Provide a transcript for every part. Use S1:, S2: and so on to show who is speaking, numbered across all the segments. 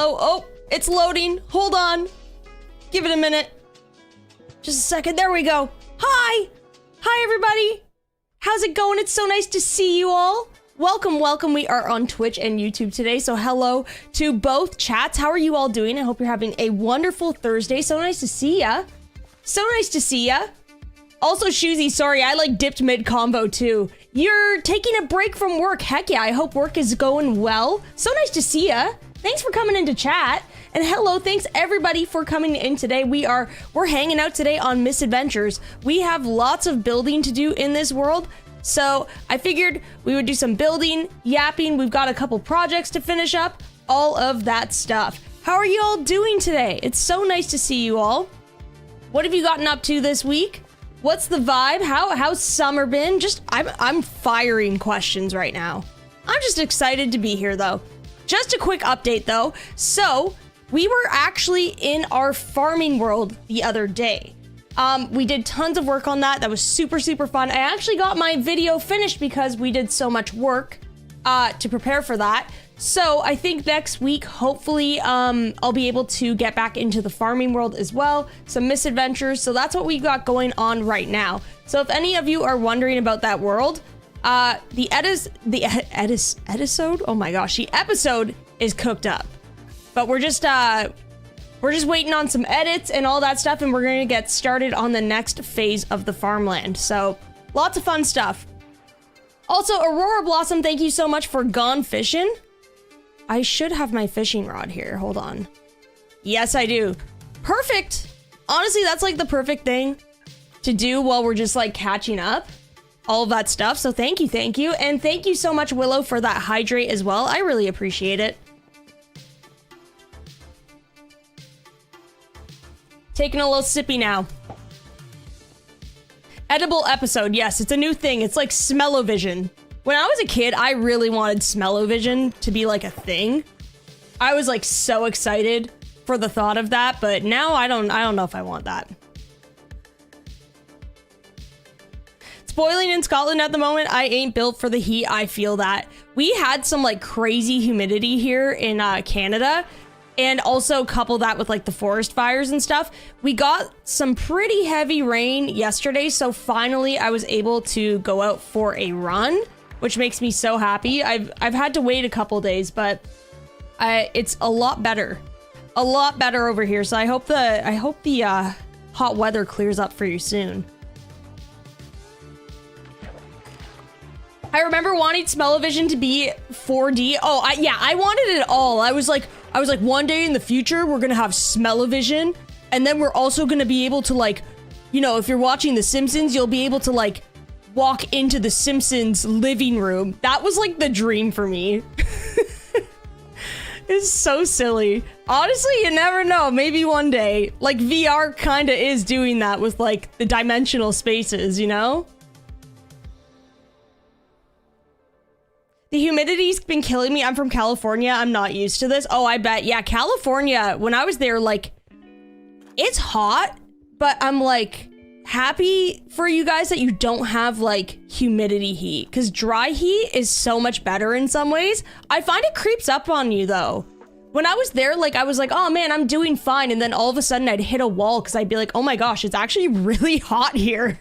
S1: Hello. Oh, it's loading. Hold on. Give it a minute. Just a second. There we go. Hi. Hi, everybody. How's it going? It's so nice to see you all. Welcome, welcome. We are on Twitch and YouTube today, so hello to both chats. How are you all doing? I hope you're having a wonderful Thursday. So nice to see ya. So nice to see ya. Also, Shoozy, sorry, I like dipped mid-combo too. You're taking a break from work. Heck yeah, I hope work is going well. So nice to see ya. Thanks for coming into chat. And hello, thanks everybody for coming in today. We're hanging out today on Misadventures. We have lots of building to do in this world. So I figured we would do some building, yapping. We've got a couple projects to finish up, all of that stuff. How are you all doing today? It's so nice to see you all. What have you gotten up to this week? What's the vibe? How's summer been? I'm firing questions right now. I'm just excited to be here though. Just a quick update though. So we were actually in our farming world the other day. We did tons of work on that. That was super, super fun. I actually got my video finished because we did so much work to prepare for that. So I think next week, hopefully, I'll be able to get back into the farming world as well. Some misadventures. So that's what we've got going on right now. So if any of you are wondering about that world, the episode, oh my gosh, the episode is cooked up. But we're just waiting on some edits and all that stuff, and we're going to get started on the next phase of the farmland. So lots of fun stuff. Also, Aurora Blossom, thank you so much for gone fishing. I should have my fishing rod here. Hold on. Yes, I do. Perfect. Honestly, that's like the perfect thing to do while we're just like catching up. All of that stuff. So thank you. And thank you so much, Willow, for that hydrate as well. I really appreciate it. Taking a little sippy now. Edible episode. Yes, it's a new thing. It's like smell-o-vision. When I was a kid, I really wanted smell-o-vision to be like a thing. I was like so excited for the thought of that, but now I don't know if I want that. It's boiling in Scotland at the moment. I ain't built for the heat. I feel that. We had some like crazy humidity here in Canada. And also couple that with like the forest fires and stuff. We got some pretty heavy rain yesterday. So finally I was able to go out for a run, which makes me so happy. I've had to wait a couple days, but it's a lot better over here. So I hope the hot weather clears up for you soon. I remember wanting smell-o-vision to be 4D. Oh, I wanted it all. I was like, one day in the future, we're gonna have smell-o-vision, and then we're also gonna be able to like, you know, if you're watching The Simpsons, you'll be able to like walk into The Simpsons living room. That was like the dream for me. It's so silly. Honestly, you never know. Maybe one day. Like VR kinda is doing that with like the dimensional spaces, you know? The humidity's been killing me. I'm from California. I'm not used to this. Oh, I bet. Yeah, California, when I was there, like, it's hot, but I'm, like, happy for you guys that you don't have, like, humidity heat. Because dry heat is so much better in some ways. I find it creeps up on you, though. When I was there, like, I was like, oh, man, I'm doing fine. And then all of a sudden, I'd hit a wall because I'd be like, oh, my gosh, it's actually really hot here.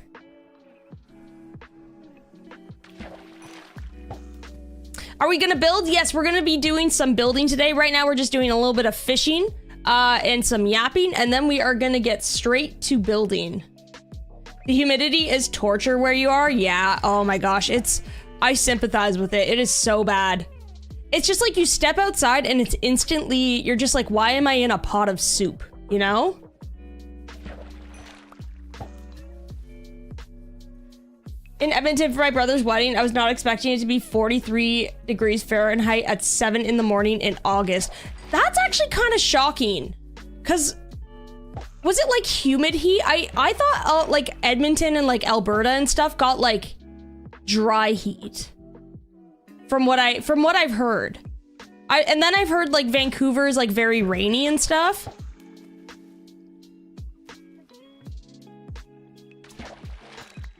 S1: Are we gonna build? Yes, we're gonna be doing some building today. Right now, we're just doing a little bit of fishing and some yapping, and then we are gonna get straight to building. The humidity is torture where you are. Yeah, oh my gosh, I sympathize with it. It is so bad. It's just like you step outside and it's instantly, you're just like, why am I in a pot of soup, you know? In Edmonton for my brother's wedding, I was not expecting it to be 43 degrees Fahrenheit at 7 in the morning in August. That's actually kind of shocking. Because, was it like humid heat? I thought like Edmonton and like Alberta and stuff got like dry heat. From what I've heard. And then I've heard like Vancouver is like very rainy and stuff.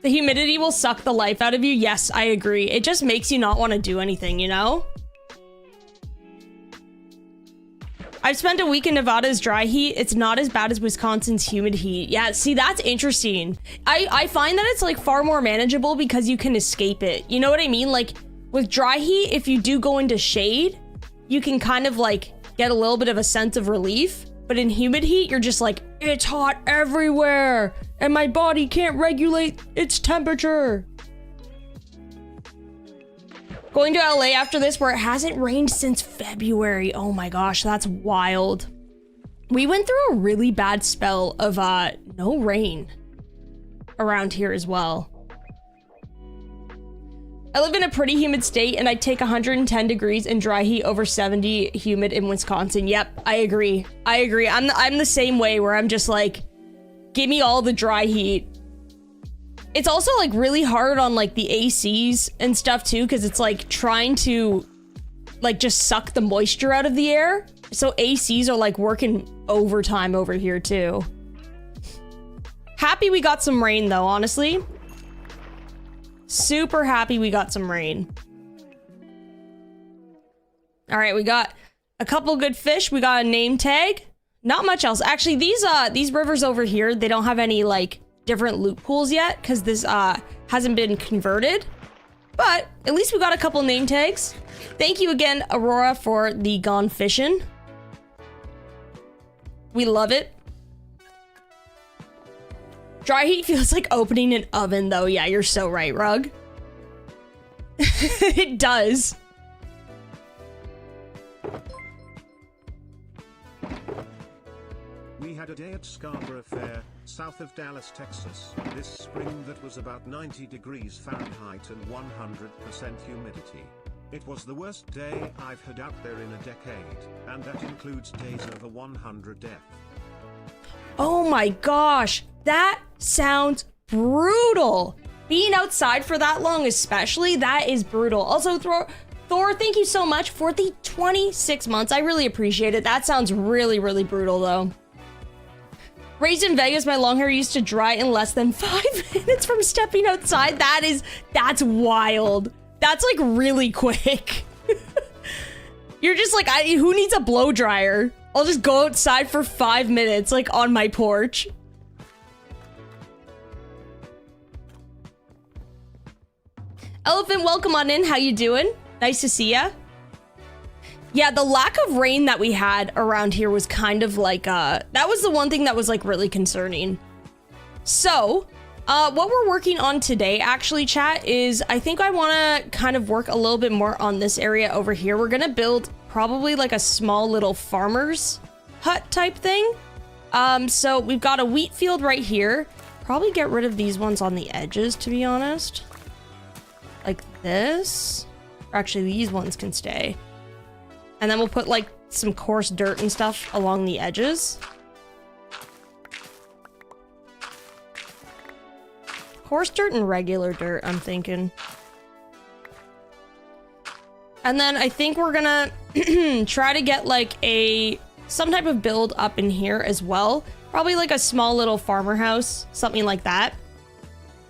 S1: The humidity will suck the life out of you. Yes, I agree. It just makes you not want to do anything, you know? I've spent a week in Nevada's dry heat. It's not as bad as Wisconsin's humid heat. Yeah, see, that's interesting. I find that it's like far more manageable because you can escape it. You know what I mean? Like with dry heat, if you do go into shade, you can kind of like get a little bit of a sense of relief. But in humid heat, you're just like, it's hot everywhere and my body can't regulate its temperature. Going to LA after this where it hasn't rained since February. Oh my gosh, that's wild. We went through a really bad spell of no rain around here as well. I live in a pretty humid state and I take 110 degrees in dry heat over 70 humid in Wisconsin. Yep, I agree. I'm the same way where I'm just like, give me all the dry heat. It's also like really hard on like the ACs and stuff too, because it's like trying to like just suck the moisture out of the air. So ACs are like working overtime over here too. Happy we got some rain though, honestly. Super happy we got some rain. All right, we got a couple good fish. We got a name tag. Not much else. Actually, these rivers over here, they don't have any like different loot pools yet because this hasn't been converted, but at least we got a couple name tags. Thank you again, Aurora, for the gone fishing. We love it. Dry heat feels like opening an oven though. Yeah, you're so right, Rug. It does.
S2: We had a day at Scarborough Fair, south of Dallas, Texas, this spring that was about 90 degrees Fahrenheit and 100% humidity. It was the worst day I've had out there in a decade, and that includes days over 100 death.
S1: Oh my gosh, that sounds brutal. Being outside for that long especially, that is brutal. Also, Thor, thank you so much for the 26 months. I really appreciate it. That sounds really, really brutal though. Raised in Vegas, my long hair used to dry in less than 5 minutes from stepping outside. That's wild. That's like really quick. You're just like, who needs a blow dryer? I'll just go outside for 5 minutes, like on my porch. Elephant, welcome on in. How you doing? Nice to see ya. Yeah, the lack of rain that we had around here was kind of like, that was the one thing that was like really concerning. So, what we're working on today, actually, chat, is I think I want to kind of work a little bit more on this area over here. We're going to build probably like a small little farmer's hut type thing. So we've got a wheat field right here. Probably get rid of these ones on the edges, to be honest. Like this. Or actually, these ones can stay. And then we'll put like some coarse dirt and stuff along the edges. Coarse dirt and regular dirt, I'm thinking. And then I think we're gonna try to get like some type of build up in here as well. Probably like a small little farmer house, something like that.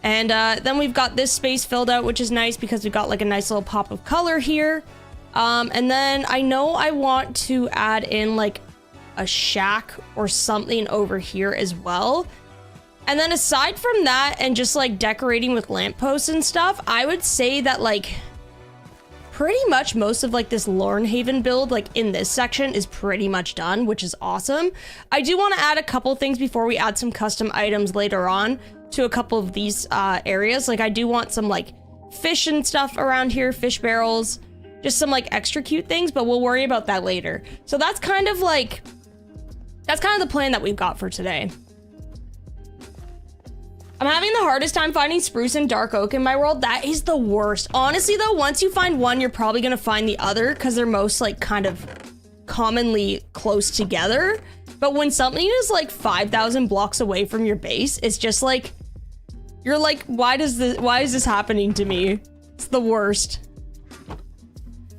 S1: And then we've got this space filled out, which is nice because we've got like a nice little pop of color here. And then I know I want to add in like a shack or something over here as well. And then aside from that and just like decorating with lampposts and stuff, I would say that like pretty much most of like this Lornhaven build like in this section is pretty much done, which is awesome. I do want to add a couple things before we add some custom items later on to a couple of these areas. Like I do want some like fish and stuff around here, fish barrels. Just some like extra cute things, but we'll worry about that later. So that's kind of the plan that we've got for today. I'm having the hardest time finding spruce and dark oak in my world. That is the worst. Honestly though, once you find one, you're probably gonna find the other because they're most like kind of commonly close together. But when something is like 5,000 blocks away from your base, it's just like, you're like, why is this happening to me? It's the worst.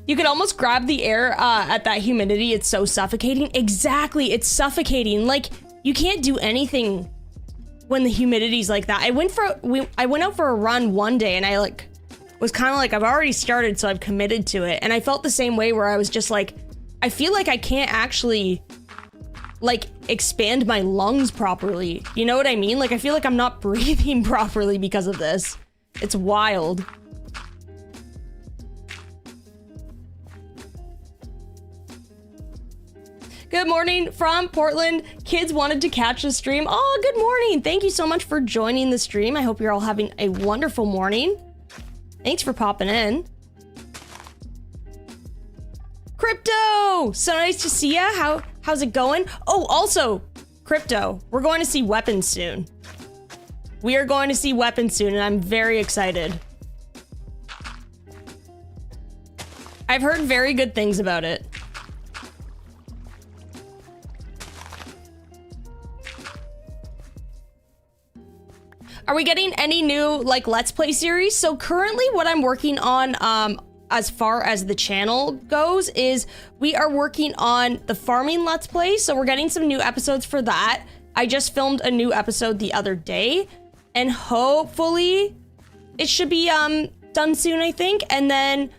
S1: You can almost grab the air at that humidity. It's so suffocating. Exactly, it's suffocating. Like, you can't do anything when the humidity's like that. I went out for a run one day and I like was kind of like, I've already started, so I've committed to it. And I felt the same way where I was just like, I feel like I can't actually like, expand my lungs properly. You know what I mean? Like, I feel like I'm not breathing properly because of this. It's wild. Good morning from Portland. Kids wanted to catch the stream. Oh, good morning. Thank you so much for joining the stream. I hope you're all having a wonderful morning. Thanks for popping in. Crypto! So nice to see ya. How's it going? Oh, also, Crypto, we're going to see weapons soon. We are going to see weapons soon, and I'm very excited. I've heard very good things about it. Are we getting any new, like, Let's Play series? So currently what I'm working on, as far as the channel goes, is we are working on the farming Let's Play. So we're getting some new episodes for that. I just filmed a new episode the other day, and hopefully it should be done soon, I think. And then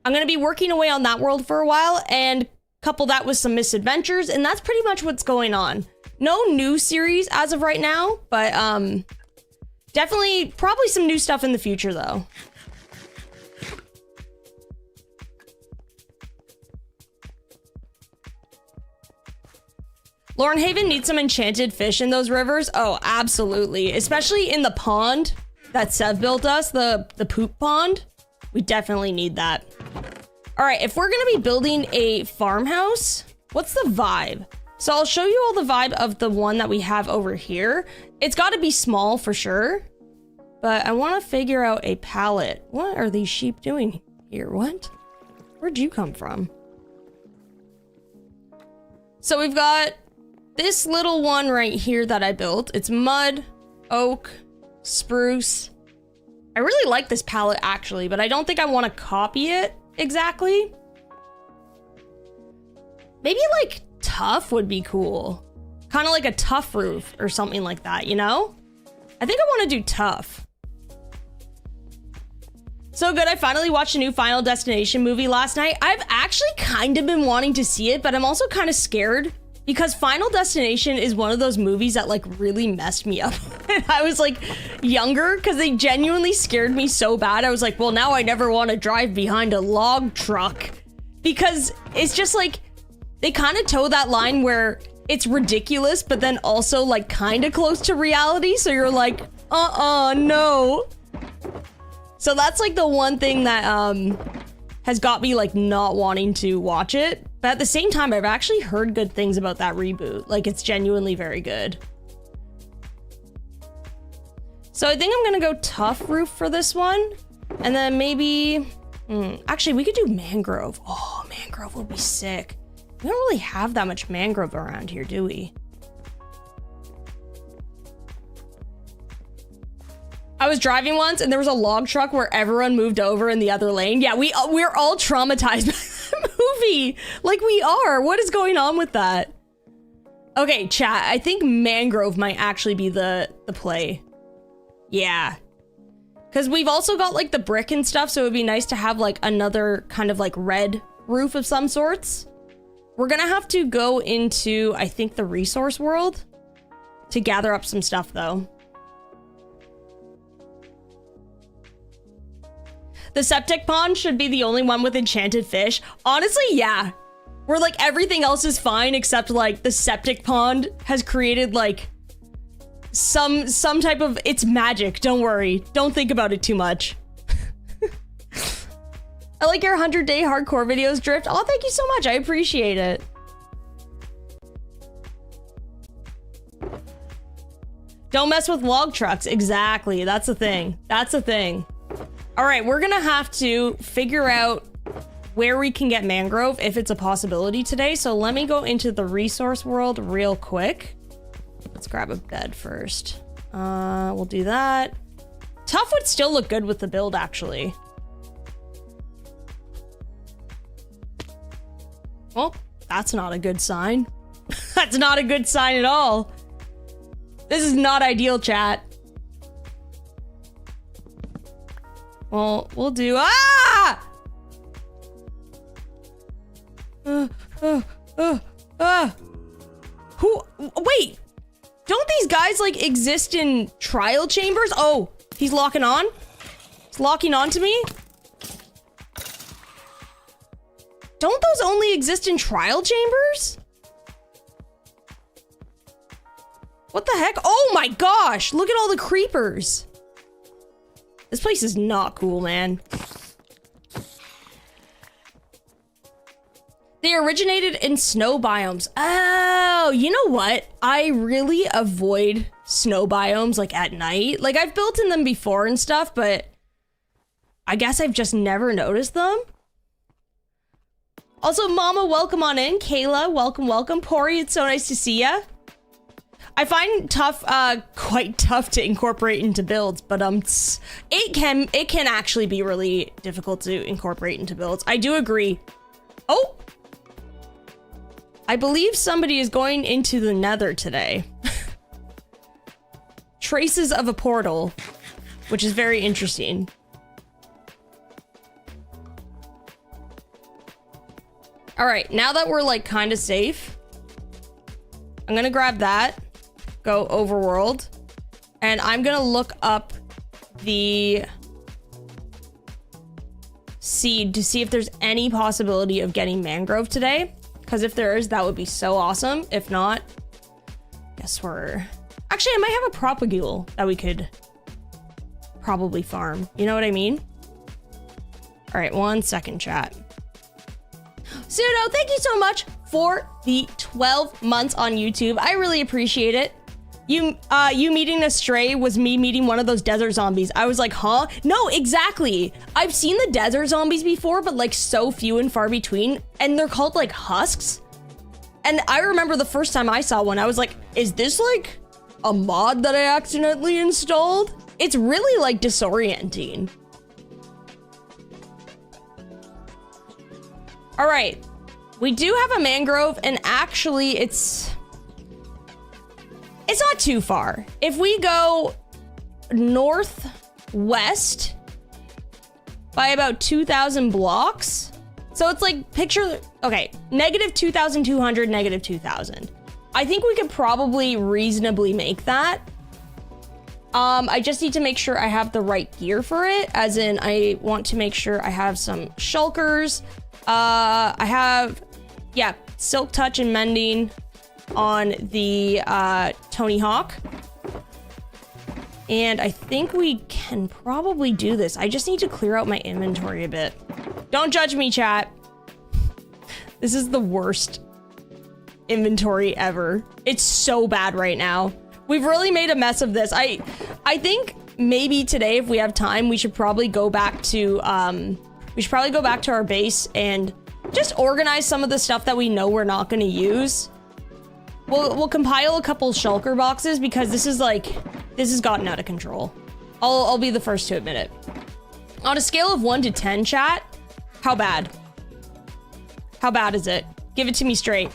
S1: I'm gonna be working away on that world for a while and couple that with some misadventures, and that's pretty much what's going on. No new series as of right now, but definitely probably some new stuff in the future though. Lornhaven needs some enchanted fish in those rivers. Oh, absolutely. Especially in the pond that Sev built us, the poop pond. We definitely need that. All right, if we're gonna be building a farmhouse, what's the vibe? So I'll show you all the vibe of the one that we have over here. It's gotta be small for sure, but I wanna figure out a palette. What are these sheep doing here? What? Where'd you come from? So we've got this little one right here that I built. It's mud, oak, spruce. I really like this palette actually, but I don't think I want to copy it exactly. Maybe like tough would be cool. Kind of like a tough roof or something like that, you know? I think I want to do tough. So good, I finally watched a new Final Destination movie last night. I've actually kind of been wanting to see it, but I'm also kind of scared because Final Destination is one of those movies that like really messed me up when I was like younger, because they genuinely scared me so bad. I was like, well, now I never want to drive behind a log truck, because it's just like they kind of toe that line where it's ridiculous, but then also like kind of close to reality. So you're like, no. So that's like the one thing that has got me like not wanting to watch it. But at the same time, I've actually heard good things about that reboot. Like, it's genuinely very good. So I think I'm gonna go tough roof for this one. And then maybe, actually we could do mangrove. Oh, mangrove would be sick. We don't really have that much mangrove around here, do we? I was driving once and there was a log truck where everyone moved over in the other lane. Yeah, we're all traumatized by that movie. Like we are. What is going on with that? Okay, chat. I think mangrove might actually be the play. Yeah. Because we've also got like the brick and stuff, so it would be nice to have like another kind of like red roof of some sorts. We're gonna have to go into, I think, the resource world to gather up some stuff though. The septic pond should be the only one with enchanted fish. Honestly, yeah. Where like everything else is fine except like the septic pond has created like some type of, it's magic. Don't worry. Don't think about it too much. I like your 100-day hardcore videos, Drift. Oh, thank you so much. I appreciate it. Don't mess with log trucks. Exactly. That's the thing. That's the thing. All right, we're gonna have to figure out where we can get mangrove if it's a possibility today. So let me go into the resource world real quick. Let's grab a bed first. We'll do that. Tough would still look good with the build, actually. Well, that's not a good sign. That's not a good sign at all. This is not ideal, chat. Well, we'll do, Who? Wait. Don't these guys, like, exist in trial chambers? Oh, he's locking on? He's locking on to me? Don't those only exist in trial chambers? What the heck? Oh my gosh! Look at all the creepers. This place is not cool, man. They originated in snow biomes. Oh, you know what? I really avoid snow biomes, like, at night. Like, I've built in them before and stuff, but I guess I've just never noticed them. Also, Mama, welcome on in. Kayla, welcome, welcome. Pori, it's so nice to see ya. I find quite tough to incorporate into builds, but it can actually be really difficult to incorporate into builds. I do agree. Oh, I believe somebody is going into the Nether today. Traces of a portal, which is very interesting. All right, now that we're like kind of safe, I'm gonna grab that. Go overworld, and I'm gonna look up the seed to see if there's any possibility of getting mangrove today, because if there is, that would be so awesome. If not, guess we're actually, I might have a propagule that we could probably farm, you know what I mean? All right, 1 second, chat. Pseudo, thank you so much for the 12 months on YouTube. I really appreciate it. You meeting a stray was me meeting one of those desert zombies. I was like, huh? No, exactly. I've seen the desert zombies before, but like so few and far between, and they're called like husks. And I remember the first time I saw one, I was like, is this like a mod that I accidentally installed? It's really like disorienting. All right, we do have a mangrove, and actually it's not too far. If we go northwest by about 2,000 blocks, so it's like picture, okay, negative 2,200, negative 2,000. I think we could probably reasonably make that. I just need to make sure I have the right gear for it, as in I want to make sure I have some shulkers. I have, yeah, silk touch and mending on the Tony Hawk, and I think we can probably do this. I just need to clear out my inventory a bit. Don't judge me, chat. This is the worst inventory ever. It's so bad right now. We've really made a mess of this. I think maybe today, if we have time, we should probably go back to our base and just organize some of the stuff that we know we're not going to use. We'll compile a couple shulker boxes, because this has gotten out of control. I'll be the first to admit it. On a scale of 1 to 10, chat, how bad? How bad is it? Give it to me straight.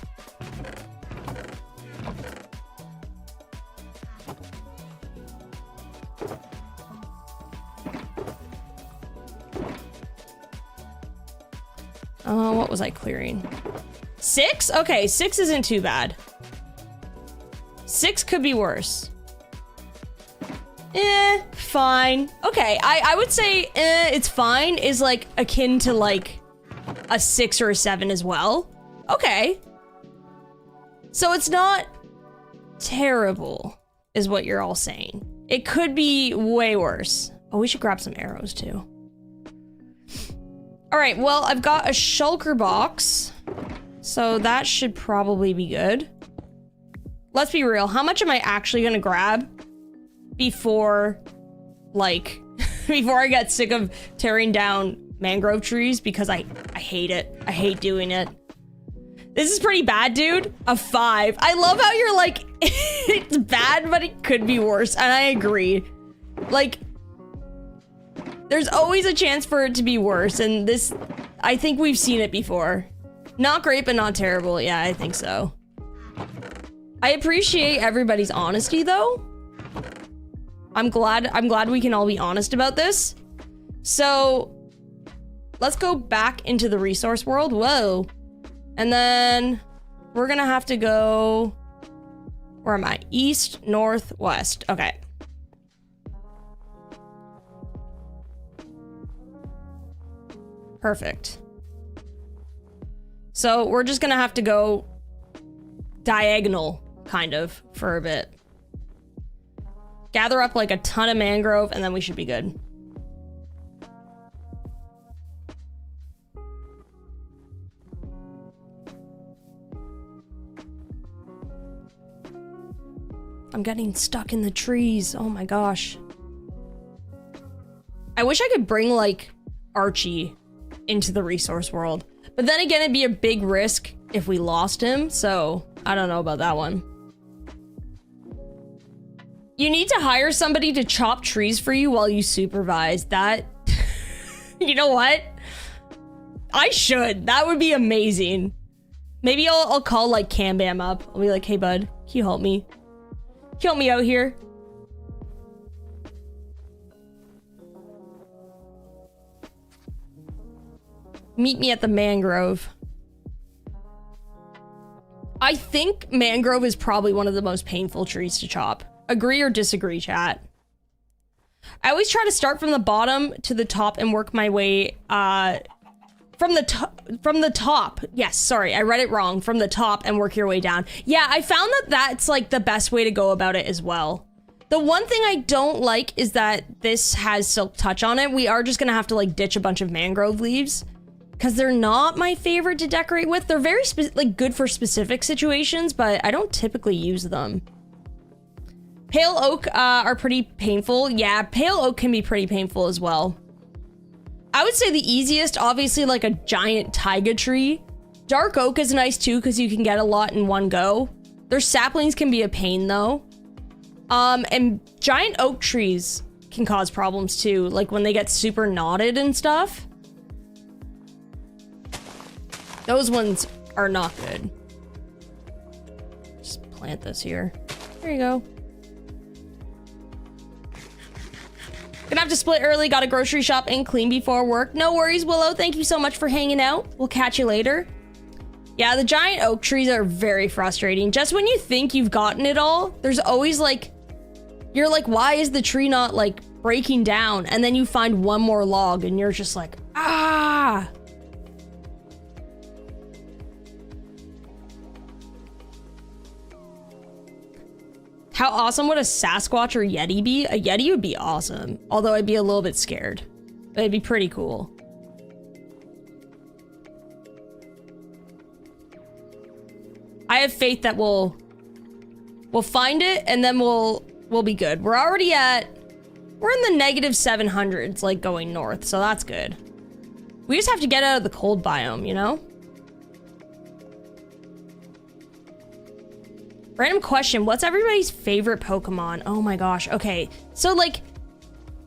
S1: What was I clearing? 6? Okay, 6 isn't too bad. 6 could be worse. Fine. Okay, I would say it's fine is like akin to like a 6 or a 7 as well. Okay. So it's not terrible, is what you're all saying. It could be way worse. Oh, we should grab some arrows too. All right, well, I've got a shulker box, so that should probably be good. Let's be real. How much am I actually gonna grab before, like, before I get sick of tearing down mangrove trees? Because I hate it. I hate doing it. This is pretty bad, dude. A 5. I love how you're like, it's bad, but it could be worse. And I agree. Like, there's always a chance for it to be worse. And this, I think we've seen it before. Not great, but not terrible. Yeah, I think so. I appreciate everybody's honesty, though. I'm glad we can all be honest about this. So let's go back into the resource world. Whoa. And then we're gonna have to go Where am I? East, north, west. Okay. Perfect. So we're just gonna have to go diagonal, kind of, for a bit. Gather up like a ton of mangrove, and then we should be good. I'm getting stuck in the trees. Oh my gosh. I wish I could bring, like, Archie into the resource world. But then again, it'd be a big risk if we lost him, so I don't know about that one. You need to hire somebody to chop trees for you while you supervise. That... You know what? I should. That would be amazing. Maybe I'll call, like, Cam Bam up. I'll be like, hey, bud, can you help me? Help me out here. Meet me at the mangrove. I think mangrove is probably one of the most painful trees to chop. Agree or disagree, chat? I always try to start from the bottom to the top and work my way, from the top. Yes, sorry, I read it wrong. From the top and work your way down. Yeah, I found that that's like the best way to go about it as well. The one thing I don't like is that this has silk touch on it. We are just gonna have to like ditch a bunch of mangrove leaves because they're not my favorite to decorate with. They're very like good for specific situations, but I don't typically use them. Pale oak are pretty painful. Yeah, pale oak can be pretty painful as well. I would say the easiest, obviously, like a giant taiga tree. Dark oak is nice too because you can get a lot in one go. Their saplings can be a pain though. And giant oak trees can cause problems too, like when they get super knotted and stuff. Those ones are not good. Just plant this here. There you go. Gonna have to split early, got a grocery shop and clean before work. No worries, Willow. Thank you so much for hanging out. We'll catch you later. Yeah, the giant oak trees are very frustrating. Just when you think you've gotten it all, there's always like, you're like, why is the tree not like breaking down? And then you find one more log and you're just like, ah. How awesome would a Sasquatch or Yeti be? A Yeti would be awesome. Although I'd be a little bit scared. But it'd be pretty cool. I have faith that we'll find it and then we'll be good. We're already we're in the negative 700s, like going north, so that's good. We just have to get out of the cold biome, you know? Random question, what's everybody's favorite Pokemon? Oh my gosh, okay. So like,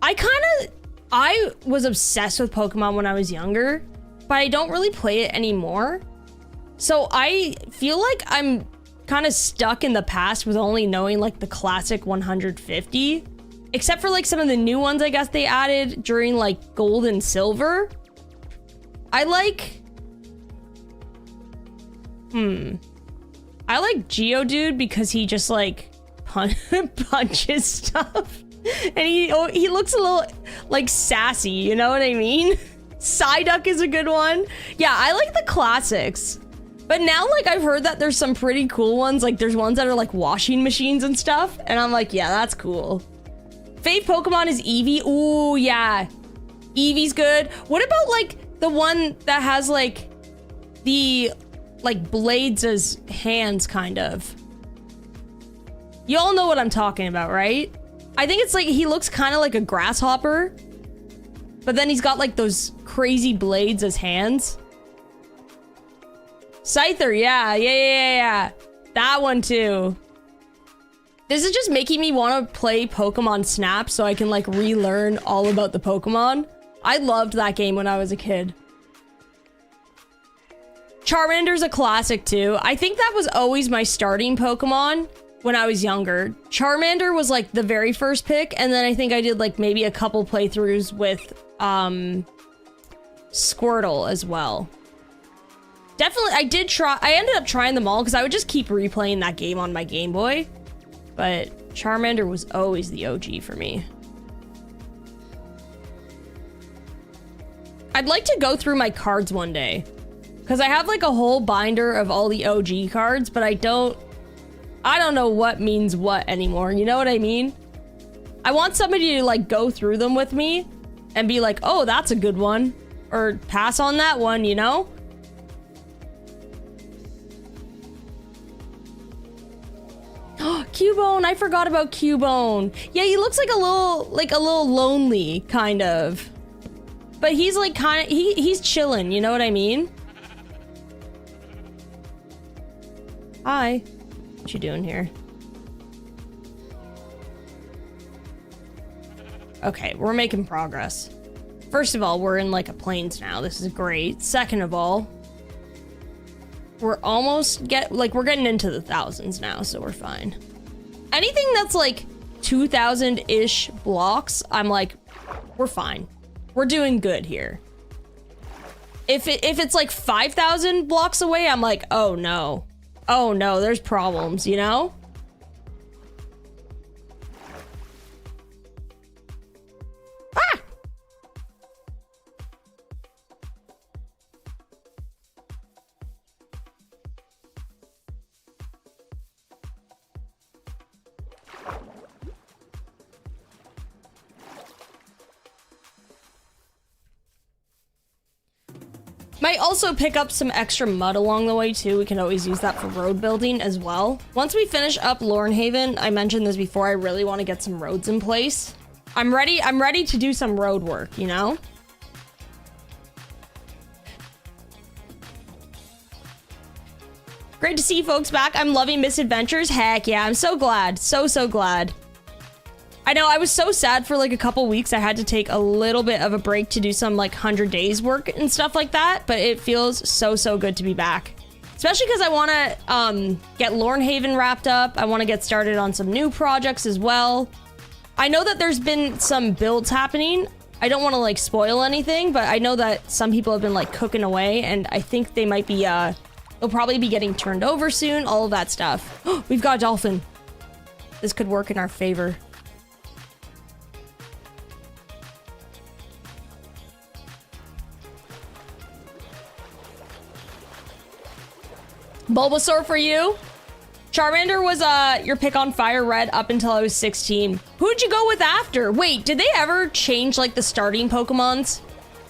S1: I was obsessed with Pokemon when I was younger, but I don't really play it anymore. So I feel like I'm kind of stuck in the past with only knowing like the classic 150. Except for like some of the new ones I guess they added during like Gold and Silver. I like Geodude because he just like punches stuff. And he looks a little like sassy, you know what I mean? Psyduck is a good one. Yeah, I like the classics. But now like I've heard that there's some pretty cool ones. Like there's ones that are like washing machines and stuff. And I'm like, yeah, that's cool. Fave Pokemon is Eevee. Ooh, yeah. Eevee's good. What about like the one that has like the like blades as hands kind of? You all know what I'm talking about, right? I think it's like he looks kind of like a grasshopper, but then he's got like those crazy blades as hands. Scyther, yeah. That one too. This is just making me want to play Pokemon Snap so I can like relearn all about the Pokemon. I loved that game when I was a kid. Charmander's a classic too. I think that was always my starting Pokemon when I was younger. Charmander was like the very first pick, and then I think I did like maybe a couple playthroughs with Squirtle as well. Definitely, I ended up trying them all because I would just keep replaying that game on my Game Boy. but Charmander was always the OG for me. I'd like to go through my cards one day, because I have like a whole binder of all the OG cards, but I don't know what means what anymore, you know what I mean? I want somebody to like go through them with me and be like, oh, that's a good one, or pass on that one, you know? Cubone, I forgot about Cubone. Yeah, he looks like a little lonely, kind of. But he's like he's chilling, you know what I mean? Hi. What you doing here? Okay, we're making progress. First of all, we're in like a plains now. This is great. Second of all, we're almost we're getting into the thousands now, so we're fine. Anything that's like 2,000-ish blocks, I'm like, we're fine. We're doing good here. If it's like 5,000 blocks away, I'm like, oh no. Oh no, there's problems, you know? Ah! Might also pick up some extra mud along the way too. We can always use that for road building as well. Once we finish up Lornhaven, I mentioned this before, I really want to get some roads in place. I'm ready to do some road work, you know? Great to see you folks back. I'm loving Misadventures. Heck yeah, I'm so glad. So glad. I know, I was so sad for like a couple weeks. I had to take a little bit of a break to do some like 100 days work and stuff like that, but it feels so good to be back. Especially because I want to get Lornhaven wrapped up. I want to get started on some new projects as well. I know that there's been some builds happening. I don't want to like spoil anything, but I know that some people have been like cooking away, and I think they might be, they'll probably be getting turned over soon, all of that stuff. We've got a dolphin. This could work in our favor. Bulbasaur for you. Charmander was your pick on Fire Red up until I was 16. Who'd you go with after? Wait, did they ever change like the starting Pokemons?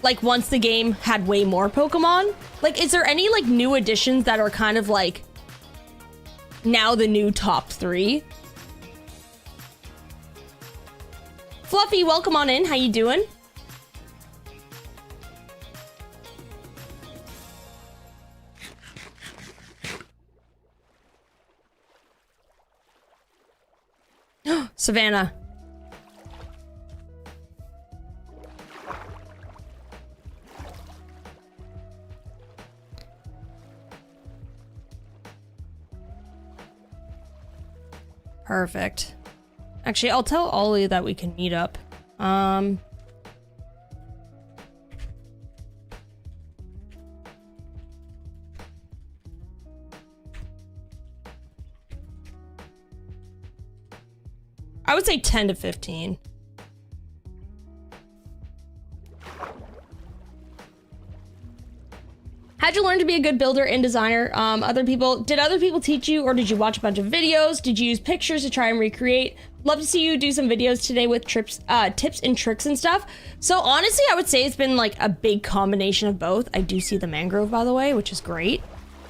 S1: Like once the game had way more Pokemon? Like, is there any like new additions that are kind of like now the new top 3? Fluffy, welcome on in. How you doing? Savannah. Perfect. Actually, I'll tell Ollie that we can meet up. I would say 10 to 15. How'd you learn to be a good builder and designer? Did other people teach you, or did you watch a bunch of videos? Did you use pictures to try and recreate? Love to see you do some videos today with tips and tricks and stuff. So honestly, I would say it's been like a big combination of both. I do see the mangrove, by the way, which is great.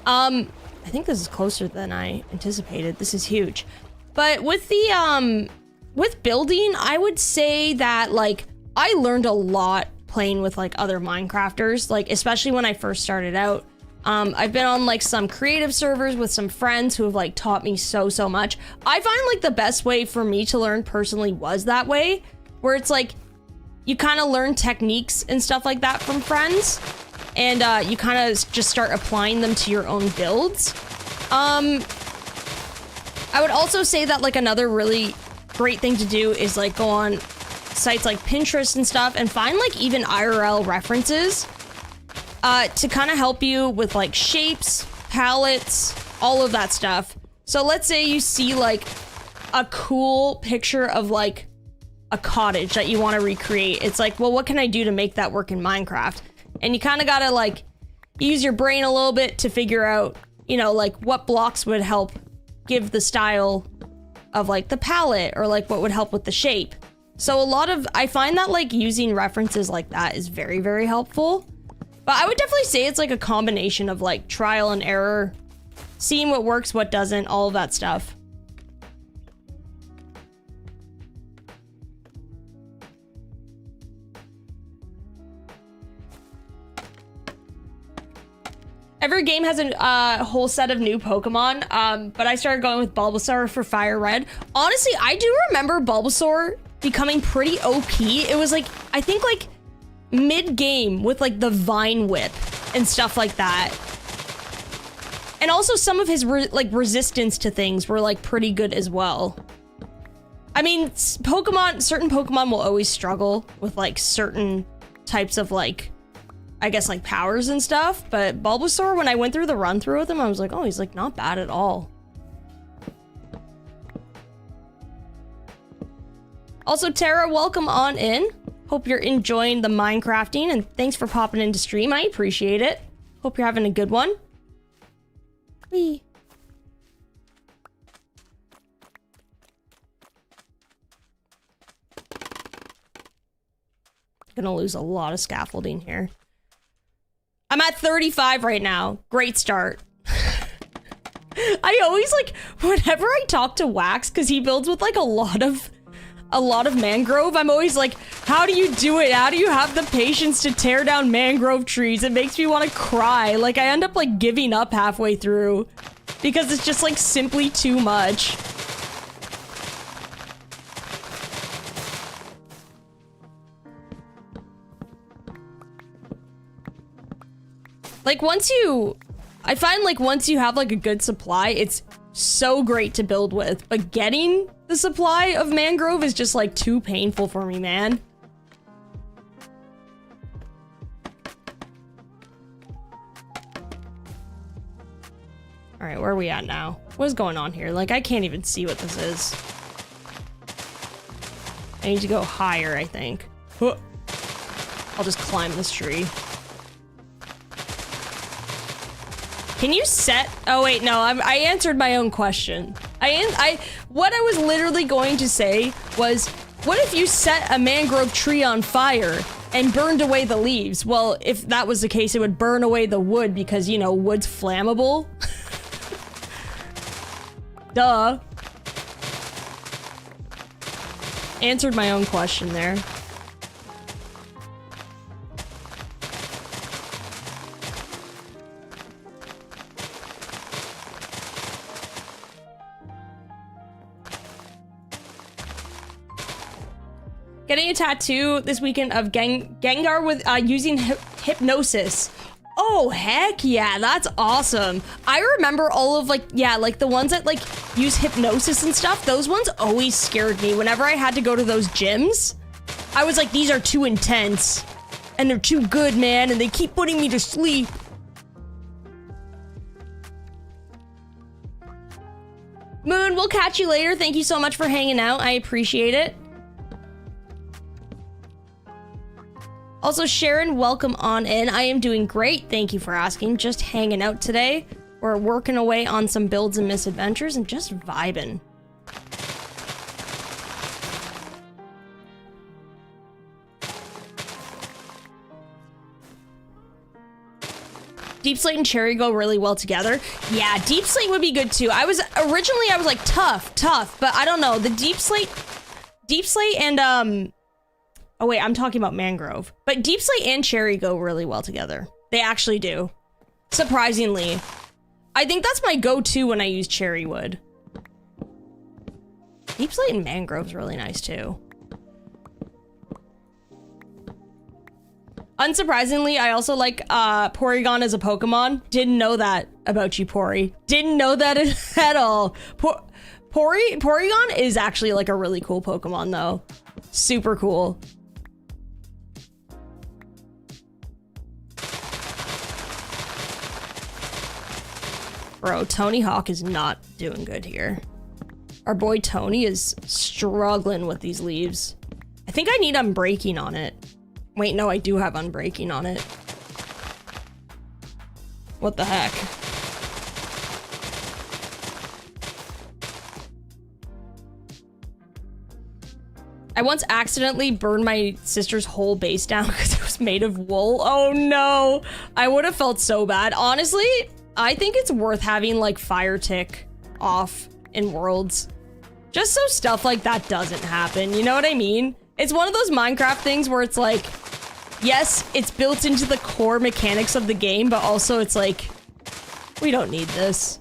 S1: I think this is closer than I anticipated. This is huge. But with the with building, I would say that like I learned a lot playing with like other Minecrafters, like especially when I first started out. I've been on like some creative servers with some friends who have like taught me so much. I find like the best way for me to learn personally was that way, where it's like you kind of learn techniques and stuff like that from friends, and you kind of just start applying them to your own builds. I would also say that like another really great thing to do is like go on sites like Pinterest and stuff and find like even IRL references to kind of help you with like shapes, palettes, all of that stuff. So let's say you see like a cool picture of like a cottage that you want to recreate. It's like, well, what can I do to make that work in Minecraft? And you kind of gotta like use your brain a little bit to figure out, you know, like what blocks would help give the style of like the palette, or like what would help with the shape. So I find that like using references like that is very, very helpful. But I would definitely say it's like a combination of like trial and error, seeing what works, what doesn't, all of that stuff. Every game has a whole set of new Pokemon, but I started going with Bulbasaur for Fire Red. Honestly, I do remember Bulbasaur becoming pretty OP. It was like, I think like mid-game with like the Vine Whip and stuff like that. And also some of his resistance to things were like pretty good as well. I mean, certain Pokemon will always struggle with like certain types of like, I guess like powers and stuff, but Bulbasaur, when I went through the run through with him, I was like, oh, he's like not bad at all. Also, Tara, welcome on in. Hope you're enjoying the Minecrafting, and thanks for popping into stream. I appreciate it. Hope you're having a good one. Whee. Gonna lose a lot of scaffolding here. I'm at 35 right now. Great start. I always like, whenever I talk to Wax, because he builds with like a lot of mangrove, I'm always like, how do you do it? How do you have the patience to tear down mangrove trees? It makes me want to cry. Like, I end up like giving up halfway through because it's just like simply too much. Like I find like once you have like a good supply, it's so great to build with, but getting the supply of mangrove is just like too painful for me, man. All right, where are we at now? What is going on here? Like, I can't even see what this is. I need to go higher, I think. Huh. I'll just climb this tree. Can you set? Oh wait, no, I answered my own question. What I was literally going to say was, what if you set a mangrove tree on fire and burned away the leaves? Well, if that was the case, it would burn away the wood because, you know, wood's flammable. Duh. Answered my own question there. Getting a tattoo this weekend of Gengar with using hypnosis. Oh, heck yeah, that's awesome. I remember all of like, yeah, like the ones that like use hypnosis and stuff. Those ones always scared me. Whenever I had to go to those gyms, I was like, these are too intense and they're too good, man. And they keep putting me to sleep. Moon, we'll catch you later. Thank you so much for hanging out. I appreciate it. Also, Sharon, welcome on in. I am doing great. Thank you for asking. Just hanging out today. We're working away on some builds and misadventures and just vibing. Deep Slate and Cherry go really well together. Yeah, Deep Slate would be good too. I was like tough, but I don't know. The Deep Slate and oh wait, I'm talking about Mangrove. But Deep Slate and Cherry go really well together. They actually do. Surprisingly. I think that's my go-to when I use Cherry Wood. Deep Slate and Mangrove's really nice too. Unsurprisingly, I also like Porygon as a Pokemon. Didn't know that about you, Pory. Didn't know that at all. Porygon is actually like a really cool Pokemon though. Super cool. Bro, Tony Hawk is not doing good here. Our boy Tony is struggling with these leaves. I think I need unbreaking on it. Wait, no, I do have unbreaking on it. What the heck? I once accidentally burned my sister's whole base down because it was made of wool. Oh no, I would have felt so bad. Honestly, I think it's worth having like fire tick off in worlds. Just so stuff like that doesn't happen, you know what I mean? It's one of those Minecraft things where it's like, yes, it's built into the core mechanics of the game, but also it's like, we don't need this.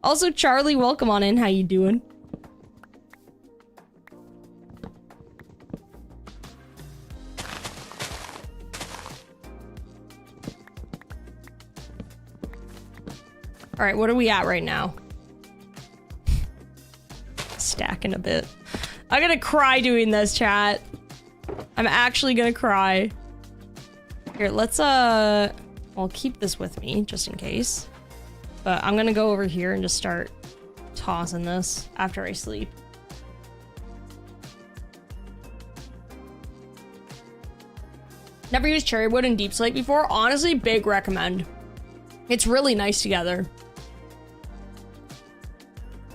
S1: Also, Charlie, welcome on in. How you doing? All right, what are we at right now? Stacking a bit. I'm gonna cry doing this, chat. I'm actually gonna cry. Here, let's, I'll keep this with me just in case. But I'm gonna go over here and just start tossing this after I sleep. Never used cherry wood in Deep Slate before. Honestly, big recommend. It's really nice together.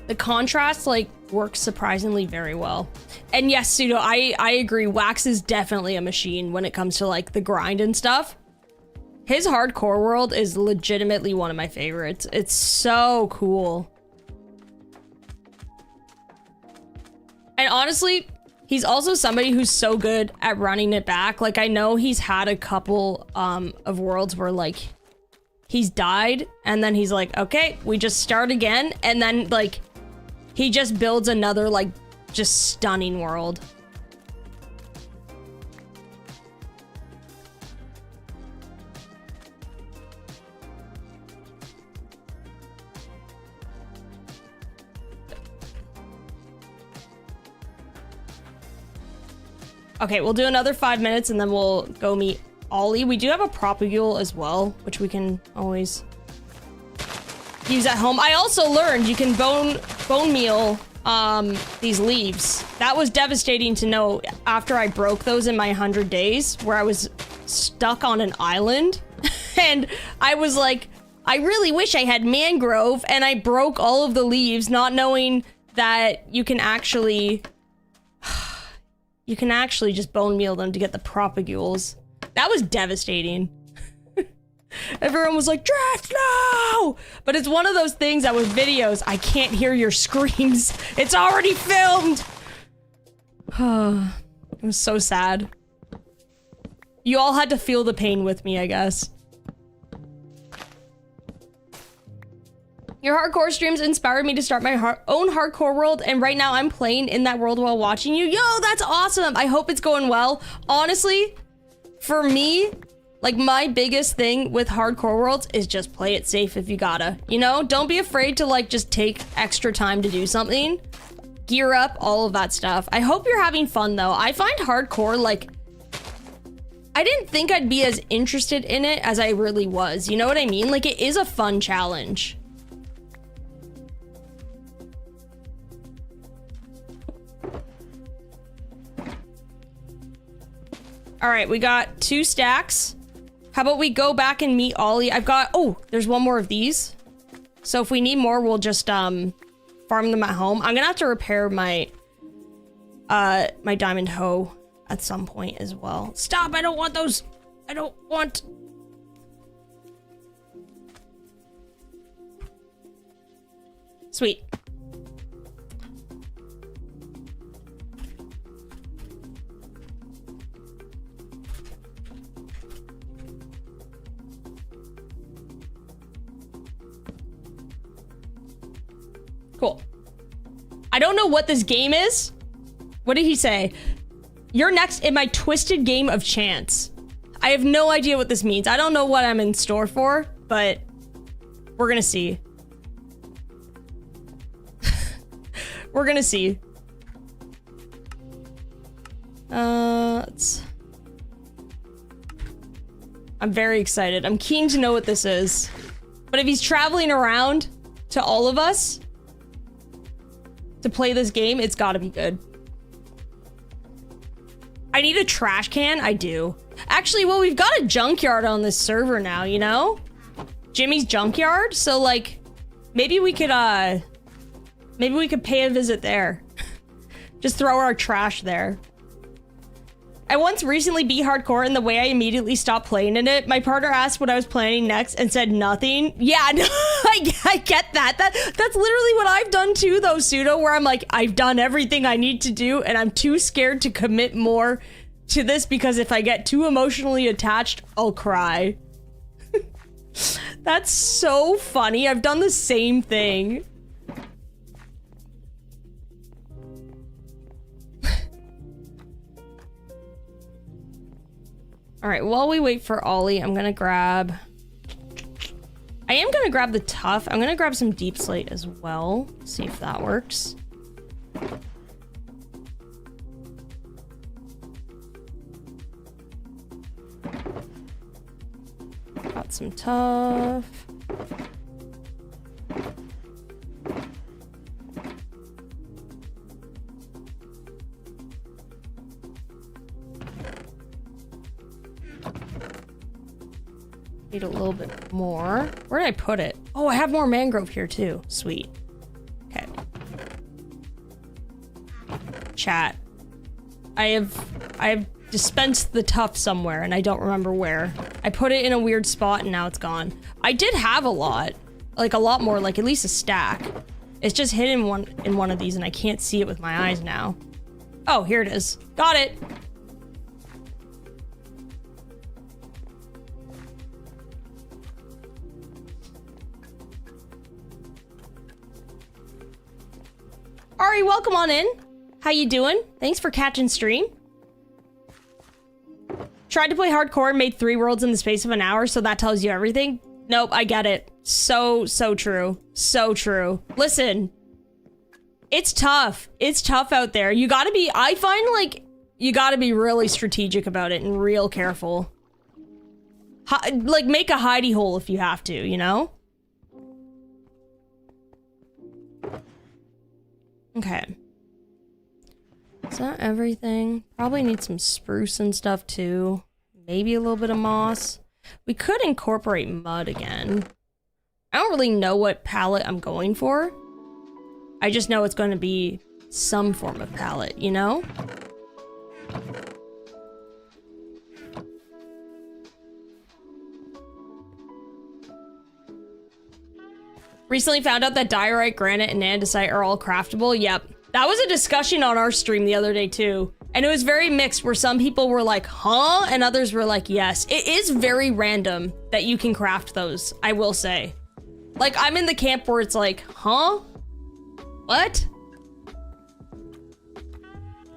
S1: The contrast, like, works surprisingly very well. And yes, Pseudo, I agree. Wax is definitely a machine when it comes to, like, the grind and stuff. His hardcore world is legitimately one of my favorites. It's so cool. And honestly, he's also somebody who's so good at running it back. Like, I know he's had a couple of worlds where, like, he's died, and then he's like, okay, we just start again, and then, like, he just builds another, like, just stunning world. Okay, we'll do another 5 minutes, and then we'll go meet Ollie. We do have a propagule as well, which we can always use at home. I also learned you can bone meal these leaves. That was devastating to know after I broke those in my 100 days where I was stuck on an island. And I was like, I really wish I had Mangrove, and I broke all of the leaves not knowing that you can actually just bone meal them to get the propagules. That was devastating. Everyone was like, Draft, no! But it's one of those things that with videos, I can't hear your screams. It's already filmed! It was so sad. You all had to feel the pain with me, I guess. Your hardcore streams inspired me to start my own hardcore world, and right now I'm playing in that world while watching you. Yo, that's awesome! I hope it's going well. Honestly, for me, like, my biggest thing with hardcore worlds is just play it safe if you gotta. You know? Don't be afraid to, like, just take extra time to do something. Gear up, all of that stuff. I hope you're having fun, though. I find hardcore, like, I didn't think I'd be as interested in it as I really was. You know what I mean? Like, it is a fun challenge. All right, we got 2 stacks. How about we go back and meet Ollie? I've got, oh, there's one more of these. So if we need more, we'll just farm them at home. I'm gonna have to repair my my diamond hoe at some point as well. Stop, I don't want those. I don't want. Sweet. Cool. I don't know what this game is. What did he say? You're next in my twisted game of chance. I have no idea what this means. I don't know what I'm in store for, but we're gonna see. We're gonna see. I'm very excited. I'm keen to know what this is. But if he's traveling around to all of us to play this game, it's gotta be good. I need a trash can? I do. Actually, well, we've got a junkyard on this server now, you know? Jimmy's junkyard, so like, maybe we could pay a visit there. Just throw our trash there. I once recently beat hardcore, and the way I immediately stopped playing in it, my partner asked what I was planning next and said nothing. Yeah, no, I get that. That's literally what I've done too, though, Pseudo, where I'm like, I've done everything I need to do, and I'm too scared to commit more to this because if I get too emotionally attached, I'll cry. That's so funny. I've done the same thing. All right, while we wait for Ollie, I am gonna grab the tough. I'm gonna grab some deep slate as well. See if that works. Got some tough. Need a little bit more. Where did I put it? Oh, I have more mangrove here too. Sweet. Okay. Chat. I have dispensed the tough somewhere and I don't remember where. I put it in a weird spot and now it's gone. I did have a lot. Like a lot more, like at least a stack. It's just hidden in one of these and I can't see it with my eyes now. Oh, here it is. Got it. Ari, welcome on in. How you doing? Thanks for catching stream. Tried to play hardcore and made 3 worlds in the space of an hour, so that tells you everything. Nope, I get it. So true. So true. Listen. It's tough. It's tough out there. You gotta be, I find like, you gotta be really strategic about it and real careful. Like, make a hidey hole if you have to, you know? Okay. Is that everything? Probably need some spruce and stuff too. Maybe a little bit of moss. We could incorporate mud again. I don't really know what palette I'm going for. I just know it's going to be some form of palette, you know? Recently found out that diorite, granite, and andesite are all craftable. Yep. That was a discussion on our stream the other day too. And it was very mixed where some people were like, huh? And others were like, yes. It is very random that you can craft those, I will say. Like, I'm in the camp where it's like, huh? What?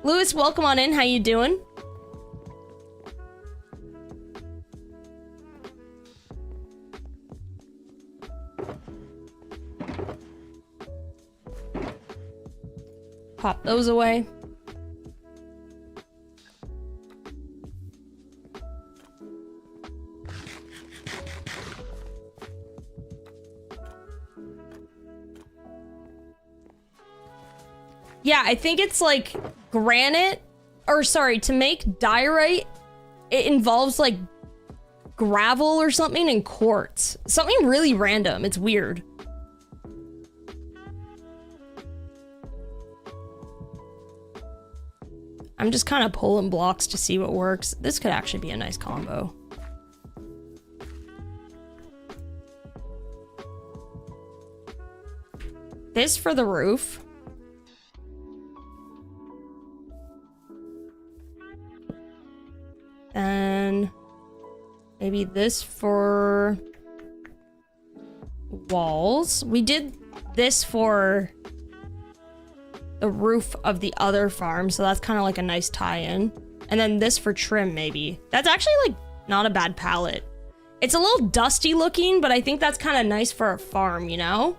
S1: Lewis, welcome on in. How you doing? Pop those away. Yeah, I think it's like granite, or sorry, to make diorite, it involves like gravel or something and quartz. Something really random. It's weird. I'm just kind of pulling blocks to see what works. This could actually be a nice combo. This for the roof. And maybe this for walls. We did this for the roof of the other farm, so that's kind of like a nice tie-in. And then this for trim, maybe. That's actually like not a bad palette. It's a little dusty looking, but I think that's kind of nice for a farm, you know?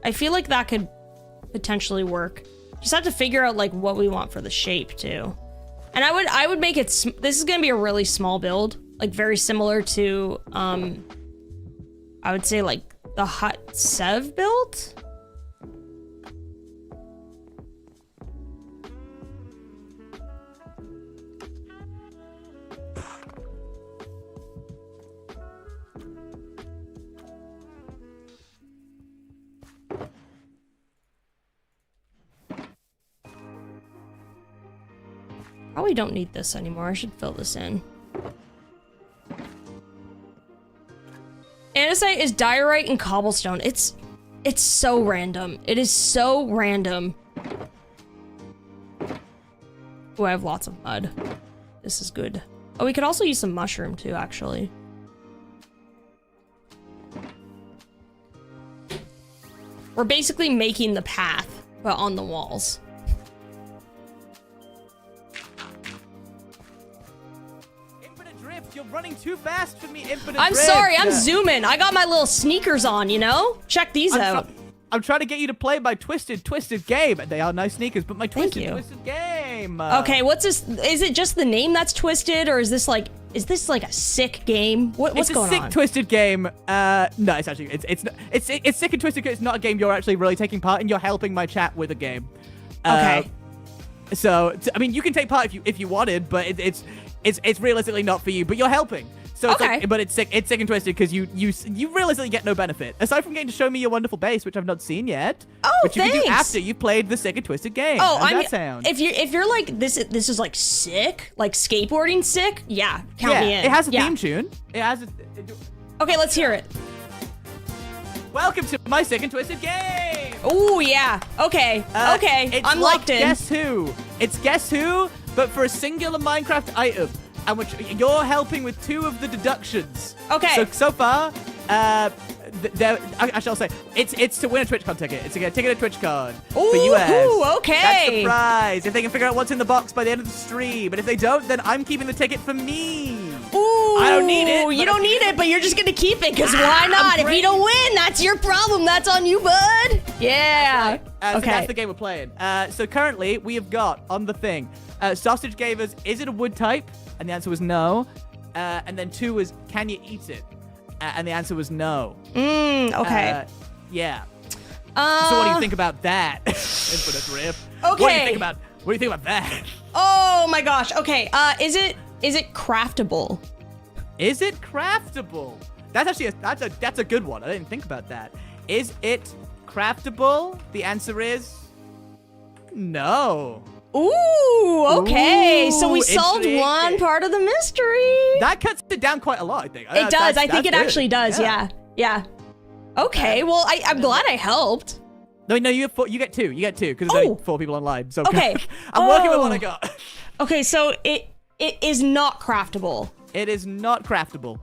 S1: I feel like that could potentially work. Just have to figure out like what we want for the shape too. And I would make it, this is gonna be a really small build, like very similar to, I would say like the Hut Sev build. Probably don't need this anymore. I should fill this in. Andesite is diorite and cobblestone. It's so random. It is so random. Oh, I have lots of mud. This is good. Oh, we could also use some mushroom too, actually. We're basically making the path, but on the walls.
S3: You're running too fast for me, Infinite
S1: I'm
S3: Drift.
S1: sorry, I'm zooming. I got my little sneakers on, you know? Check these out.
S3: I'm trying to get you to play my Twisted game. They are nice sneakers, but my Twisted game.
S1: Okay, what's this? Is it just the name that's Twisted, or is this like a sick game? What's going on?
S3: It's a sick Twisted game. No, it's actually it's sick and twisted. It's not a game you're actually really taking part in. You're helping my chat with a game.
S1: Okay.
S3: So I mean, you can take part if you wanted, but it's realistically not for you. But you're helping. So it's
S1: okay.
S3: But it's sick and twisted because you realistically get no benefit aside from getting to show me your wonderful base, which I've not seen yet.
S1: Oh,
S3: which you
S1: thanks.
S3: can do after you've played the sick and twisted game.
S1: Oh,
S3: How's that sound?
S1: If you're like this is like sick, like skateboarding sick. Yeah, count me in.
S3: It has a theme tune. It has a.
S1: Okay, let's hear it.
S3: Welcome to my sick and twisted game.
S1: Oh yeah. Okay. Okay. I'm
S3: like
S1: locked in.
S3: Guess Who? It's Guess Who, but for a singular Minecraft item, and which you're helping with 2 of the deductions.
S1: Okay.
S3: So far, I shall say it's to win a TwitchCon ticket. It's to get a ticket at TwitchCon for US.
S1: Ooh, okay.
S3: That's the prize. If they can figure out what's in the box by the end of the stream, but if they don't, then I'm keeping the ticket for me.
S1: Ooh,
S3: I don't need it.
S1: You don't need it, but you're just gonna keep it, because why not? If you don't win, that's your problem. That's on you, bud. Yeah.
S3: Right. So
S1: okay.
S3: that's the game we're playing. So currently, we have got on the thing, Sausage gave us, is it a wood type? And the answer was no. And then 2 was, can you eat it? And the answer was no.
S1: Okay.
S3: Yeah. So what do you think about that? Infinite Rift.
S1: Okay.
S3: What do you think about that?
S1: Oh my gosh. Okay. Is it craftable?
S3: Is it craftable? That's actually that's a good one. I didn't think about that. Is it craftable? The answer is no.
S1: Ooh, okay. So we solved
S3: interesting.
S1: one part of the mystery.
S3: That cuts it down quite a lot, I think.
S1: It does. I think it
S3: good.
S1: actually does. Yeah. Okay. Well, I'm glad I helped.
S3: No, you get 2. You get 2 because there's only 4 people online. So
S1: okay.
S3: I'm working with what I got.
S1: Okay, so it is not craftable.
S3: It is not craftable.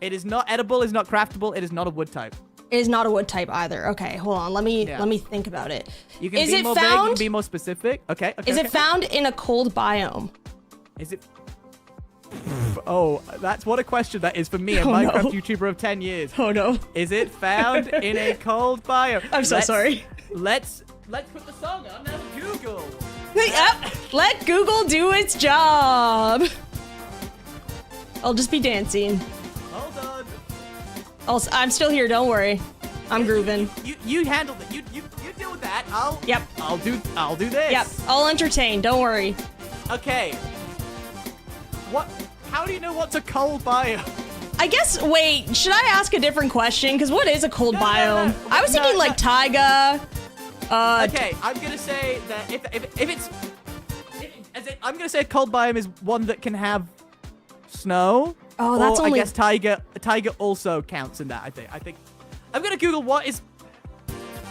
S3: It is not edible. It's not craftable. It is not a wood type.
S1: It is not a wood type either. Okay, hold on. Let me think about it.
S3: You can be more vague. You can be more specific. Okay.
S1: Is it found in a cold biome?
S3: Is it? Oh, that's what a question that is for me, a Minecraft YouTuber of 10 years.
S1: Oh no.
S3: Is it found in a cold biome?
S1: I'm so sorry.
S3: Let's put the song on now. Google.
S1: Yep. Let Google do its job. I'll just be dancing.
S3: Hold on.
S1: I'm still here. Don't worry. I'm grooving.
S3: You handle it. You deal with that.
S1: Yep.
S3: I'll do this.
S1: Yep. I'll entertain. Don't worry.
S3: Okay. How do you know what's a cold biome?
S1: I guess. Wait. Should I ask a different question? Because what is a cold biome?
S3: No.
S1: I was thinking like taiga.
S3: Okay. I'm gonna say that I'm gonna say a cold biome is one that can have snow.
S1: Oh, that's only.
S3: I guess taiga also counts in that. I think. I'm gonna Google what is.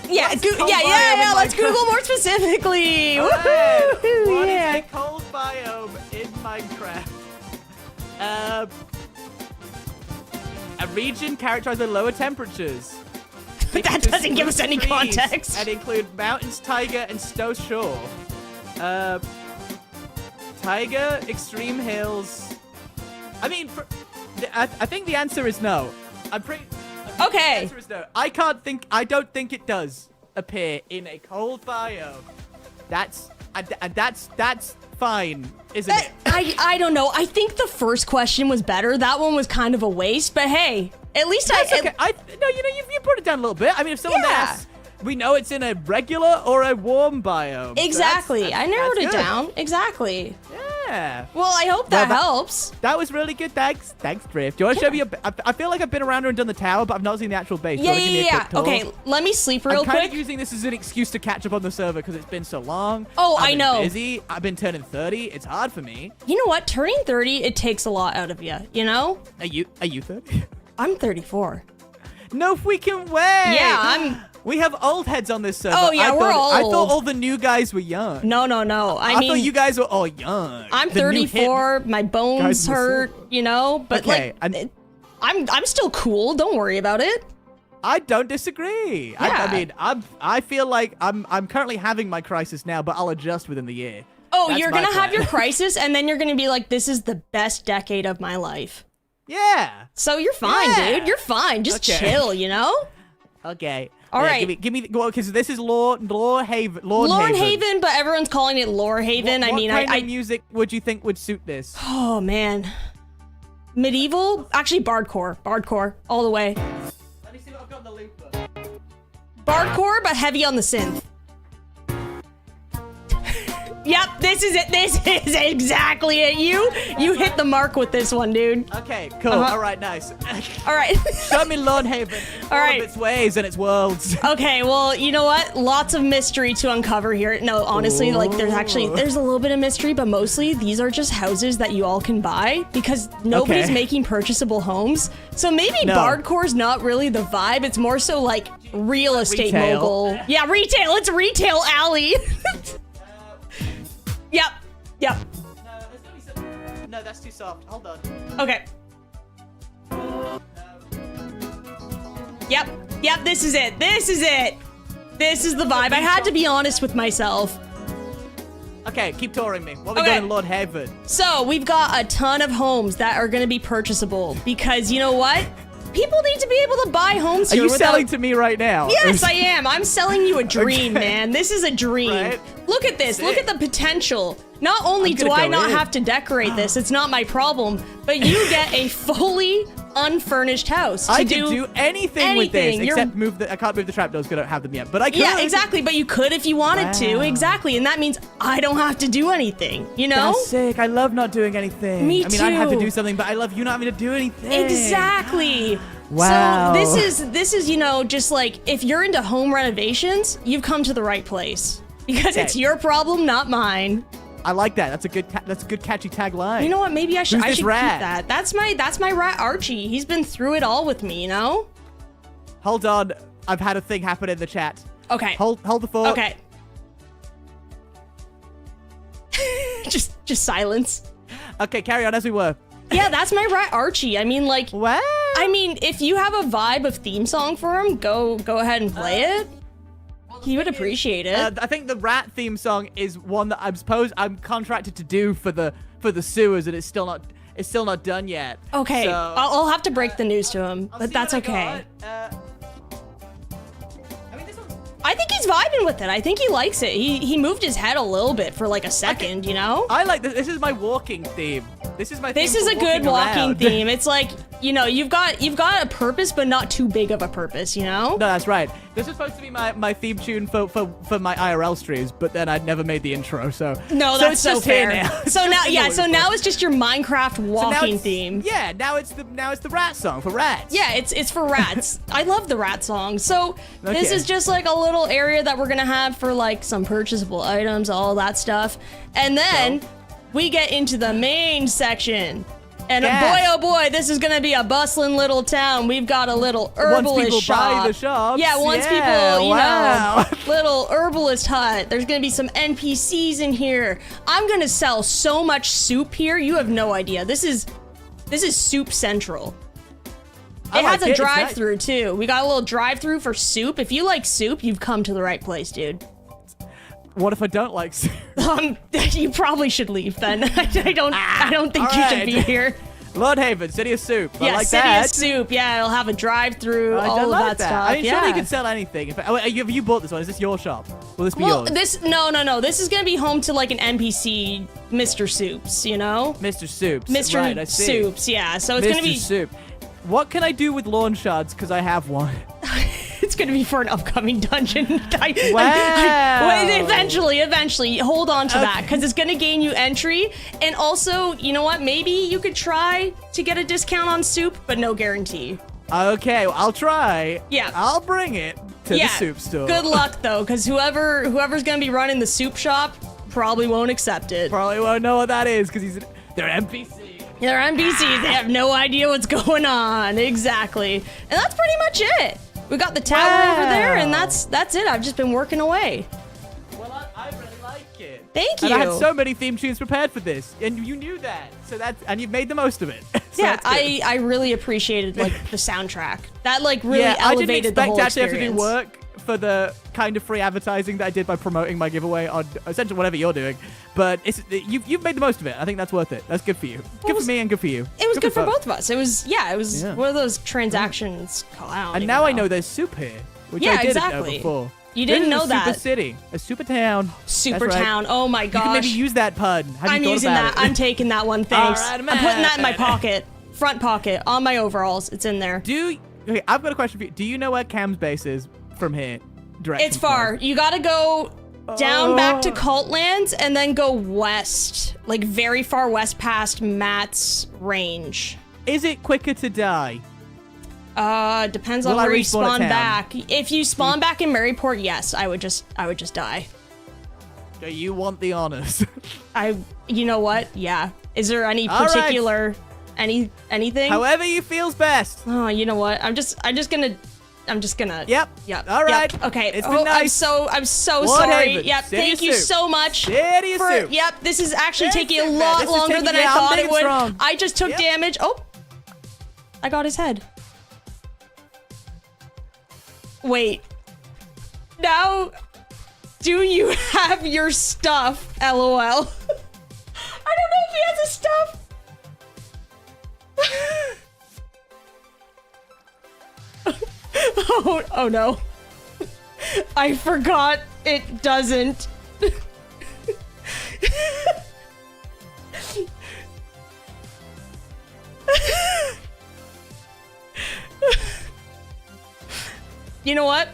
S1: Yeah, yeah. Let's Google more specifically.
S3: Right.
S1: Woohoo!
S3: What
S1: Yeah.
S3: is a cold biome in Minecraft? A region characterized by lower temperatures.
S1: That doesn't give us any context.
S3: And include mountains, taiga, and snow shore. Taiga, extreme hills. I mean, I think the answer is no.
S1: Okay.
S3: The answer is no. I don't think it does appear in a cold biome. And that's fine, isn't it?
S1: I don't know. I think the first question was better. That one was kind of a waste, but hey, at least
S3: That's okay. No, you brought it down a little bit. I mean, if someone asks, we know it's in a regular or a warm biome.
S1: Exactly. I narrowed it
S3: good.
S1: down. Exactly.
S3: Yeah.
S1: Well, I hope that helps.
S3: That was really good. Thanks, Drift. Do you want to show me I feel like I've been around and done the tower, but I've not seen the actual base.
S1: Yeah. Okay, let me sleep real quick.
S3: I'm kind of using this as an excuse to catch up on the server because it's been so long.
S1: Oh,
S3: I know.
S1: know.
S3: Busy. I've been turning 30. It's hard for me.
S1: You know what? Turning 30, it takes a lot out of you, you know?
S3: Are you 30?
S1: I'm 34.
S3: No freaking way.
S1: Yeah,
S3: We have old heads on this server.
S1: Oh, yeah, we're all
S3: I
S1: old.
S3: thought all the new guys were young.
S1: No.
S3: I thought you guys were all young.
S1: I'm
S3: The new hip
S1: 34. My bones
S3: guys in the
S1: hurt, you know? But
S3: Okay,
S1: I'm still cool. Don't worry about it.
S3: I don't disagree.
S1: Yeah.
S3: I mean, I feel like I'm currently having my crisis now, but I'll adjust within the year.
S1: Oh,
S3: That's
S1: you're
S3: my
S1: gonna have
S3: plan.
S1: your crisis, and then you're gonna be like, "This is the best decade of my life."
S3: Yeah.
S1: So you're fine,
S3: Yeah.
S1: dude. You're fine. Just
S3: Okay.
S1: chill, you know?
S3: Okay.
S1: All
S3: Yeah,
S1: right.
S3: Give me because this is Lornehaven.
S1: Lornehaven, but everyone's calling it Lorehaven.
S3: What
S1: I mean,
S3: kind of music would you think would suit this?
S1: Oh man, medieval. Actually, bardcore, all the way.
S3: Let me see what I've got in the looper.
S1: Bardcore, but heavy on the synth. Yep, this is it. This is exactly it. You hit the mark with this one, dude.
S3: Okay, cool.
S1: Uh-huh.
S3: All right, nice.
S1: All right.
S3: Show me Lornehaven. All
S1: right.
S3: of its ways and its worlds.
S1: Okay, well, you know what? Lots of mystery to uncover here. No, honestly, like there's a little bit of mystery, but mostly these are just houses that you all can buy because nobody's
S3: Okay.
S1: making purchasable homes. So maybe
S3: No.
S1: Bardcore's not really the vibe. It's more so like real estate
S3: Retail.
S1: mogul. Yeah, retail. It's retail alley. Yep.
S3: No, that's too soft. Hold on.
S1: Okay. Yep, this is it. This is the vibe. I had to be honest with myself.
S3: Okay, keep touring me. What we
S1: Okay.
S3: got in Lornehaven?
S1: So, we've got a ton of homes that are going to be purchasable because you know what? People need to be able to buy homes
S3: Are
S1: here
S3: you
S1: without...
S3: selling to me right now?
S1: Yes, I am. I'm selling you a dream,
S3: Okay.
S1: man. This is a dream.
S3: Right.
S1: Look at this. Look
S3: Sick.
S1: at the potential. Not only
S3: I'm
S1: do
S3: gonna
S1: I
S3: go
S1: not
S3: in.
S1: have to decorate this, it's not my problem, but you get a fully unfurnished house.
S3: I can do anything with this
S1: anything. You're-
S3: except move the. I can't move the trapdoors because I don't have them yet. But I could.
S1: Yeah, exactly. But you could if you wanted to.
S3: Wow.
S1: Exactly. And that means I don't have to do anything. You know?
S3: That's sick. I love not doing anything.
S1: Me
S3: I mean, I'd have to
S1: too.
S3: do something, but I love you not having to do anything.
S1: Exactly.
S3: Wow.
S1: So this is, you know, just like if you're into home renovations, you've come to the right place because
S3: Okay.
S1: it's your problem, not mine.
S3: I like that. That's a good catchy tagline.
S1: You know what? Maybe I should
S3: Who's
S1: I
S3: this
S1: should
S3: rat?
S1: keep that. That's my rat Archie. He's been through it all with me, you know?
S3: Hold on. I've had a thing happen in the chat.
S1: Okay.
S3: Hold the fort.
S1: Okay. just silence.
S3: Okay, carry on as we were.
S1: Yeah, that's my rat Archie. I mean, like,
S3: Wow.
S1: I mean, if you have a vibe of theme song for him, go ahead and play it. He would appreciate it.
S3: I think the rat theme song is one that I'm contracted to do for the sewers, and it's still not done yet.
S1: Okay,
S3: So,
S1: I'll have to break the news to him,
S3: I'll
S1: but
S3: see
S1: that's
S3: what I
S1: okay.
S3: got. I mean, this one's
S1: I think he's vibing with it. I think he likes it. He moved his head a little bit for like a second, you know?
S3: I like this. This is my walking theme. This is my.
S1: This
S3: theme
S1: is
S3: for
S1: a good walking
S3: around.
S1: theme. It's like, you know, you've got a purpose, but not too big of a purpose, you know?
S3: No, that's right. This is supposed to be my theme tune for my IRL streams, but then I'd never made the intro, so.
S1: No, that's
S3: it's
S1: so
S3: just here
S1: fair.
S3: now.
S1: So now,
S3: It's
S1: yeah,
S3: just
S1: so
S3: in the
S1: now
S3: loop.
S1: it's just your Minecraft
S3: So now
S1: walking
S3: it's-
S1: theme.
S3: Yeah, now it's the rat song for rats.
S1: Yeah, it's for rats. I love the rat song. So this
S3: Okay.
S1: is just like a little area that we're gonna have for like some purchasable items, all that stuff. And then we get into the main section. And
S3: Yes.
S1: boy, oh boy, this is gonna be a bustling little town. We've got a little herbalist
S3: Once people
S1: shop.
S3: buy the shops.
S1: Yeah, once
S3: yeah,
S1: people, you
S3: wow.
S1: know, little herbalist hut. There's gonna be some NPCs in here. I'm gonna sell so much soup here. You have no idea. This is soup central.
S3: I
S1: It
S3: like
S1: has a
S3: It's
S1: drive-through too. We got a little drive-through for soup. If you like soup, you've come to the right place, dude.
S3: nice. What if I don't like soup?
S1: You probably should leave then. I don't think you should
S3: alright.
S1: be here.
S3: Bloodhaven, City of Soup. I
S1: Yeah,
S3: like
S1: City
S3: that.
S1: of Soup. Yeah, it'll have a drive-through,
S3: I
S1: all of
S3: like
S1: that stuff.
S3: I mean,
S1: yeah.
S3: surely you could sell anything. Have you bought this one? Is this your shop? Will this be
S1: Well,
S3: yours?
S1: no. This is gonna be home to like an NPC, Mr. Soups, you know?
S3: Mr. Soups.
S1: Mr.
S3: Right, I see.
S1: Soups, yeah. So it's
S3: Mr.
S1: gonna be
S3: Soup. What can I do with lawn shards? Because I have one.
S1: it's gonna be for an upcoming dungeon.
S3: Wow.
S1: Wait, eventually, hold on to that
S3: Okay.
S1: because it's gonna gain you entry. And also, you know what? Maybe you could try to get a discount on soup, but no guarantee.
S3: Okay, well, I'll try.
S1: Yeah.
S3: I'll bring it to the soup store.
S1: Good luck though, because whoever's gonna be running the soup shop probably won't accept it.
S3: Probably won't know what that is because they're NPC.
S1: They're NPCs. They have no idea what's going on. Exactly. And that's pretty much it. We got the tower over there, and that's it. I've just been working away.
S3: Well, I really like it.
S1: Thank you.
S3: And I had so many theme tunes prepared for this, and you knew that. So and you've made the most of it. So
S1: Yeah,
S3: that's good.
S1: I really appreciated like the soundtrack. That like really
S3: I didn't
S1: elevated the
S3: expect
S1: whole
S3: to actually
S1: experience.
S3: have to do work for the kind of free advertising that I did by promoting my giveaway on essentially whatever you're doing. But you've made the most of it. I think that's worth it. That's good for you. Good for me and good for you.
S1: It was good for
S3: both.
S1: both of us. It was
S3: Yeah.
S1: one of those transactions call out.
S3: And now I know there's soup here, which
S1: Yeah,
S3: I didn't know
S1: exactly.
S3: before.
S1: You didn't
S3: This
S1: know
S3: is
S1: that.
S3: a super city, a super town.
S1: Super
S3: That's right.
S1: town. Oh my
S3: You can
S1: gosh.
S3: maybe use that pun. Have you
S1: I'm
S3: thought
S1: using
S3: about
S1: that.
S3: it?
S1: I'm taking that one. Thanks.
S3: All right,
S1: I'm putting that in my
S3: man.
S1: pocket. Front pocket. On my overalls. It's in there.
S3: Okay, I've got a question for you. Do you know where Cam's base is from here?
S1: It's far. You gotta go down back to
S3: Oh.
S1: Cult Lands and then go west. Like very far west past Matt's range.
S3: Is it quicker to die?
S1: Depends on
S3: Will I
S1: where you
S3: respawn at
S1: spawn
S3: town?
S1: back. If you spawn back in Maryport, yes, I would just die.
S3: Do you want the honors?
S1: You know what? Yeah. Is there any
S3: All right.
S1: particular anything?
S3: However you feels best.
S1: Oh, you know what? I'm just gonna.
S3: Yep.
S1: Yep.
S3: All right.
S1: Yep. Okay.
S3: It's been nice.
S1: I'm so
S3: Bloodhaven,
S1: sorry. Yep.
S3: City
S1: Thank
S3: of
S1: you
S3: Soup.
S1: so much.
S3: City of
S1: for.
S3: Soup.
S1: Yep. This is actually
S3: Very
S1: taking a
S3: good, man.
S1: lot
S3: This is
S1: longer
S3: taking-
S1: than
S3: yeah,
S1: I
S3: I'm
S1: thought
S3: big
S1: it
S3: and
S1: would.
S3: strong.
S1: I just took
S3: Yep.
S1: damage. Oh. I got his head. Wait. Now, do you have your stuff? LOL. I don't know if he has his stuff. Oh no. I forgot it doesn't. You know what?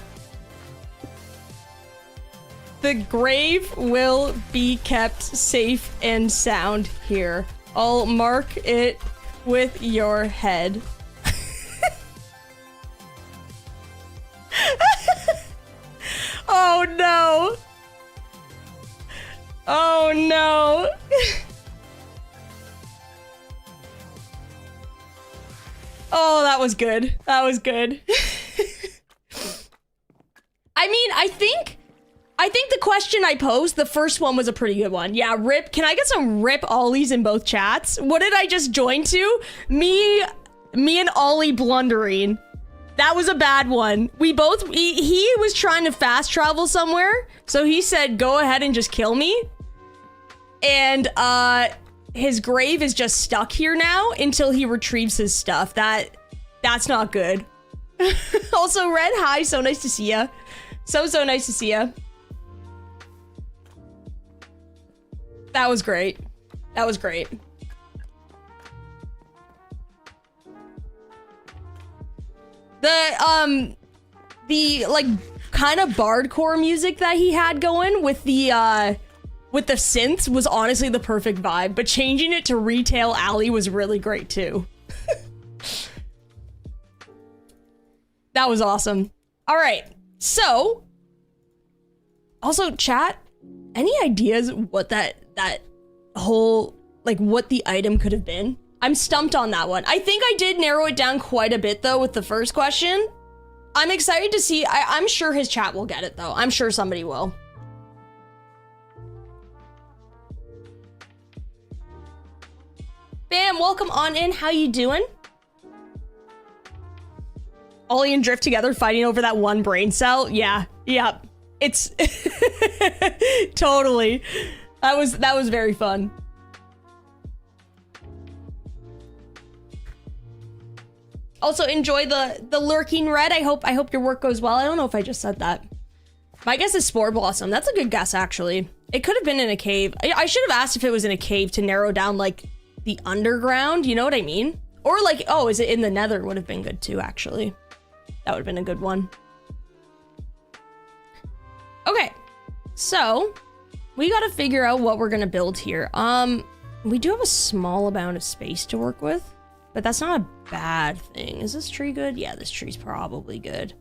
S1: The grave will be kept safe and sound here. I'll mark it with your head. Oh no. Oh no. Oh, that was good. That was good. I mean, I think the question I posed, the first one was a pretty good one. Yeah, rip. Can I get some rip Ollies in both chats? What did I just join to? Me and Ollie blundering. That was a bad one. We both, he was trying to fast travel somewhere. So he said, go ahead and just kill me. And, his grave is just stuck here now until he retrieves his stuff. That's not good. Also, Red, hi, so nice to see ya. So nice to see ya. That was great. That was great. The like kind of bardcore music that he had going with the synths was honestly the perfect vibe, but changing it to Retail Alley was really great too. That was awesome. All right. So, also chat, any ideas what that whole, like what the item could have been? I'm stumped on that one. I think I did narrow it down quite a bit though with the first question. I'm excited to see, I'm sure his chat will get it though. I'm sure somebody will. Bam, welcome on in. How you doing? Ollie and Drift together fighting over that one brain cell. Yeah, yep. It's totally. That was very fun. Also, enjoy the lurking red. I hope your work goes well. I don't know if I just said that. My guess is Spore Blossom. That's a good guess, actually. It could have been in a cave. I should have asked if it was in a cave to narrow down, like, the underground. You know what I mean? Or, like, oh, is it in the nether? Would have been good, too, actually. That would have been a good one. Okay. So, we gotta figure out what we're gonna build here. We do have a small amount of space to work with, but that's not a bad thing. Is this tree good? Yeah, this tree's probably good.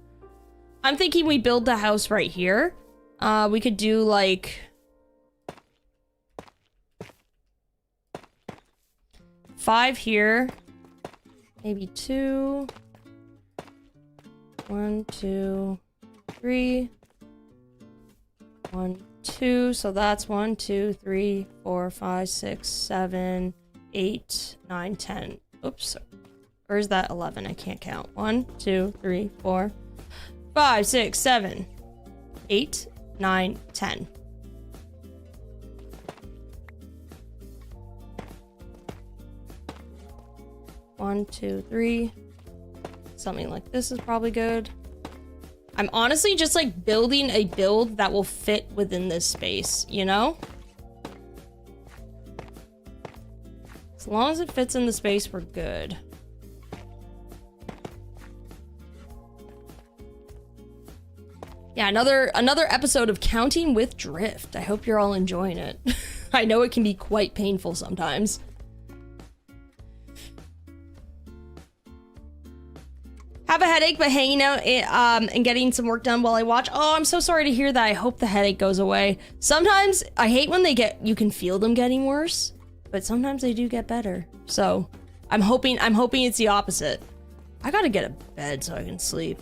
S1: I'm thinking we build the house right here. We could do like 5 here, maybe 2. 1, 2, 3. 1, 2. So that's 1, 2, 3, 4, 5, 6, 7, 8, 9, 10. Oops. Or is that 11? I can't count. 1, 2, 3, 4, 5, 6, 7, 8, 9, 10. One, 2, 3. Something like this is probably good. I'm honestly just like building a build that will fit within this space, you know? As long as it fits in the space, we're good. Yeah, another episode of Counting with Drift. I hope you're all enjoying it. I know it can be quite painful sometimes. Have a headache, but hanging out and getting some work done while I watch. Oh, I'm so sorry to hear that. I hope the headache goes away. Sometimes I hate when you can feel them getting worse, but sometimes they do get better. So I'm hoping it's the opposite. I gotta get a bed so I can sleep.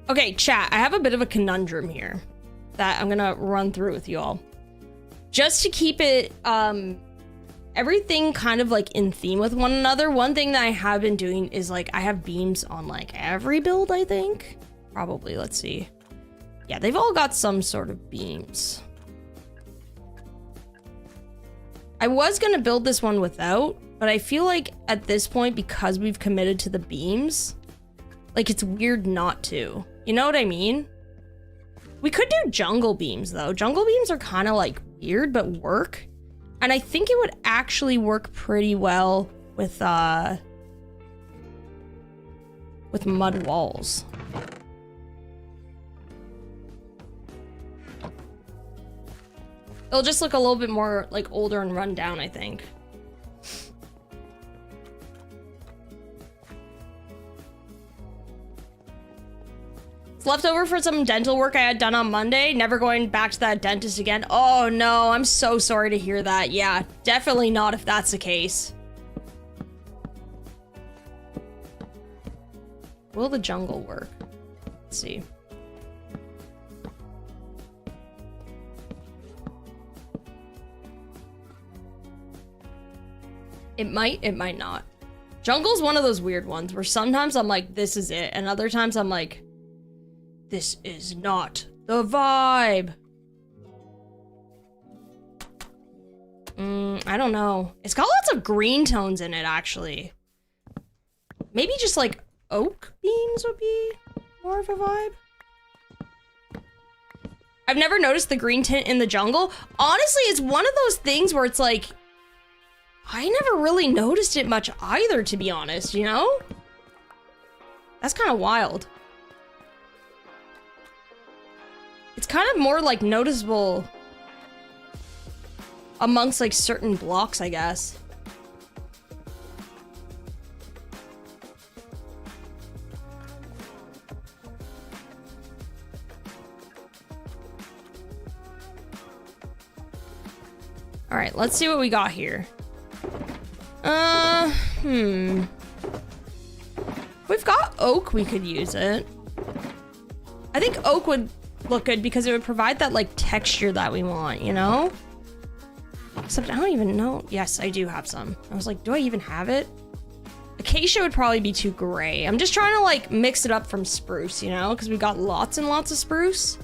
S1: Okay, chat, I have a bit of a conundrum here that I'm gonna run through with you all. Just to keep it, everything kind of like in theme with one another. One thing that I have been doing is like I have beams on like every build, I think. Probably, let's see. Yeah, they've all got some sort of beams. I was gonna build this one without, but I feel like at this point, because we've committed to the beams, like it's weird not to. You know what I mean? We could do jungle beams though. Jungle beams are kind of like weird, but work. And I think it would actually work pretty well with mud walls. It'll just look a little bit more like older and run down, I think. It's leftover for some dental work I had done on Monday. Never going back to that dentist again. Oh no, I'm so sorry to hear that. Yeah, definitely not if that's the case. Will the jungle work? Let's see. It might not. Jungle's one of those weird ones where sometimes I'm like, this is it. And other times I'm like, this is not the vibe. I don't know. It's got lots of green tones in it, actually. Maybe just like oak beams would be more of a vibe. I've never noticed the green tint in the jungle. Honestly, it's one of those things where it's like, I never really noticed it much either, to be honest, you know? That's kind of wild. It's kind of more like noticeable amongst like certain blocks, I guess. All right, let's see what we got here. We've got oak, we could use it. I think oak would look good because it would provide that like texture that we want, you know? Except I don't even know. Yes, I do have some. I was like, do I even have it? Acacia would probably be too gray. I'm just trying to like mix it up from spruce, you know? Because we got lots and lots of spruce.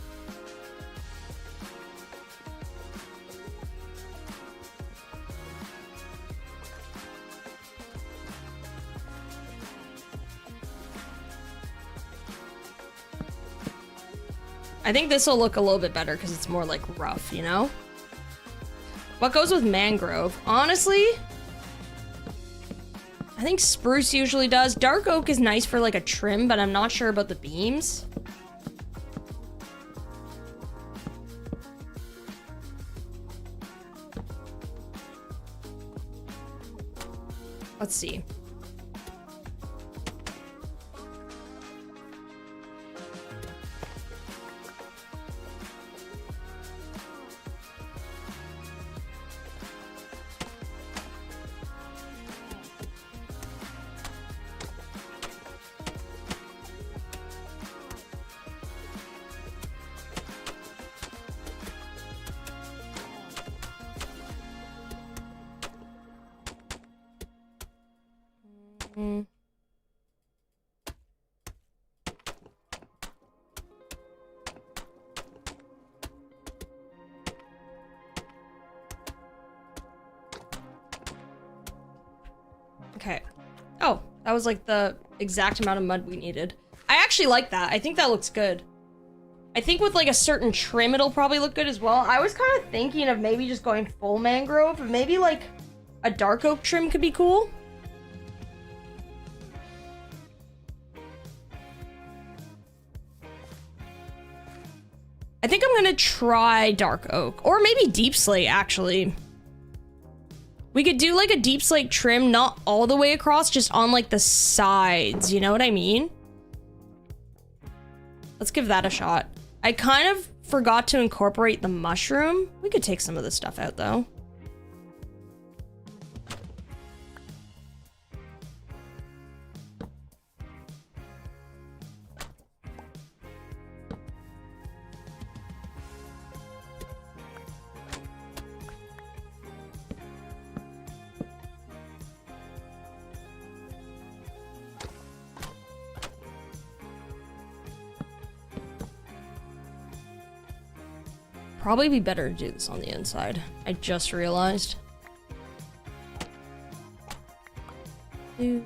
S1: I think this will look a little bit better because it's more like rough, you know? What goes with mangrove? Honestly, I think spruce usually does. Dark oak is nice for like a trim, but I'm not sure about the beams. Let's see. Okay. Oh, that was like the exact amount of mud we needed. I actually like that. I think that looks good. I think with like a certain trim, it'll probably look good as well. I was kind of thinking of maybe just going full mangrove. Maybe like a dark oak trim could be cool. I think I'm gonna try dark oak or maybe deep slate actually. We could do like a deep slate trim, not all the way across, just on like the sides, you know what I mean? Let's give that a shot. I kind of forgot to incorporate the mushroom. We could take some of this stuff out though. Probably be better to do this on the inside. I just realized. Do.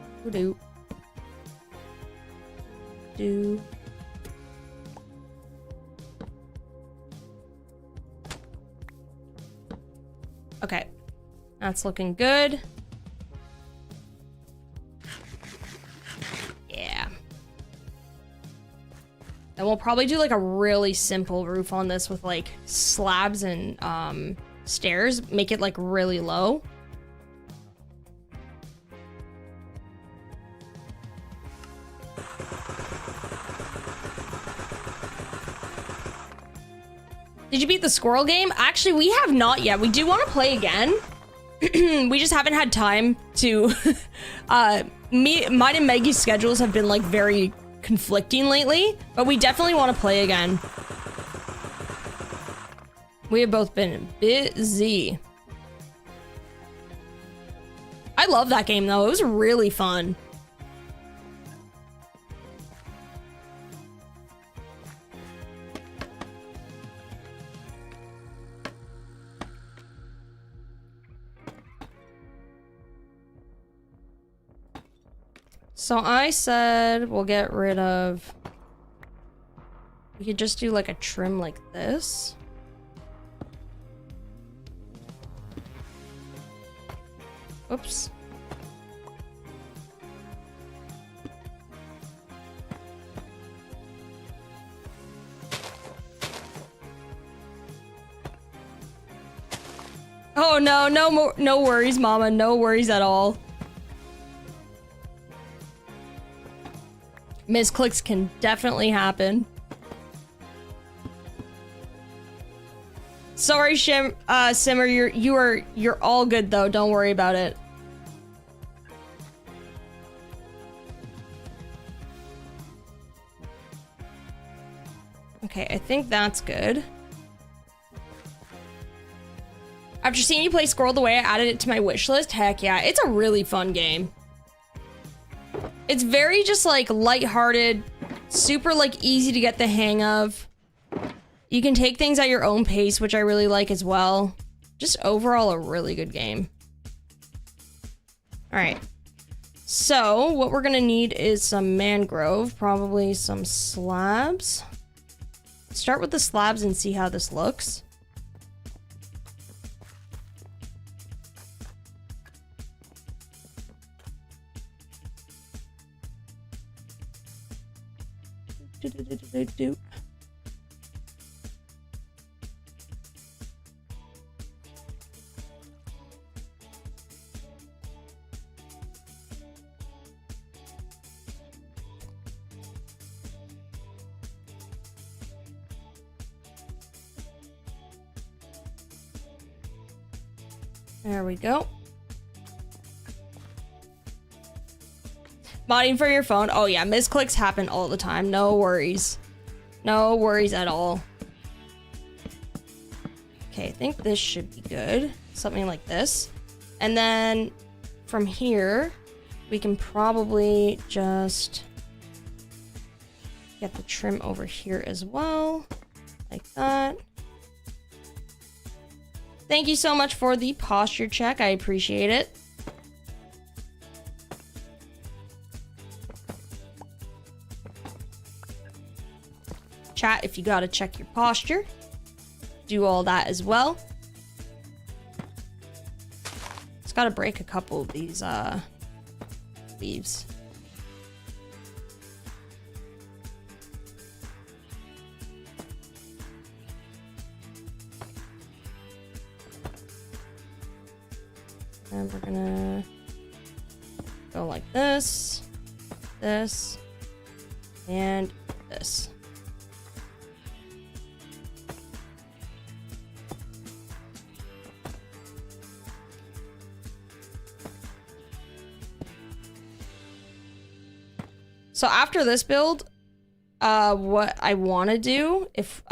S1: Okay, that's looking good. Yeah. And we'll probably do like a really simple roof on this with like slabs and stairs. Make it like really low. Did you beat the squirrel game? Actually, we have not yet. We do want to play again. We just haven't had time to. Mine and Maggie's schedules have been like very conflicting lately, but we definitely want to play again. We have both been busy. I love that game though. It was really fun. So I said we'll get rid of... We could just do like a trim like this. Oops. Oh no, no worries, Mama. No worries at all. Misclicks can definitely happen. Sorry, Simmer, you're all good though. Don't worry about it. Okay, I think that's good. After seeing you play Squirrel the Way, I added it to my wish list. Heck yeah, it's a really fun game. It's very just like lighthearted, super like easy to get the hang of. You can take things at your own pace, which I really like as well. Just overall a really good game. All right. So what we're gonna need is some mangrove, probably some slabs. start with the slabs and see how this looks. There we go. Modding for your phone. Oh yeah, misclicks happen all the time. No worries. No worries at all. Okay, I think this should be good. Something like this. And then from here, we can probably just get the trim over here as well. Like that. Thank you so much for the posture check. I appreciate it. Chat, if you gotta check your posture, do all that as well. Just gotta break a couple of these leaves. And we're gonna go like this, this, and this. So after this build, what I want to do, if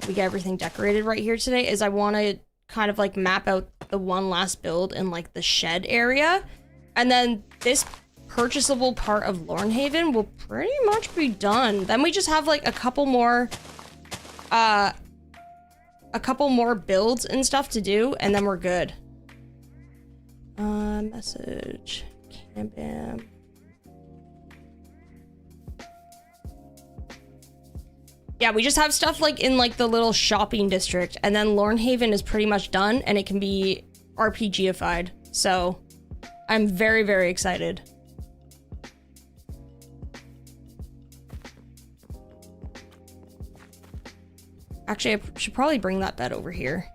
S1: we get everything decorated right here today, is I want to kind of like map out the one last build in like the shed area, and then this purchasable part of Lornhaven will pretty much be done. Then we just have like a couple more builds and stuff to do, and then we're good. Message, bam. Yeah, we just have stuff like in like the little shopping district, and then Lornhaven is pretty much done, and it can be RPGified. So I'm very, very excited. Actually, I should probably bring that bed over here.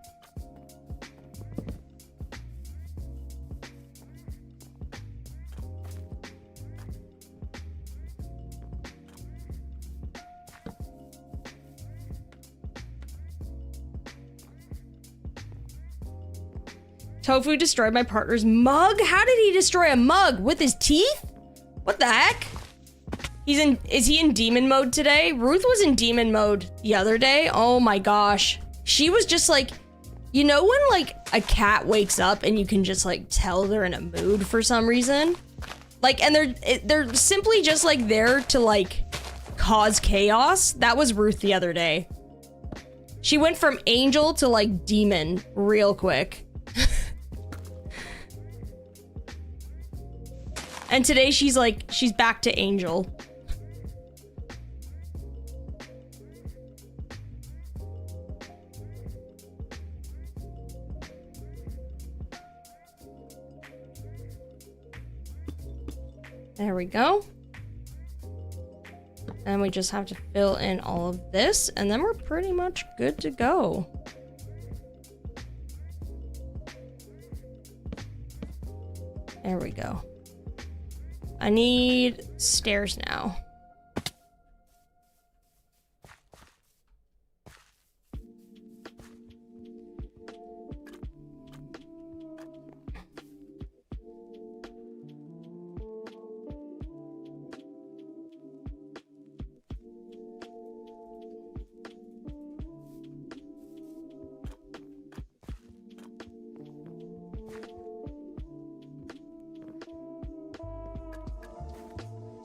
S1: Tofu destroyed my partner's mug? How did he destroy a mug? With his teeth? What the heck? Is he in demon mode today? Ruth was in demon mode the other day. Oh my gosh. She was just like, you know when like a cat wakes up and you can just like tell they're in a mood for some reason? Like, and they're simply just like there to like cause chaos. That was Ruth the other day. She went from angel to like demon real quick. And today she's back to angel. There we go. And we just have to fill in all of this, and then we're pretty much good to go. There we go. I need stairs now.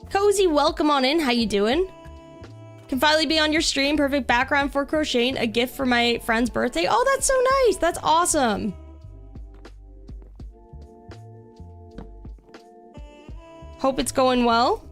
S1: Cozy, welcome on in. How you doing? Can finally be on your stream. Perfect background for crocheting. A gift for my friend's birthday. Oh, that's so nice. That's awesome. Hope it's going well.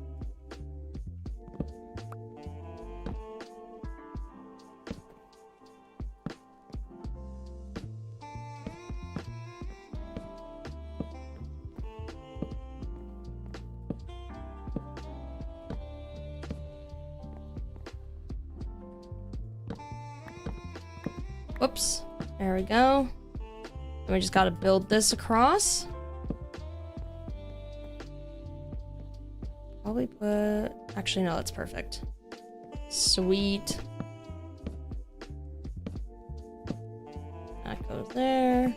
S1: Whoops. There we go. And we just gotta build this across. Probably put... Actually, no, that's perfect. Sweet. That goes there.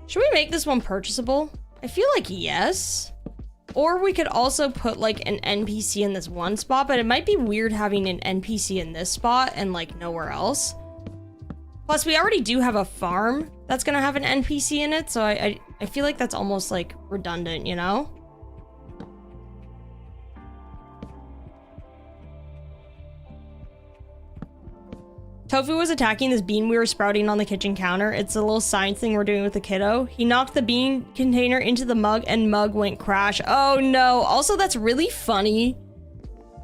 S1: Should we make this one purchasable? I feel like yes. Or we could also put like an NPC in this one spot, but it might be weird having an NPC in this spot and like nowhere else. Plus, we already do have a farm that's gonna have an NPC in it, so I feel like that's almost like redundant, you know? Tofu was attacking this bean we were sprouting on the kitchen counter. It's a little science thing we're doing with the kiddo. He knocked the bean container into the mug and mug went crash. Oh no. Also, that's really funny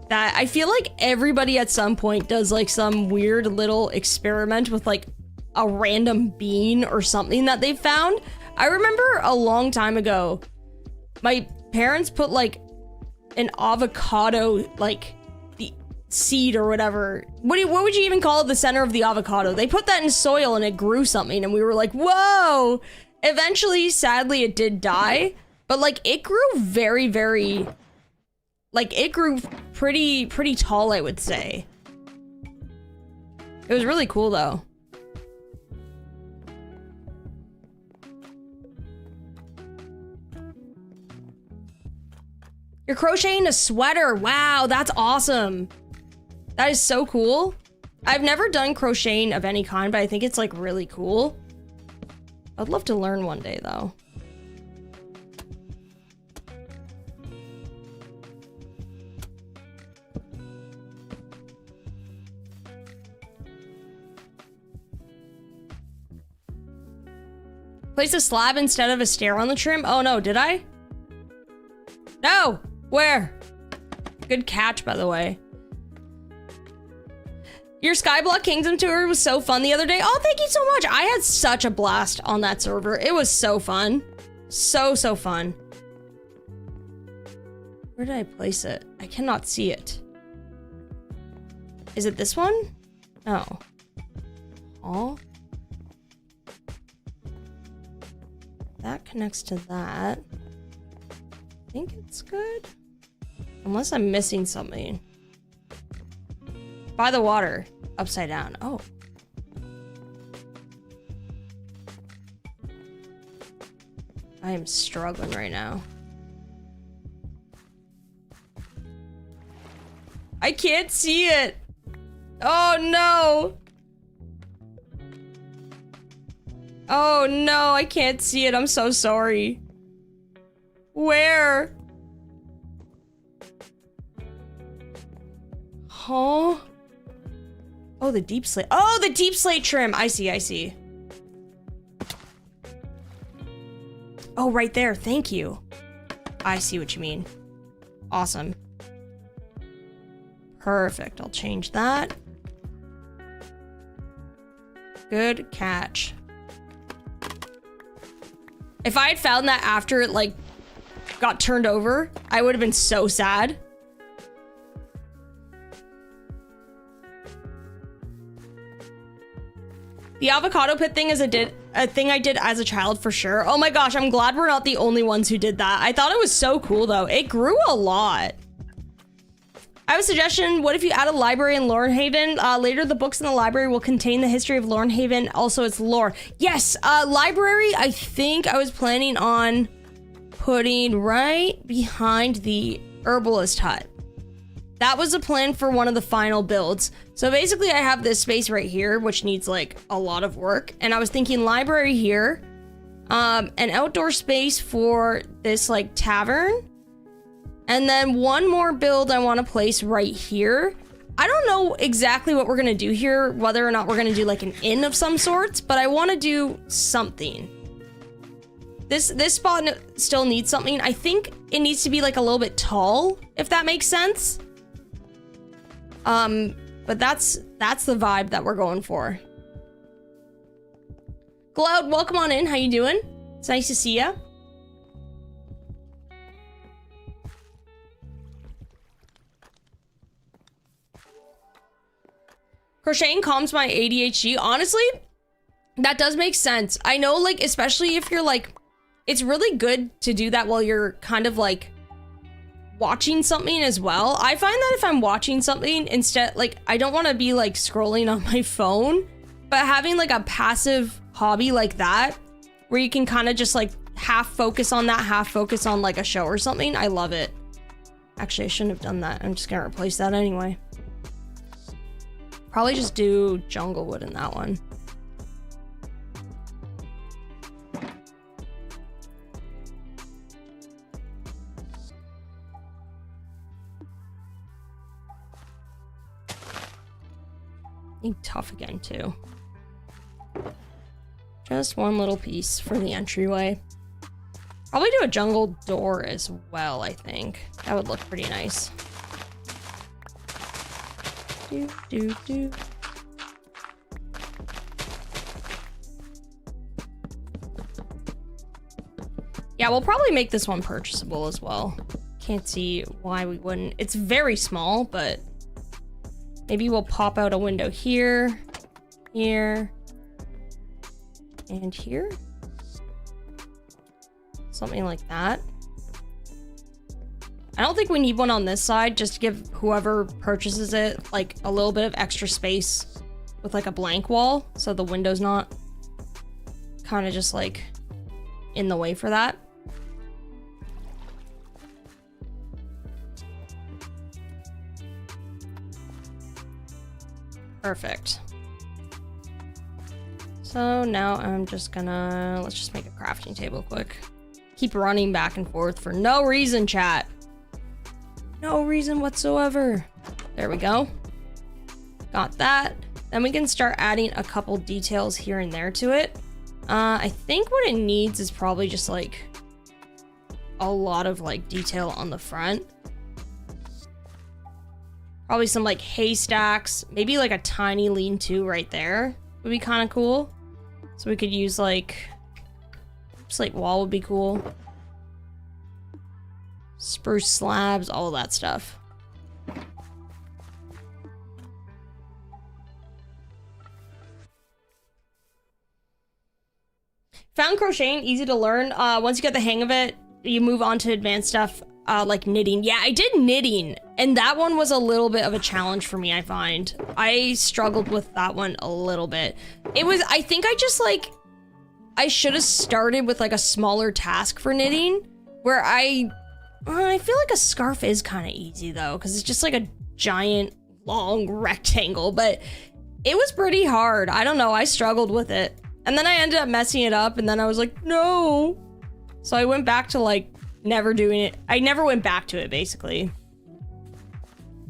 S1: that I feel like everybody at some point does like some weird little experiment with like a random bean or something that they found. I remember a long time ago, my parents put like an avocado, like seed or whatever. What would you even call it, the center of the avocado? They put that in soil and it grew something and we were like, whoa! Eventually, sadly, it did die, but like it grew very, very, like it grew pretty tall, I would say. It was really cool though. You're crocheting a sweater. Wow, that's awesome. That is so cool. I've never done crocheting of any kind, but I think it's like really cool. I'd love to learn one day though. Place a slab instead of a stair on the trim. Oh no, did I? No! Where? Good catch, by the way. Your Skyblock Kingdom tour was so fun the other day. Oh, thank you so much. I had such a blast on that server. It was so fun. So fun. Where did I place it? I cannot see it. Is it this one? No. Oh. That connects to that. I think it's good. Unless I'm missing something. By the water. Upside down. Oh. I am struggling right now. I can't see it. Oh no. Oh no, I can't see it. I'm so sorry. Where? Huh? Oh, the deep slate. Oh, the deep slate trim. I see. Oh, right there. Thank you. I see what you mean. Awesome. Perfect. I'll change that. Good catch. If I had found that after it, like, got turned over, I would have been so sad. The avocado pit thing is a thing I did as a child for sure. Oh my gosh, I'm glad we're not the only ones who did that. I thought it was so cool though. It grew a lot. I have a suggestion. What if you add a library in Lorehaven? Later, the books in the library will contain the history of Lorehaven, also its lore. Yes, library, I think I was planning on putting right behind the herbalist hut. That was a plan for one of the final builds. So basically I have this space right here, which needs like a lot of work. And I was thinking library here, an outdoor space for this like tavern. And then one more build I want to place right here. I don't know exactly what we're going to do here, whether or not we're going to do like an inn of some sorts, but I want to do something. This spot still needs something. I think it needs to be like a little bit tall, if that makes sense. But that's the vibe that we're going for. Cloud, welcome on in. How you doing? It's nice to see ya. Crocheting calms my ADHD. Honestly, that does make sense. I know, like, especially if you're like, it's really good to do that while you're kind of like watching something as well. I find that if I'm watching something instead, like, I don't want to be like scrolling on my phone, but having like a passive hobby like that, where you can kind of just like half focus on that, half focus on like a show or something. I love it. Actually, I shouldn't have done that. I'm just gonna replace that anyway. Probably just do jungle wood in that one. Need tough again too. Just one little piece for the entryway. Probably do a jungle door as well, I think. That would look pretty nice. Do, do, do. Yeah, we'll probably make this one purchasable as well. Can't see why we wouldn't. It's very small, but maybe we'll pop out a window here, here, and here. Something like that. I don't think we need one on this side, just to give whoever purchases it like a little bit of extra space with like a blank wall, so the window's not kind of just like in the way for that. Perfect. So now I'm just gonna, let's just make a crafting table quick. Keep running back and forth for no reason, chat. No reason whatsoever. There we go. Got that. Then we can start adding a couple details here and there to it. I think what it needs is probably just like a lot of like detail on the front. Probably some like haystacks, maybe like a tiny lean-to right there would be kind of cool. So we could use like slate wall would be cool. Spruce slabs, all of that stuff. Found crocheting easy to learn. Once you get the hang of it, you move on to advanced stuff like knitting. Yeah, I did knitting, and that one was a little bit of a challenge for me, I find. I struggled with that one a little bit. It was, I think I just like, I should have started with like a smaller task for knitting, where I feel like a scarf is kind of easy though, because it's just like a giant long rectangle, but it was pretty hard. I don't know, I struggled with it. And then I ended up messing it up, and then I was like, no. So I went back to like never doing it. I never went back to it basically.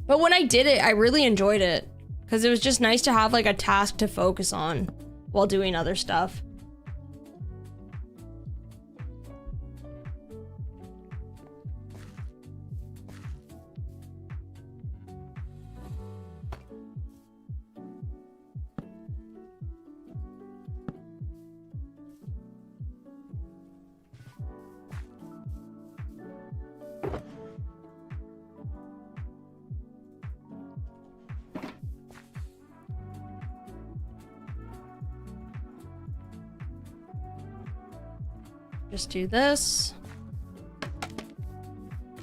S1: But when I did it, I really enjoyed it, because it was just nice to have like a task to focus on while doing other stuff. Just do this.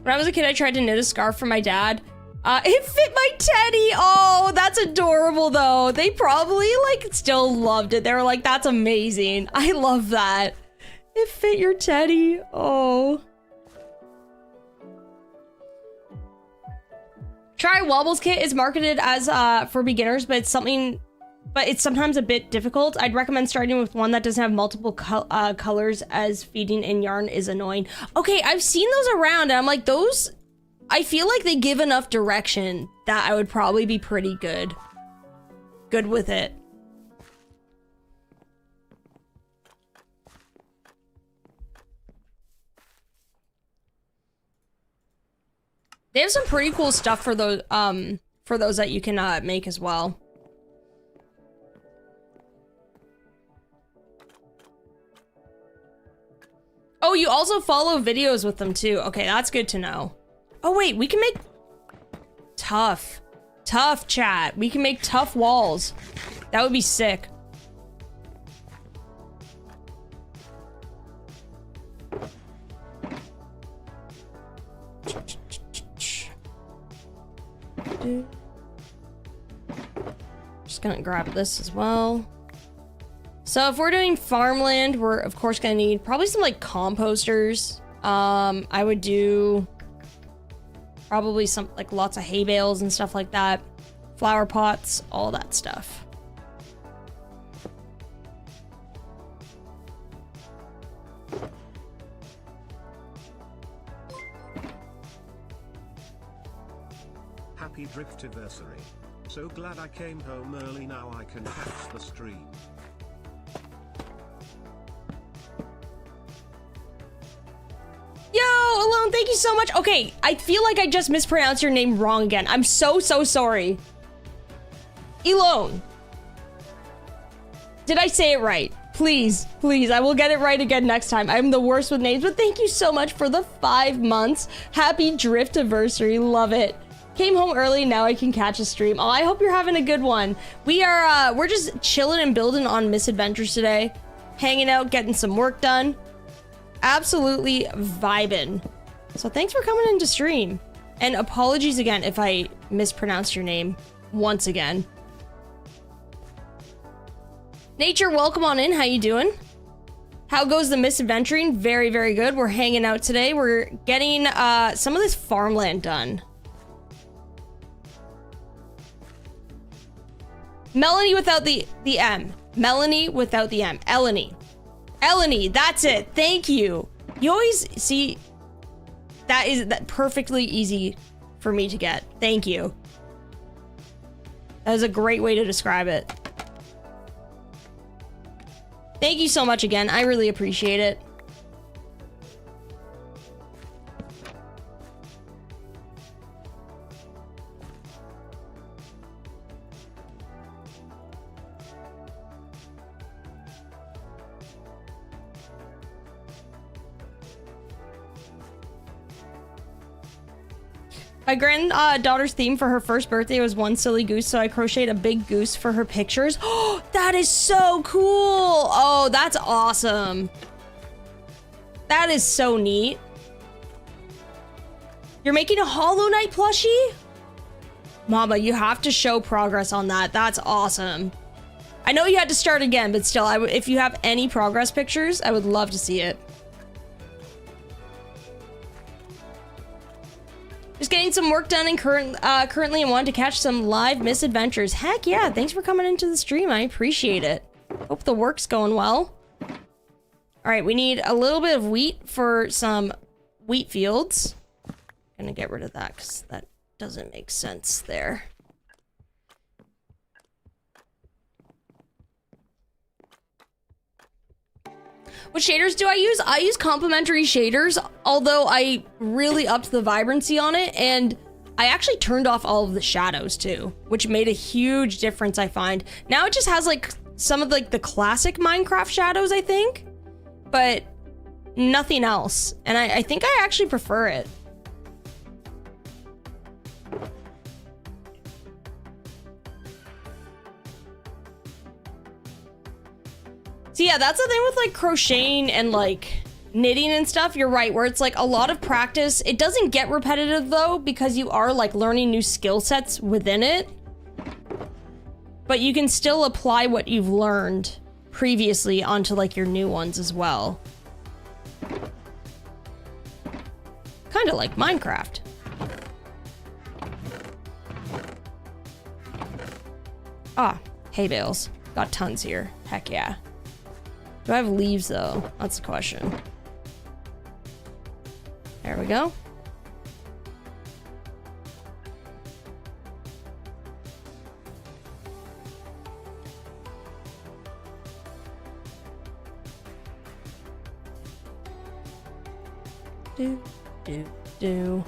S1: When I was a kid, I tried to knit a scarf for my dad. It fit my teddy. Oh, that's adorable though. They probably like still loved it. They were like, that's amazing. I love that. It fit your teddy. Oh. Try Wobbles Kit is marketed as for beginners, but it's sometimes a bit difficult. I'd recommend starting with one that doesn't have multiple colors, as feeding in yarn is annoying. Okay, I've seen those around, and I'm like, those, I feel like they give enough direction that I would probably be pretty good with it. They have some pretty cool stuff for those that you can make as well. Oh, you also follow videos with them too. Okay, that's good to know. Oh wait, we can make tough. Tough, chat. We can make tough walls. That would be sick. Just gonna grab this as well. So if we're doing farmland, we're of course gonna need probably some like composters. I would do probably some like lots of hay bales and stuff like that. Flower pots, all that stuff.
S2: Happy Driftiversary. So glad I came home early, now I can catch the stream.
S1: Yo, Alone, thank you so much. Okay, I feel like I just mispronounced your name wrong again. I'm so sorry. Elone. Did I say it right? Please, please, I will get it right again next time. I'm the worst with names, but thank you so much for the 5 months. Happy Driftiversary, love it. Came home early, now I can catch a stream. Oh, I hope you're having a good one. We're just chilling and building on Misadventures today. Hanging out, getting some work done. Absolutely vibing. So thanks for coming into stream. And apologies again if I mispronounced your name once again. Nature, welcome on in. How you doing? How goes the misadventuring? Very, very good. We're hanging out today. We're getting some of this farmland done. Melanie without the M. Melanie without the M. Eleni. Eleni, that's it. Thank you. You always see that perfectly easy for me to get. Thank you. That is a great way to describe it. Thank you so much again. I really appreciate it. My granddaughter's theme for her first birthday was one silly goose, so I crocheted a big goose for her pictures. Oh, that is so cool. Oh, that's awesome. That is so neat. You're making a Hollow Knight plushie? Mama, you have to show progress on that. That's awesome. I know you had to start again, but still, if you have any progress pictures, I would love to see it. Just getting some work done and currently I wanted to catch some live misadventures. Heck yeah, thanks for coming into the stream. I appreciate it. Hope the work's going well. All right, we need a little bit of wheat for some wheat fields. Gonna get rid of that because that doesn't make sense there. What shaders do I use? I use complementary shaders, although I really upped the vibrancy on it, and I actually turned off all of the shadows too, which made a huge difference, I find. Now it just has like some of like the classic Minecraft shadows, I think, but nothing else. And I think I actually prefer it. So yeah, that's the thing with like crocheting and like knitting and stuff. You're right, where it's like a lot of practice. It doesn't get repetitive though, because you are like learning new skill sets within it. But you can still apply what you've learned previously onto like your new ones as well. Kind of like Minecraft. Ah, hay bales. Got tons here. Heck yeah. Do I have leaves though? That's the question. There we go. Do.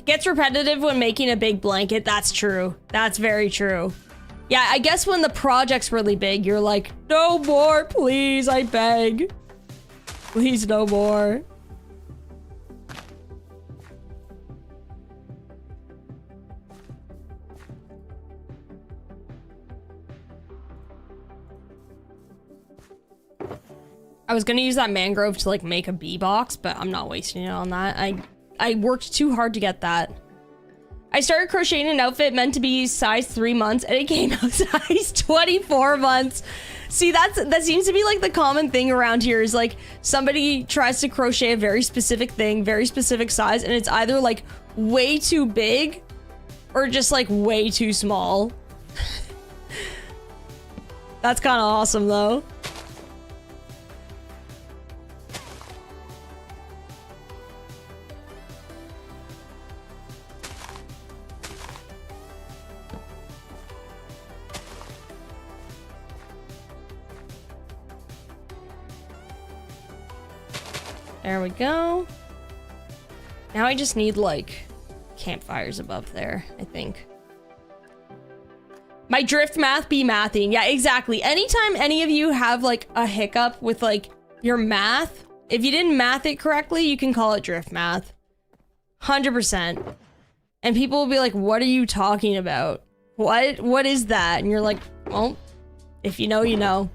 S1: Gets repetitive when making a big blanket. That's true. That's very true. Yeah, I guess when the project's really big, you're like, no more, please, I beg. Please, no more. I was gonna use that mangrove to like make a bee box, but I'm not wasting it on that. I worked too hard to get that. I started crocheting an outfit meant to be size 3 months and it came out size 24 months. See, that seems to be like the common thing around here is like somebody tries to crochet a very specific thing, very specific size, and it's either like way too big or just like way too small. That's kind of awesome though. There we go. Now I just need like campfires above there, I think. My drift math be mathing. Yeah, exactly. Anytime any of you have like a hiccup with like your math, if you didn't math it correctly, you can call it drift math. 100%. And people will be like, what are you talking about? What is that? And you're like, well, if you know, you know.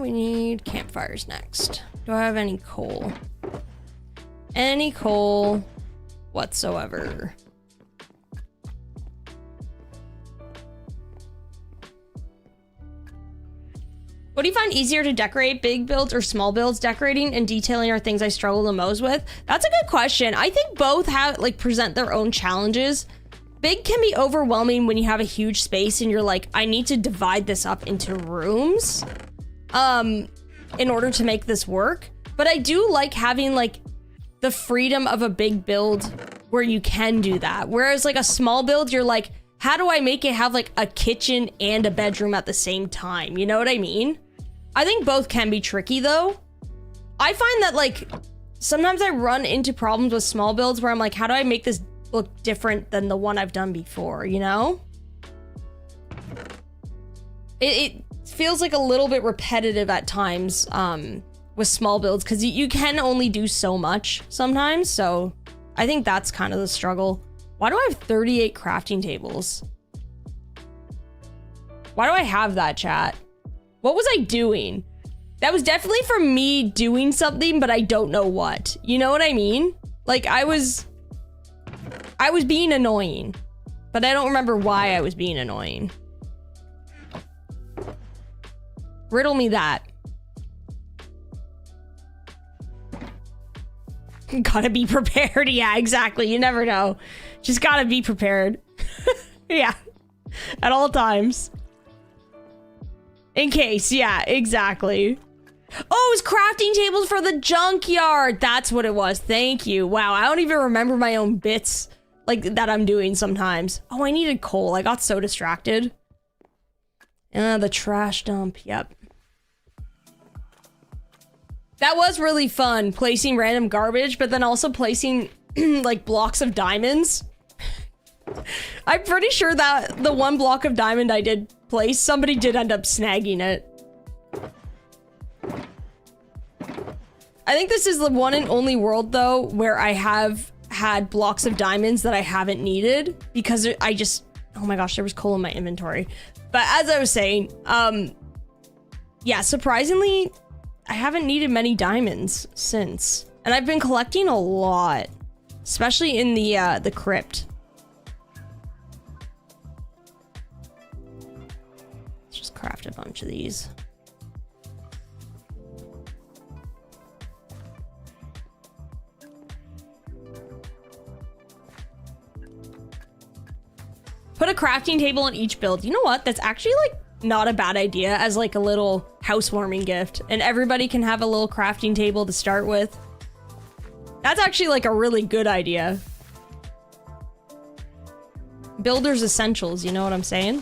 S1: We need campfires next. Do I have any coal? Any coal whatsoever? What do you find easier to decorate, big builds or small builds? Decorating and detailing are things I struggle the most with. That's a good question. I think both have like present their own challenges. Big can be overwhelming when you have a huge space and you're like, I need to divide this up into rooms in order to make this work. But I do like having like the freedom of a big build where you can do that. Whereas like a small build, you're like, how do I make it have like a kitchen and a bedroom at the same time? You know what I mean? I think both can be tricky though. I find that like sometimes I run into problems with small builds where I'm like, how do I make this look different than the one I've done before, you know? It feels like a little bit repetitive at times with small builds because you can only do so much sometimes, so I think that's kind of the struggle. Why do I have 38 crafting tables? Why do I have that, chat? What was I doing? That was definitely for me doing something, but I don't know what. You know what I mean? Like I was being annoying, but I don't remember why I was being annoying. Riddle me that. Gotta be prepared. Yeah, exactly. You never know. Just gotta be prepared. Yeah. At all times. In case. Yeah, exactly. Oh, it's crafting tables for the junkyard. That's what it was. Thank you. Wow, I don't even remember my own bits like that I'm doing sometimes. Oh, I needed coal. I got so distracted. The trash dump. Yep. That was really fun, placing random garbage, but then also placing like blocks of diamonds. I'm pretty sure that the one block of diamond I did place, somebody did end up snagging it. I think this is the one and only world though where I have had blocks of diamonds that I haven't needed because I just, oh my gosh, there was coal in my inventory. But as I was saying, yeah, surprisingly, I haven't needed many diamonds since. And I've been collecting a lot, especially in the crypt. Let's just craft a bunch of these. Put a crafting table in each build. You know what? That's actually like not a bad idea as like a little housewarming gift, and everybody can have a little crafting table to start with. That's actually like a really good idea. Builder's essentials, you know what I'm saying?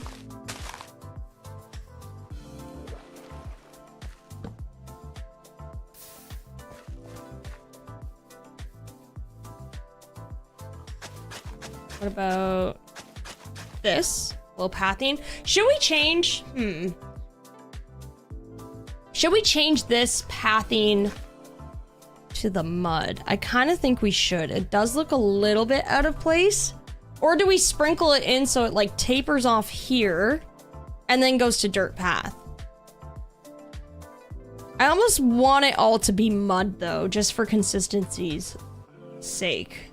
S1: What about this? Little pathing. Should we change? Should we change this pathing to the mud? I kind of think we should. It does look a little bit out of place. Or do we sprinkle it in so it like tapers off here and then goes to dirt path? I almost want it all to be mud though, just for consistency's sake.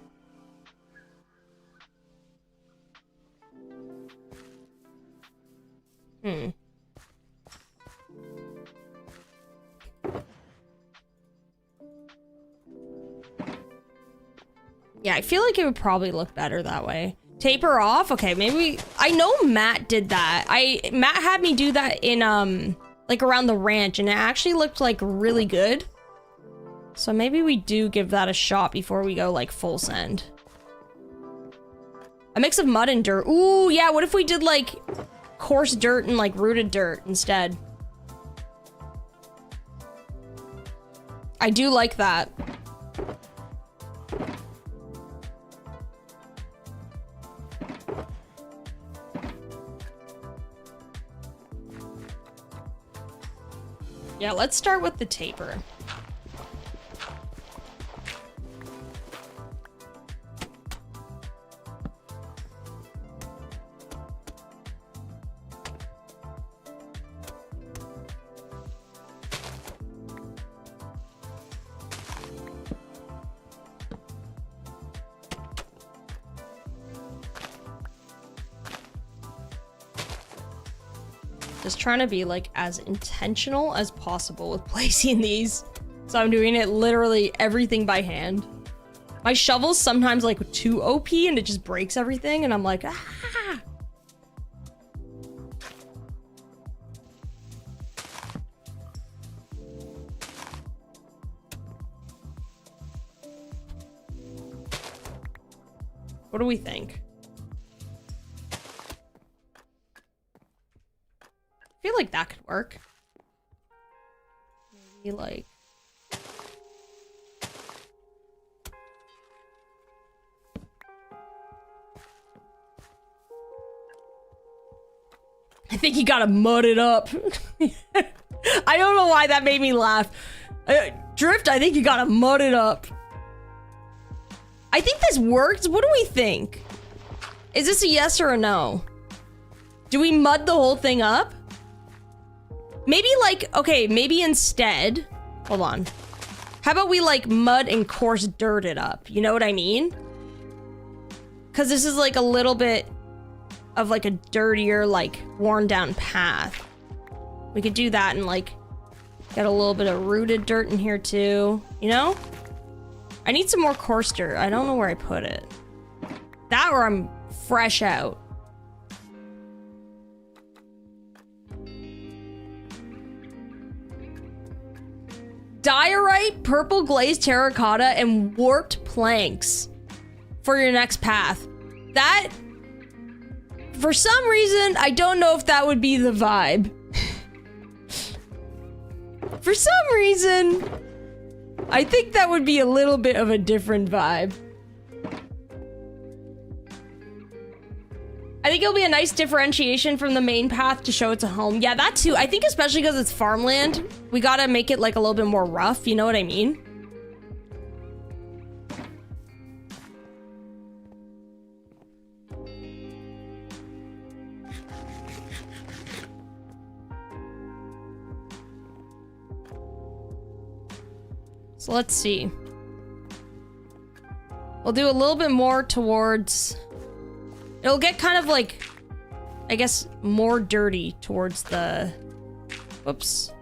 S1: Yeah, I feel like it would probably look better that way. Taper off? Okay, maybe I know Matt did that. Matt had me do that in like around the ranch, and it actually looked like really good. So maybe we do give that a shot before we go like full send. A mix of mud and dirt. Ooh, yeah, what if we did like coarse dirt and like rooted dirt instead? I do like that. Yeah, let's start with the taper. Just trying to be like as intentional as possible with placing these. So I'm doing it literally everything by hand. My shovel's sometimes like too OP and it just breaks everything and I'm like, ah. What do we think? I feel like that could work. Maybe like... I think you gotta mud it up. I don't know why that made me laugh. Drift, I think you gotta mud it up. I think this works. What do we think? Is this a yes or a no? Do we mud the whole thing up? Maybe like, okay, maybe instead, hold on. How about we like mud and coarse dirt it up? You know what I mean? Cause this is like a little bit of like a dirtier, like worn down path. We could do that and like get a little bit of rooted dirt in here too, you know? I need some more coarse dirt. I don't know where I put it. That or I'm fresh out. Diorite, purple glazed terracotta, and warped planks for your next path. That, for some reason, I don't know if that would be the vibe. For some reason, I think that would be a little bit of a different vibe. I think it'll be a nice differentiation from the main path to show it's a home. Yeah, that too. I think especially because it's farmland, we gotta make it like a little bit more rough. You know what I mean? So let's see. We'll do a little bit more towards... It'll get kind of like, I guess, more dirty towards the... Whoops.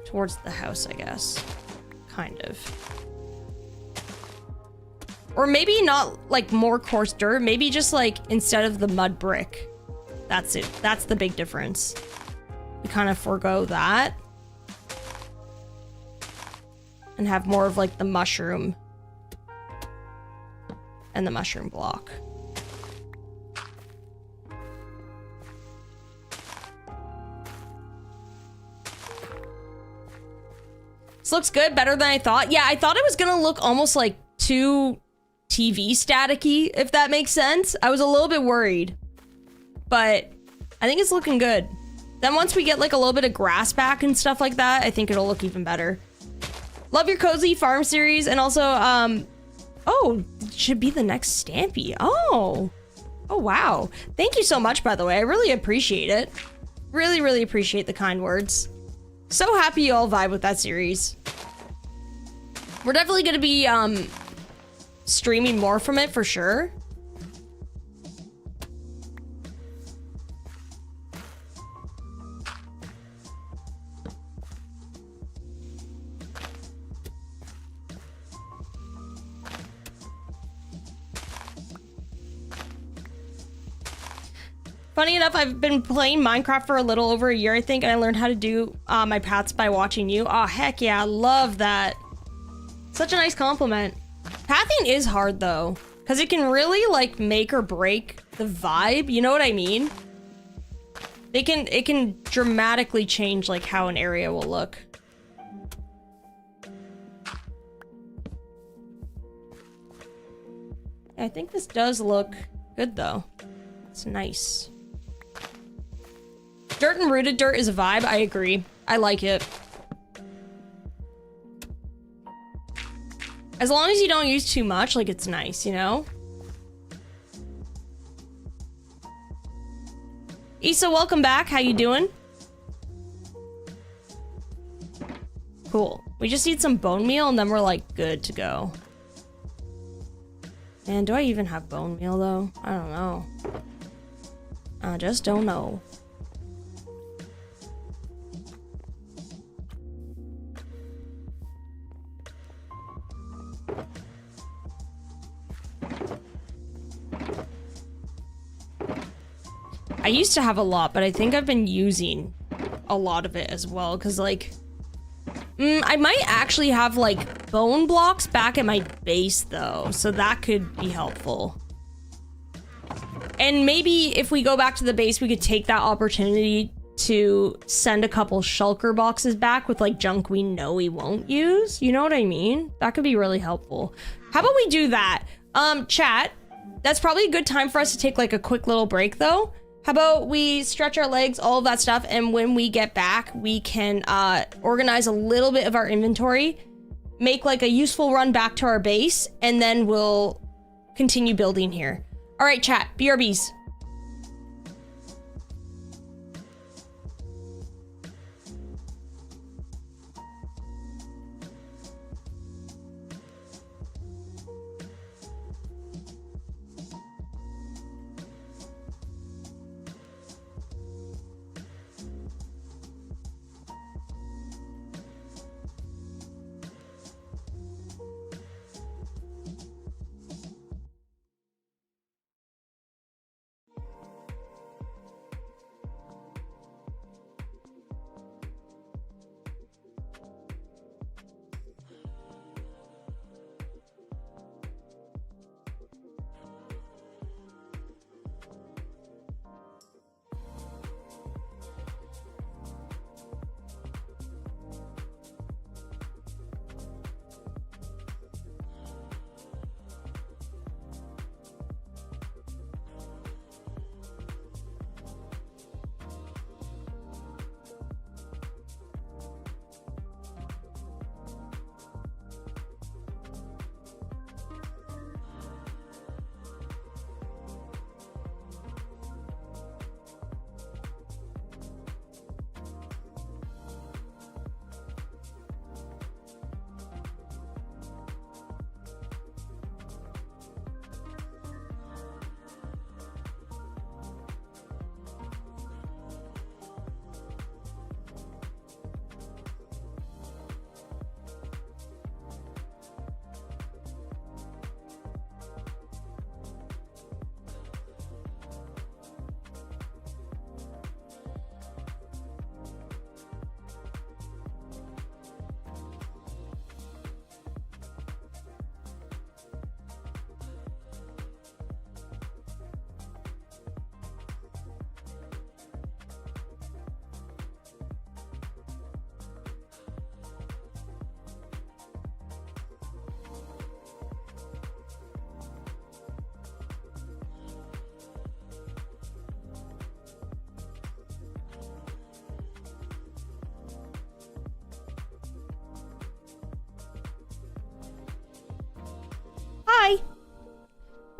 S1: Towards the house, I guess. Kind of. Or maybe not like more coarse dirt. Maybe just like instead of the mud brick. That's it. That's the big difference. We kind of forego that. And have more of like the mushroom and the mushroom block. This looks good, better than I thought. Yeah, I thought it was gonna look almost like too TV staticky, if that makes sense. I was a little bit worried, but I think it's looking good. Then once we get like a little bit of grass back and stuff like that, I think it'll look even better. Love your cozy farm series, and also, oh, it should be the next Stampy. Oh, wow. Thank you so much, by the way. I really appreciate it. Really, really appreciate the kind words. So happy you all vibe with that series. We're definitely gonna be, streaming more from it for sure. Funny enough, I've been playing Minecraft for a little over a year, I think, and I learned how to do my paths by watching you. Oh, heck yeah, I love that. Such a nice compliment. Pathing is hard, though, because it can really, like, make or break the vibe, you know what I mean? It can dramatically change, like, how an area will look. I think this does look good, though. It's nice. Dirt and rooted dirt is a vibe. I agree. I like it. As long as you don't use too much, like, it's nice, you know? Issa, welcome back. How you doing? Cool. We just need some bone meal and then we're, like, good to go. Man, do I even have bone meal, though? I don't know. I just don't know. I used to have a lot, but I think I've been using a lot of it as well, because, like, I might actually have, like, bone blocks back at my base, though, so that could be helpful. And maybe if we go back to the base, we could take that opportunity to send a couple shulker boxes back with, like, junk we know we won't use. You know what I mean? That could be really helpful. How about we do that? Chat, that's probably a good time for us to take, like, a quick little break, though. How about we stretch our legs, all of that stuff, and when we get back, we can organize a little bit of our inventory, make, like, a useful run back to our base, and then we'll continue building here. All right, chat, BRBs.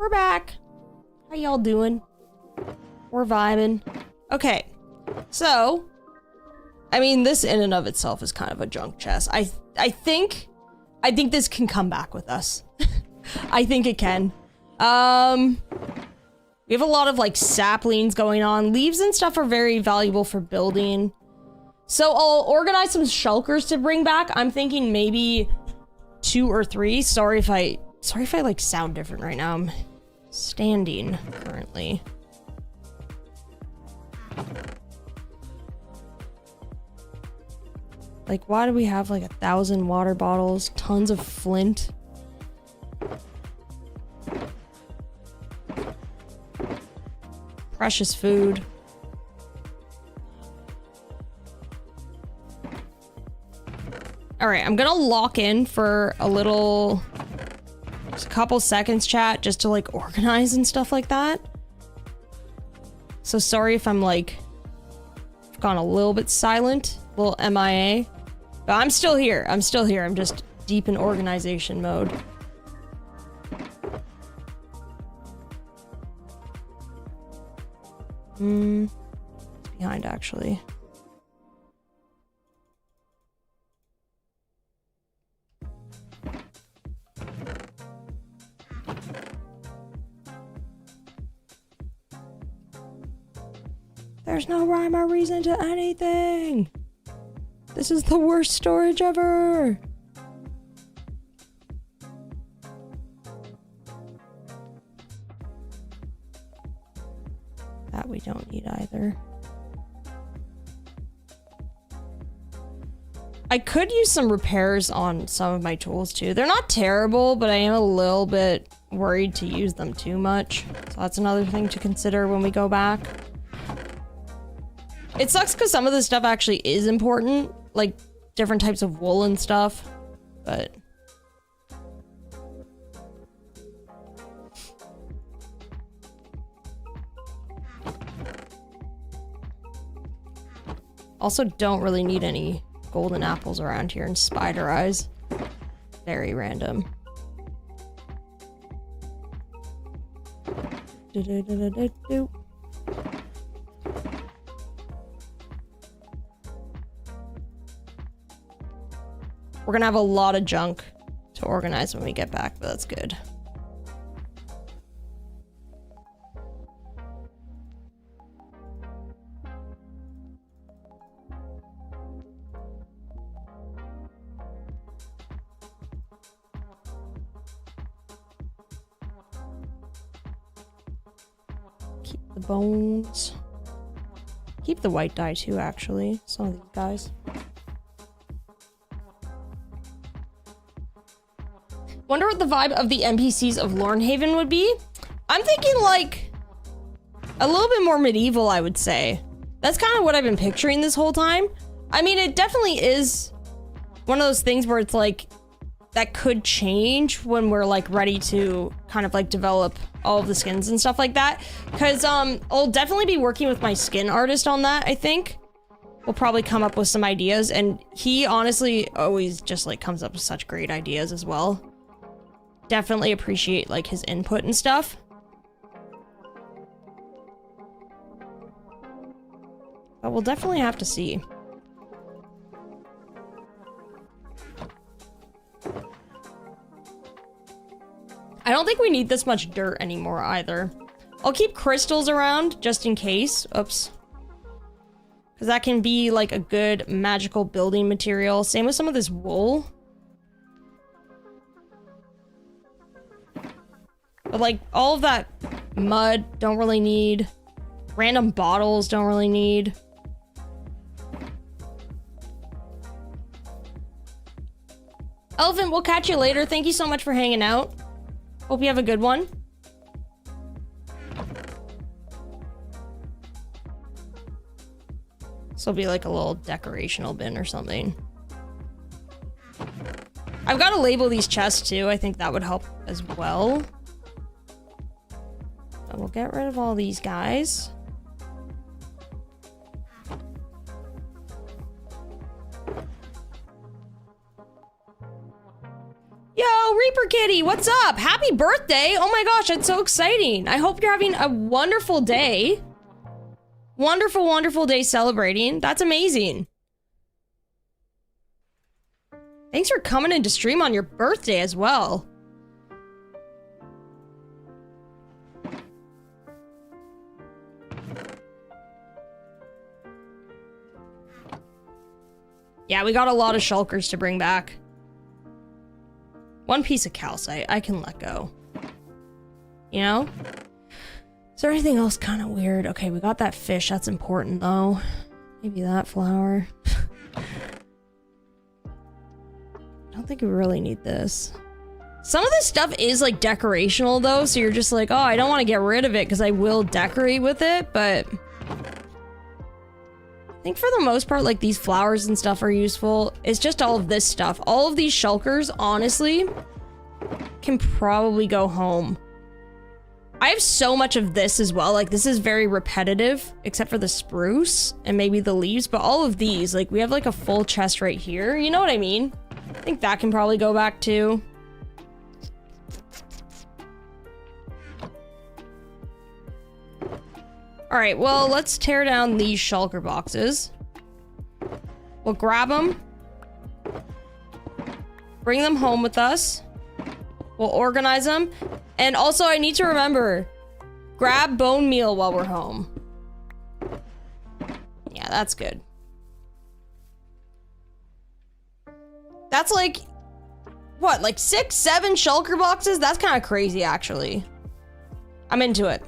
S1: we're back. How y'all doing? We're vibing. Okay, so, I mean, this in and of itself is kind of a junk chest. I think this can come back with us. I think it can. We have a lot of like saplings going on. Leaves and stuff are very valuable for building. So I'll organize some shulkers to bring back. I'm thinking maybe 2 or 3. Sorry if I like sound different right now. I'm standing currently. Like, why do we have like 1,000 water bottles, tons of flint? Precious food. All right, I'm gonna lock in for just a couple seconds, chat, just to like organize and stuff like that. So sorry if I'm like, I've gone a little bit silent, a little MIA, but I'm still here. I'm just deep in organization mode. It's behind actually. There's no rhyme or reason to anything. This is the worst storage ever. That we don't need either. I could use some repairs on some of my tools too. They're not terrible, but I am a little bit worried to use them too much. So that's another thing to consider when we go back. It sucks because some of this stuff actually is important, like different types of wool and stuff, but... Also don't really need any golden apples around here and spider eyes. Very random. Do-do-do-do-do-do. We're gonna have a lot of junk to organize when we get back, but that's good. Keep the bones. Keep the white dye too, actually. Some of these guys. Wonder what the vibe of the NPCs of Lornhaven would be? I'm thinking like a little bit more medieval, I would say. That's kind of what I've been picturing this whole time. I mean, it definitely is one of those things where it's like that could change when we're like ready to kind of like develop all of the skins and stuff like that. Cause I'll definitely be working with my skin artist on that, I think. We'll probably come up with some ideas, and he honestly always just like comes up with such great ideas as well. Definitely appreciate like his input and stuff. But we'll definitely have to see. I don't think we need this much dirt anymore either. I'll keep crystals around just in case. Oops. Because that can be like a good magical building material. Same with some of this wool. But like all of that mud, don't really need. Random bottles, don't really need. Elephant, we'll catch you later. Thank you so much for hanging out. Hope you have a good one. This will be like a little decorational bin or something. I've got to label these chests too. I think that would help as well. So we'll get rid of all these guys. Yo, Reaper Kitty, what's up? Happy birthday. Oh my gosh, that's so exciting. I hope you're having a wonderful day. Wonderful, wonderful day celebrating. That's amazing. Thanks for coming in to stream on your birthday as well. Yeah, we got a lot of shulkers to bring back. One piece of calcite I can let go. You know? Is there anything else kind of weird? Okay, we got that fish. That's important, though. Maybe that flower. I don't think we really need this. Some of this stuff is, like, decorational, though, so you're just like, oh, I don't want to get rid of it because I will decorate with it, but... I think for the most part, like, these flowers and stuff are useful. It's just all of this stuff. All of these shulkers, honestly, can probably go home. I have so much of this as well. Like, this is very repetitive, except for the spruce and maybe the leaves. But all of these, like, we have, like, a full chest right here. You know what I mean? I think that can probably go back, too. Alright, well, let's tear down these shulker boxes. We'll grab them. Bring them home with us. We'll organize them. And also, I need to remember, grab bone meal while we're home. Yeah, that's good. That's like, what, like 6, 7 shulker boxes? That's kind of crazy, actually. I'm into it.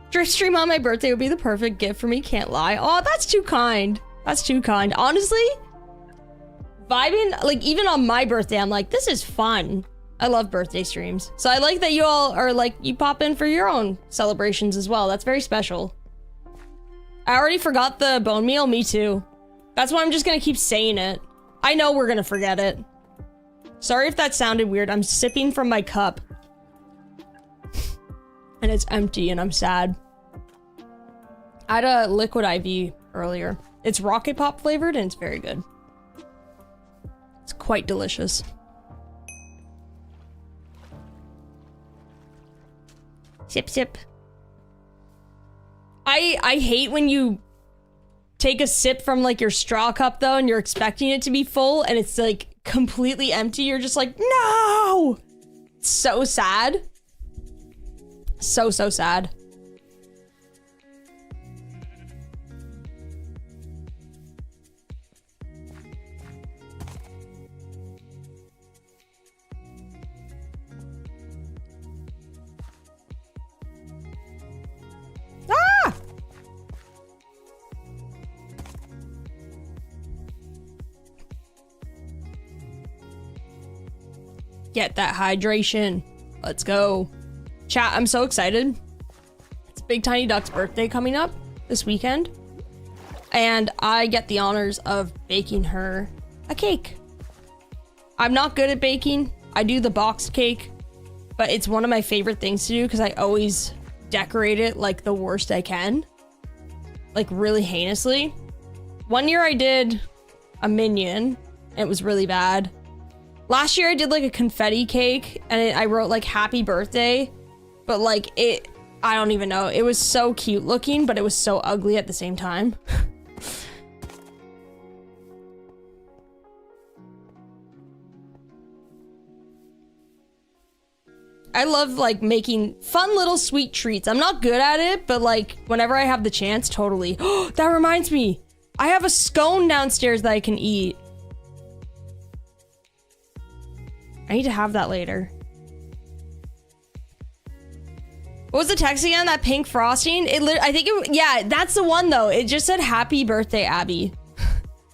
S1: Drift stream on my birthday would be the perfect gift for me, can't lie. Oh, that's too kind. That's too kind. Honestly, vibing, like, even on my birthday, I'm like, this is fun. I love birthday streams. So I like that you all are like, you pop in for your own celebrations as well. That's very special. I already forgot the bone meal. Me too. That's why I'm just gonna keep saying it. I know we're gonna forget it. Sorry if that sounded weird. I'm sipping from my cup. And it's empty and I'm sad. I had a liquid IV earlier. It's Rocket Pop flavored and it's very good. It's quite delicious. Sip, sip. I hate when you take a sip from like your straw cup though and you're expecting it to be full and it's like completely empty. You're just like, no! It's so sad. So sad. Ah! Get that hydration. Let's go. Chat, I'm so excited. It's Big Tiny Duck's birthday coming up this weekend. And I get the honors of baking her a cake. I'm not good at baking. I do the boxed cake. But it's one of my favorite things to do because I always decorate it like the worst I can. Like really heinously. One year I did a minion. And it was really bad. Last year I did like a confetti cake. And I wrote like happy birthday. But like it, I don't even know. It was so cute looking, but it was so ugly at the same time. I love like making fun little sweet treats. I'm not good at it, but like whenever I have the chance, totally. Oh, that reminds me. I have a scone downstairs that I can eat. I need to have that later. What was the text again? That pink frosting? I think it, yeah, that's the one though. It just said happy birthday, Abby.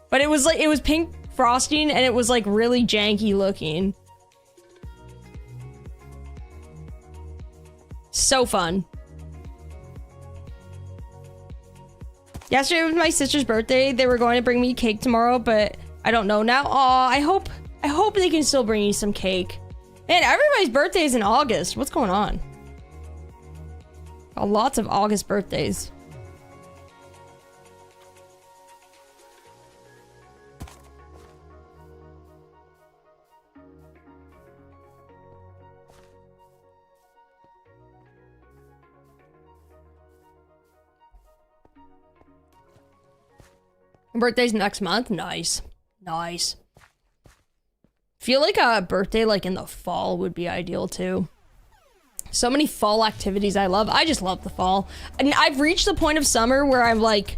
S1: But it was like, it was pink frosting and it was like really janky looking. So fun. Yesterday was my sister's birthday. They were going to bring me cake tomorrow, but I don't know now. Aw, I hope they can still bring you some cake. Man, everybody's birthday is in August. What's going on? Got lots of August birthdays. Birthday's next month? Nice. Nice. Feel like a birthday like in the fall would be ideal too. So many fall activities I love. I just love the fall. And I've reached the point of summer where I'm like,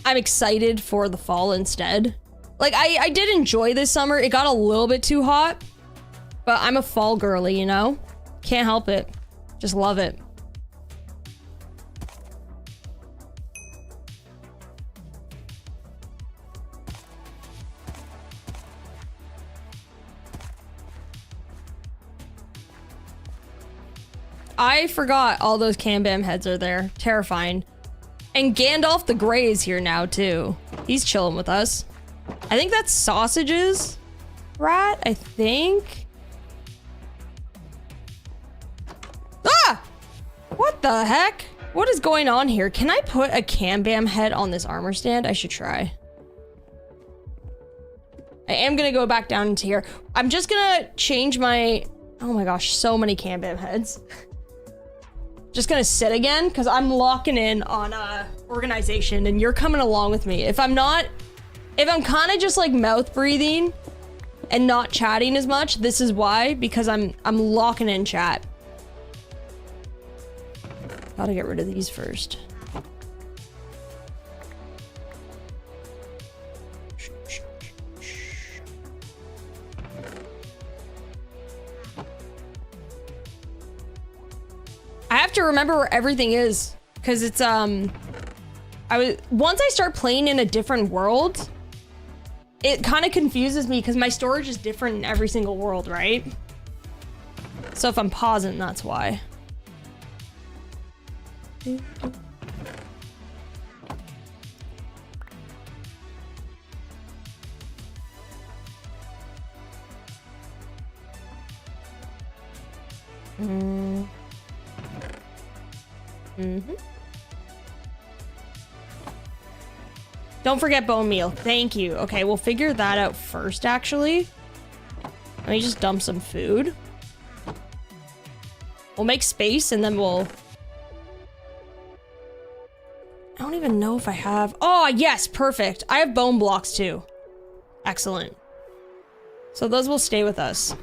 S1: I'm excited for the fall instead. Like I did enjoy this summer. It got a little bit too hot, but I'm a fall girly, you know? Can't help it. Just love it. I forgot all those Cam-Bam heads are there. Terrifying. And Gandalf the Grey is here now, too. He's chilling with us. I think that's Sausages rat, I think. Ah! What the heck? What is going on here? Can I put a Cam-Bam head on this armor stand? I should try. I am gonna go back down into here. I'm just gonna change my... Oh my gosh, so many Cam-Bam heads. Just gonna sit again because I'm locking in on organization and you're coming along with me. If I'm kind of just like mouth breathing and not chatting as much, this is why, because I'm locking in chat. Gotta get rid of these first. I have to remember where everything is because it's once I start playing in a different world, it kind of confuses me because my storage is different in every single world, right? So if I'm pausing, that's why. Don't forget bone meal. Thank you. Okay, we'll figure that out first, actually. Let me just dump some food. We'll make space and then we'll... I don't even know if I have... Oh, yes, perfect. I have bone blocks too. Excellent. So those will stay with us.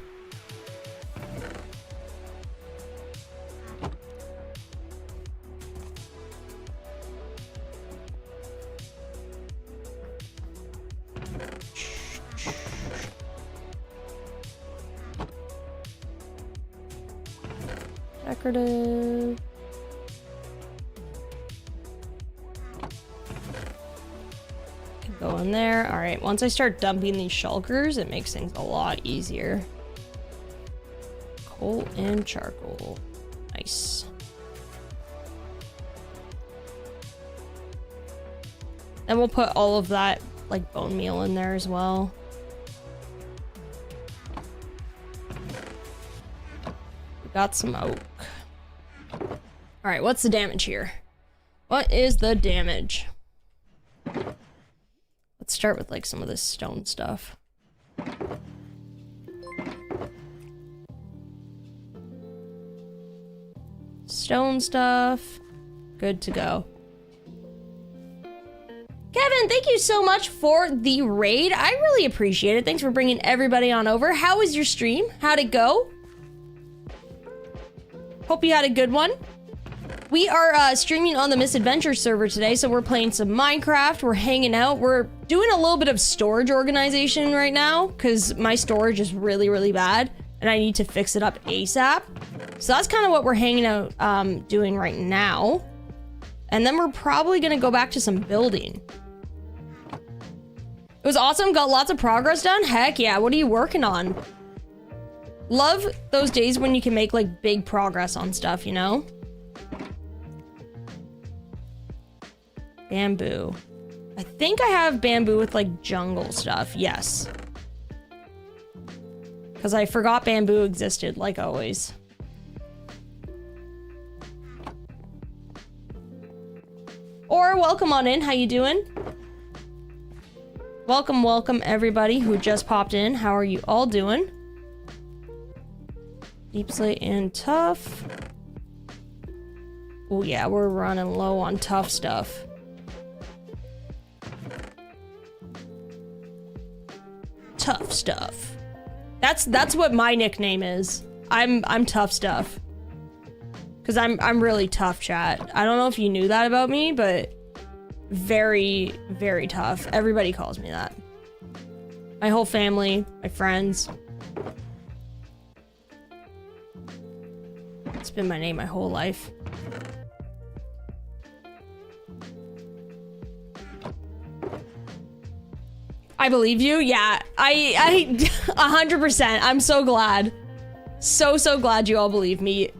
S1: Decorative. Can go in there. All right, once I start dumping these shulkers, it makes things a lot easier. Coal and charcoal. Nice. Then we'll put all of that, like, bone meal in there as well. Got some oak. All right, what's the damage here? What is the damage? Let's start with like some of this stone stuff. Stone stuff. Good to go. Kevin, thank you so much for the raid. I really appreciate it. Thanks for bringing everybody on over. How was your stream? How'd it go? Hope you had a good one. We are streaming on the Misadventures server today, so we're playing some Minecraft. We're hanging out. We're doing a little bit of storage organization right now because my storage is really, really bad and I need to fix it up ASAP. So that's kind of what we're hanging out doing right now. And then we're probably going to go back to some building. It was awesome. Got lots of progress done. Heck yeah. What are you working on? Love those days when you can make like big progress on stuff, you know? Bamboo. I think I have bamboo with like jungle stuff. Yes. Because I forgot bamboo existed, like always. Or welcome on in. How you doing? Welcome everybody who just popped in. How are you all doing? Deep slate and tough. Oh yeah, we're running low on tough stuff. Tough stuff. That's what my nickname is. I'm tough stuff. Cause I'm really tough, chat. I don't know if you knew that about me, but very, very tough. Everybody calls me that. My whole family, my friends. It's been my name my whole life. I believe you. Yeah, I 100%. I'm so glad. So glad you all believe me.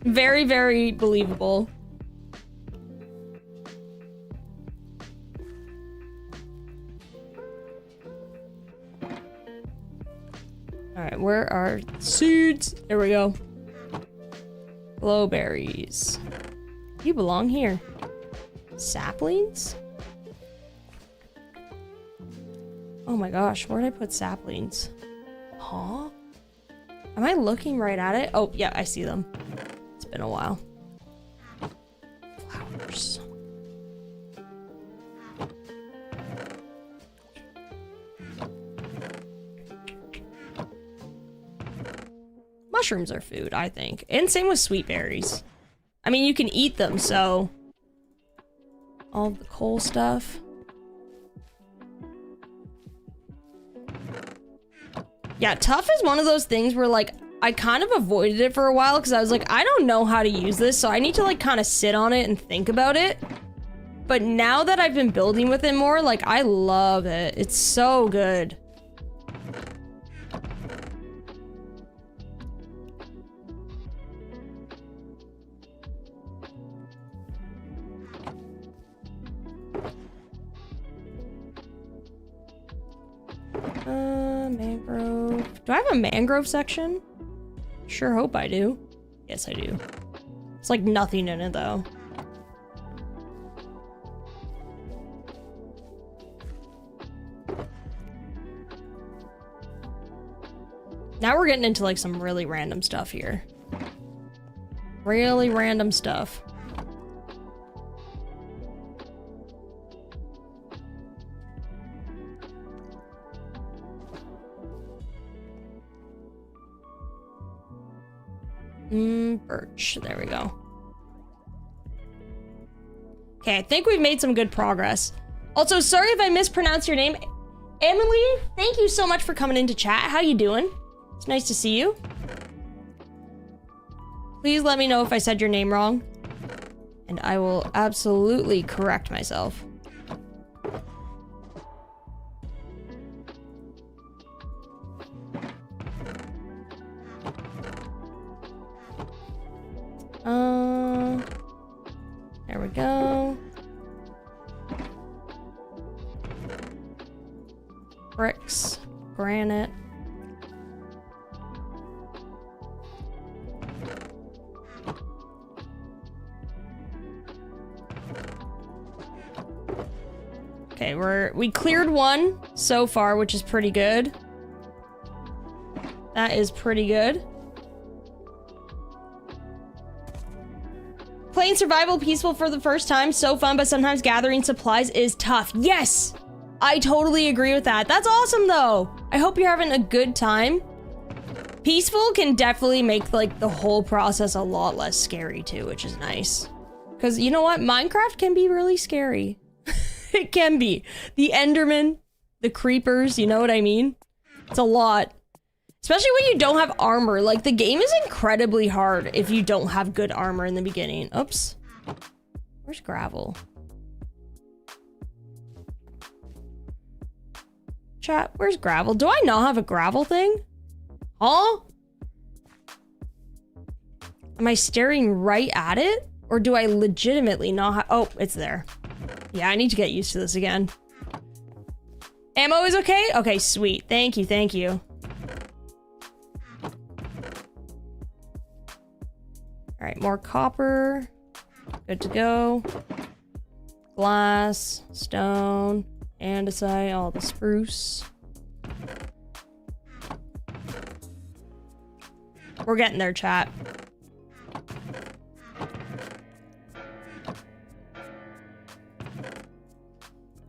S1: Very, very believable. All right, where are seeds? There we go. Glowberries. You belong here. Saplings? Oh my gosh, where did I put saplings? Huh? Am I looking right at it? Oh, yeah, I see them. It's been a while. Flowers. Mushrooms are food, I think. And same with sweet berries. I mean, you can eat them, so... all of the coal stuff. Yeah, tough is one of those things where, like, I kind of avoided it for a while because I was like, I don't know how to use this, so I need to, like, kind of sit on it and think about it. But now that I've been building with it more, like, I love it. It's so good. Mangrove. Do I have a mangrove section? Sure hope I do. Yes, I do. It's like nothing in it though. Now we're getting into like some really random stuff here. Really random stuff. Birch. There we go. Okay, I think we've made some good progress. Also, sorry if I mispronounced your name. Emily, thank you so much for coming into chat. How you doing? It's nice to see you. Please let me know if I said your name wrong, and I will absolutely correct myself. There we go. Bricks, granite. Okay, we cleared one so far, which is pretty good. That is pretty good. Playing survival peaceful for the first time, so fun, but sometimes gathering supplies is tough. Yes! I totally agree with that. That's awesome, though. I hope you're having a good time. Peaceful can definitely make, like, the whole process a lot less scary, too, which is nice. Because, you know what? Minecraft can be really scary. It can be. The Enderman, the creepers, you know what I mean? It's a lot. Especially when you don't have armor. Like, the game is incredibly hard if you don't have good armor in the beginning. Oops. Where's gravel? Chat, where's gravel? Do I not have a gravel thing? Huh? Am I staring right at it? Or do I legitimately not have... Oh, it's there. Yeah, I need to get used to this again. Ammo is okay? Okay, sweet. Thank you, thank you. All right, more copper. Good to go. Glass, stone, andesite, all the spruce. We're getting there, chat.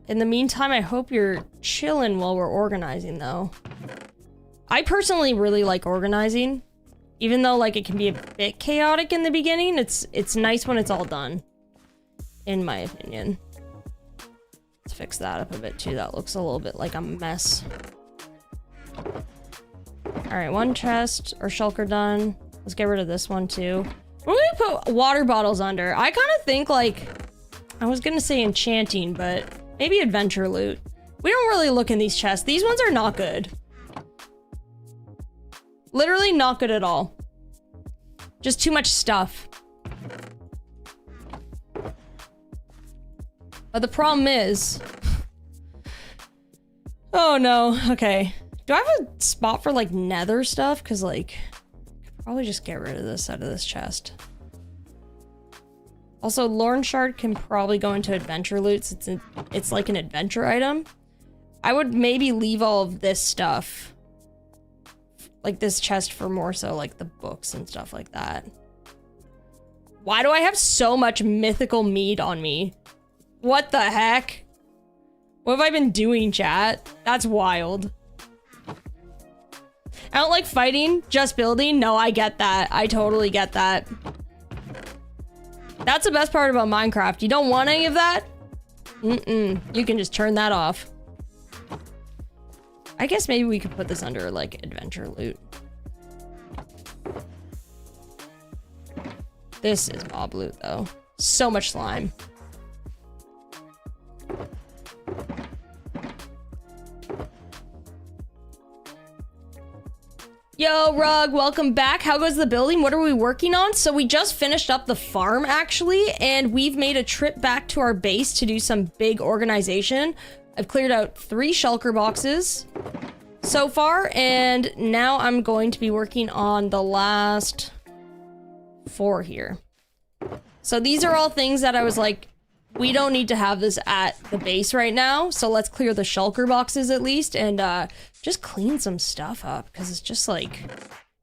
S1: In the meantime, I hope you're chilling while we're organizing, though. I personally really like organizing. Even though, like, it can be a bit chaotic in the beginning, it's nice when it's all done. In my opinion. Let's fix that up a bit, too. That looks a little bit like a mess. Alright, one chest or shulker done. Let's get rid of this one, too. What do we put water bottles under? I kind of think, like... I was gonna say enchanting, but... maybe adventure loot. We don't really look in these chests. These ones are not good. Literally not good at all. Just too much stuff. But the problem is... oh no, okay. Do I have a spot for like nether stuff? Because like, I could probably just get rid of this out of this chest. Also, Lorn Shard can probably go into adventure loots. It's like an adventure item. I would maybe leave all of this stuff. Like this chest for more so like the books and stuff like that. Why do I have so much mythical mead on me? What the heck? What have I been doing, chat? That's wild. I don't like fighting, just building. No, I get that. I totally get that. That's the best part about Minecraft. You don't want any of that? You can just turn that off. I guess maybe we could put this under, like, adventure loot. This is mob loot, though. So much slime. Yo, Rug, welcome back. How goes the building? What are we working on? So we just finished up the farm, actually, and we've made a trip back to our base to do some big organization. I've cleared out 3 shulker boxes so far, and now I'm going to be working on the last 4 here. So these are all things that I was like, we don't need to have this at the base right now, so let's clear the shulker boxes at least, and just clean some stuff up, because it's just like,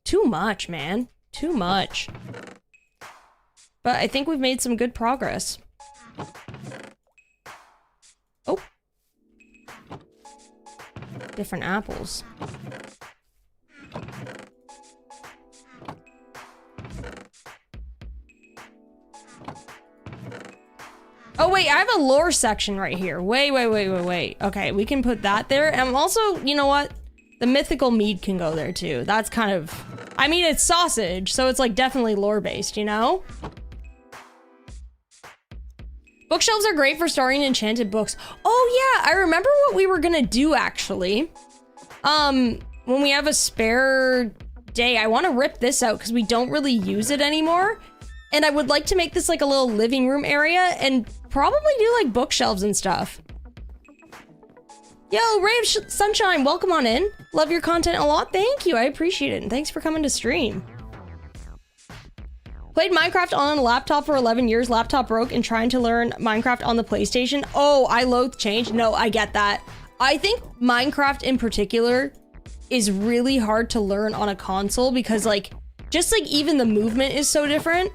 S1: too much, man. Too much. But I think we've made some good progress. Oh. Different apples. Oh wait, I have a lore section right here. Wait. Okay, we can put that there. And also, you know what? The mythical mead can go there too. That's kind of... I mean, it's sausage, so it's like definitely lore-based, you know? Bookshelves are great for storing enchanted books. Oh yeah, I remember what we were gonna do actually. When we have a spare day, I want to rip this out because we don't really use it anymore. And I would like to make this like a little living room area and probably do like bookshelves and stuff. Yo, Ray of Sunshine, welcome on in. Love your content a lot. Thank you, I appreciate it. And thanks for coming to stream. Played Minecraft on a laptop for 11 years. Laptop broke and trying to learn Minecraft on the PlayStation. Oh, I loathe change. No, I get that. I think Minecraft in particular is really hard to learn on a console because like, just like even the movement is so different.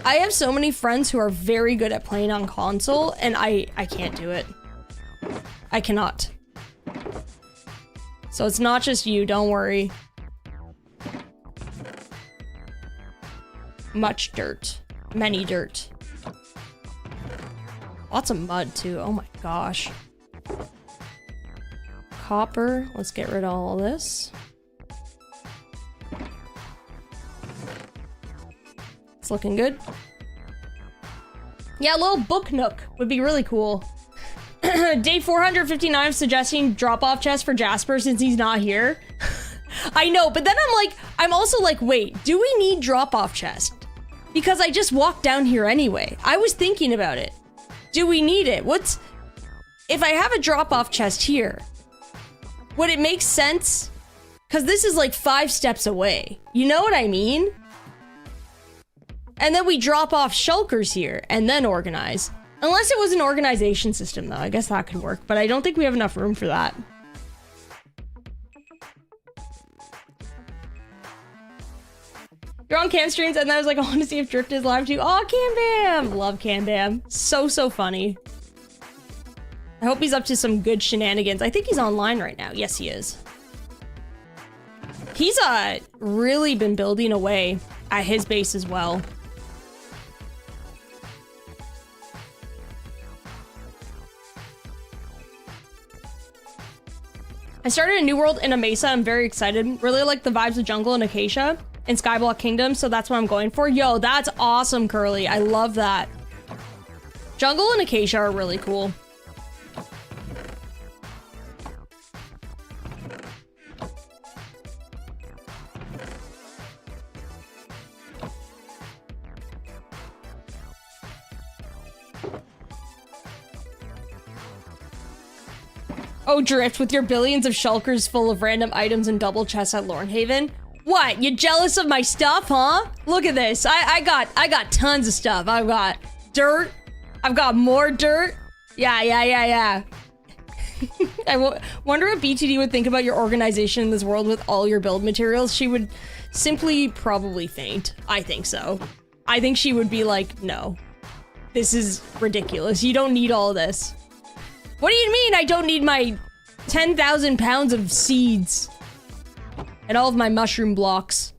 S1: I have so many friends who are very good at playing on console and I can't do it. I cannot. So it's not just you, don't worry. Much dirt. Many dirt. Lots of mud too, oh my gosh. Copper, let's get rid of all this. It's looking good. Yeah, a little book nook would be really cool. Day 459 suggesting drop-off chest for Jasper since he's not here. I know, but then I'm also like, wait, do we need drop-off chest? Because I just walked down here anyway. I was thinking about it. Do we need it? If I have a drop-off chest here, would it make sense? Because this is like 5 steps away. You know what I mean? And then we drop off shulkers here and then organize. Unless it was an organization system though, I guess that could work, but I don't think we have enough room for that. You're on Cam streams and then I was like, I want to see if Drift is live too. Oh, Cam Bam! Love Cam Bam. So funny. I hope he's up to some good shenanigans. I think he's online right now. Yes, he is. He's really been building away at his base as well. I started a new world in a mesa. I'm very excited. Really like the vibes of jungle and acacia in Skyblock Kingdom, so that's what I'm going for. Yo, that's awesome, Curly. I love that. Jungle and acacia are really cool. Oh, Drift, with your billions of shulkers full of random items and double chests at Lornhaven. What? You jealous of my stuff, huh? Look at this. I got tons of stuff. I've got dirt. I've got more dirt. Yeah. I wonder what BTD would think about your organization in this world with all your build materials. She would simply probably faint. I think so. I think she would be like, no. This is ridiculous. You don't need all this. What do you mean I don't need my 10,000 pounds of seeds and all of my mushroom blocks?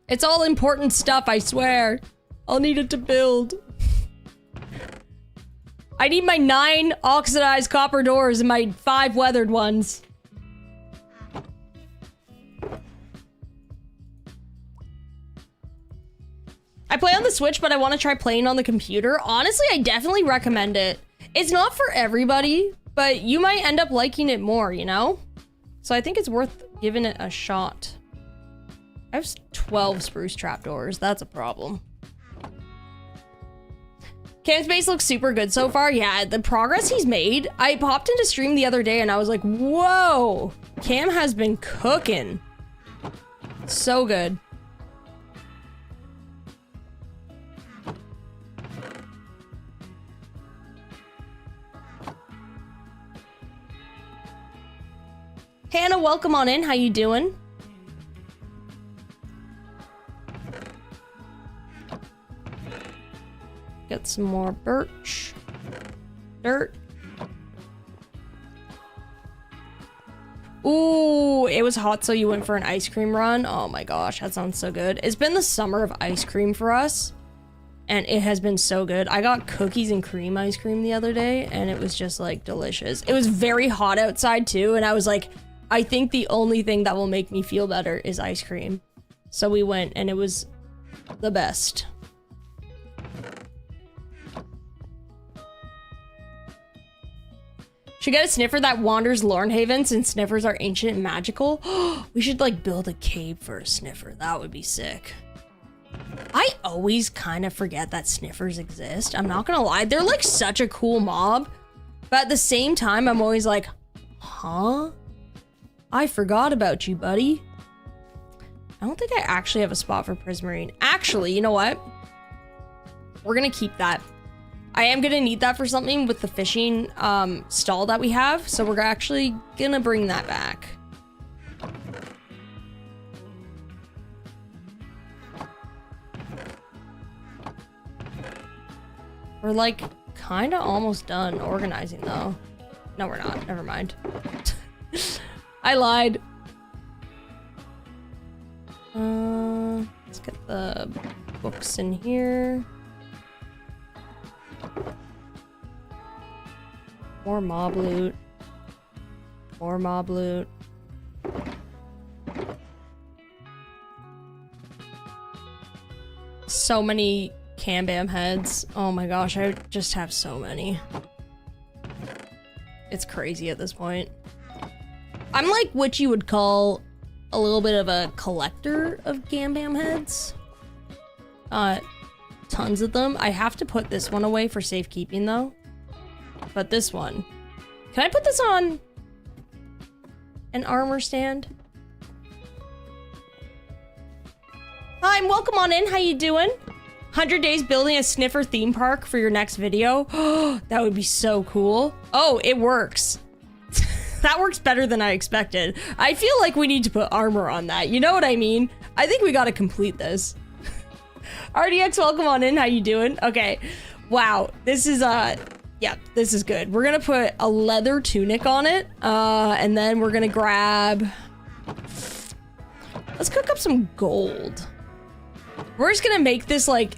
S1: It's all important stuff, I swear. I'll need it to build. I need my 9 oxidized copper doors and my 5 weathered ones. I play on the Switch, but I want to try playing on the computer. Honestly, I definitely recommend it. It's not for everybody, but you might end up liking it more, you know? So I think it's worth giving it a shot. I have 12 spruce trapdoors. That's a problem. Cam's base looks super good so far. Yeah, the progress he's made. I popped into stream the other day and I was like, whoa, Cam has been cooking. So good. Hannah, welcome on in. How you doing? Get some more birch. Dirt. Ooh, it was hot, so you went for an ice cream run. Oh my gosh, that sounds so good. It's been the summer of ice cream for us, and it has been so good. I got cookies and cream ice cream the other day, and it was just like delicious. It was very hot outside too, and I was like, I think the only thing that will make me feel better is ice cream. So we went, and it was the best. Should get a sniffer that wanders Lornhaven since sniffers are ancient and magical. We should like build a cave for a sniffer. That would be sick. I always kind of forget that sniffers exist. I'm not gonna lie. They're like such a cool mob. But at the same time, I'm always like, huh? I forgot about you, buddy. I don't think I actually have a spot for Prismarine. Actually, you know what? We're gonna keep that. I am gonna need that for something with the fishing stall that we have, so we're actually gonna bring that back. We're like kinda almost done organizing though. No, we're not. Never mind. I lied. Let's get the books in here. More mob loot. More mob loot. So many Cam-Bam heads. Oh my gosh, I just have so many. It's crazy at this point. I'm like what you would call a little bit of a collector of Cam-Bam heads. Tons of them. I have to put this one away for safekeeping though. But this one. Can I put this on an armor stand? Hi, and welcome on in. How you doing? 100 days building a sniffer theme park for your next video. That would be so cool. Oh, it works. That works better than I expected. I feel like we need to put armor on that. You know what I mean? I think we gotta complete this. RDX, welcome on in. How you doing? Okay. Wow. This is, yeah, this is good. We're gonna put a leather tunic on it. And then we're gonna grab... Let's cook up some gold. We're just gonna make this, like,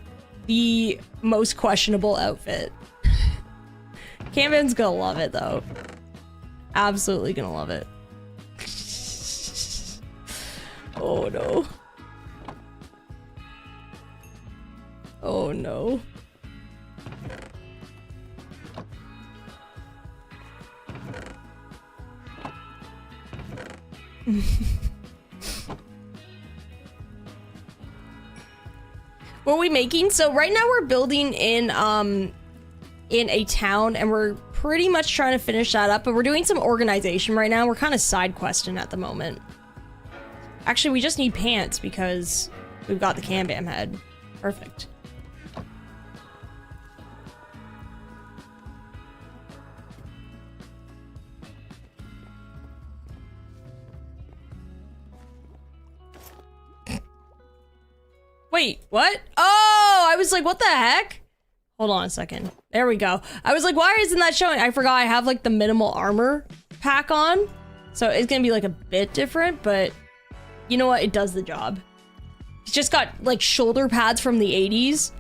S1: the most questionable outfit. Camden's gonna love it, though. Absolutely gonna love it. Oh, no. Oh, no. What are we making? So right now we're building in a town, and we're pretty much trying to finish that up, but we're doing some organization right now. We're kind of side questing at the moment. Actually, we just need pants because we've got the Kanban head. Perfect. Wait, what? Oh, I was like, what the heck? Hold on a second. There we go. I was like, why isn't that showing? I forgot I have like the minimal armor pack on. So it's gonna be like a bit different, but you know what? It does the job. He's just got like shoulder pads from the 80s,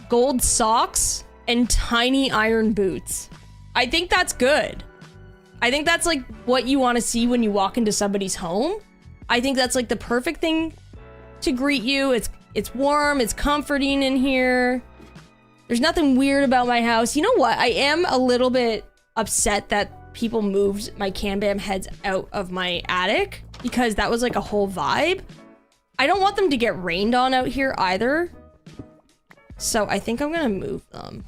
S1: gold socks, and tiny iron boots. I think that's good. I think that's like what you want to see when you walk into somebody's home. I think that's like the perfect thing to greet you. It's warm, it's comforting in here. There's nothing weird about my house. You know what? I am a little bit upset that people moved my Kanban heads out of my attic because that was like a whole vibe. I don't want them to get rained on out here either. So I think I'm gonna move them.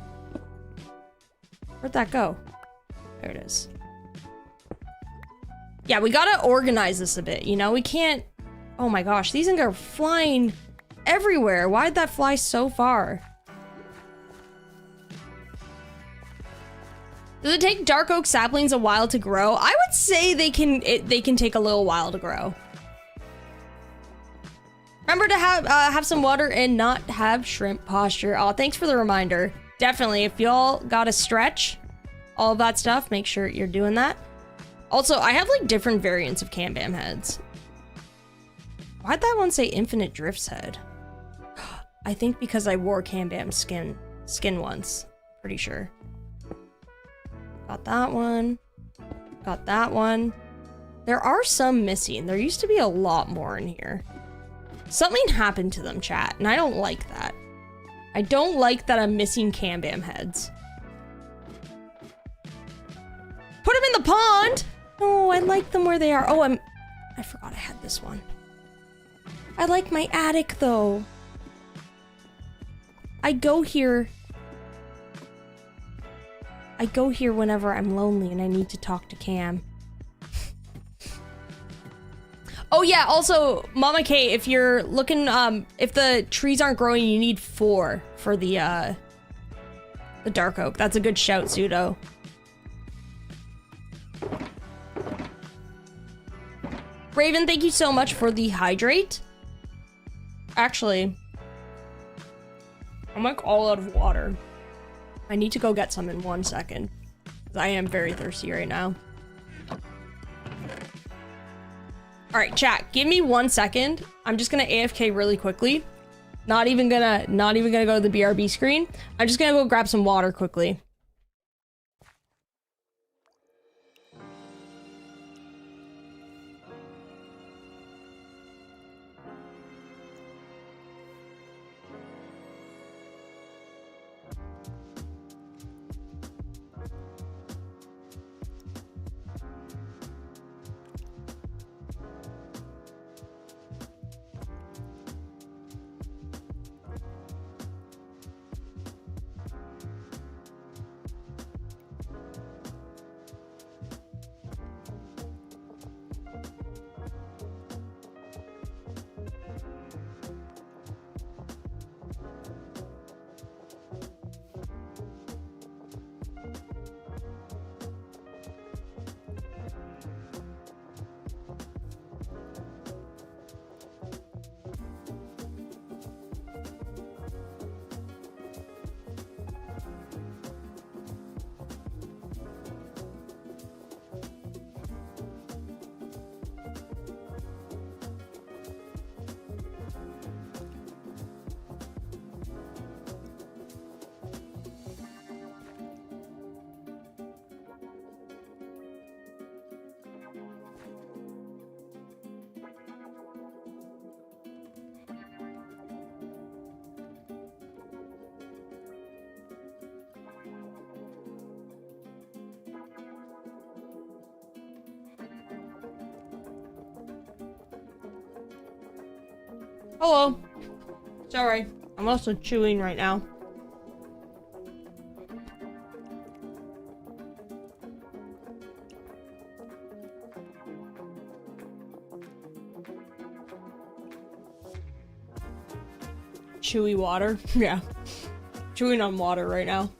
S1: Where'd that go? There it is. Yeah, we gotta organize this a bit, you know? We can't... Oh my gosh, these things are flying everywhere. Why'd that fly so far? Does it take dark oak saplings a while to grow? I would say they can take a little while to grow. Remember to have some water and not have shrimp posture. Oh, thanks for the reminder. Definitely, if y'all gotta stretch, all of that stuff, make sure you're doing that. Also, I have like different variants of Kanban heads. Why'd that one say Infinite Drift's head? I think because I wore Kanban skin once. Pretty sure. Got that one. Got that one. There are some missing. There used to be a lot more in here. Something happened to them, chat, and I don't like that. I don't like that I'm missing Kanban heads. Put them in the pond! Oh, I like them where they are. Oh, I forgot I had this one. I like my attic, though. I go here whenever I'm lonely and I need to talk to Cam. Oh yeah, also, Mama K, if you're looking, if the trees aren't growing, you need 4 for the dark oak. That's a good shout, Pseudo. Raven, thank you so much for the hydrate. Actually, I'm like all out of water. I need to go get some in 1 second. I am very thirsty right now. All right, chat, give me 1 second. I'm just gonna AFK really quickly. Not even gonna go to the BRB screen. I'm just gonna go grab some water quickly. Hello. Sorry, I'm also chewing right now. Chewy water. Yeah. Chewing on water right now.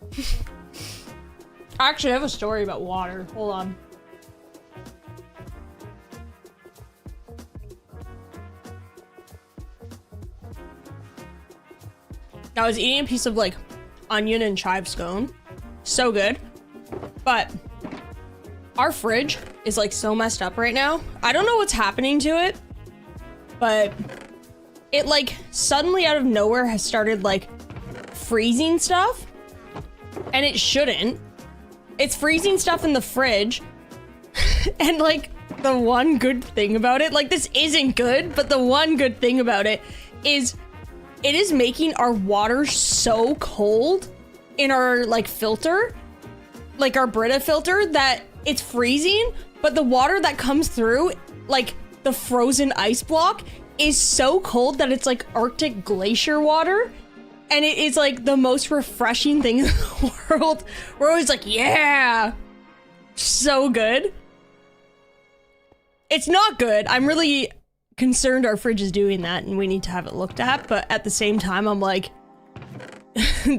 S1: Actually, I have a story about water. Hold on. I was eating a piece of like onion and chive scone. So good. But our fridge is like so messed up right now. I don't know what's happening to it, but it like suddenly out of nowhere has started like freezing stuff, and it shouldn't. It's freezing stuff in the fridge. And like the one good thing about it, like this isn't good, but the one good thing about it is it is making our water so cold in our like filter, like our Brita filter, that it's freezing, but the water that comes through, like the frozen ice block, is so cold that it's like Arctic glacier water. And it is like the most refreshing thing in the world. We're always like, yeah, so good. It's not good. I'm really concerned our fridge is doing that and we need to have it looked at. But at the same time, I'm like,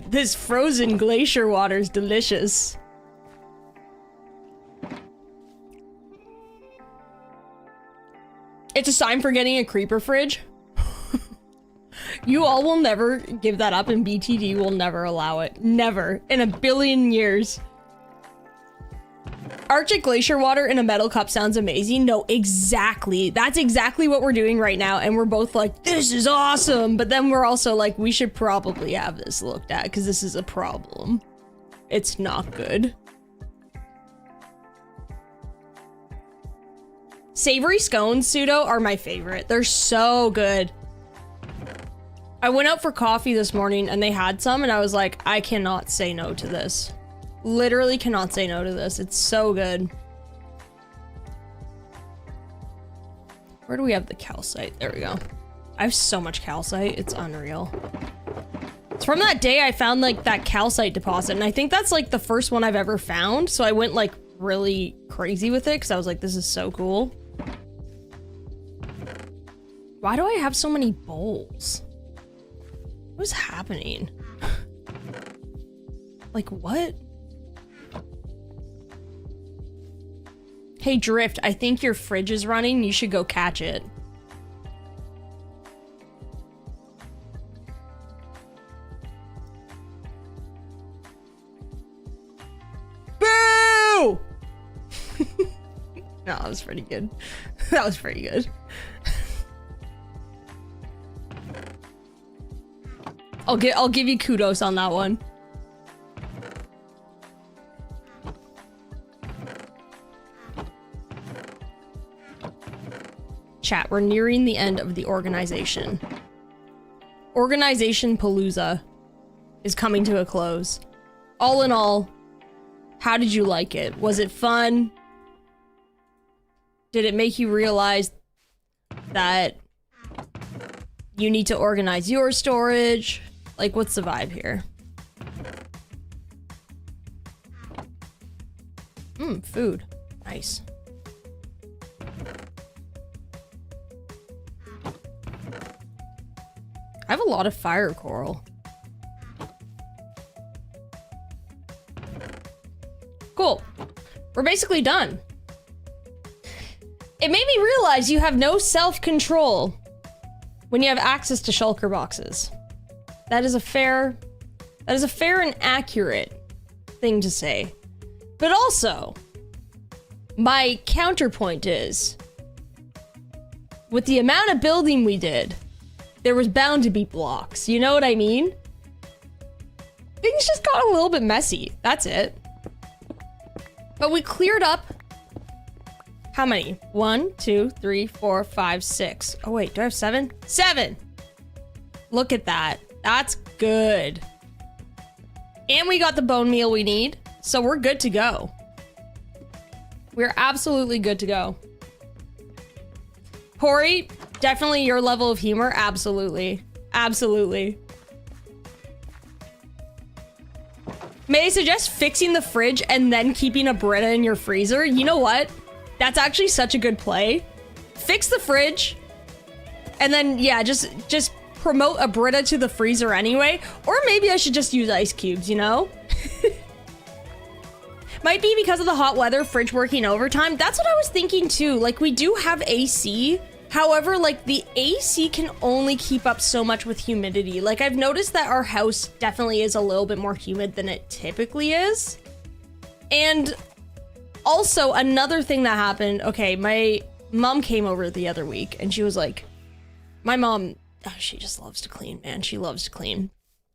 S1: this frozen glacier water is delicious. It's a sign for getting a creeper fridge. You all will never give that up, and BTD will never allow it. Never. In a billion years. Arctic glacier water in a metal cup sounds amazing. No, exactly. That's exactly what we're doing right now, and we're both like, this is awesome! But then we're also like, we should probably have this looked at, because this is a problem. It's not good. Savory scones, Pseudo, are my favorite. They're so good. I went out for coffee this morning and they had some and I was like, I cannot say no to this. Literally cannot say no to this. It's so good. Where do we have the calcite? There we go. I have so much calcite. It's unreal. It's from that day I found like that calcite deposit, and I think that's like the first one I've ever found. So I went like really crazy with it because I was like, this is so cool. Why do I have so many bowls? What's happening? Like, what? Hey, Drift, I think your fridge is running. You should go catch it. Boo! No, that was pretty good. That was pretty good. I'll give you kudos on that one. Chat, we're nearing the end of the organization. Organization Palooza is coming to a close. All in all, how did you like it? Was it fun? Did it make you realize that you need to organize your storage? Like, what's the vibe here? Food. Nice. I have a lot of fire coral. Cool. We're basically done. It made me realize you have no self-control when you have access to shulker boxes. That is a fair and accurate thing to say. But also, my counterpoint is, with the amount of building we did, there was bound to be blocks. You know what I mean? Things just got a little bit messy. That's it. But we cleared up. How many? 1, 2, 3, 4, 5, 6. Oh wait, do I have 7? 7! Look at that. That's good. And we got the bone meal we need, so we're good to go. We're absolutely good to go. Hori, definitely your level of humor. Absolutely. Absolutely. May I suggest fixing the fridge and then keeping a Brita in your freezer? You know what? That's actually such a good play. Fix the fridge, and then, yeah, just promote a Brita to the freezer anyway. Or maybe I should just use ice cubes, you know? Might be because of the hot weather, fridge working overtime. That's what I was thinking too. Like, we do have AC. However, like, the AC can only keep up so much with humidity. Like, I've noticed that our house definitely is a little bit more humid than it typically is. And also, another thing that happened, okay, my mom came over the other week, and she was like, my mom, oh, she just loves to clean, man. She loves to clean.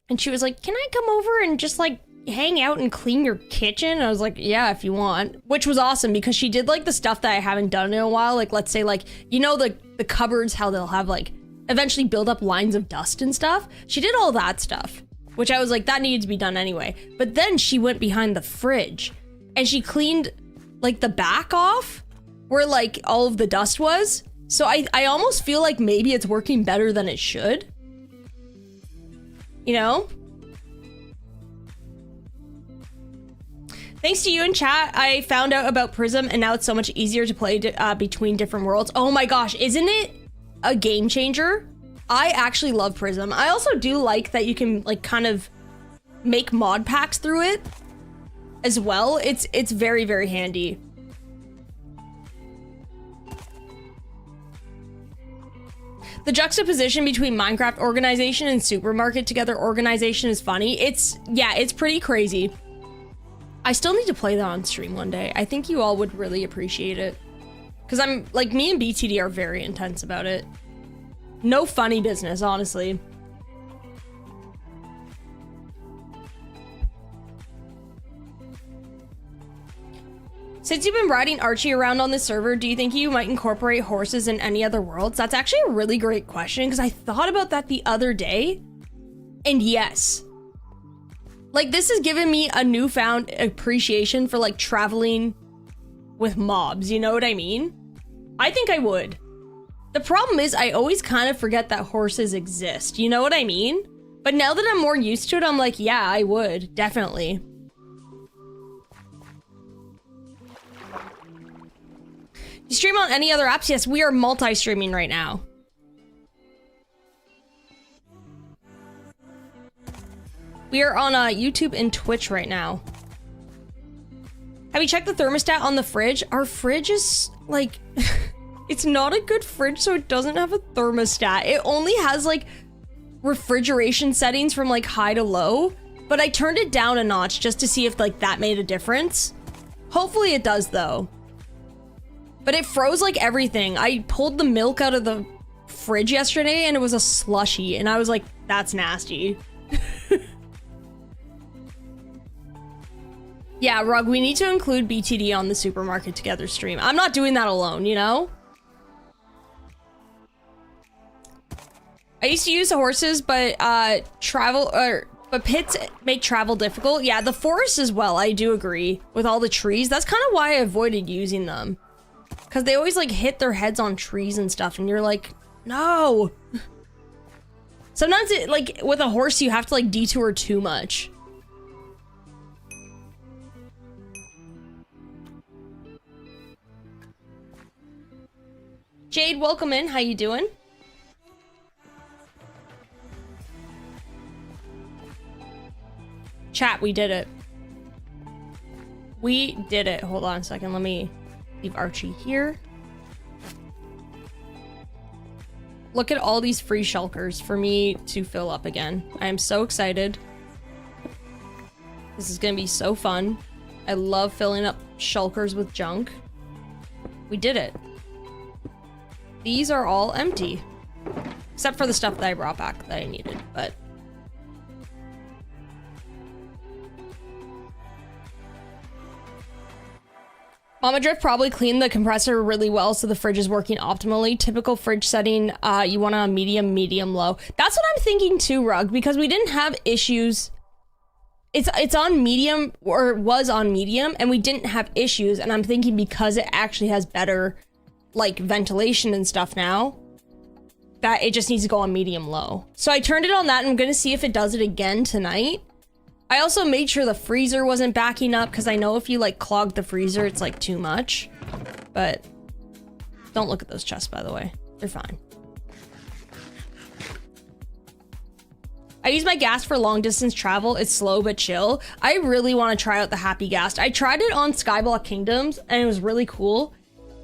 S1: And she was like, can I come over and just, like, hang out and clean your kitchen? And I was like, yeah, if you want. Which was awesome, because she did, like, the stuff that I haven't done in a while. Like, let's say, like, you know, the cupboards, how they'll have, like, eventually build up lines of dust and stuff. She did all that stuff, which I was like, that needed to be done anyway. But then she went behind the fridge and she cleaned, like, the back off where, like, all of the dust was. So I almost feel like maybe it's working better than it should. You know? Thanks to you in chat, I found out about Prism, and now it's so much easier to play between different worlds. Oh my gosh, isn't it a game changer? I actually love Prism. I also do like that you can, like, kind of make mod packs through it as well. It's very, very handy. The juxtaposition between Minecraft organization and supermarket together organization is funny. It's pretty crazy. I still need to play that on stream one day. I think you all would really appreciate it. Because I'm, like, me and BTD are very intense about it. No funny business, honestly. Since you've been riding Archie around on this server, do you think you might incorporate horses in any other worlds? That's actually a really great question, because I thought about that the other day. And yes. Like, this has given me a newfound appreciation for, like, traveling with mobs, you know what I mean? I think I would. The problem is I always kind of forget that horses exist, you know what I mean? But now that I'm more used to it, I'm like, yeah, I would, definitely. You stream on any other apps? Yes, we are multi-streaming right now. We are on YouTube and Twitch right now. Have you checked the thermostat on the fridge? Our fridge is, like, it's not a good fridge, so it doesn't have a thermostat. It only has, like, refrigeration settings from, like, high to low. But I turned it down a notch just to see if, like, that made a difference. Hopefully it does, though. But it froze, like, everything. I pulled the milk out of the fridge yesterday and it was a slushy. And I was like, that's nasty. Yeah, Rug, we need to include BTD on the supermarket together stream. I'm not doing that alone, you know? I used to use the horses, but pits make travel difficult. Yeah, the forest as well, I do agree. With all the trees, that's kind of why I avoided using them. Because they always, like, hit their heads on trees and stuff, and you're like, no. Sometimes, like, with a horse, you have to, like, detour too much. Jade, welcome in. How you doing? Chat, we did it. We did it. Hold on a second. Let me leave Archie here. Look at all these free shulkers for me to fill up again. I am so excited. This is gonna be so fun. I love filling up shulkers with junk. We did it. These are all empty. Except for the stuff that I brought back that I needed, but... Mama Drift probably cleaned the compressor really well so the fridge is working optimally. Typical fridge setting, you want a medium, low. That's what I'm thinking too, Rug, because we didn't have issues. It's on medium, or was on medium, and we didn't have issues, and I'm thinking because it actually has better, like, ventilation and stuff now, that it just needs to go on medium low. So I turned it on that and I'm gonna see if it does it again tonight. I also made sure the freezer wasn't backing up because I know if you like clog the freezer, it's like too much. But don't look at those chests, by the way. They're fine. I use my ghast for long distance travel. It's slow but chill. I really want to try out the Happy Ghast. I tried it on Skyblock Kingdoms and it was really cool.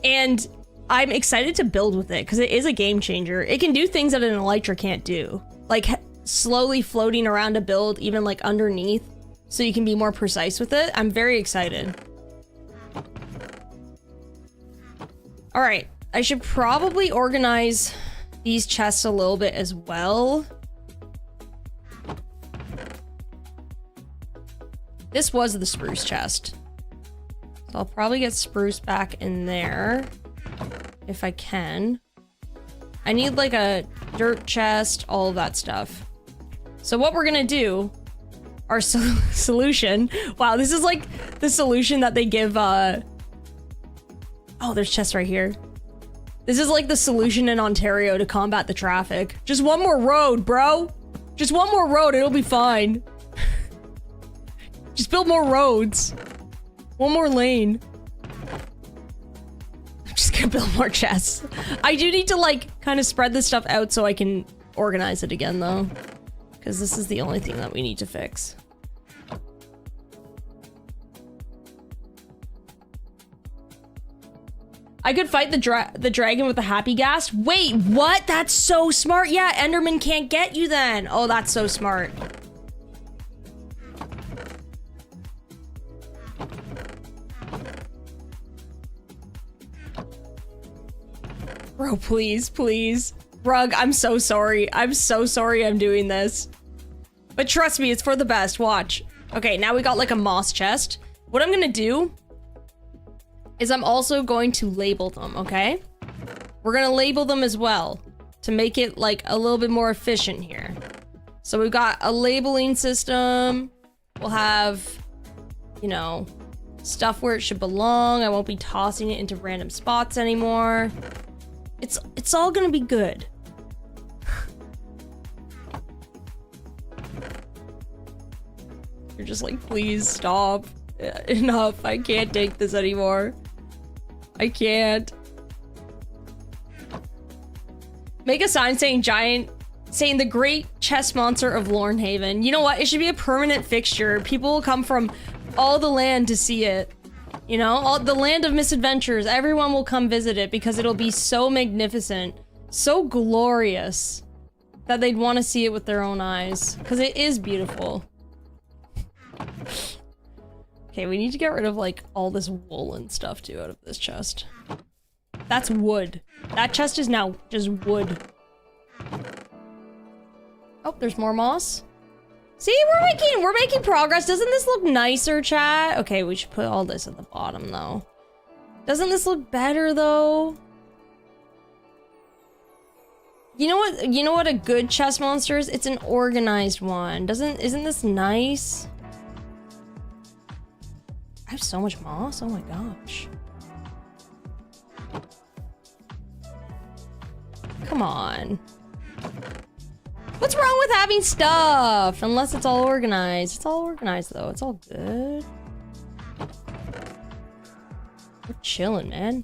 S1: And I'm excited to build with it because it is a game changer. It can do things that an Elytra can't do. Like slowly floating around a build, even like underneath, so you can be more precise with it. I'm very excited. All right, I should probably organize these chests a little bit as well. This was the spruce chest. So I'll probably get spruce back in there if I can. I need like a dirt chest, all of that stuff. So what we're gonna do, our solution, wow, this is like the solution that they give, oh, there's chests right here. This is like the solution in Ontario to combat the traffic. Just one more road, bro. Just one more road, it'll be fine. Just build more roads. One more lane. I'm just gonna build more chests. I do need to like kind of spread this stuff out so I can organize it again though. Because this is the only thing that we need to fix. I could fight the dragon with the Happy Ghast. Wait, what? That's so smart. Yeah, Enderman can't get you then. Oh, that's so smart. Bro, please, please. Rug, I'm so sorry. I'm so sorry I'm doing this. But trust me, it's for the best. Watch. Okay, now we got like a moss chest. What I'm gonna do is I'm also going to label them, okay? We're gonna label them as well to make it like a little bit more efficient here. So we've got a labeling system. We'll have, you know, stuff where it should belong. I won't be tossing it into random spots anymore. It's all gonna be good. You're just like, please stop. Enough. I can't take this anymore. I can't. Make a sign saying the great chest monster of Lornhaven. You know what? It should be a permanent fixture. People will come from all the land to see it. You know, all the land of misadventures. Everyone will come visit it because it'll be so magnificent, so glorious that they'd want to see it with their own eyes because it is beautiful. Okay, we need to get rid of like all this wool and stuff too out of this chest. That's wood. That chest is now just wood. Oh, there's more moss. See, we're making progress. Doesn't this look nicer, chat? Okay, we should put all this at the bottom though. Doesn't this look better though? You know what a good chest monster is? It's an organized one. Isn't this nice? I have so much moss. Oh my gosh. Come on. What's wrong with having stuff? Unless it's all organized. It's all organized though. It's all good. We're chilling, man.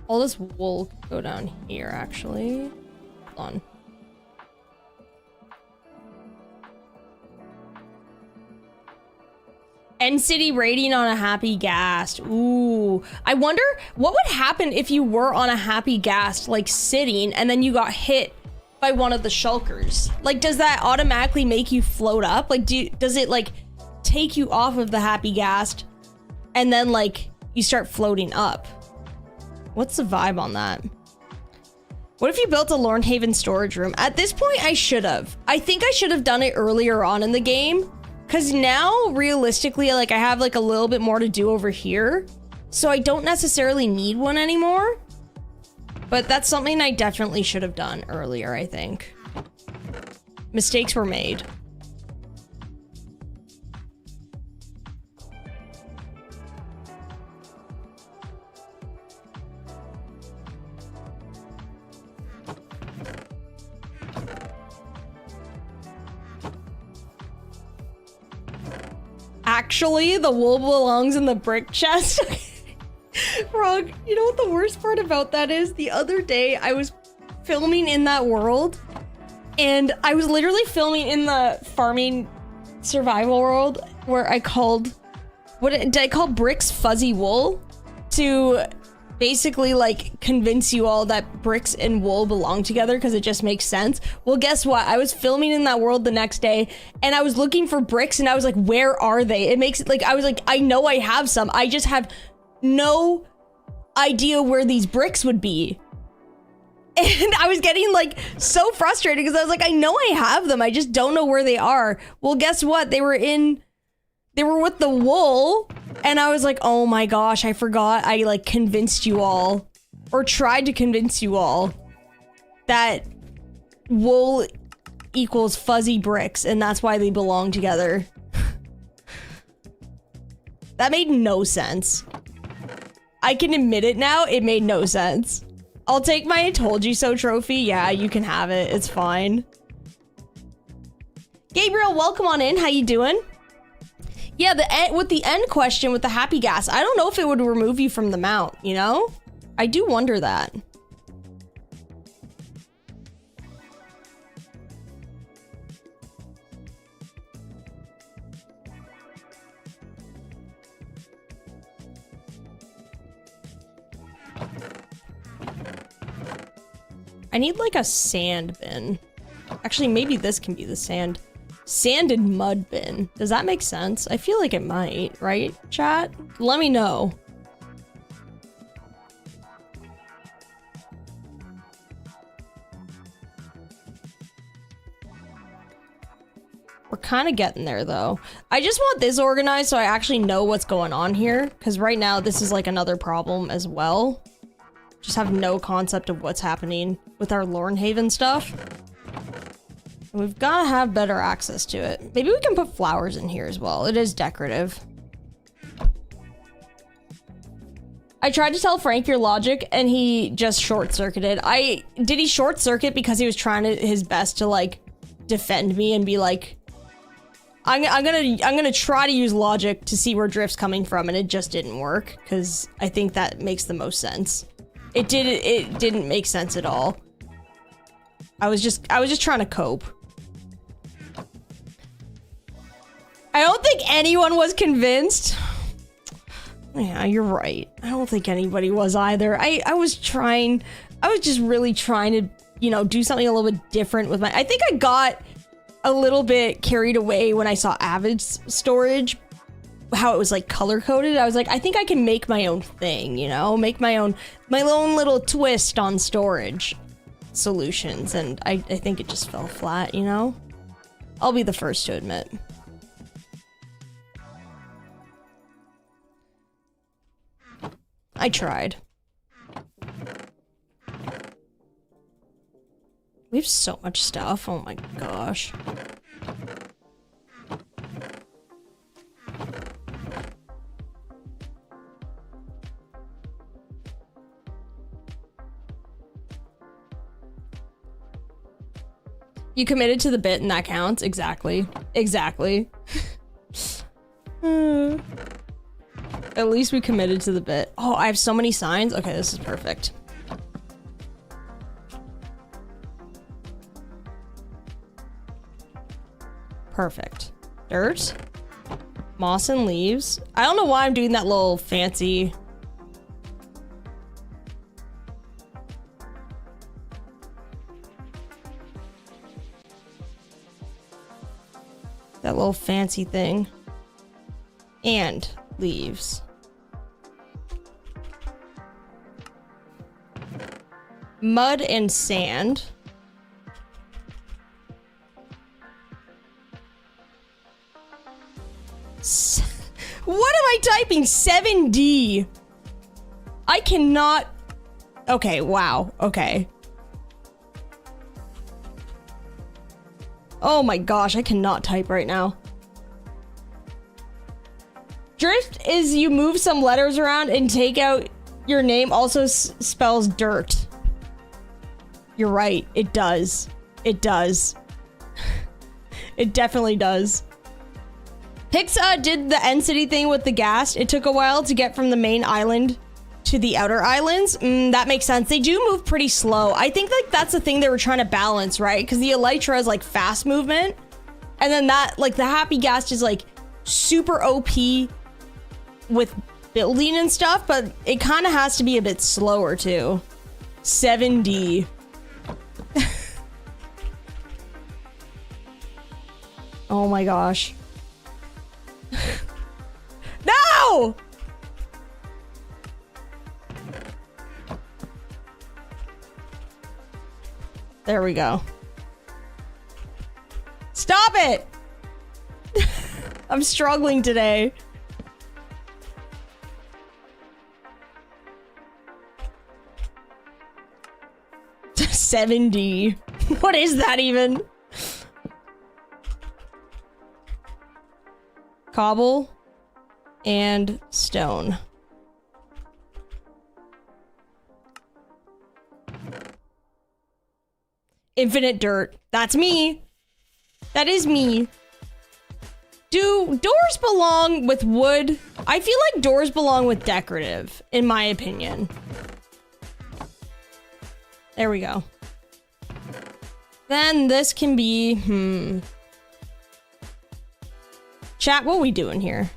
S1: All this wool could go down here, actually. Hold on. End city raiding on a Happy Ghast. Ooh. I wonder what would happen if you were on a Happy Ghast, like sitting, and then you got hit by one of the shulkers. Like, does that automatically make you float up? Like, does it like take you off of the Happy Ghast and then like you start floating up? What's the vibe on that? What if you built a Lornhaven storage room? At this point, I should have. I think I should have done it earlier on in the game. Because now, realistically, like I have like a little bit more to do over here. So I don't necessarily need one anymore. But that's something I definitely should have done earlier, I think. Mistakes were made. actually, the wool belongs in the brick chest. Wrong. You know what the worst part about that is? The other day, I was filming in that world, and I was literally filming in the farming survival world where I called... did I call bricks fuzzy wool? To basically, like, convince you all that bricks and wool belong together because it just makes sense. Well, guess what? I was filming in that world the next day, and I was looking for bricks, and I was like, where are they? It makes it, like, I was like, I know I have some. I just have no idea where these bricks would be. And I was getting, like, so frustrated because I was like, I know I have them. I just don't know where they are. Well, guess what? They were with the wool, and I was like, oh my gosh, I forgot I, like, convinced you all, or tried to convince you all, that wool equals fuzzy bricks, and that's why they belong together. That made no sense. I can admit it now, it made no sense. I'll take my I told you so trophy. Yeah, you can have it, it's fine. Gabriel, welcome on in, how you doing? Yeah, with the end question with the happy gas, I don't know if it would remove you from the mount, you know? I do wonder that. I need like a sand bin. Actually, maybe this can be the sand and mud bin. Does that make sense? I feel like it might, right, chat? Let me know. We're kind of getting there, though. I just want this organized so I actually know what's going on here, because right now this is like another problem as well. Just have no concept of what's happening with our Lornhaven stuff. We've got to have better access to it. Maybe we can put flowers in here as well. It is decorative. I tried to tell Frank your logic, and he just short-circuited. Did he short-circuit because he was trying his best to, like, defend me and be like, I'm gonna try to use logic to see where Drift's coming from, and it just didn't work, because I think that makes the most sense. It didn't make sense at all. I was just trying to cope. I don't think anyone was convinced. Yeah, you're right. I don't think anybody was either. I was just really trying to, you know, do something a little bit different with my... I think I got a little bit carried away when I saw Avid's storage, how it was like color-coded. I was like, I think I can make my own thing, you know? Make my own little twist on storage solutions, and I think it just fell flat, you know? I'll be the first to admit. I tried. We have so much stuff, oh my gosh. You committed to the bit and that counts? Exactly. Exactly. At least we committed to the bit. Oh, I have so many signs. Okay, this is perfect. Perfect. Dirt. Moss and leaves. I don't know why I'm doing that little fancy... that little fancy thing. And leaves. Mud and sand. What am I typing? 7D. I cannot... Okay, wow. Okay. Oh my gosh, I cannot type right now. Drift is you move some letters around and take out your name also spells dirt. You're right, it does. It does. It definitely does. Pix did the end city thing with the gas. It took a while to get from the main island to the outer islands. That makes sense. They do move pretty slow. I think like that's the thing they were trying to balance, right? Because the Elytra is like fast movement. And then that, like the Happy Ghast is like super OP with building and stuff, but it kind of has to be a bit slower too. 7D. Oh my gosh. No! There we go. Stop it! I'm struggling today. $70. What is that even? Cobble and stone. Infinite dirt. That's me. That is me. Do doors belong with wood? I feel like doors belong with decorative, in my opinion. There we go. Then this can be, Chat, what are we doing here?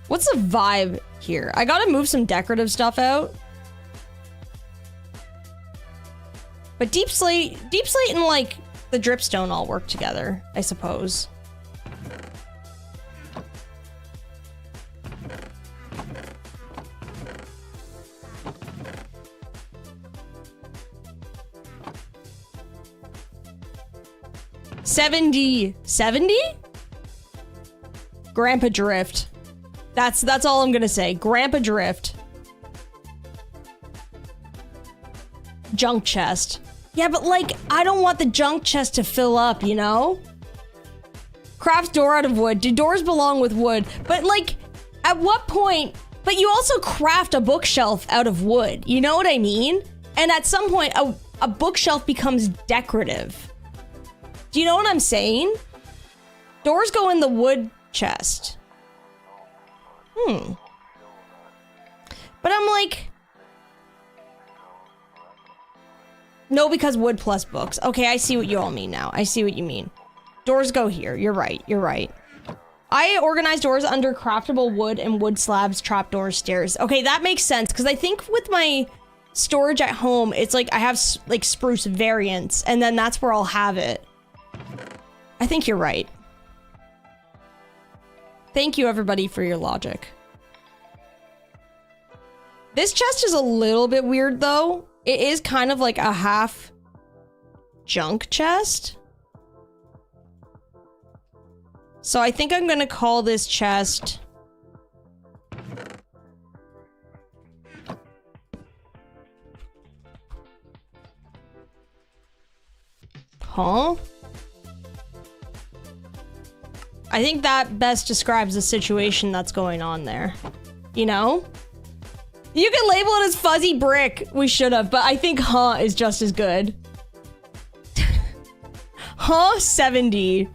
S1: What's the vibe here? I gotta move some decorative stuff out. But deep slate and like the dripstone all work together, I suppose. $70. $70? Grandpa Drift. That's all I'm gonna say. Grandpa Drift. Junk chest. Yeah, but like, I don't want the junk chest to fill up, you know? Craft door out of wood. Do doors belong with wood? But like, at what point? But you also craft a bookshelf out of wood. You know what I mean? And at some point, a bookshelf becomes decorative. Do you know what I'm saying? Doors go in the wood chest. But I'm like... No, because wood plus books. Okay, I see what you all mean now. I see what you mean. Doors go here. You're right. You're right. I organize doors under craftable wood and wood slabs, trapdoors, stairs. Okay, that makes sense. Because I think with my storage at home, it's like I have like spruce variants. And then that's where I'll have it. I think you're right. Thank you, everybody, for your logic. This chest is a little bit weird, though. It is kind of like a half junk chest. So I think I'm gonna call this chest... Huh? I think that best describes the situation that's going on there. You know? You can label it as fuzzy brick. We should have, but I think huh is just as good. Huh? 70.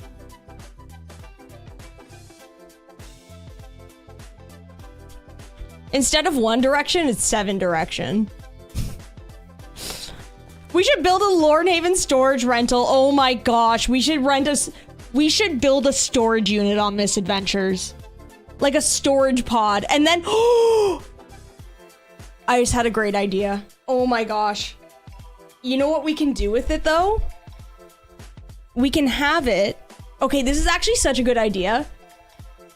S1: Instead of one direction, it's 7 direction. We should build a Lornhaven storage rental. Oh my gosh, we should build a storage unit on Misadventures. Like a storage pod. And then... I just had a great idea. Oh my gosh. You know what we can do with it though? We can have it... Okay, this is actually such a good idea.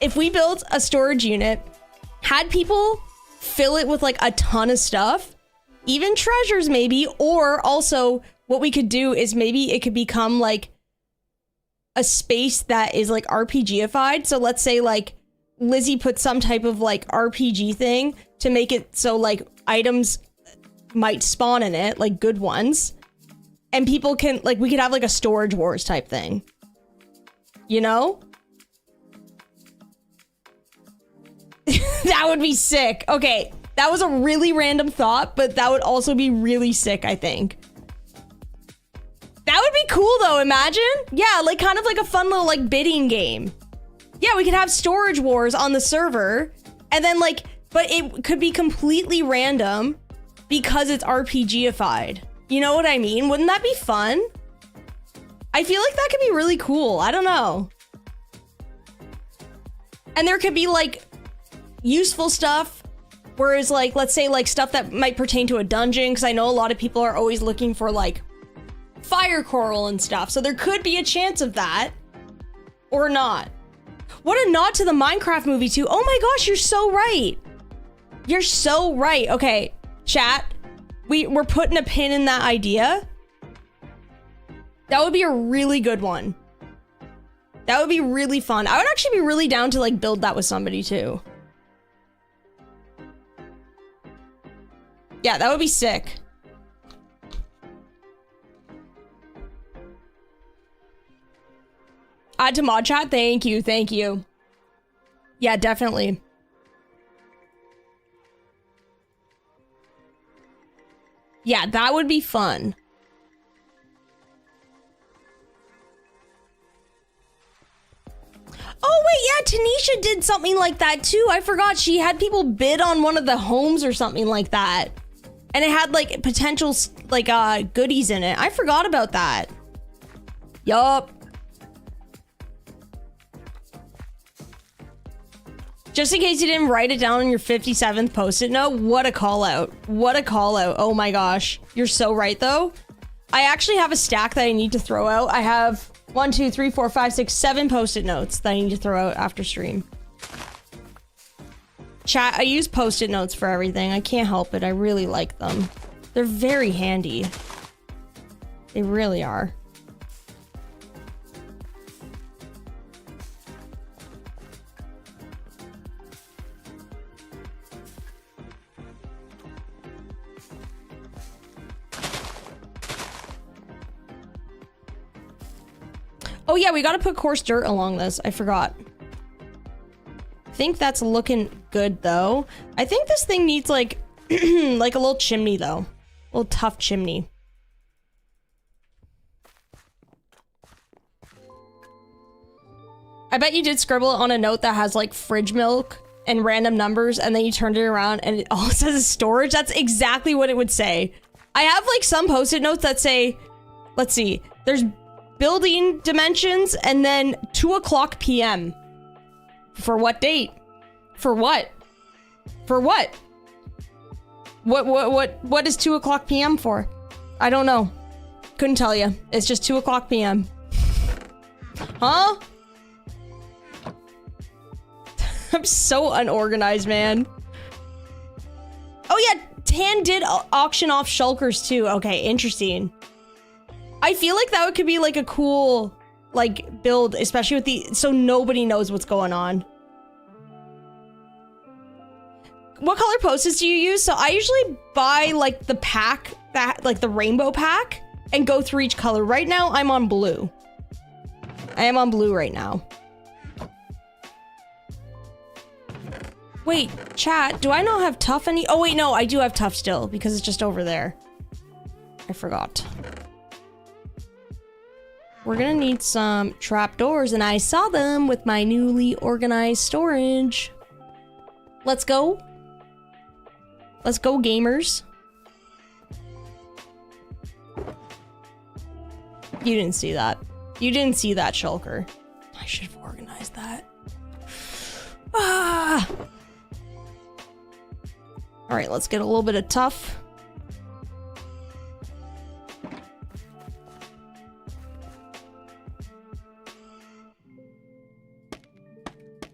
S1: If we built a storage unit, had people fill it with like a ton of stuff, even treasures maybe, or also what we could do is maybe it could become like a space that is like RPGified. So let's say like Lizzie put some type of like RPG thing to make it so like items might spawn in it, like good ones. And people can, like, we could have like a storage wars type thing. You know? That would be sick. Okay, that was a really random thought, but that would also be really sick, I think. That would be cool though, imagine? Yeah, like kind of like a fun little like bidding game. Yeah, we could have storage wars on the server, and then like, but it could be completely random because it's RPGified. You know what I mean? Wouldn't that be fun? I feel like that could be really cool. I don't know. And there could be like useful stuff, whereas like, let's say like stuff that might pertain to a dungeon, because I know a lot of people are always looking for like fire coral and stuff. So there could be a chance of that, or not. What a nod to the Minecraft movie too. Oh my gosh, you're so right. You're so right. Okay, chat, we're putting a pin in that idea. That would be a really good one. That would be really fun. I would actually be really down to like build that with somebody too. Yeah, that would be sick. Add to mod chat? Thank you, thank you. Yeah, definitely. Yeah, that would be fun. Oh wait, yeah, Tanisha did something like that too. I forgot she had people bid on one of the homes or something like that. And it had like potential like goodies in it. I forgot about that. Yup. Just in case you didn't write it down on your 57th post-it note, what a call out. What a call out. Oh my gosh. You're so right though. I actually have a stack that I need to throw out. I have 1, 2, 3, 4, 5, 6, 7 post-it notes that I need to throw out after stream. Chat, I use post-it notes for everything. I can't help it. I really like them. They're very handy. They really are. Oh yeah, we gotta put coarse dirt along this. I forgot. I think that's looking good though. I think this thing needs like, like a little chimney though. A little tough chimney. I bet you did scribble it on a note that has like fridge milk and random numbers, and then you turned it around and it all says is storage. That's exactly what it would say. I have like some post-it notes that say, let's see, there's building dimensions and then 2:00 p.m. For what date? For what? For what? What is 2:00 p.m. for? I don't know. Couldn't tell you. It's just 2:00 p.m. Huh? I'm so unorganized, man. Oh yeah, Tan did auction off shulkers too. Okay, interesting. I feel like that could be like a cool like build, especially with the so nobody knows what's going on. What color posters do you use? So I usually buy like the pack that like the rainbow pack and go through each color. Right now I'm on blue. I am on blue right now. Wait, chat, do I not have tough any? Oh wait, no, I do have tough still because it's just over there. I forgot. We're gonna need some trapdoors, and I saw them with my newly organized storage. Let's go. Let's go, gamers. You didn't see that. You didn't see that, shulker. I should have organized that. Ah! All right, let's get a little bit of tough.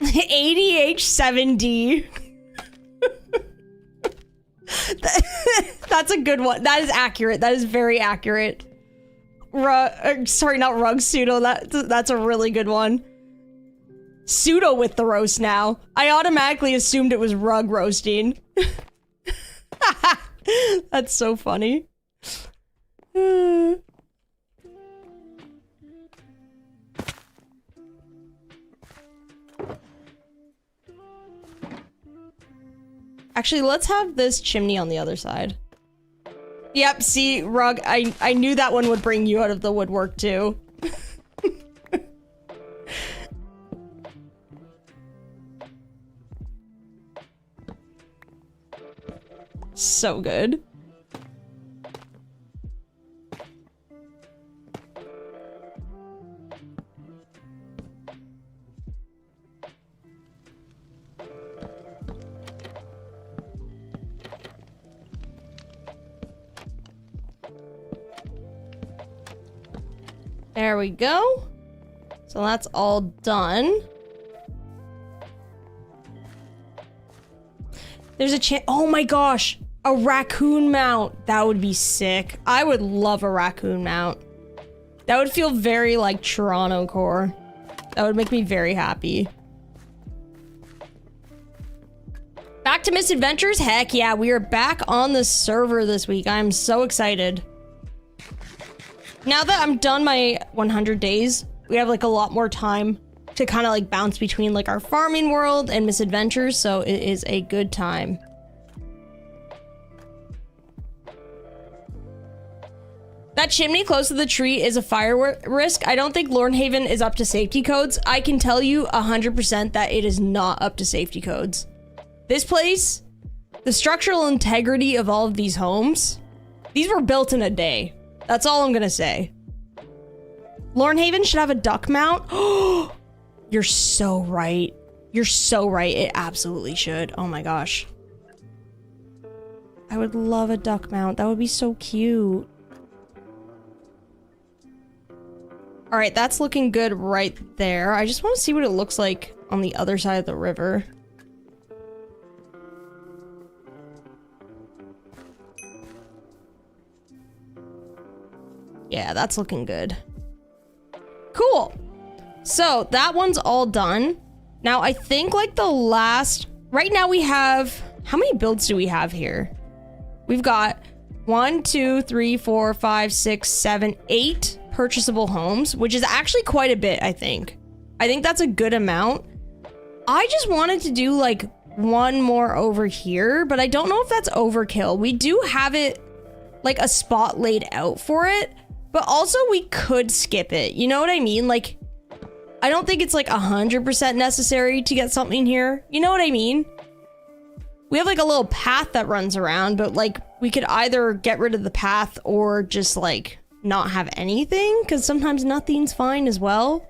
S1: ADH7D. That's a good one. That is accurate. That is very accurate. Sorry, not rug pseudo. That's a really good one. Pseudo with the roast now. I automatically assumed it was rug roasting. That's so funny. Actually, let's have this chimney on the other side. Yep, see, Rug, I knew that one would bring you out of the woodwork too. So good. There we go. So that's all done. There's a chance. Oh my gosh. A raccoon mount. That would be sick. I would love a raccoon mount. That would feel very like Toronto core. That would make me very happy. Back to Misadventures? Heck yeah, we are back on the server this week. I'm so excited. Now that I'm done my 100 days, we have like a lot more time to kind of like bounce between like our farming world and Misadventures, so it is a good time. That chimney close to the tree is a fire risk. I don't think Lornhaven is up to safety codes. I can tell you 100% that it is not up to safety codes. This place, the structural integrity of all of these homes, these were built in a day. That's all I'm gonna say. Lornhaven should have a duck mount. Oh, you're so right. You're so right. It absolutely should. Oh my gosh. I would love a duck mount. That would be so cute. All right, that's looking good right there. I just want to see what it looks like on the other side of the river. Yeah, that's looking good. Cool. So that one's all done. Now I think like the last, right now we have, how many builds do we have here? We've got 1, 2, 3, 4, 5, 6, 7, 8 purchasable homes, which is actually quite a bit, I think. I think that's a good amount. I just wanted to do like one more over here, but I don't know if that's overkill. We do have it like a spot laid out for it, but also we could skip it. You know what I mean? Like, I don't think it's like 100% necessary to get something here. You know what I mean? We have like a little path that runs around, but like we could either get rid of the path or just like not have anything, because sometimes nothing's fine as well.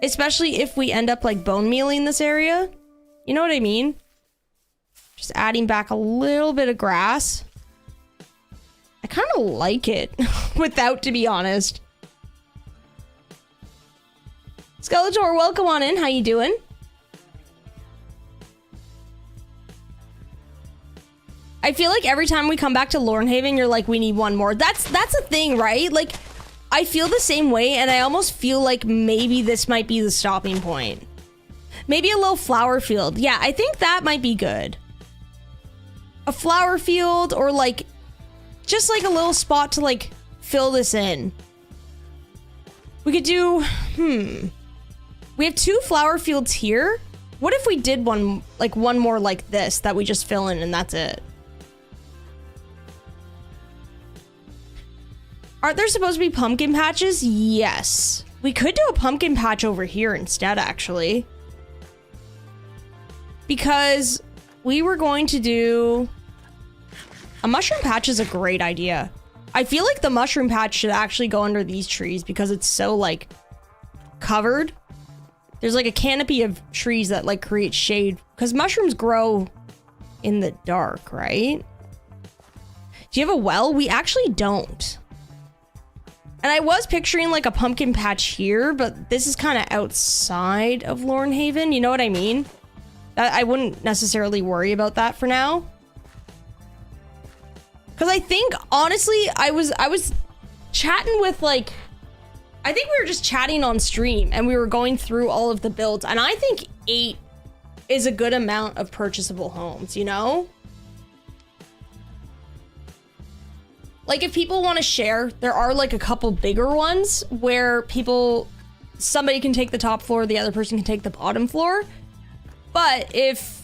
S1: Especially if we end up like bone mealing this area. You know what I mean? Just adding back a little bit of grass. I kind of like it without, to be honest. Skeletor, welcome on in. How you doing? I feel like every time we come back to Lornhaven, you're like, we need one more. That's a thing, right? Like, I feel the same way, and I almost feel like maybe this might be the stopping point. Maybe a little flower field. Yeah, I think that might be good. A flower field, or like, just like a little spot to like fill this in. We could do, we have 2 flower fields here. What if we did one more like this that we just fill in and that's it? Aren't there supposed to be pumpkin patches? Yes. We could do a pumpkin patch over here instead, actually. Because we were going to do... A mushroom patch is a great idea. I feel like the mushroom patch should actually go under these trees because it's so, like, covered. There's, like, a canopy of trees that, like, create shade. Because mushrooms grow in the dark, right? Do you have a well? We actually don't. And I was picturing like a pumpkin patch here, but this is kind of outside of Lornhaven. You know what I mean? I wouldn't necessarily worry about that for now. Because I think, honestly, I was chatting with like... I think we were just chatting on stream and we were going through all of the builds. And I think 8 is a good amount of purchasable homes, you know? Like, if people want to share, there are, like, a couple bigger ones where somebody can take the top floor, the other person can take the bottom floor. But if,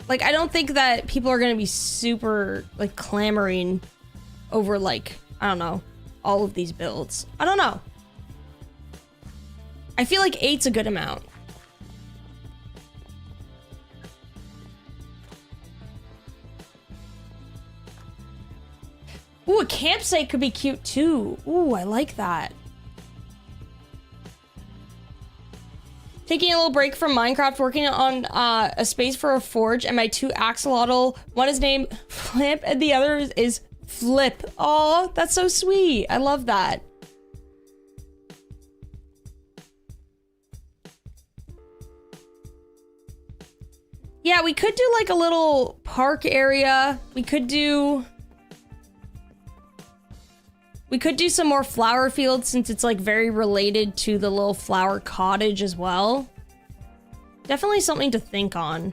S1: like, I don't think that people are going to be super, like, clamoring over, like, I don't know, all of these builds. I don't know. I feel like 8's a good amount. campsite could be cute too. Ooh, I like that. Taking a little break from Minecraft, working on a space for a forge, and my 2 axolotl. One is named Flip, and the other is Flip. Oh, that's so sweet. I love that. Yeah, we could do like a little park area. We could do some more flower fields since it's like very related to the little flower cottage as well. Definitely something to think on.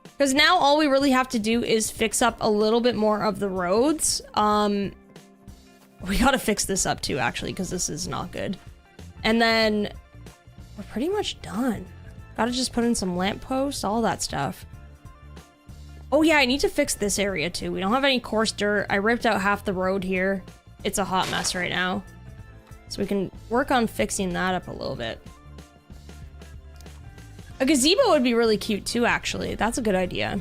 S1: Because now all we really have to do is fix up a little bit more of the roads. We gotta fix this up too, actually, because this is not good. And then we're pretty much done. Gotta just put in some lampposts, all that stuff. Oh yeah, I need to fix this area too. We don't have any coarse dirt. I ripped out half the road here. It's a hot mess right now. So we can work on fixing that up a little bit. A gazebo would be really cute too, actually. That's a good idea.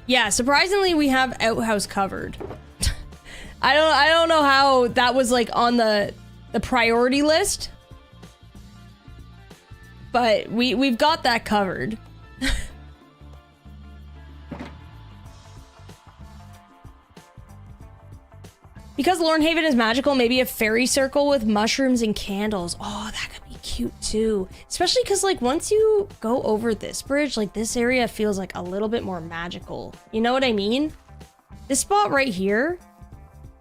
S1: Yeah, surprisingly, we have outhouse covered. I don't know how that was like on the priority list. But we've got that covered. Because Lornhaven is magical, maybe a fairy circle with mushrooms and candles. Oh, that could be cute too. Especially because like once you go over this bridge, like this area feels like a little bit more magical. You know what I mean? This spot right here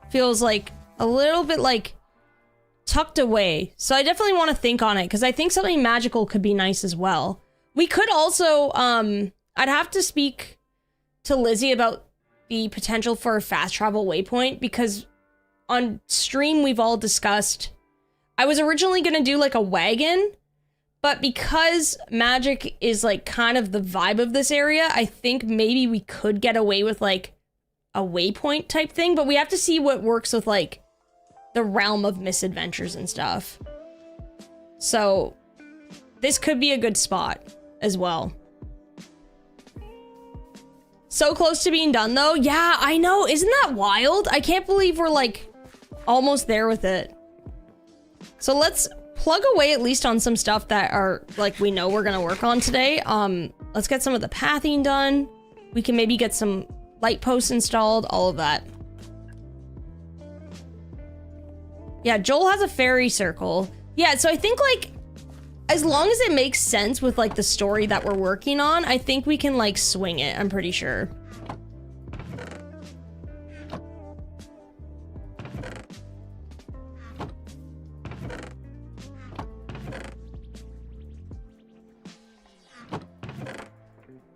S1: feels like a little bit like tucked away. So I definitely want to think on it because I think something magical could be nice as well. We could also, I'd have to speak to Lizzie about the potential for a fast travel waypoint because on stream we've all discussed, I was originally going to do like a wagon, but because magic is like kind of the vibe of this area, I think maybe we could get away with like a waypoint type thing, but we have to see what works with like the realm of misadventures and stuff. So this could be a good spot as well. So close to being done though. Yeah, I know. Isn't that wild? I can't believe we're like almost there with it. So let's plug away at least on some stuff that are like we know we're gonna work on today. Let's get some of the pathing done. We can maybe get some light posts installed, all of that. Yeah, Joel has a fairy circle. Yeah, so I think like as long as it makes sense with like the story that we're working on, I think we can like swing it, I'm pretty sure.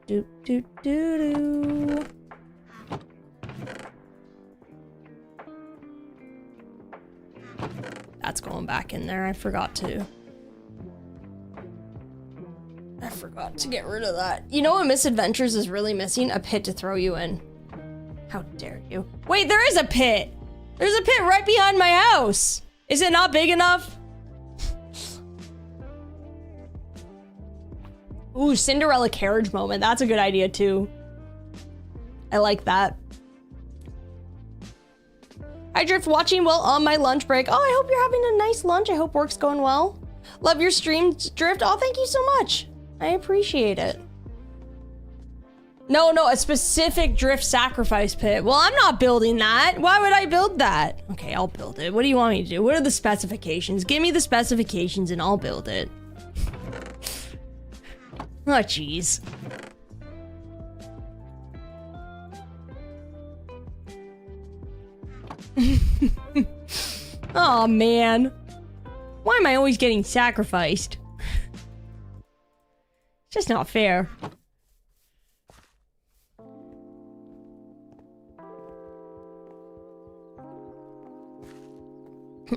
S1: Do do do do. That's going back in there. I forgot to get rid of that. You know what Misadventures is really missing? A pit to throw you in. How dare you? Wait, there is a pit! There's a pit right behind my house! Is it not big enough? Ooh, Cinderella carriage moment. That's a good idea too. I like that. Hi Drift, watching while on my lunch break. Oh, I hope you're having a nice lunch. I hope work's going well. Love your stream, Drift. Oh, thank you so much. I appreciate it. No, a specific Drift sacrifice pit. Well, I'm not building that. Why would I build that? Okay, I'll build it. What do you want me to do? What are the specifications? Give me the specifications and I'll build it. Oh, jeez. Oh man, why am I always getting sacrificed? It's just not fair.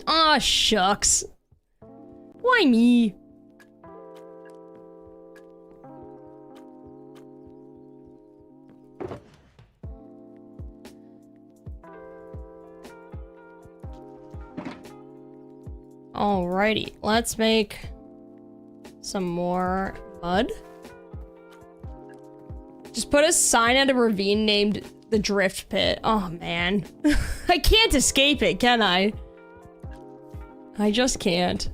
S1: Aw, shucks. Why me? Alrighty, let's make some more mud. Just put a sign at a ravine named the drift pit. Oh, man. I can't escape it, can I? I just can't.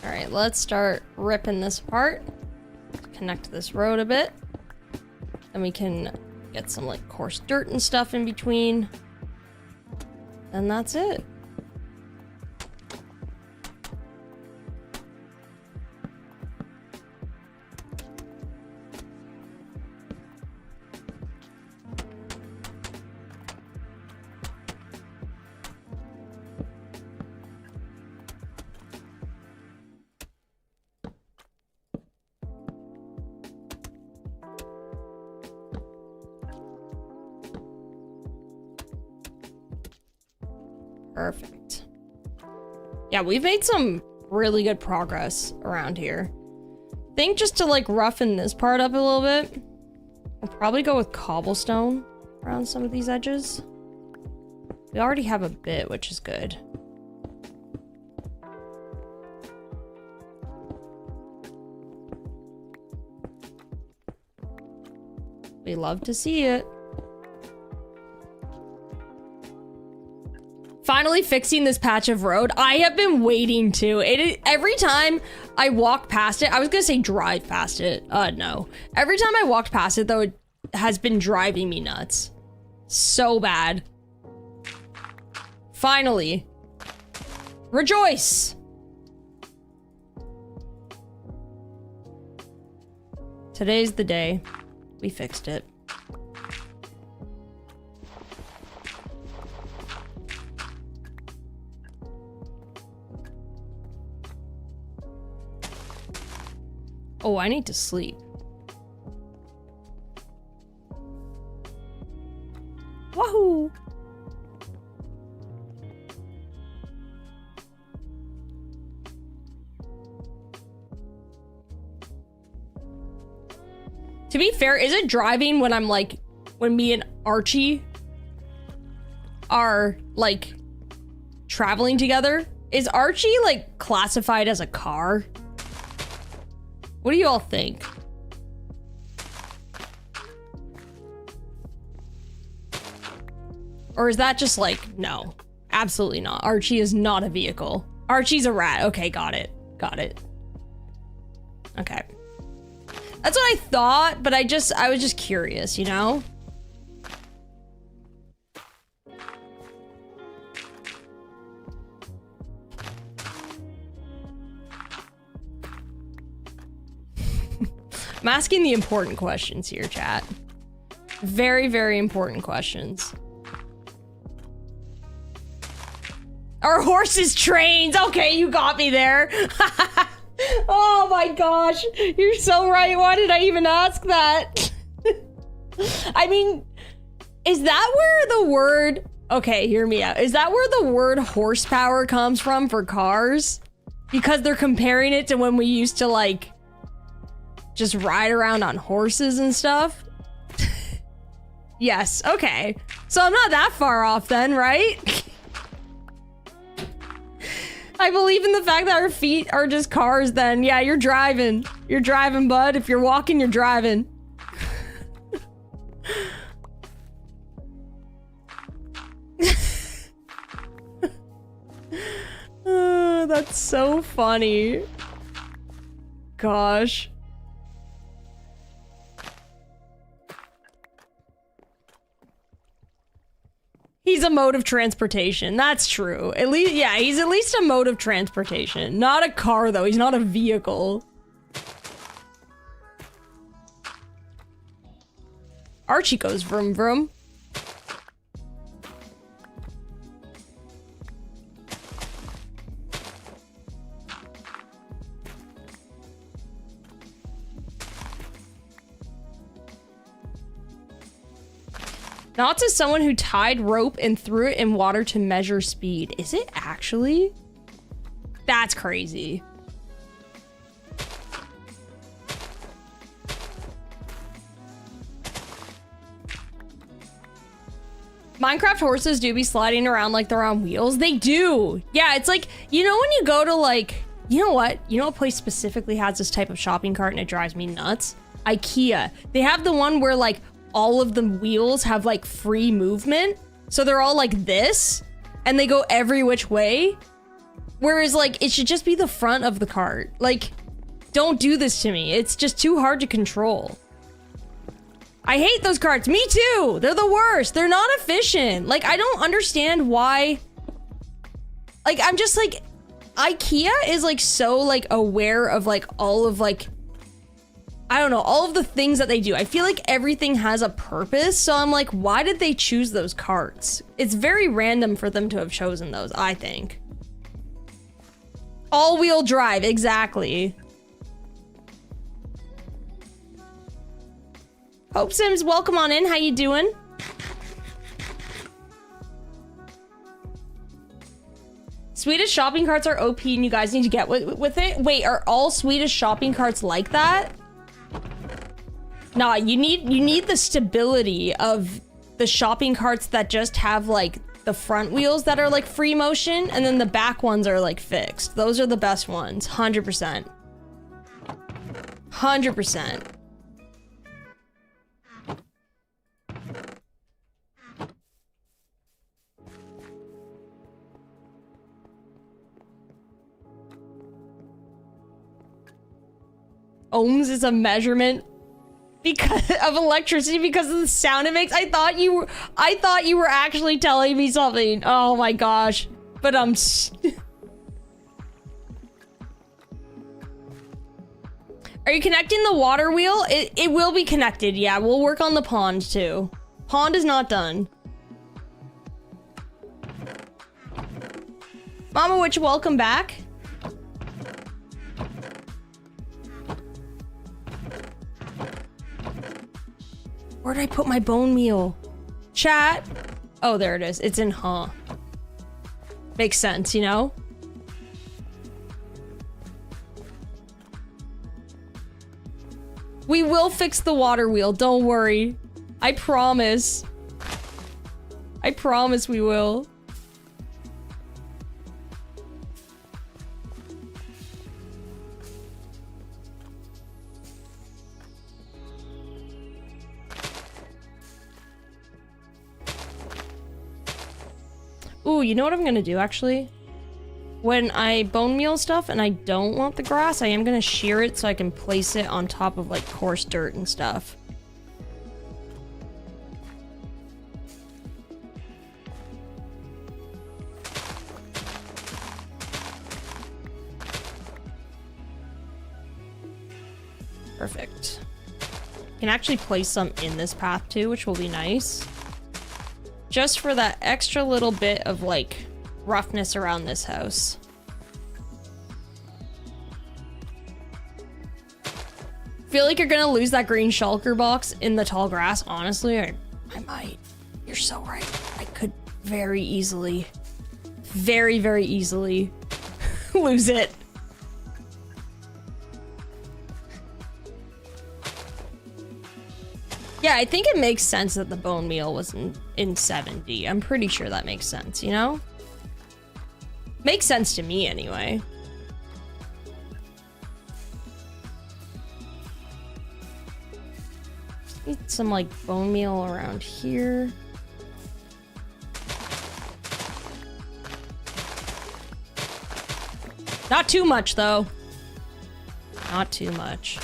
S1: Alright, let's start ripping this apart. Connect this road a bit. Then we can get some like coarse dirt and stuff in between. And that's it. Perfect. Yeah, we've made some really good progress around here. I think just to like roughen this part up a little bit, I'll probably go with cobblestone around some of these edges. We already have a bit, which is good. We love to see it. Finally fixing this patch of road. I have been waiting to. Every time I walk past it, I was gonna say drive past it. No. Every time I walked past it, though, it has been driving me nuts. So bad. Finally. Rejoice! Today's the day. We fixed it. Oh, I need to sleep. Wahoo! To be fair, is it driving when I'm like, when me and Archie are like traveling together? Is Archie like classified as a car? What do you all think? Or is that just like, no, absolutely not. Archie is not a vehicle. Archie's a rat. Okay, got it. Got it. Okay. That's what I thought, but I was just curious, you know? I'm asking the important questions here, chat. Very, very important questions. Our horses trains. Okay, you got me there. Oh my gosh. You're so right. Why did I even ask that? I mean, is that where the word... Okay, hear me out. Is that where the word horsepower comes from for cars? Because they're comparing it to when we used to, like, just ride around on horses and stuff? Yes, okay. So I'm not that far off then, right? I believe in the fact that our feet are just cars then. Yeah, you're driving. You're driving, bud. If you're walking, you're driving. That's so funny. Gosh. He's a mode of transportation. That's true. At least, yeah, he's at least a mode of transportation. Not a car, though. He's not a vehicle. Archie goes vroom vroom. Not to someone who tied rope and threw it in water to measure speed. Is it actually? That's crazy. Minecraft horses do be sliding around like they're on wheels. They do. Yeah, it's like, you know when you go to like, you know what? You know what place specifically has this type of shopping cart and it drives me nuts? IKEA. They have the one where like all of the wheels have like free movement. So they're all like this and they go every which way. Whereas like it should just be the front of the cart. Like, don't do this to me. It's just too hard to control. I hate those carts. Me too. They're the worst. They're not efficient. Like, I don't understand why. Like, I'm just like, IKEA is like so like aware of like all of like, I don't know, all of the things that they do. I feel like everything has a purpose. So I'm like, why did they choose those carts? It's very random for them to have chosen those, I think. All-wheel drive, exactly. Hope Sims, welcome on in. How you doing? Swedish shopping carts are OP and you guys need to get with it. Wait, are all Swedish shopping carts like that? Nah, you need the stability of the shopping carts that just have like the front wheels that are like free motion and then the back ones are like fixed. Those are the best ones, 100%. 100%. Ohms is a measurement because of electricity because of the sound it makes. I thought you were actually telling me something. Oh my gosh. But are you connecting the water wheel? It will be connected. Yeah, we'll work on the pond too. Pond is not done. Mama Witch, welcome back. Where did I put my bone meal? Chat. Oh, there it is. It's in huh. Makes sense, you know? We will fix the water wheel. Don't worry. I promise. I promise we will. Ooh, you know what I'm gonna do actually? When I bone meal stuff and I don't want the grass, I am gonna shear it so I can place it on top of like coarse dirt and stuff. Perfect. Can actually place some in this path too, which will be nice. Just for that extra little bit of like roughness around this house. Feel like you're gonna lose that green shulker box in the tall grass. Honestly, I might. You're so right. I could very easily, very easily lose it. Yeah, I think it makes sense that the bone meal was in 70. I'm pretty sure that makes sense, you know? Makes sense to me anyway. Just need some like bone meal around here. Not too much though. Not too much.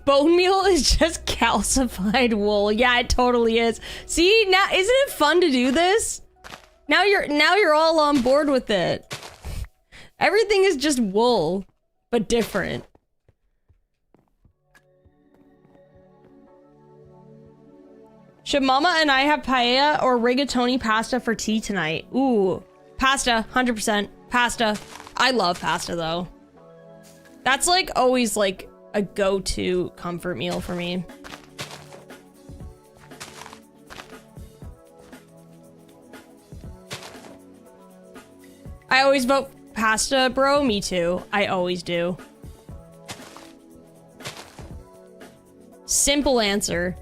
S1: Bone meal is just calcified wool. Yeah, it totally is. See, now isn't it fun to do this? Now you're all on board with it. Everything is just wool, but different. Should Mama and I have paella or rigatoni pasta for tea tonight? Ooh, pasta, 100% pasta. I love pasta though. That's like always like a go-to comfort meal for me. I always vote pasta, bro. Me too. I always do. Simple answer.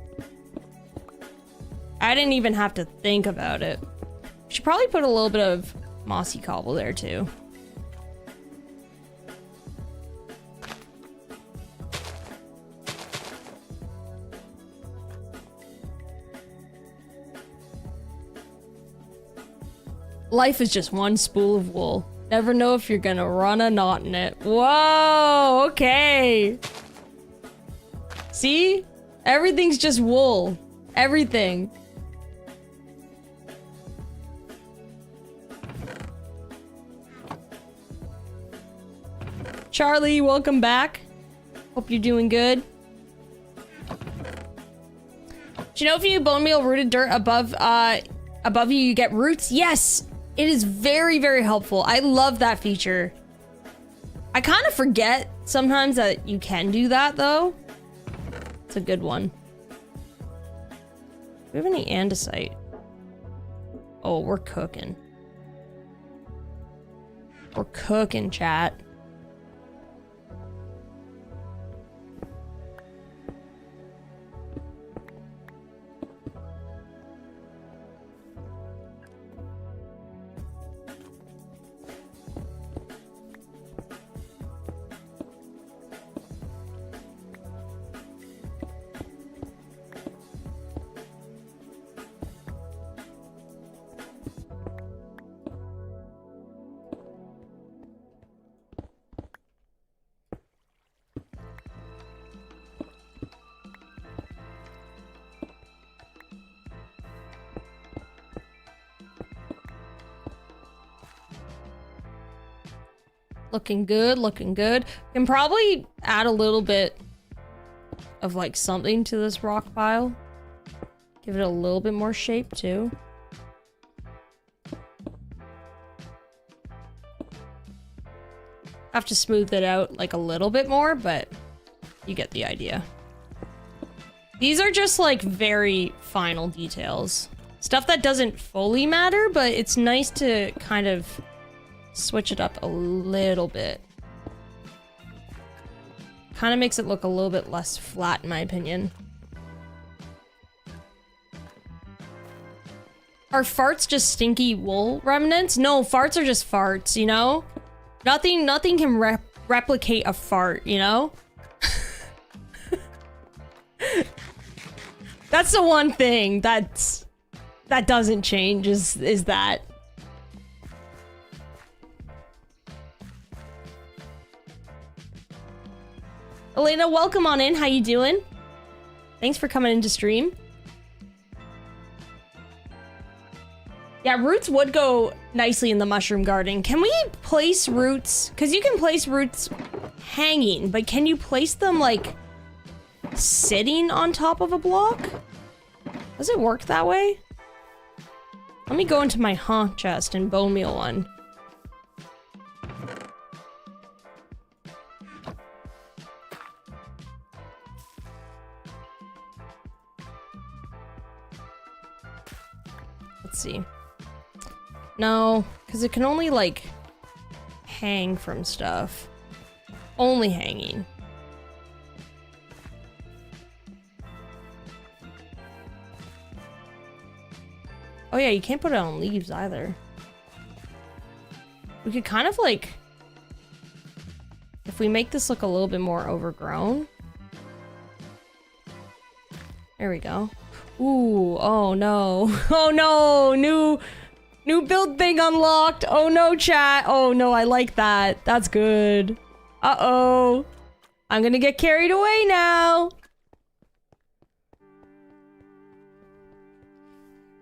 S1: I didn't even have to think about it. Should probably put a little bit of mossy cobble there too. Life is just one spool of wool. Never know if you're gonna run a knot in it. Whoa, okay. See? Everything's just wool. Everything. Charlie, welcome back. Hope you're doing good. Do you know if you bone meal rooted dirt above you, you get roots? Yes! It is very, very helpful. I love that feature. I kind of forget sometimes that you can do that, though. It's a good one. Do we have any andesite? Oh, we're cooking. We're cooking, chat. Looking good, looking good. Can probably add a little bit of like something to this rock pile. Give it a little bit more shape too. Have to smooth it out like a little bit more, but you get the idea. These are just like very final details. Stuff that doesn't fully matter, but it's nice to kind of switch it up a little bit. Kind of makes it look a little bit less flat in my opinion. Are farts just stinky wool remnants? No, farts are just farts, you know? Nothing can replicate a fart, you know? That's the one thing that doesn't change is that. Elena, welcome on in. How you doing? Thanks for coming into stream. Yeah, roots would go nicely in the mushroom garden. Can we place roots? Because you can place roots hanging, but can you place them, like, sitting on top of a block? Does it work that way? Let me go into my chest and bone meal one. Let's see. No, because it can only, like, hang from stuff. Only hanging. Oh yeah, you can't put it on leaves either. We could kind of, like... If we make this look a little bit more overgrown... There we go. Ooh, oh no. Oh no! New build thing unlocked! Oh no, chat! Oh no, I like that. That's good. Uh-oh. I'm gonna get carried away now!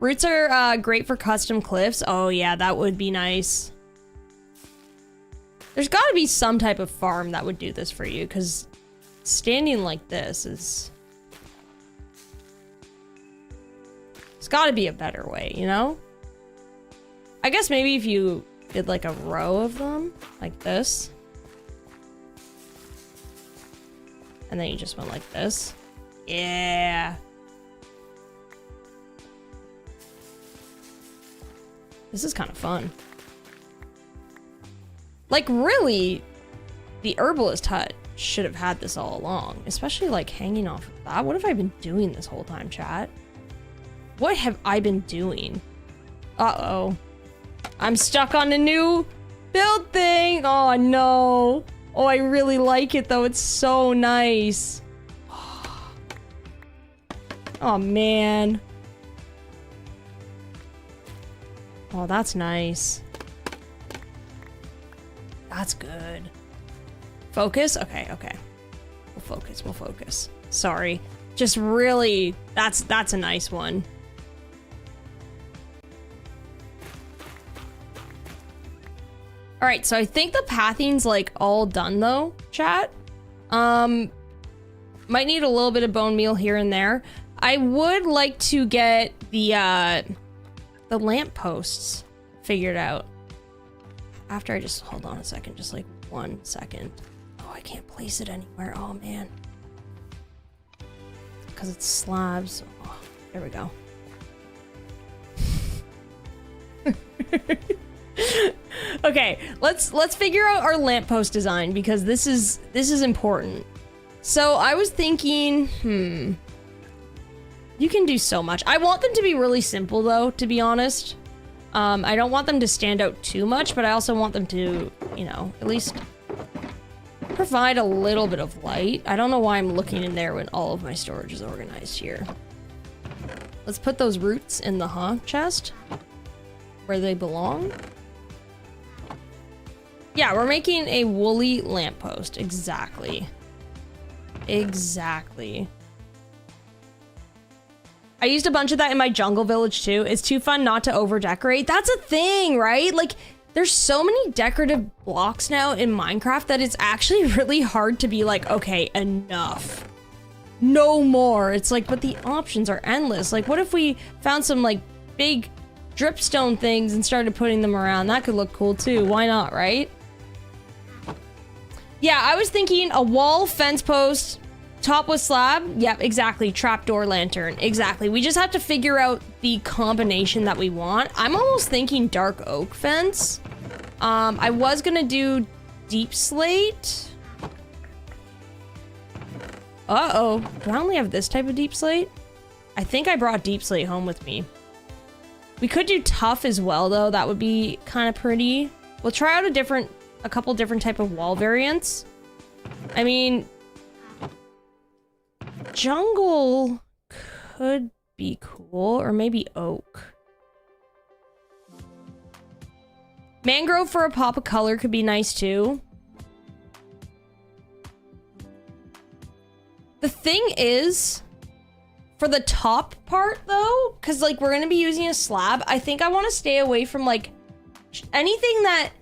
S1: Roots are great for custom cliffs. Oh yeah, that would be nice. There's gotta be some type of farm that would do this for you, because standing like this is... There's gotta be a better way, you know? I guess maybe if you did like a row of them, like this. And then you just went like this. Yeah. This is kind of fun. Like, really, the herbalist hut should have had this all along, especially like hanging off of that. What have I been doing this whole time, chat? What have I been doing? Uh-oh. I'm stuck on a new build thing. Oh, no. Oh, I really like it, though. It's so nice. Oh, man. Oh, that's nice. That's good. Focus? Okay, okay. We'll focus. Sorry. Just really, that's a nice one. All right, so I think the pathing's like all done though, chat. Might need a little bit of bone meal here and there. I would like to get the lamp posts figured out. After I just, hold on a second, just like 1 second. Oh, I can't place it anywhere. Oh man. Because it's slabs. Oh, there we go. Okay, let's figure out our lamppost design because this is important. So I was thinking, you can do so much. I want them to be really simple though, to be honest. I don't want them to stand out too much, but I also want them to, you know, at least provide a little bit of light. I don't know why I'm looking in there when all of my storage is organized here. Let's put those roots in the chest where they belong. Yeah, we're making a woolly lamppost. Exactly. Exactly. I used a bunch of that in my jungle village too. It's too fun not to over decorate. That's a thing, right? Like, there's so many decorative blocks now in Minecraft that it's actually really hard to be like, okay, enough. No more. It's like, but the options are endless. Like, what if we found some like big dripstone things and started putting them around? That could look cool too. Why not, right? Yeah, I was thinking a wall, fence post, top with slab. Yep, exactly. Trapdoor lantern. Exactly. We just have to figure out the combination that we want. I'm almost thinking dark oak fence. I was gonna do deep slate. Uh-oh. Do I only have this type of deep slate? I think I brought deep slate home with me. We could do tough as well, though. That would be kind of pretty. We'll try out a couple different type of wall variants. I mean, jungle could be cool, or maybe oak. Mangrove for a pop of color could be nice too. The thing is, for the top part though, because like we're gonna be using a slab, I think I want to stay away from like anything that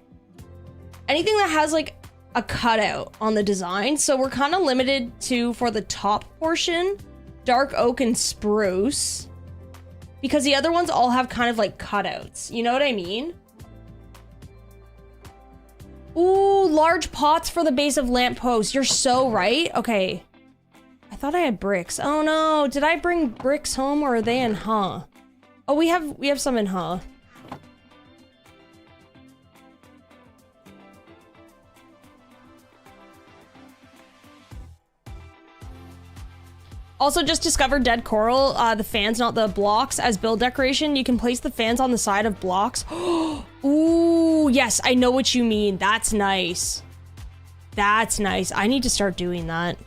S1: has like a cutout on the design. So we're kind of limited to, for the top portion, dark oak and spruce, because the other ones all have kind of like cutouts. You know what I mean? Ooh, large pots for the base of lamppost. You're so right. Okay. I thought I had bricks. Oh no, did I bring bricks home or are they in Oh, we have some in Also just discovered dead coral, the fans, not the blocks, as build decoration. You can place the fans on the side of blocks. Ooh, yes, I know what you mean. That's nice. That's nice. I need to start doing that.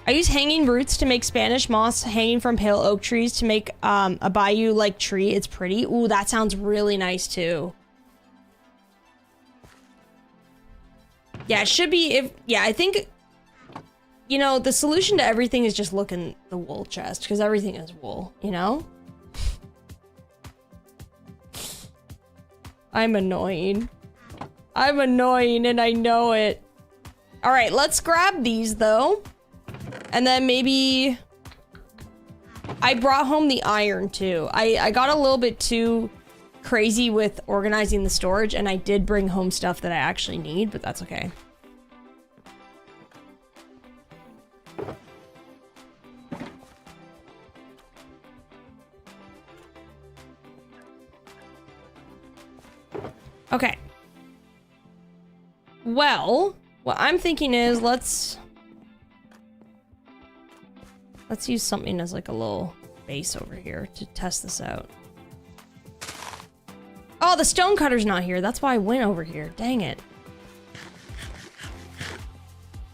S1: I use hanging roots to make Spanish moss hanging from pale oak trees to make a bayou-like tree. It's pretty. Ooh, that sounds really nice too. Yeah, it should be, I think, you know, the solution to everything is just look in the wool chest, because everything is wool, you know? I'm annoying. I'm annoying and I know it. All right, let's grab these though. And then maybe I brought home the iron too. I got a little bit too crazy with organizing the storage and I did bring home stuff that I actually need, but that's okay. Okay, Well, what I'm thinking is let's use something as like a little base over here to test this out. Oh, the stonecutter's not here. That's why I went over here. Dang it.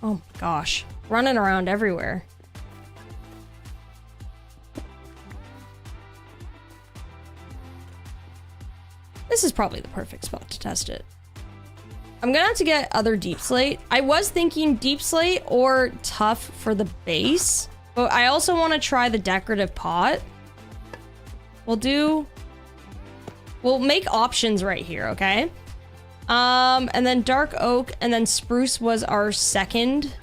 S1: Oh my gosh. Running around everywhere. This is probably the perfect spot to test it. I'm gonna have to get other deep slate. I was thinking deep slate or tough for the base, but I also want to try the decorative pot. We'll make options right here, okay? And then dark oak and then spruce was our second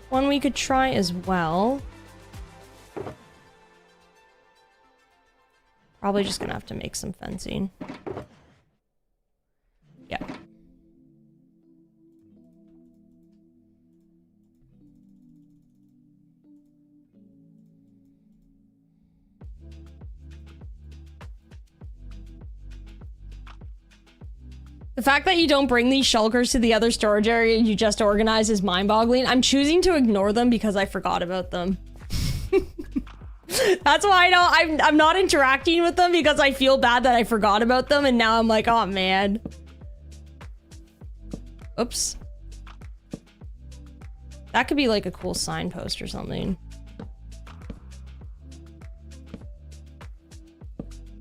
S1: one we could try as well. Probably just gonna have to make some fencing. Yeah. The fact that you don't bring these shulkers to the other storage area you just organized is mind-boggling. I'm choosing to ignore them because I forgot about them. That's why I'm not interacting with them, because I feel bad that I forgot about them and now I'm like, oh man. Oops. That could be like a cool signpost or something.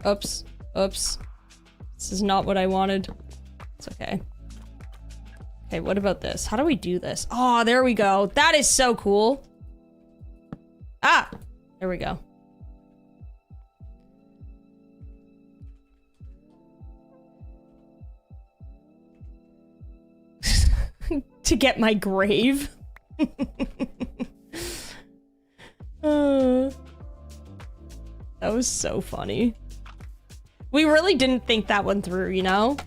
S1: Oops. Oops. This is not what I wanted. It's okay. Okay, what about this? How do we do this? Oh, there we go. That is so cool. Ah, there we go. To get my grave. That was so funny. We really didn't think that one through, you know?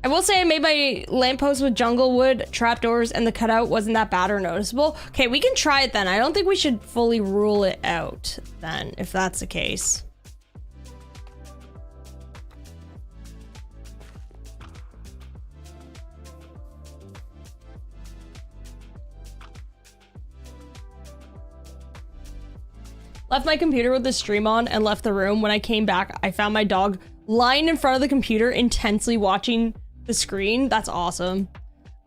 S1: I will say I made my lamppost with jungle wood, trapdoors, and the cutout wasn't that bad or noticeable. Okay, we can try it then. I don't think we should fully rule it out then, if that's the case. Left my computer with the stream on and left the room. When I came back, I found my dog lying in front of the computer, intensely watching the screen. That's awesome.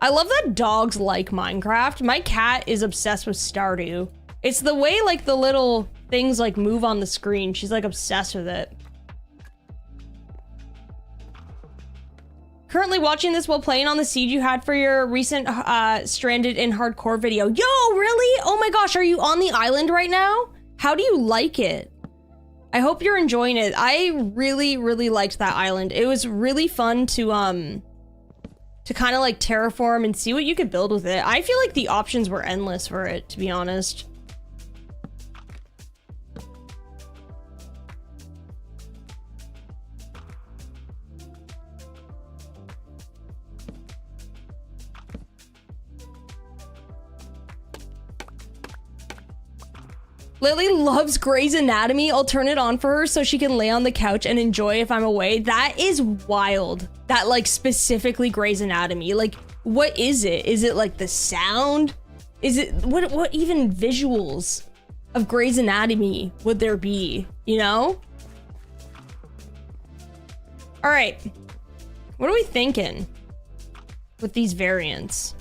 S1: I love that dogs like Minecraft. My cat is obsessed with Stardew. It's the way like the little things like move on the screen. She's like obsessed with it. Currently watching this while playing on the seed you had for your recent Stranded in Hardcore video. Yo, really? Oh my gosh, are you on the island right now? How do you like it? I hope you're enjoying it. I really, really liked that island. It was really fun to kind of like terraform and see what you could build with it. I feel like the options were endless for it, to be honest. Lily loves Grey's Anatomy. I'll turn it on for her so she can lay on the couch and enjoy if I'm away. That is wild. That like specifically Grey's Anatomy. Like, what is it? Is it like the sound? Is it what even visuals of Grey's Anatomy would there be? You know? All right. What are we thinking with these variants?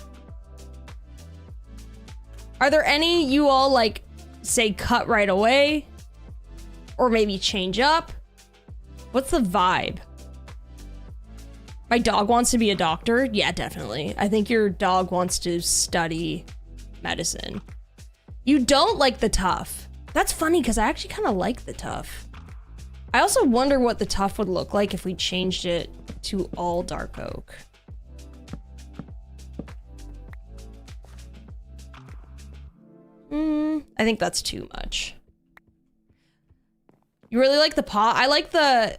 S1: Are there any you all like say cut right away, or maybe change up? What's the vibe? My dog wants to be a doctor. Yeah, definitely. I think your dog wants to study medicine. You don't like the tough. That's funny because I actually kind of like the tough. I also wonder what the tough would look like if we changed it to all dark oak. I think that's too much. You really like the pot? I like the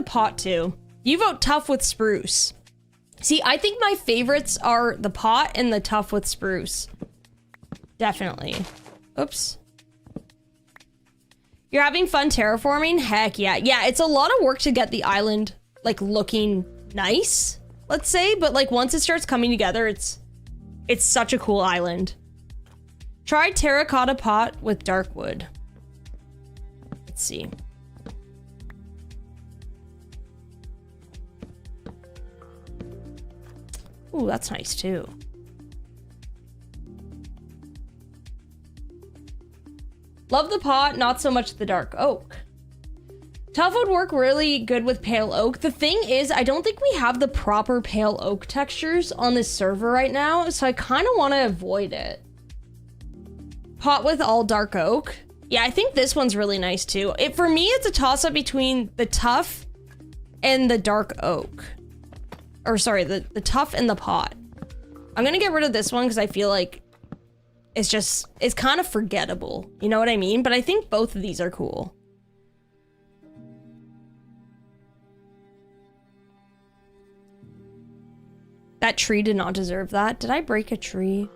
S1: pot too. You vote tough with spruce. See, I think my favorites are the pot and the tough with spruce. Definitely. Oops. You're having fun terraforming? Heck yeah. Yeah, it's a lot of work to get the island, like, looking nice, let's say. But, like, once it starts coming together, it's such a cool island. Try terracotta pot with dark wood. Let's see. Ooh, that's nice too. Love the pot, not so much the dark oak. Tough would work really good with pale oak. The thing is, I don't think we have the proper pale oak textures on this server right now, so I kind of want to avoid it. Pot with all dark oak. Yeah, I think this one's really nice too. For me, it's a toss-up between the tough and the dark oak. Or sorry, the tough and the pot. I'm gonna get rid of this one because I feel like it's kind of forgettable. You know what I mean? But I think both of these are cool. That tree did not deserve that. Did I break a tree?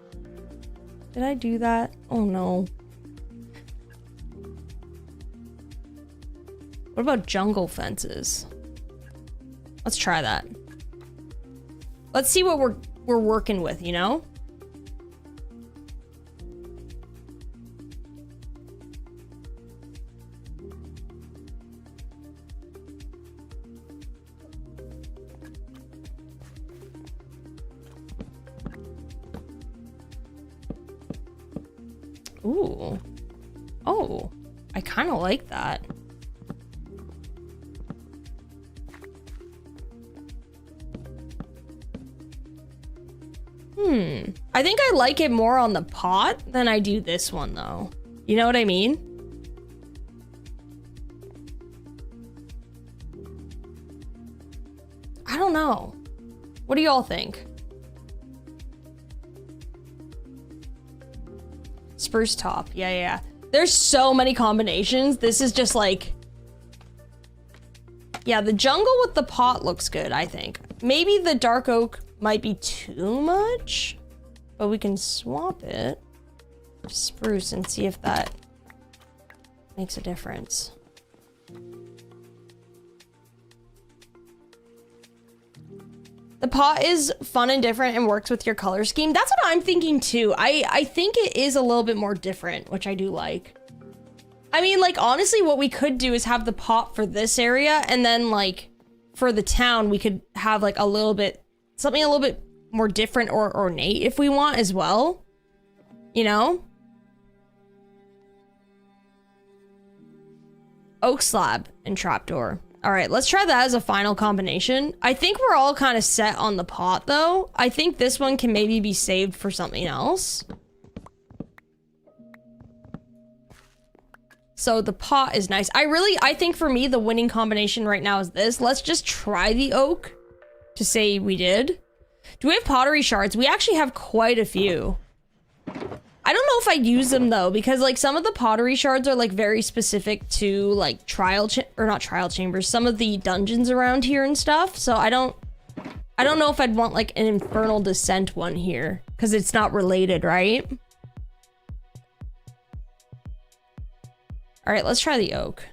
S1: Did I do that? Oh no. What about jungle fences? Let's try that. Let's see what we're working with, you know? Ooh. Oh, I kind of like that. I think I like it more on the pot than I do this one, though. You know what I mean? I don't know. What do y'all think? Spruce top. Yeah, yeah. There's so many combinations. This is just like... Yeah, the jungle with the pot looks good, I think. Maybe the dark oak might be too much, but we can swap it to spruce and see if that makes a difference. The pot is fun and different and works with your color scheme. That's what I'm thinking too. I think it is a little bit more different, which I do like. I mean, like, honestly, what we could do is have the pot for this area, and then, like, for the town, we could have, like, something a little bit more different or ornate if we want as well. You know? Oak slab and trapdoor. All right, let's try that as a final combination. I think we're all kind of set on the pot, though. I think this one can maybe be saved for something else. So the pot is nice. I think for me, the winning combination right now is this. Let's just try the oak to say we did. Do we have pottery shards? We actually have quite a few. I don't know if I'd use them though, because like some of the pottery shards are like very specific to like not trial chambers, some of the dungeons around here and stuff. So I don't know if I'd want like an infernal descent one here because it's not related, right? All right, let's try the oak.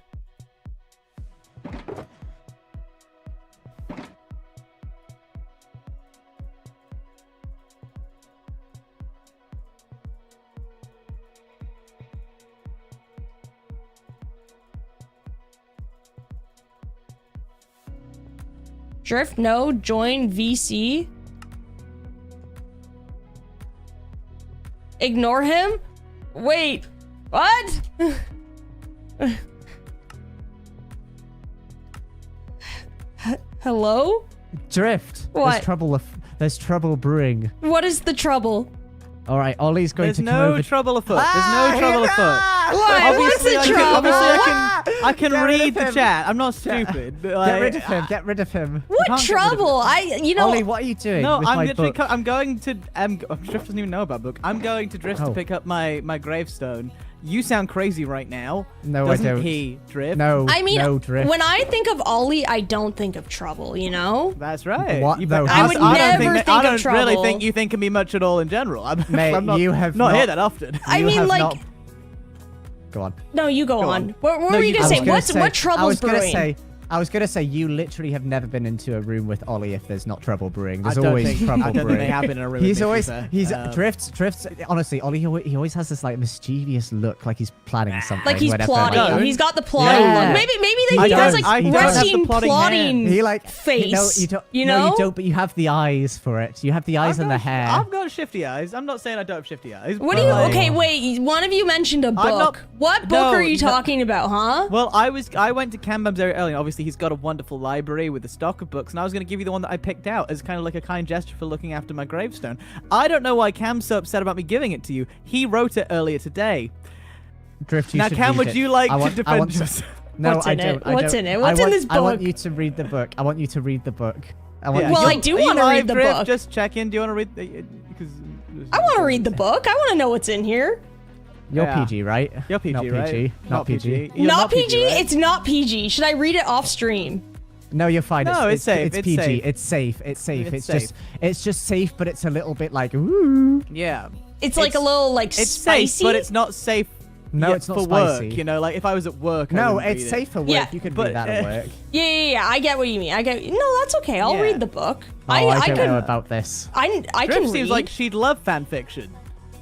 S1: Drift, no. Join VC. Ignore him? Wait, what? Hello?
S4: Drift.
S1: What?
S4: There's trouble brewing.
S1: What is the trouble?
S4: All right, Ollie's going
S3: There's
S4: to come
S3: no
S4: over.
S3: trouble afoot. There's no trouble afoot.
S1: What? What's the trouble?
S3: I can
S4: Get rid
S3: read
S4: of
S3: the
S4: him.
S3: chat. I'm not stupid.
S4: Get rid of him. Get rid of him.
S1: What
S3: can't get rid of
S1: trouble?
S4: Ollie, what are you doing?
S3: No,
S4: with
S3: I'm
S4: my
S3: literally.
S4: book?
S3: I'm going to. Drift doesn't even know about book. I'm going to Drift to
S4: Oh.
S3: pick up my gravestone. You sound crazy right now.
S4: No,
S3: Doesn't
S4: I don't.
S3: he, Drift?
S4: No.
S1: I mean,
S4: no, Drift.
S1: when I think of Ollie, I don't think of trouble, you know?
S3: That's right.
S4: What?
S3: You
S4: No,
S3: bet-
S4: I
S1: would
S3: don't
S1: never
S3: think
S1: think
S3: I
S1: of
S3: don't really
S1: trouble.
S3: think you think of me much at all in general.
S4: Mate,
S3: I'm not,
S4: you have
S3: not
S4: not-
S3: here that often.
S1: I
S4: You
S1: mean,
S4: have
S1: like,
S4: not- Go on.
S1: No, you go on. What were you gonna say? What trouble's brewing?
S4: I was gonna say you literally have never been into a room with Ollie if there's not trouble brewing. There's
S3: I don't
S4: always
S3: think-
S4: trouble
S3: I don't
S4: brewing.
S3: think they have been in a room
S4: He's
S3: with me,
S4: always
S3: to be
S4: he's
S3: fair.
S4: drifts. Honestly, Ollie he always has this like mischievous look, like he's planning something.
S1: Like he's
S4: whenever,
S1: plotting.
S3: Don't.
S1: He's got the plotting
S4: Yeah.
S1: look. Maybe
S3: I
S1: he has
S3: don't.
S1: like
S3: I don't have the
S1: resting
S3: plotting
S1: plotting
S3: hand.
S4: He like
S1: face.
S4: No, you don't.
S1: You
S4: No,
S1: know?
S4: you don't. But you have the eyes for it. You have the eyes and the hair.
S3: I've got shifty eyes. I'm not saying I don't have shifty eyes.
S1: What
S3: but,
S1: do you?
S3: like-
S1: Okay, wait. One of you mentioned a
S3: not-
S1: book. What book
S3: No,
S1: are you
S3: no.
S1: talking about, huh?
S3: Well, I went to Cambam's very early, and obviously he's got a wonderful library with a stock of books, and I was going to give you the one that I picked out as kind of like a kind gesture for looking after my gravestone. I don't know why Cam's so upset about me giving it to you. He wrote it earlier today.
S4: Drift. You
S3: Now,
S4: should
S3: Cam,
S4: read
S3: would
S4: it.
S3: you like
S4: I
S3: to
S4: want- I
S3: defend
S4: want to-
S3: yourself?
S4: No,
S1: What's
S4: I
S1: in it?
S4: don't. I
S1: What's
S4: don't.
S1: in it? What's
S4: I
S1: in
S4: want-
S1: this
S4: I want
S1: book?
S4: you to read the book. I want you to read the book. I want
S3: Yeah,
S4: you
S1: Well,
S4: to-
S1: I do
S3: Are you
S1: want to read
S3: live,
S1: the
S3: Drift?
S1: book.
S3: Just check in. Do you want to read the... Because
S1: I want to read the book. I want to know what's in here.
S4: You're
S3: Yeah.
S4: PG, right?
S3: You're PG,
S4: not
S3: right?
S4: PG. Not PG.
S3: You're
S1: Not PG?
S3: right?
S1: It's not PG. Should I read it off stream?
S4: No, you're fine.
S3: No, it's safe,
S4: It's
S3: it's
S4: PG.
S3: safe.
S4: It's safe. It's safe.
S3: It's
S4: It's just safe, but it's a little bit like ooh.
S3: Yeah.
S1: It's like a little like
S3: It's
S1: spicy.
S3: safe, but it's not safe.
S4: No,
S3: yet
S4: it's not
S3: for
S4: spicy.
S3: work. You know, like if I was at work. I
S4: No,
S3: wouldn't
S4: it's
S3: read
S4: safe for work.
S1: Yeah,
S4: You could
S3: but,
S4: read that at work.
S1: Yeah. I get what you mean. No, that's okay. I'll
S3: Yeah.
S1: read the book.
S4: Oh, I don't
S1: can.
S4: know about this.
S1: I
S3: Drift
S1: can read.
S3: seems like she'd love fan fiction.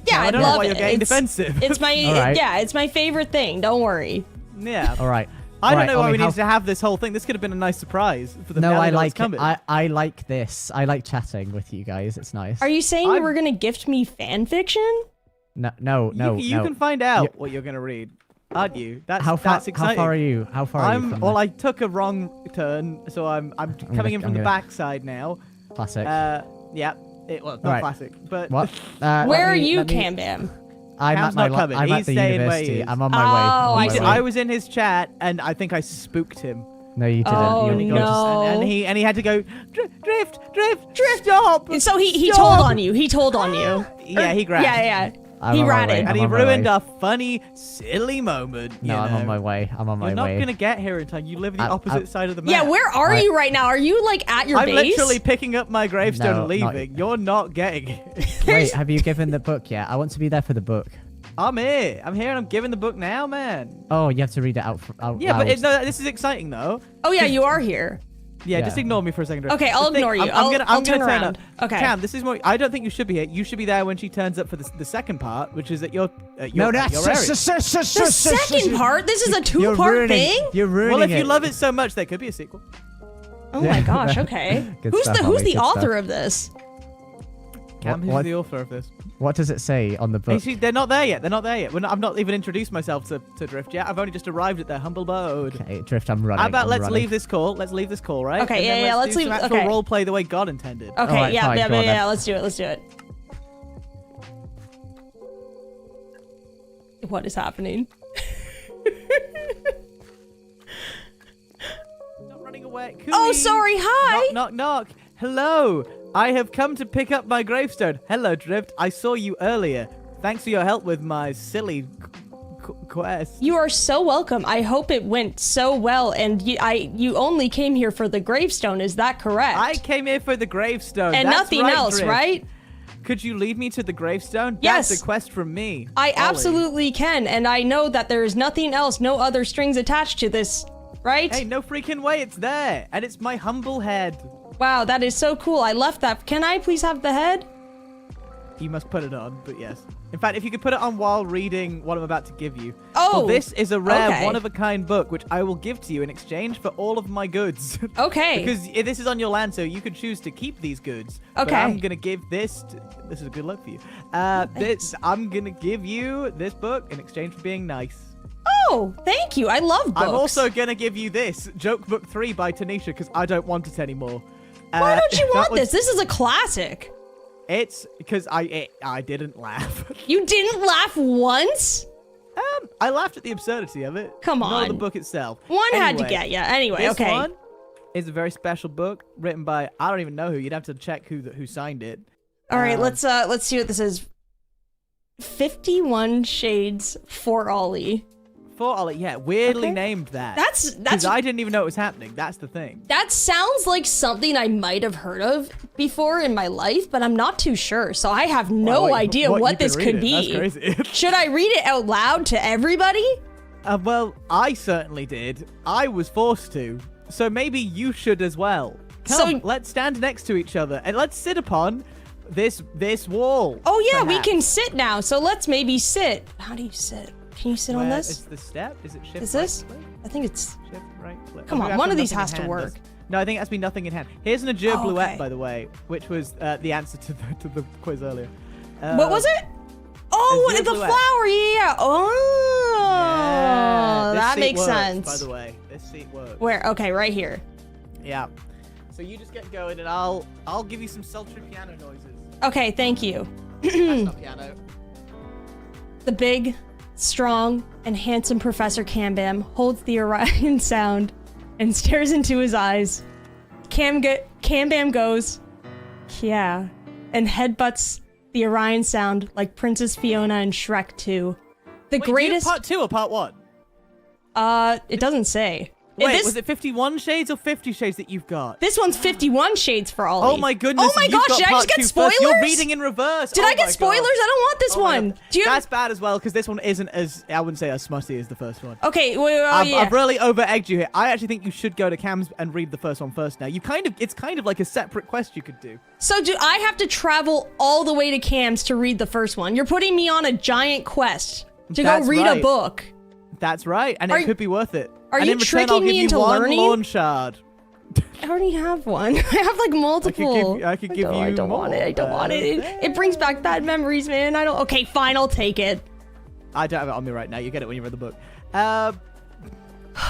S1: yeah,
S3: I
S1: I
S3: don't know
S1: love
S3: why
S1: it.
S3: you're getting
S1: It's-
S3: defensive.
S1: It's my
S4: All right.
S1: yeah. It's my favorite thing. Don't worry.
S3: Yeah.
S4: All right.
S3: I don't
S4: Right,
S3: know why
S4: Ollie,
S3: we
S4: how-
S3: needed to have this whole thing. This could have been a nice surprise for the
S4: No,
S3: now
S4: I
S3: we know
S4: like
S3: it's coming.
S4: it. I like this. I like chatting with you guys. It's nice.
S1: Are you saying you
S3: I'm-
S1: were gonna gift me fan fiction?
S4: No.
S3: You can find out what you're gonna read, aren't you? That's
S4: How far?
S3: That's exciting.
S4: How far are you? How far are you from
S3: Well, I took a wrong turn, so I'm coming in from the
S4: gonna-
S3: back side now.
S4: classic?
S3: Yeah. Well, not
S4: Right.
S3: classic, but
S4: What?
S1: Where are you, Cam Bam?
S4: I'm
S3: Cam's
S4: at
S3: not coming.
S4: I'm
S3: He's
S4: at the
S3: staying where
S4: university.
S3: he is.
S4: I'm on my way.
S1: Oh,
S4: I'm on
S1: I
S4: my
S1: see.
S4: way.
S3: I was in his chat, and I think I spooked him.
S4: No, you didn't.
S1: Oh,
S4: you're
S1: no.
S4: just-
S3: And he had to go drift, stop.
S1: So he
S3: Stop."
S1: told on you. He told on you.
S3: Yeah, he grabbed.
S1: Yeah.
S4: I'm
S1: He
S4: on my
S1: ratted.
S4: way,
S3: And
S4: I'm
S3: he
S4: on my
S3: ruined
S4: way.
S3: a funny, silly moment.
S4: No,
S3: you
S4: I'm
S3: know.
S4: on my way. I'm on my
S3: You're not
S4: way.
S3: gonna get here in time. You live the
S4: I'm-
S3: opposite side of the map.
S1: Yeah, where are
S4: Right.
S1: you right now? Are you like at your
S3: I'm
S1: base?
S3: literally picking up my gravestone
S4: No,
S3: and
S4: not-
S3: leaving. You're not getting it.
S4: Wait, have you given the book yet? I want to be there for the book.
S3: I'm here. I'm here and I'm giving the book now, man.
S4: Oh, you have to read it out
S3: Yeah,
S4: loud.
S3: but no, this is exciting though.
S1: Oh yeah, you are here.
S3: Yeah,
S4: Yeah.
S3: just ignore me for a second.
S1: Okay, I'll
S3: The thing-
S1: ignore you.
S3: I'm gonna
S1: I'll turn
S3: turn
S1: around.
S3: up.
S1: Okay.
S3: Cam, this is more. I don't think you should be here. You should be there when she turns up for the second part, which is at your
S4: No,
S3: at
S4: that's
S3: your area.
S1: The second part. This is a
S4: You're
S1: two-part
S4: ruining,
S1: thing.
S4: You're ruining
S3: Well, if
S4: it.
S3: you love it so much, there could be a sequel.
S1: Oh my gosh. Okay.
S4: Good
S1: Who's
S4: stuff,
S1: the
S4: Ollie, good
S1: author
S4: stuff.
S1: of this?
S3: Cam, who's
S4: what-
S3: the author of this?
S4: What does it say on the book?
S3: Actually, they're not there yet. They're not there yet. I've not even introduced myself to Drift yet. I've only just arrived at their humble abode.
S4: Okay, Drift, I'm running.
S3: How about
S4: I'm
S3: let's
S4: running.
S3: leave this call? Let's leave this call, right?
S1: Okay,
S3: And then
S1: yeah,
S3: let's
S1: let's
S3: do
S1: leave-
S3: some actual
S1: okay.
S3: role play the way God intended.
S1: Okay.
S4: Alright,
S1: yeah,
S4: fine, go on then.
S1: Let's do it. Let's do it. What is happening?
S3: Stop running away.
S1: Oh,
S3: Cooey.
S1: sorry. Hi.
S3: Knock, knock, knock. Hello. I have come to pick up my gravestone. Hello, Drift. I saw you earlier. Thanks for your help with my silly quest.
S1: You are so welcome. I hope it went so well, and you only came here for the gravestone. Is that correct?
S3: I came here for the gravestone.
S1: and
S3: That's
S1: nothing
S3: right,
S1: else,
S3: Drift.
S1: right?
S3: Could you lead me to the gravestone?
S1: Yes.
S3: That's a quest from me.
S1: I
S3: Ollie.
S1: absolutely can, and I know that there is nothing else, no other strings attached to this, right?
S3: Hey, no freaking way. It's there. And it's my humble head.
S1: Wow, that is so cool. I left that. Can I please have the head?
S3: You must put it on, but yes. In fact, if you could put it on while reading what I'm about to give you.
S1: Oh,
S3: Well, this is a rare,
S1: okay.
S3: one-of-a-kind book, which I will give to you in exchange for all of my goods.
S1: Okay.
S3: Because this is on your land, so you could choose to keep these goods. But
S1: Okay.
S3: I'm gonna give this. This is a good luck for you. I'm gonna give you this book in exchange for being nice.
S1: Oh, thank you. I love books.
S3: I'm also gonna give you this Joke Book 3 by Tanisha because I don't want it anymore.
S1: Why don't you
S3: that
S1: want
S3: was-
S1: this? This is a classic.
S3: It's because I didn't laugh.
S1: You didn't laugh once?
S3: I laughed at the absurdity of it.
S1: Come
S3: Not
S1: on.
S3: the book itself.
S1: One had to
S3: Anyway,
S1: get you. Anyway,
S3: This
S1: okay.
S3: one is a very special book written by I don't even know who. You'd have to check who signed it.
S1: All right, let's see what this is. 51 Shades for Ollie.
S3: for Ollie. Yeah, weirdly
S1: Okay.
S3: named that.
S1: That's
S3: Because I didn't even know it was happening. That's the thing.
S1: that sounds like something I might have heard of before in my life, but I'm not too sure. So I have no
S3: Wait,
S1: idea what
S3: you've been
S1: this could
S3: reading?
S1: be.
S3: That's crazy.
S1: Should I read it out loud to everybody?
S3: Well, I certainly did. I was forced to. So maybe you should as well. Come,
S1: So-
S3: let's stand next to each other and let's sit upon this wall.
S1: Oh yeah, we
S3: perhaps.
S1: can sit now. So let's maybe sit. How do you sit? Can you sit on
S3: Where
S1: this?
S3: is the step? Is it shift?
S1: Is this?
S3: Right, click?
S1: I think it's.
S3: Shift right click.
S1: Come
S3: I think
S1: on,
S3: that's
S1: one
S3: when
S1: of these
S3: nothing
S1: has
S3: in
S1: to
S3: hand
S1: work.
S3: does. No, I think it has to be nothing in hand. Here's an Azure
S1: Oh,
S3: Bluette,
S1: okay.
S3: by the way, which was the answer to the quiz earlier.
S1: What was it? Oh,
S3: Azure
S1: the
S3: Bluette.
S1: flower. Yeah. Oh,
S3: Yeah, this
S1: that
S3: seat
S1: makes
S3: works,
S1: sense.
S3: By the way, this seat works.
S1: Where? Okay, right here.
S3: Yeah. So you just get going, and I'll give you some sultry piano noises.
S1: Okay, thank you.
S3: That's not piano.
S1: The big, strong, and handsome Professor Cambam holds the Orion sound and stares into his eyes. Cambam goes, yeah, and headbutts the Orion sound like Princess Fiona in Shrek 2. The
S3: Wait, do you have
S1: greatest.
S3: part 2 or part 1?
S1: It doesn't say.
S3: Wait, was it 51 shades or 50 shades that you've got?
S1: This one's 51 shades for Ollie.
S3: Oh my goodness!
S1: Oh my
S3: you've
S1: gosh!
S3: got
S1: Did I
S3: part
S1: just get
S3: 2
S1: spoilers?
S3: first. You're reading in reverse.
S1: Did
S3: Oh
S1: I
S3: my
S1: get spoilers?
S3: God.
S1: I don't want this
S3: Oh my
S1: one.
S3: God.
S1: Do you?
S3: That's bad as well because this one isn't as I wouldn't say as smutty as the first one.
S1: Okay. Wait. Yeah.
S3: I've really over-egged you here. I actually think you should go to Cam's and read the first one first. Now it's kind of like a separate quest you could do.
S1: So do I have to travel all the way to Cam's to read the first one? You're putting me on a giant quest to
S3: That's
S1: go read a
S3: right.
S1: book.
S3: That's right, and
S1: Are
S3: it
S1: you-
S3: could be worth it.
S1: are
S3: and
S1: you
S3: in return,
S1: tricking
S3: I'll give
S1: me
S3: you
S1: into
S3: one
S1: learning?
S3: lawn shard.
S1: I already have one. I have like multiple.
S3: I could give you
S1: I don't want it. I don't want it. It brings back bad memories, man. I don't. Okay, fine. I'll take it.
S3: I don't have it on me right now. You get it when you read the book.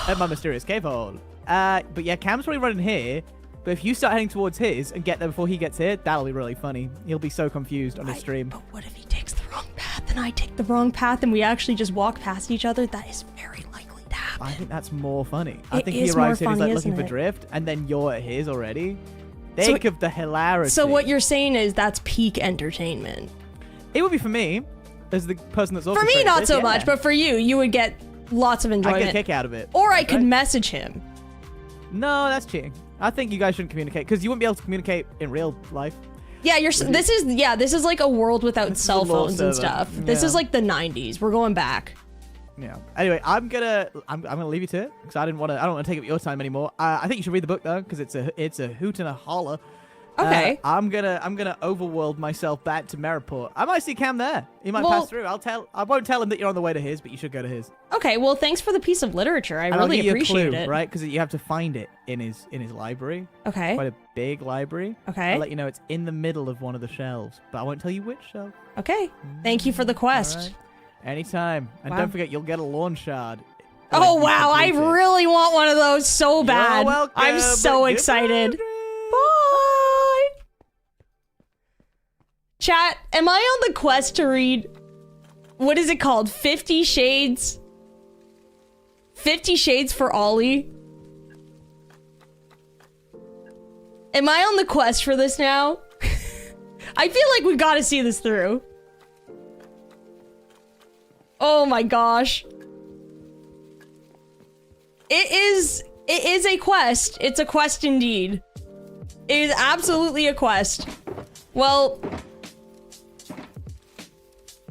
S3: At my mysterious cave hole. But yeah, Cam's probably running here. But if you start heading towards his and get there before he gets here, that'll be really funny. He'll be so confused on his stream.
S1: But what if he takes the wrong path and I take the wrong path and we actually just walk past each other? That is very likely to happen.
S3: I think that's more funny. I
S1: It
S3: think he
S1: is
S3: arrives
S1: more
S3: here, he's
S1: funny,
S3: like looking
S1: isn't
S3: for
S1: it?
S3: drift, and then you're at his already. Think of the hilarity.
S1: So what you're saying is that's peak entertainment.
S3: It would be for me, as the person that's
S1: For me,
S3: orchestrated
S1: not
S3: this,
S1: so
S3: yeah.
S1: much, but for you, you would get lots of
S3: I
S1: enjoyment.
S3: get a kick out of it.
S1: Or I could
S3: Right?
S1: message him.
S3: No, that's cheating. I think you guys shouldn't communicate because you wouldn't be able to communicate in real life.
S1: Yeah, this is like a world without
S3: This is
S1: cell
S3: a law
S1: phones and
S3: server.
S1: stuff. This
S3: Yeah.
S1: is like the 90s. We're going back.
S3: Yeah. Anyway, I'm gonna leave you to it because I don't want to take up your time anymore. I think you should read the book though because it's a hoot and a holler.
S1: Okay.
S3: I'm gonna overworld myself back to Merriport. I might see Cam there. He might
S1: Well-
S3: pass through. I won't tell him that you're on the way to his, but you should go to his.
S1: Okay, well, thanks for the piece of literature. I
S3: And I'll
S1: really
S3: give you
S1: appreciate
S3: a clue,
S1: it.
S3: right? Because you have to find it in his library.
S1: Okay.
S3: Quite a big library.
S1: Okay.
S3: I'll let you know it's in the middle of one of the shelves, but I won't tell you which shelf.
S1: Okay. Thank you for the quest.
S3: All right. Anytime. And
S1: Wow.
S3: don't forget, you'll get a lawn shard.
S1: Oh,
S3: when you
S1: wow. I
S3: complete it.
S1: really want one of those so bad.
S3: You're welcome.
S1: I'm so
S3: Goodbye,
S1: excited.
S3: Grace.
S1: Bye. Chat, am I on the quest to read, what is it called? 50 Shades? 50 Shades for Ollie? Am I on the quest for this now? I feel like we've got to see this through. Oh my gosh. It is a quest. It's a quest indeed. It is absolutely a quest. Well,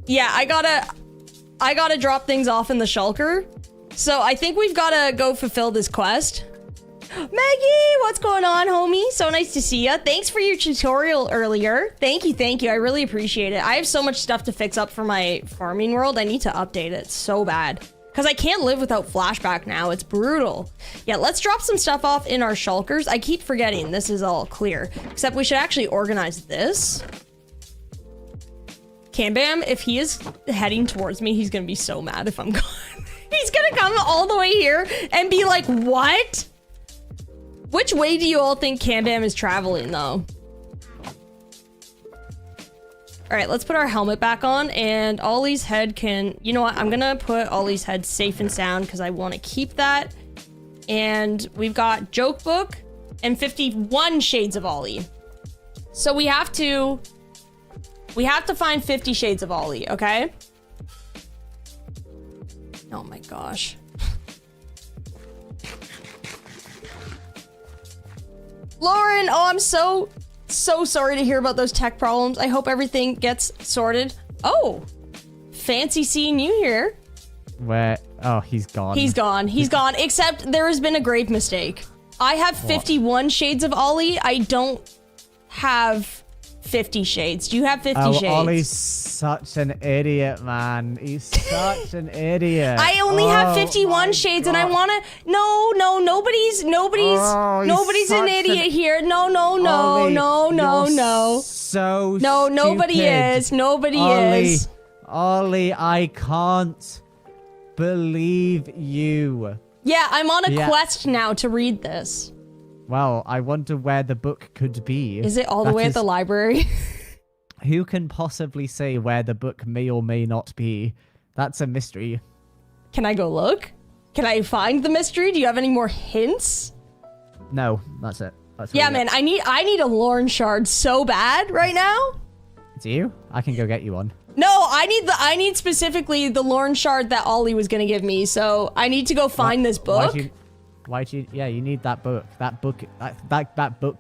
S1: yeah, I gotta drop things off in the shulker. So I think we've gotta go fulfill this quest. Maggie, what's going on, homie? So nice to see ya. Thanks for your tutorial earlier. Thank you. I really appreciate it. I have so much stuff to fix up for my farming world. I need to update it so bad. Because I can't live without flashback now. It's brutal. Yeah, let's drop some stuff off in our shulkers. I keep forgetting this is all clear. Except we should actually organize this. Cambam, if he is heading towards me, he's gonna be so mad if I'm gone. He's gonna come all the way here and be like, what? Which way do you all think Cambam is traveling, though? All right, let's put our helmet back on, and Ollie's head can... You know what? I'm gonna put Ollie's head safe and sound, because I want to keep that. And we've got Joke Book and 51 Shades of Ollie. So we have to find 50 Shades of Ollie, okay? Oh my gosh. Lauren, oh, I'm so sorry to hear about those tech problems. I hope everything gets sorted. Oh, fancy seeing you here.
S4: Where? Oh, he's gone.
S1: He's gone. He's gone. Except there has been a grave mistake. I have 51 shades of Ollie. I don't have 50 shades. Do you have 50 shades?
S4: Ollie's such an idiot, man. He's such an idiot.
S1: I only have 51 shades, and I want to. No, nobody's an idiot here. No,
S4: Ollie,
S1: no.
S4: So
S1: No, nobody
S4: stupid.
S1: is. Nobody
S4: Ollie,
S1: is.
S4: Ollie, I can't believe you.
S1: Yeah, I'm on a quest now to read this.
S4: Well, I wonder where the book could be.
S1: Is it all the way at the library?
S4: Who can possibly say where the book may or may not be? That's a mystery.
S1: Can I go look? Can I find the mystery? Do you have any more hints?
S4: No, that's it. That's
S1: Yeah,
S4: all
S1: man, I need a Lorne shard so bad right now.
S4: Do you? I can go get you one.
S1: No, I need specifically the Lorne shard that Ollie was gonna give me. So I need to go find this book.
S4: Why'd you? Yeah, you need that book. That book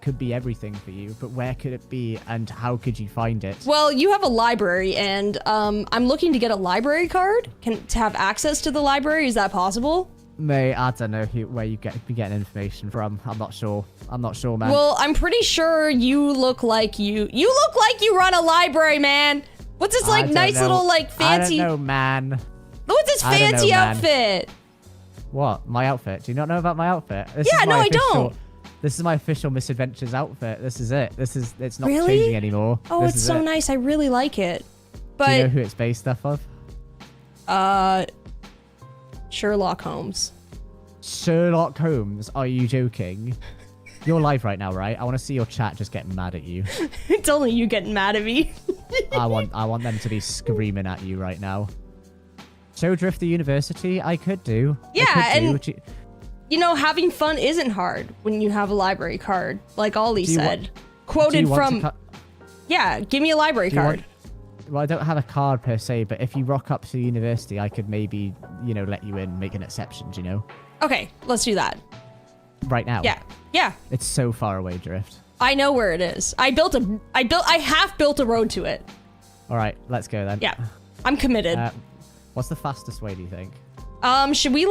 S4: could be everything for you. But where could it be, and how could you find it?
S1: Well, you have a library, and I'm looking to get a library card. To have access to the library. Is that possible?
S4: Mate, I don't know where you be getting information from. I'm not sure. I'm not sure, man.
S1: Well, I'm pretty sure you look like you run a library, man. What's this like nice little like fancy?
S4: I don't know, man.
S1: What's this fancy outfit?
S4: What? My outfit? Do you not know about my outfit?
S1: I don't.
S4: This is my official Misadventures outfit. This is it. It's not
S1: Really?
S4: changing anymore.
S1: Oh,
S4: This
S1: it's
S4: is
S1: so
S4: it.
S1: nice. I really like it.
S4: Do you know
S1: But
S4: who it's based off of?
S1: Sherlock Holmes.
S4: Sherlock Holmes? Are you joking? You're live right now, right? I want to see your chat just get mad at you.
S1: It's only you getting mad at me.
S4: I want them to be screaming at you right now. Show Drift the University? I could do.
S1: Yeah,
S4: I could do.
S1: and-
S4: Would you-
S1: You know, having fun isn't hard when you have a library card, like Ollie
S4: Do you
S1: said.
S4: do you
S1: Quoted
S4: want
S1: from,
S4: to
S1: yeah, give me a library
S4: do you
S1: card.
S4: want- well, I don't have a card per se, but if you rock up to the university, I could maybe, let you in, make an exception, do you know?
S1: Okay, let's do that.
S4: Right now.
S1: Yeah.
S4: It's so far away, Drift.
S1: I know where it is. I half built a road to it.
S4: All right, let's go then.
S1: Yeah, I'm committed.
S4: What's the fastest way, do you think?
S1: Should we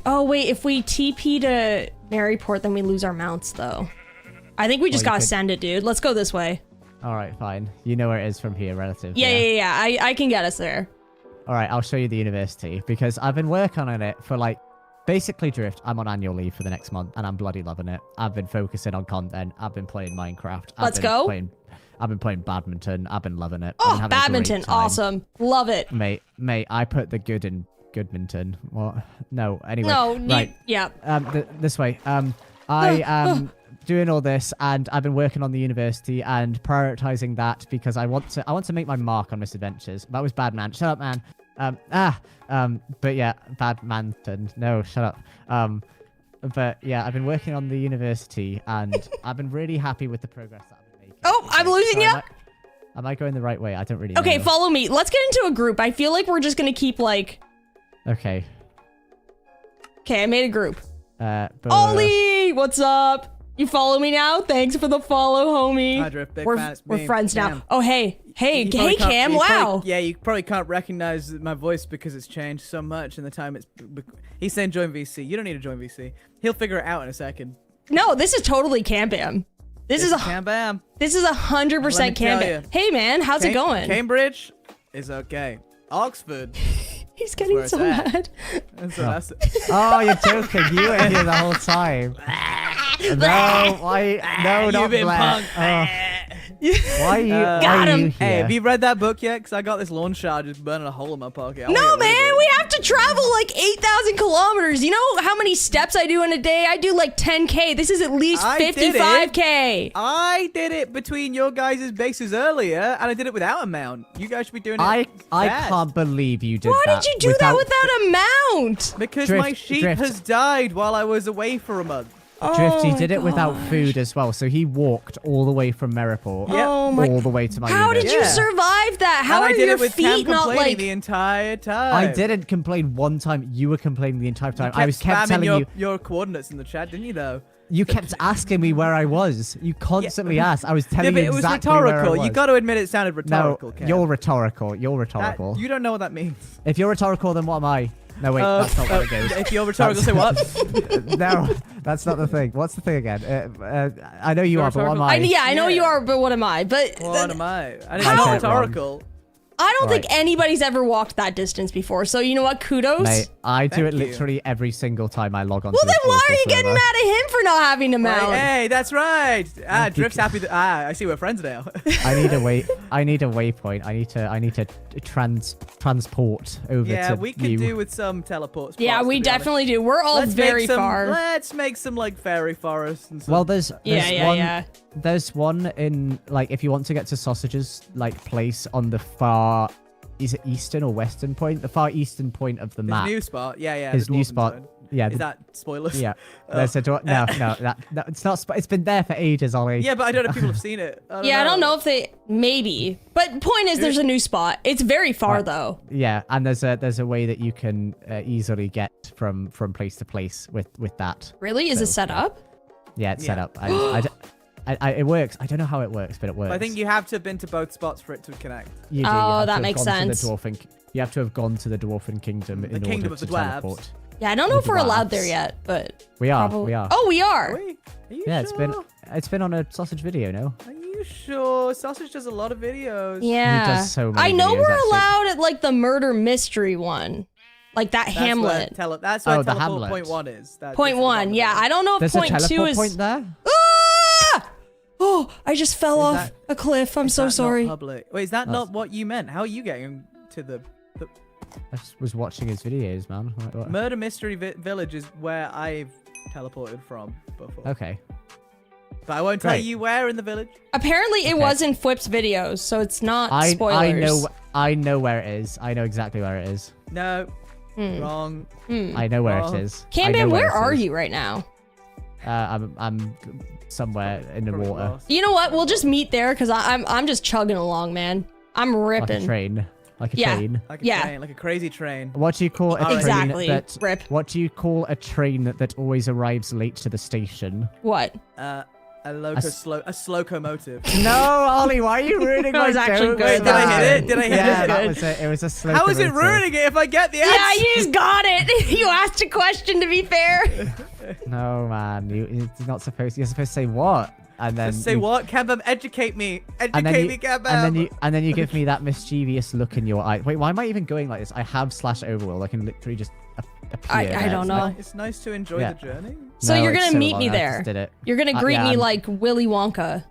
S1: oh wait, if we TP to Maryport, then we lose our mounts though. I think we just
S4: Well, you
S1: gotta
S4: could-
S1: send it, dude. Let's go this way.
S4: All right, fine. You know where it is from here, relative.
S1: Yeah. I can get us there.
S4: All right, I'll show you the university because I've been working on it for basically Drift. I'm on annual leave for the next month and I'm bloody loving it. I've been focusing on content. I've been playing Minecraft.
S1: Let's go.
S4: I've been playing badminton. I've been loving it.
S1: Oh, badminton, awesome. Love it.
S4: Mate, I put the good in Goodminton. What? No, anyway.
S1: No,
S4: right.
S1: Yeah.
S4: This way. I am doing all this and I've been working on the university and prioritizing that because I want to make my mark on Misadventures. That was bad, man. Shut up, man. But yeah, badmanton. No, shut up. But yeah, I've been working on the university and I've been really happy with the progress that I've been making.
S1: Oh, I'm losing you.
S4: Am I going the right way? I don't really
S1: Okay,
S4: know.
S1: follow me. Let's get into a group. I feel like we're just gonna keep
S4: Okay.
S1: Okay, I made a group.
S4: But,
S1: Ollie, what's up? You follow me now? Thanks for the follow, homie.
S3: Hi, Drift, big
S1: we're
S3: fan, it's
S1: we're
S3: me,
S1: friends now.
S3: Cam.
S1: Oh, hey,
S3: You probably can't-
S1: Cam.
S3: you
S1: Wow.
S3: probably- yeah, you probably can't recognize my voice because it's changed so much in the time it's. He's saying join VC. You don't need to join VC. He'll figure it out in a second.
S1: No, this is totally Cam Bam. This is
S3: Cam Bam.
S1: 100% Cam
S3: tell
S1: Bam.
S3: you.
S1: Hey man, how's it going?
S3: Cambridge is okay. Oxford.
S1: He's getting
S3: where
S1: so
S3: it's at.
S1: mad.
S3: And so that's
S4: Oh, you're joking. You were here the whole time. No, why? No, not
S3: You've been
S4: Blair.
S3: punked.
S4: Why are you,
S1: Got
S4: why are
S1: him.
S4: you
S3: Hey,
S4: here?
S3: have you read that book yet? Because I got this lawn shard just burning a hole in my pocket. I wanna
S1: No,
S3: get rid of
S1: man,
S3: it.
S1: we have to travel like 8,000 kilometers. You know how many steps I do in a day? I do like 10K. This is at least
S3: I did it.
S1: 55K.
S3: I did it between your guys' bases earlier, and I did it without a mount. You guys should be doing it.
S4: I
S3: fast.
S4: can't believe you did
S1: Why
S4: that.
S1: did you do that without a mount?
S3: Because
S4: Drift,
S3: my sheep
S4: Drift.
S3: has died while I was away for a month.
S4: Drift, he
S1: my
S4: did it without
S1: gosh.
S4: food as well, so he walked all the way from Merriport all the way to my
S1: How did
S4: unit.
S1: you
S3: Yeah.
S1: survive that? How
S3: and
S1: are
S3: I did
S1: your
S3: it with Cam
S1: feet not
S3: complaining
S1: like?
S3: the entire time.
S4: I didn't complain one time. You were complaining the entire time. I was kept
S3: spamming
S4: telling
S3: your coordinates in the chat, didn't you? Though.
S4: you kept asking me where I was. You constantly asked. I was
S3: Yeah,
S4: telling
S3: but
S4: you
S3: it was
S4: exactly where I
S3: rhetorical.
S4: was.
S3: You got to admit it sounded rhetorical.
S4: No,
S3: Cam.
S4: you're rhetorical. You're
S3: That-
S4: rhetorical.
S3: you don't know what that means.
S4: If you're rhetorical, then what am I? No, wait, that's not what it goes.
S3: If you're rhetorical, say what?
S4: No, that's not the thing. What's the thing again? I know you
S3: You're
S4: are, but what am
S3: rhetorical.
S4: I?
S1: Yeah, I know
S3: Yeah.
S1: you are, but what am I? But
S3: What am I? I didn't
S4: How-
S3: know
S4: I said it wrong.
S3: rhetorical.
S1: I don't think
S4: Right.
S1: anybody's ever walked that distance before. So you know what? Kudos.
S4: Mate, I do it
S3: Thank you.
S4: literally every single time I log on.
S1: Well,
S4: to
S1: then
S4: this
S1: why are you
S4: awful
S1: getting
S4: server.
S1: mad at him for not having a mount?
S3: Hey, that's right. Drift's happy that I see we're friends now.
S4: I need a waypoint. I need to transport over
S3: yeah,
S4: to
S3: we could
S4: you.
S3: do with some teleports.
S1: Yeah, we definitely do. We're all very far.
S3: Let's make some like fairy forests and stuff.
S4: Well, there's one.
S1: Yeah.
S4: There's one in like if you want to get to Sausage's like place on the far, is it eastern or western point? The far eastern point of the
S3: his
S4: map.
S3: new spot. Yeah.
S4: His
S3: the
S4: new
S3: Dwarven
S4: spot.
S3: Zone.
S4: Yeah.
S3: Is that spoilers?
S4: Yeah.
S3: Oh.
S4: There's a no, that it's not. It's been there for ages, Ollie.
S3: Yeah, but I don't know if people have seen it. I
S1: don't know if they maybe. But point is, there's a new spot. It's very far
S4: Right.
S1: though.
S4: Yeah, and there's a way that you can easily get from place to place with that.
S1: Really? Is it set up?
S4: Yeah, it's set
S3: Yeah.
S4: up. It works. I don't know how it works, but it works.
S3: I think you have to have been to both spots for it to connect.
S4: You do.
S1: Oh,
S4: you have to
S1: that
S4: have
S1: makes
S4: gone to the
S1: sense.
S4: You have to have gone to the Dwarven Kingdom in
S3: Kingdom
S4: order
S3: of the
S4: to
S3: Dwarves.
S4: teleport.
S1: Yeah, I don't know if we're allowed
S4: Dwarves.
S1: there yet, but
S4: We are.
S1: probably.
S4: We are.
S1: Oh, we are.
S3: Wait, are you
S4: Yeah,
S3: sure?
S4: it's been on a sausage video, no?
S3: Are you sure? Sausage does a lot of videos.
S1: Yeah.
S4: does so many
S1: I know
S4: videos,
S1: we're
S4: actually.
S1: allowed at like the murder mystery one, like that
S3: That's
S1: Hamlet.
S3: That's where
S4: Oh, the
S3: teleport
S4: Hamlet.
S3: point 1 is.
S1: Point one. Yeah, I don't know if
S4: There's a
S1: point two
S4: teleport
S1: is.
S4: point there.
S1: Ah! Oh, I just fell
S3: Is
S1: off
S3: that-
S1: a cliff. I'm
S3: Is
S1: so
S3: that not
S1: sorry.
S3: public? Wait, is that
S4: That's-
S3: not what you meant? How are you getting to the
S4: I just was watching his videos, man. What?
S3: murder mystery village? Is where I've teleported from before.
S4: Okay.
S3: But I won't tell
S4: Great.
S3: you where in the village.
S1: Apparently, it
S4: Okay.
S1: was in Fwip's videos, so it's not
S4: I
S1: spoilers.
S4: I know where it is. I know exactly where it is.
S3: No,
S1: Hmm.
S3: wrong.
S4: I know where
S3: Oh.
S4: it is. I
S1: Camden,
S4: know
S1: where
S4: it
S1: are
S4: is.
S1: you right now?
S4: I'm somewhere in the
S3: Probably
S4: water.
S3: lost.
S1: You know what? We'll just meet there because I'm just chugging along, man. I'm
S4: Like a
S1: ripping.
S4: train. Like a
S1: Yeah.
S4: train.
S3: Like a
S1: Yeah.
S3: train, like a crazy train.
S4: What do you call a train
S1: Exactly.
S4: that
S1: Rip.
S4: What do you call a train that always arrives late to the station?
S1: What?
S3: A
S4: s-
S3: locomotive.
S4: No, Ollie, why are you ruining
S1: That
S4: my
S1: was actually
S4: joke?
S1: good.
S3: Did I hit it? Did I hit
S4: Yeah,
S3: it?
S4: that
S1: Good.
S4: was it. It was a slow.
S3: How is it ruining it if I get the answer?
S1: Yeah, you just got it. You asked a question to be fair.
S4: No, man, you're not supposed. You're supposed to say what, and then
S3: Say
S4: you-
S3: what? Cambam, educate me.
S4: And then
S3: Educate
S4: you,
S3: me, Cambam.
S4: and then you give me that mischievous look in your eye. Wait, why am I even going like this? I have /overworld. I can literally just appear.
S1: I
S4: there.
S1: don't know.
S3: It's nice to enjoy
S4: Yeah.
S3: the journey.
S1: So
S4: No,
S1: you're
S4: it's
S1: gonna
S4: so
S1: meet
S4: long,
S1: me
S4: I
S1: there.
S4: just did it.
S1: You're gonna greet
S4: yeah,
S1: me
S4: I'm-
S1: like Willy Wonka.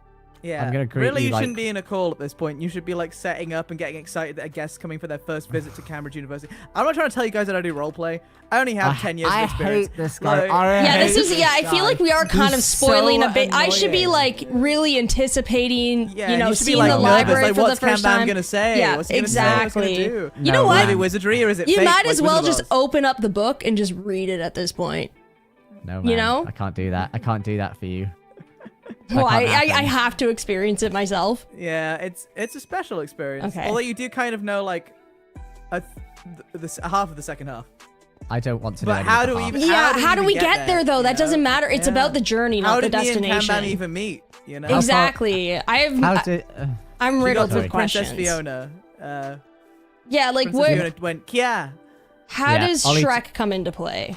S3: Yeah.
S4: I'm gonna greet
S3: really,
S4: you
S3: you
S4: like-
S3: shouldn't be in a call at this point. You should be like setting up and getting excited that a guest's coming for their first visit to Cambridge University. I'm not trying to tell you guys that I do roleplay. I only have 10 years of experience.
S4: I hate this guy.
S3: Like-
S1: Yeah, this is. Yeah, I
S4: this
S1: feel
S4: guy.
S1: like we are kind of
S4: He's
S1: spoiling
S4: so
S1: a bit. I should be
S4: annoying.
S1: like really anticipating.
S3: Yeah,
S1: you know,
S3: you should be
S1: seeing
S3: like
S1: the
S3: nervous,
S1: library
S3: like,
S1: for
S3: what's
S1: the first
S3: Cambam
S1: time.
S3: gonna say?
S1: Yeah,
S3: What's he gonna say? What's he gonna
S1: exactly.
S3: do?
S1: You know
S4: No,
S1: what?
S3: Will it be wizardry or is it
S1: You
S3: fake
S1: might
S3: like
S1: as well
S3: Wizard
S1: just
S3: of Oz?
S1: open up the book and just read it at this point.
S4: No, man.
S1: You know?
S4: I can't do that. I can't do that for you.
S1: Well,
S4: can't
S1: I
S4: happen.
S1: have to experience it myself.
S3: Yeah, it's a special experience.
S1: Okay.
S3: Although you do kind of know like half of the second half.
S4: I don't want to know.
S3: But
S4: any
S3: how
S4: of the
S3: do we
S4: half.
S3: even-
S1: Yeah, how do we
S3: get
S1: get there though?
S3: you
S1: That
S3: know?
S1: doesn't matter. It's
S3: Yeah.
S1: about the journey,
S3: How
S1: not the
S3: did me and
S1: destination.
S3: Cambam even meet? You know,
S1: Exactly.
S4: How did?
S1: I'm
S3: She got
S1: riddled
S3: to
S1: with
S3: Princess
S1: questions.
S3: Fiona.
S1: Yeah, like
S3: Princess
S1: what?
S3: Fiona went, Kia.
S1: How
S4: Yeah,
S1: does
S4: Ollie-
S1: Shrek come into play?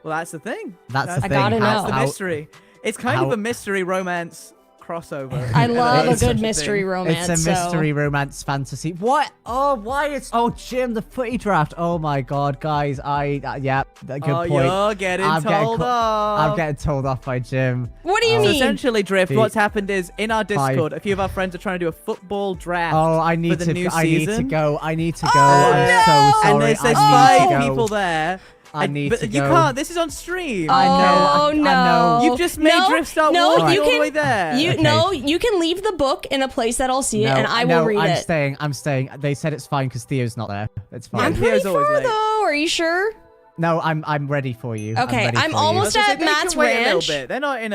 S3: Well, that's the thing.
S4: That's the
S1: I
S4: thing.
S1: gotta
S4: how,
S1: know.
S3: That's the
S4: how-
S3: mystery. It's kind of
S4: how-
S3: a mystery romance crossover.
S1: I love a
S4: It's such
S1: good
S3: a
S1: mystery
S3: thing.
S1: romance.
S4: It's a mystery
S1: So.
S4: romance fantasy. What? Oh, why is? Oh, Jim, the footy draft. Oh my God, guys. Yeah, good
S3: Oh,
S4: point.
S3: you're getting
S4: I'm getting
S3: told
S4: co-
S3: off.
S4: I'm getting told off by Jim.
S1: What do you
S4: Oh.
S3: So
S1: mean?
S3: essentially, Drift,
S4: The-
S3: what's happened is in our
S4: Five.
S3: Discord, a few of our friends are trying to do a football draft.
S4: Oh, I
S3: for
S4: need
S3: the
S4: to.
S3: new
S4: I need to
S3: season.
S4: go. I need to go.
S1: Oh,
S4: I'm
S1: no!
S4: so sorry.
S3: And there's
S4: I need
S3: five
S4: to go.
S3: people there.
S4: I need
S3: but
S4: to
S3: you
S4: go.
S3: can't. This is on stream.
S4: I know,
S1: Oh
S4: I
S1: no!
S4: know.
S3: You've just made
S1: no,
S3: Drift start
S1: no,
S3: walking
S1: you
S3: all the
S1: can,
S3: way there.
S1: You
S4: Okay.
S1: no, you can leave the book in a place that I'll see it,
S4: No,
S1: and I will
S4: no,
S1: read
S4: I'm
S1: it.
S4: staying. I'm staying. They said it's fine because Theo's not there. It's
S3: Yeah,
S1: I'm
S4: fine.
S3: Theo's
S1: pretty
S3: always
S1: far
S3: late.
S1: though. Are you sure?
S4: No, I'm ready for you.
S1: Okay,
S4: ready
S1: I'm
S4: for you.
S1: almost at Matt's
S3: wait a
S1: ranch.
S3: little bit. They're not in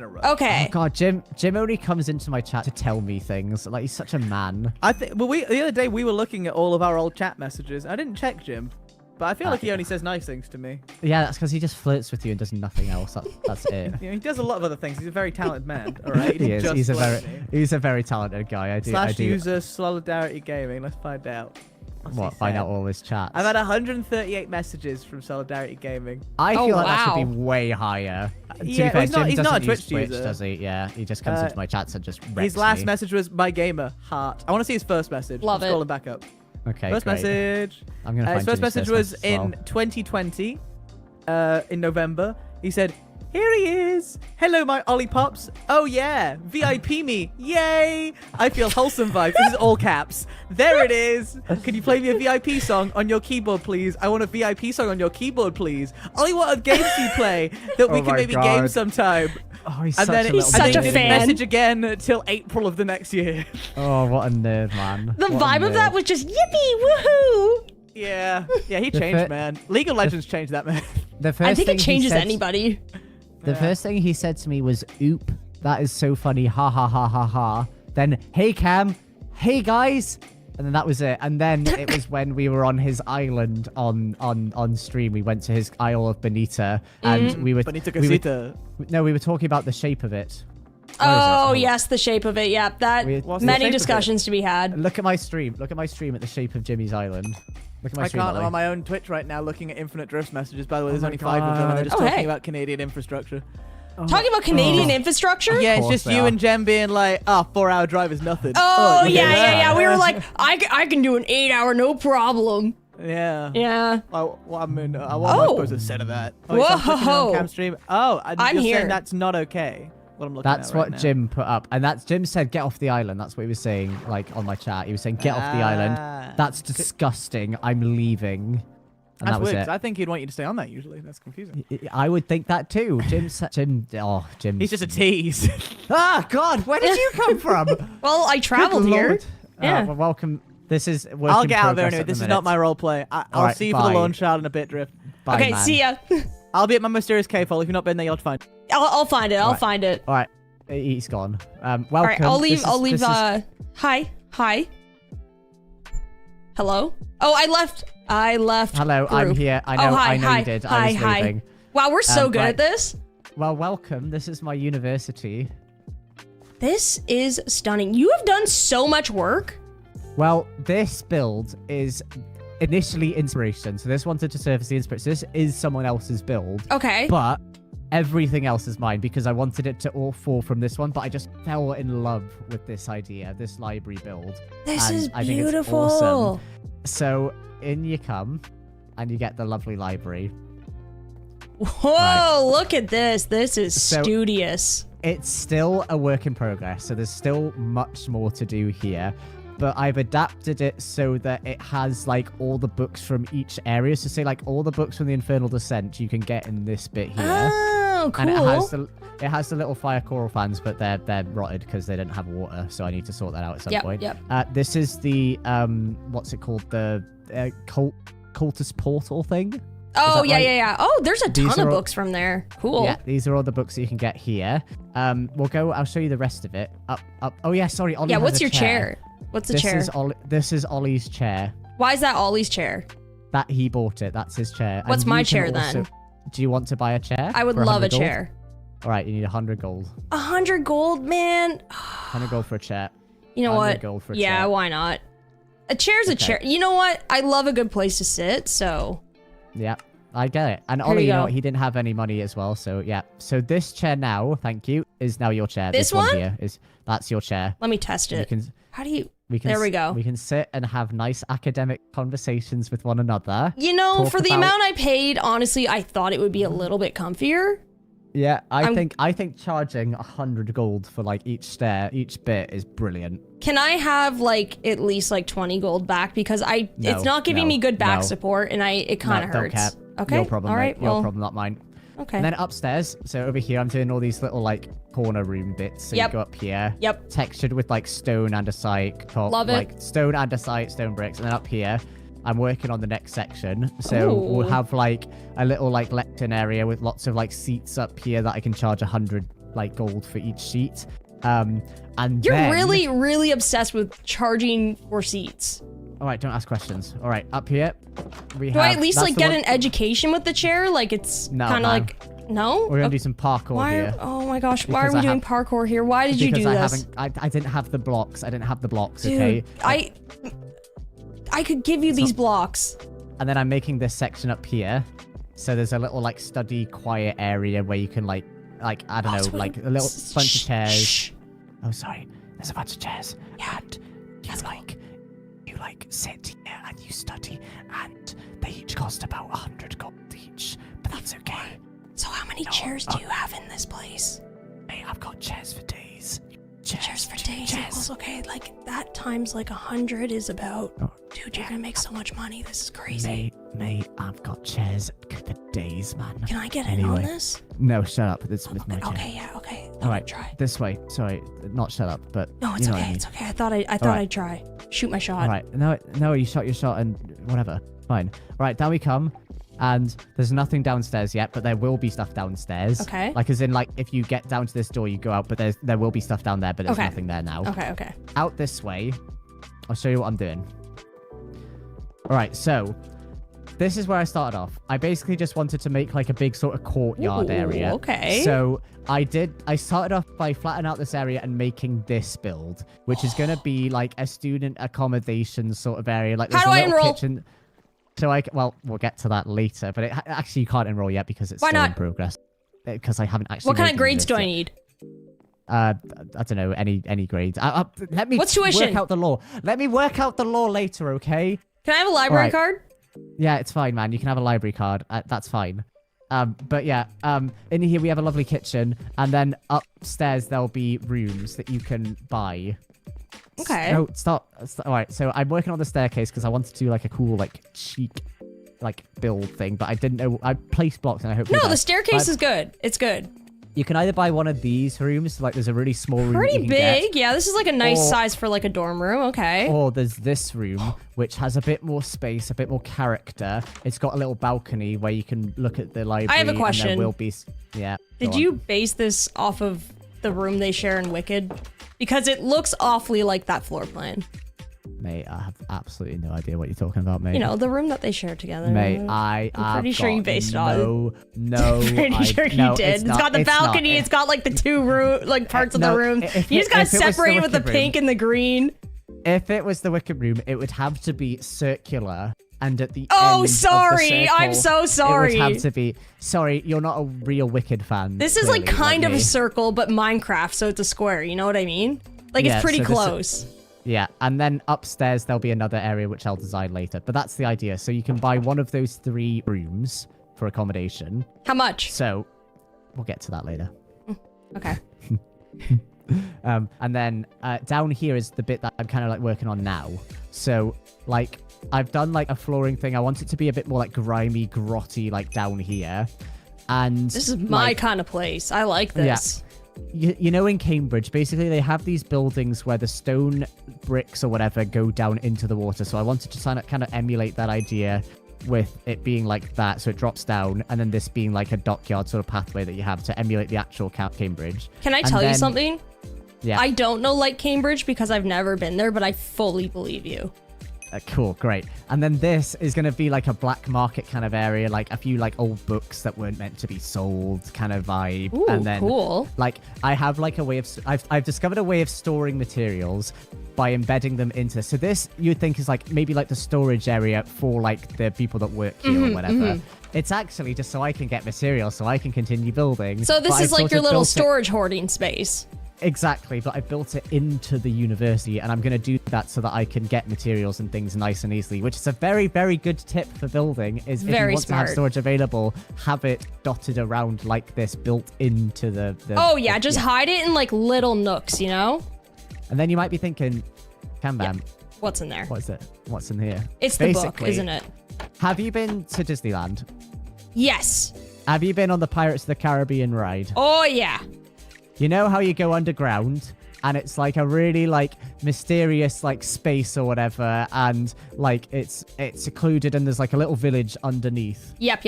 S3: a rush.
S1: Okay.
S4: Oh god, Jim only comes into my chat to tell me things. Like he's such a man.
S3: I think. Well, the other day we were looking at all of our old chat messages. I didn't check Jim, but I feel like he only says nice things to me.
S4: Yeah, that's because he just flirts with you and does nothing else. That's it.
S3: You know, he does a lot of other things. He's a very talented man. All right.
S4: He is.
S3: Just
S4: He's
S3: like
S4: a very talented guy. I
S3: Slash
S4: do.
S3: user Solidarity Gaming. Let's find out. What's he
S4: What? Find
S3: said?
S4: out all his chats.
S3: I've had 138 messages from Solidarity Gaming.
S4: I
S1: Oh,
S4: feel like that should
S1: wow.
S4: be way higher. To be
S3: Yeah,
S4: fair,
S3: he's not-
S4: Jim
S3: he's not a
S4: doesn't use
S3: Twitch
S4: Twitch,
S3: user.
S4: does he? Yeah, he just comes into my chats and just wrecks
S3: His last
S4: me.
S3: message was my gamer heart. I want to see his first message.
S1: Love
S3: I'm
S1: it.
S3: scrolling back up.
S4: Okay,
S3: First
S4: great.
S3: message.
S4: I'm gonna
S3: His
S4: find
S3: first
S4: Jimmy's
S3: message was
S4: message as well.
S3: in 2020, in November. He said, "Here he is. Hello, my Ollie Pops. Oh yeah, VIP me. Yay! I feel wholesome vibes. This is all caps. There it is. Can you play me a VIP song on your keyboard, please? I want a VIP song on your keyboard, please. Ollie, what other games do you play that we
S4: Oh
S3: can
S4: my
S3: maybe
S4: God.
S3: game sometime?"
S4: Oh, he's
S3: And
S4: such
S3: then,
S4: a
S1: He's
S4: little
S1: such
S3: and
S1: a
S3: then he
S4: nerd.
S3: didn't
S1: fan.
S3: message again till April of the next year.
S4: Oh, what a nerd, man.
S1: The
S4: What a
S1: vibe of
S4: nerd.
S1: that was just yippee woohoo.
S3: Yeah, he
S4: The
S3: changed,
S4: fir-
S3: man. League of Legends changed that man.
S4: The first
S1: I think
S4: thing
S1: it
S4: he
S1: changes
S4: said-
S1: anybody.
S4: The first thing he said to me was, "Oop, that is so funny, ha ha ha ha ha." Then, "Hey Cam, hey guys," and then that was it. And then it was when we were on his island on stream. We went to his Isle of Bonita, and we were
S3: Bonita
S4: we were-
S3: Casita.
S4: no, we were talking about the shape of it.
S1: Oh, yes, the shape of it. Yep, that
S3: What's the shape
S1: many
S3: of it?
S1: discussions to be had.
S4: Look at my stream. Look at my stream at the shape of Jimmy's island. Look at my
S3: I
S4: stream.
S3: can't. I'm
S4: Ollie.
S3: on my own Twitch right now looking at Infinite Drift messages. By the way, there's
S4: my
S3: only 5 of them, and they're just
S1: God. Oh,
S3: talking
S1: hey.
S3: about Canadian infrastructure.
S1: Talking about Canadian infrastructure?
S3: Yeah, it's
S4: course
S3: just
S4: they
S3: you
S4: are.
S3: and Jem being like, 4-hour drive is nothing.
S1: Oh,
S3: you
S1: yeah,
S3: get
S1: yeah,
S3: that.
S1: yeah. We were like, I can do an 8-hour, no problem.
S3: Yeah.
S1: Yeah.
S3: Well, I mean, what am I supposed to say to that? Oh, so I'm clicking
S1: Whoa.
S3: on cam stream. Oh, and
S1: I'm
S3: you're
S1: here.
S3: saying that's not okay. What I'm looking
S4: That's
S3: at right
S4: what
S3: now.
S4: Jim put up, and that's Jim said, "Get off the island." That's what he was saying, like on my chat. He was saying, "Get off the
S3: Ah.
S4: island." That's disgusting. I'm leaving. And
S3: That's
S4: that was
S3: weird. 'Cause
S4: it.
S3: I think he'd want you to stay on that usually. That's confusing.
S4: I would think that too. Jim. Jim.
S3: He's just a tease.
S4: Ah, God, where did you come from?
S1: Well, I traveled
S4: Good
S1: here.
S4: Lord.
S1: Yeah.
S4: Well, welcome. This is. Work
S3: I'll
S4: in
S3: get out there
S4: progress
S3: anyway.
S4: at the
S3: This is
S4: minute.
S3: not my role play. I'll
S4: Alright,
S3: see you for
S4: bye.
S3: the launch child and a bit drift.
S4: Bye,
S1: Okay,
S4: man.
S1: see ya.
S3: I'll be at my mysterious cave hole. If you've not been there, you'll find.
S1: I'll find it. I'll
S4: Alright.
S1: find it.
S4: All right, he's gone. Welcome.
S1: All right, I'll leave.
S4: This
S1: I'll
S4: is-
S1: leave.
S4: this is-
S1: Hi. Hello. Oh, I left.
S4: Hello, I'm
S1: group.
S4: here. I
S1: Oh,
S4: know.
S1: hi,
S4: I know
S1: hi,
S4: you did.
S1: hi,
S4: I was
S1: hi.
S4: leaving.
S1: Wow, we're so good
S4: right.
S1: at this.
S4: Well, welcome. This is my university.
S1: This is stunning. You have done so much work.
S4: Well, this build is initially inspiration. So this wanted to serve as the inspiration. So this is someone else's build.
S1: Okay.
S4: But everything else is mine because I wanted it to all fall from this one. But I just fell in love with this idea, this library build.
S1: This
S4: and
S1: is
S4: I think it's
S1: beautiful.
S4: awesome. So in you come, and you get the lovely library.
S1: Whoa,
S4: Right.
S1: look at this. This is
S4: So-
S1: studious.
S4: It's still a work in progress, so there's still much more to do here. But I've adapted it so that it has like all the books from each area. So say like all the books from the Infernal Descent you can get in this bit here.
S1: Oh, cool.
S4: And it has the little fire coral fans, but they're rotted because they didn't have water. So I need to sort that out at some
S1: Yep,
S4: point.
S1: yep.
S4: This is the what's it called? The cultist portal thing.
S1: Oh,
S4: that
S1: yeah,
S4: right?
S1: yeah. Oh, there's a
S4: These
S1: ton of
S4: are all-
S1: books from there. Cool.
S4: Yeah, these are all the books that you can get here. We'll go. I'll show you the rest of it. Up. Oh yeah, sorry. Ollie
S1: Yeah,
S4: has
S1: what's
S4: a
S1: your chair? What's the chair?
S4: This is Ollie's chair.
S1: Why is that Ollie's chair?
S4: That he bought it. That's his chair.
S1: What's
S4: And
S1: my
S4: you can
S1: chair then?
S4: Do you want to buy a chair?
S1: I would
S4: for
S1: love a
S4: 100 gold?
S1: chair.
S4: All right, you need 100 gold.
S1: 100 gold, man.
S4: 100 gold for a chair.
S1: You know
S4: 100
S1: what?
S4: gold for a
S1: Yeah,
S4: chair.
S1: why not? A chair's a
S4: Okay.
S1: chair. You know what? I love a good place to sit, so.
S4: Yeah, I get it. And
S1: Here
S4: Ollie,
S1: you
S4: you know
S1: go.
S4: what? He didn't have any money as well, so yeah. So this chair now, thank you, is now your chair.
S1: This
S4: one
S1: one?
S4: here that's your chair.
S1: Let me test
S4: You
S1: it.
S4: can
S1: How do you.
S4: we can
S1: There we
S4: s-
S1: go.
S4: We can sit and have nice academic conversations with one another.
S1: You know,
S4: Talk
S1: for the
S4: about-
S1: amount I paid, honestly, I thought it would be a little bit comfier.
S4: Yeah, I
S1: I'm-
S4: think charging 100 gold for like each bit is brilliant.
S1: Can I have like at least like 20 gold back because it's
S4: No,
S1: not giving
S4: no,
S1: me good back
S4: no.
S1: support and it kind of
S4: No,
S1: hurts.
S4: don't care.
S1: Okay.
S4: Your problem,
S1: All right.
S4: mate. Your
S1: Well,
S4: problem, not mine.
S1: okay.
S4: And then upstairs, so over here, I'm doing all these little like corner room bits. So
S1: Yep.
S4: you go up here.
S1: Yep.
S4: Textured with like stone andesite top.
S1: Love it.
S4: Like stone andesite, stone bricks, and then up here, I'm working on the next section. So we'll have like a little like lectern area with lots of like seats up here that I can charge 100 like gold for each seat. And
S1: You're
S4: then...
S1: really, really obsessed with charging for seats.
S4: All right, don't ask questions. All right, up here we
S1: Do I at least like get an education with the chair? Like it's kind of like no.
S4: We're gonna do some parkour here.
S1: Oh my gosh, why are we doing parkour here? Why did you do this?
S4: I didn't have the blocks. I didn't have the blocks.
S1: Dude,
S4: okay.
S1: I could give you these blocks.
S4: And then I'm making this section up here, so there's a little like study quiet area where you can like I don't know, like a little bunch of chairs.
S1: Shh.
S4: Oh, sorry. There's a bunch of chairs. And you sit here and you study, and they each cost about 100 gold each, but that's okay.
S1: So how many chairs do you have in this place?
S4: Hey, I've got chairs for days.
S1: Chairs for days equals okay. Like that times like 100 is about. Dude, you're gonna make so much money. This is crazy.
S4: Mate, I've got chairs for days, man.
S1: Can I get in on this?
S4: No, shut up. This is my chair.
S1: Okay, yeah, okay.
S4: All right,
S1: try.
S4: This way. Sorry, not shut up, but
S1: no, it's
S4: you know
S1: okay.
S4: what I mean.
S1: It's okay. I thought I'd try. Shoot my shot.
S4: All right. No, you shot your shot and whatever. Fine. All right, down we come. And there's nothing downstairs yet, but there will be stuff downstairs.
S1: Okay.
S4: Like as in like if you get down to this door, you go out, but there will be stuff down there, but there's nothing there now.
S1: Okay.
S4: Out this way. I'll show you what I'm doing. All right, so this is where I started off. I basically just wanted to make like a big sort of courtyard area.
S1: Okay.
S4: So I started off by flattening out this area and making this build, which is going to be like a student accommodation sort of area. Like
S1: how do I enroll?
S4: Kitchen. So well, we'll get to that later, but actually you can't enroll yet because it's
S1: Why
S4: still
S1: not?
S4: in progress. Because I haven't actually.
S1: What kind of grades do I need?
S4: I don't know, any grades. Let me
S1: What's tuition?
S4: work out the law. Let me work out the law later, okay?
S1: Can I have a library card?
S4: Yeah, it's fine, man. You can have a library card. That's fine. But yeah, in here we have a lovely kitchen, and then upstairs there'll be rooms that you can buy.
S1: Okay.
S4: No, stop. All right, so I'm working on the staircase because I wanted to do like a cool, like chic, like build thing, but I didn't know. I placed blocks, and I hope.
S1: No, the staircase is good. It's good.
S4: You can either buy one of these rooms, like there's a really small room.
S1: Pretty big, yeah. This is like a nice size for like a dorm room. Okay.
S4: Or there's this room, which has a bit more space, a bit more character. It's got a little balcony where you can look at the library.
S1: I have a question.
S4: And there will be, yeah.
S1: Did you base this off of the room they share in Wicked? Because it looks awfully like that floor plan.
S4: Mate, I have absolutely no idea what you're talking about, mate.
S1: You know, the room that they share together.
S4: Mate,
S1: I'm pretty sure you based it on.
S4: No,
S1: pretty sure you did. It's got the balcony. It's got like the two parts of the room. You just got separated with the pink and the green.
S4: If it was the Wicked room, it would have to be circular. And at the
S1: end
S4: sorry.
S1: Of the circle, I'm so sorry.
S4: It would have to be. Sorry, you're not a real Wicked fan.
S1: This is like kind of a circle, but Minecraft, so it's a square. You know what I mean? Like it's pretty close.
S4: Yeah, and then upstairs there'll be another area which I'll design later. But that's the idea. So you can buy one of those 3 rooms for accommodation.
S1: How much?
S4: So we'll get to that later.
S1: Okay.
S4: And then down here is the bit that I'm kind of like working on now. So like I've done like a flooring thing. I want it to be a bit more like grimy, grotty, like down here. And
S1: this is my kind of place. I like this.
S4: Yeah. You know, in Cambridge, basically they have these buildings where the stone bricks or whatever go down into the water. So I wanted to kind of emulate that idea with it being like that. So it drops down, and then this being like a dockyard sort of pathway that you have to emulate the actual Cambridge.
S1: Can I tell you something?
S4: Yeah.
S1: I don't know like Cambridge because I've never been there, but I fully believe you.
S4: Cool, great. And then this is going to be like a black market kind of area, like a few like old books that weren't meant to be sold kind of vibe.
S1: Ooh,
S4: and then
S1: cool.
S4: Like I have like a way of, I've discovered a way of storing materials by embedding them into, so this you'd think is like maybe like the storage area for like the people that work here or whatever. It's actually just so I can get materials so I can continue building.
S1: So this is like your little storage hoarding space.
S4: Exactly, but I built it into the university, and I'm going to do that so that I can get materials and things nice and easily, which is a very, very good tip for building, is if you want to have storage available, have it dotted around like this, built into the
S1: oh, yeah, just hide it in like little nooks, you know?
S4: And then you might be thinking, Cambam,
S1: yeah. What's in there?
S4: What is it? What's in here?
S1: It's the book, isn't it?
S4: Have you been to Disneyland?
S1: Yes.
S4: Have you been on the Pirates of the Caribbean ride?
S1: Oh, yeah.
S4: You know how you go underground and it's like a really like mysterious like space or whatever, and like it's secluded, and there's like a little village underneath.
S1: Yep.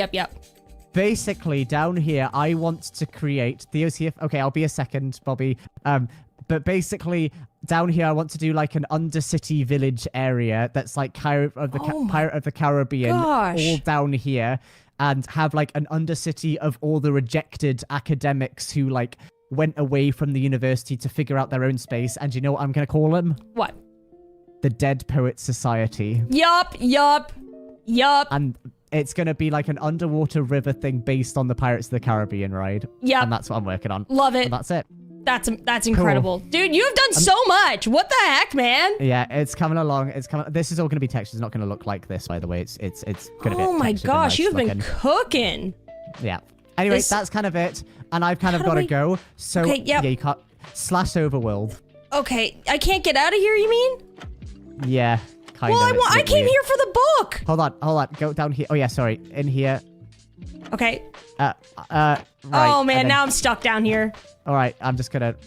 S4: Basically, down here, I want to create Theo's here. Okay, I'll be a second, Bobby. But basically, down here, I want to do like an undercity village area that's like Pirate of the Caribbean, all down here, and have like an undercity of all the rejected academics who like went away from the university to figure out their own space. And you know what I'm gonna call them?
S1: What?
S4: The Dead Poets Society.
S1: Yup.
S4: And it's gonna be like an underwater river thing based on the Pirates of the Caribbean ride.
S1: Yep.
S4: And that's what I'm working on.
S1: Love it.
S4: And that's it.
S1: That's incredible. Cool. Dude, you have done so much. What the heck, man?
S4: Yeah, it's coming along. This is all going to be text. It's not going to look like this, by the way. It's going to be.
S1: Oh my gosh, you've been cooking.
S4: Yeah. Anyway, that's kind of it. And I've kind of got to go. So,
S1: okay, yep.
S4: Yeah, you can't. Slash overworld.
S1: Okay, I can't get out of here, you mean?
S4: Yeah, kind of.
S1: Well, I came here for the book.
S4: Hold on. Go down here. Oh, yeah, sorry. In here.
S1: Okay.
S4: Right.
S1: Oh, man, now I'm stuck down here.
S4: All right, I'm just gonna.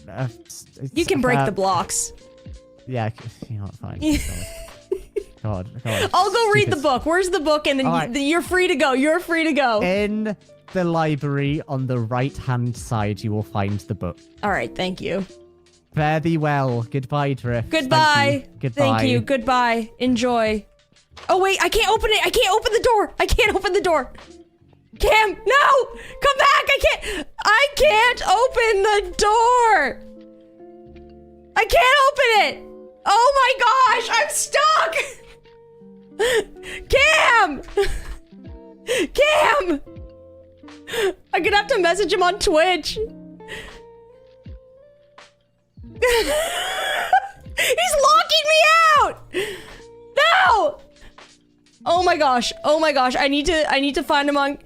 S1: You can break the blocks.
S4: Yeah, you know, fine. God.
S1: I'll go read the book. Where's the book? And then you're free to go. You're free to go.
S4: In the library on the right-hand side, you will find the book.
S1: All right, thank you.
S4: Fare thee well. Goodbye, Drift.
S1: Goodbye.
S4: Goodbye.
S1: Thank you. Goodbye. Enjoy. Oh wait, I can't open it. I can't open the door. I can't open the door. Cam, no! Come back! I can't open the door! I can't open it! Oh my gosh, I'm stuck! Cam! Cam! I'm gonna have to message him on Twitch. He's locking me out! No! Oh my gosh, I need to find him on...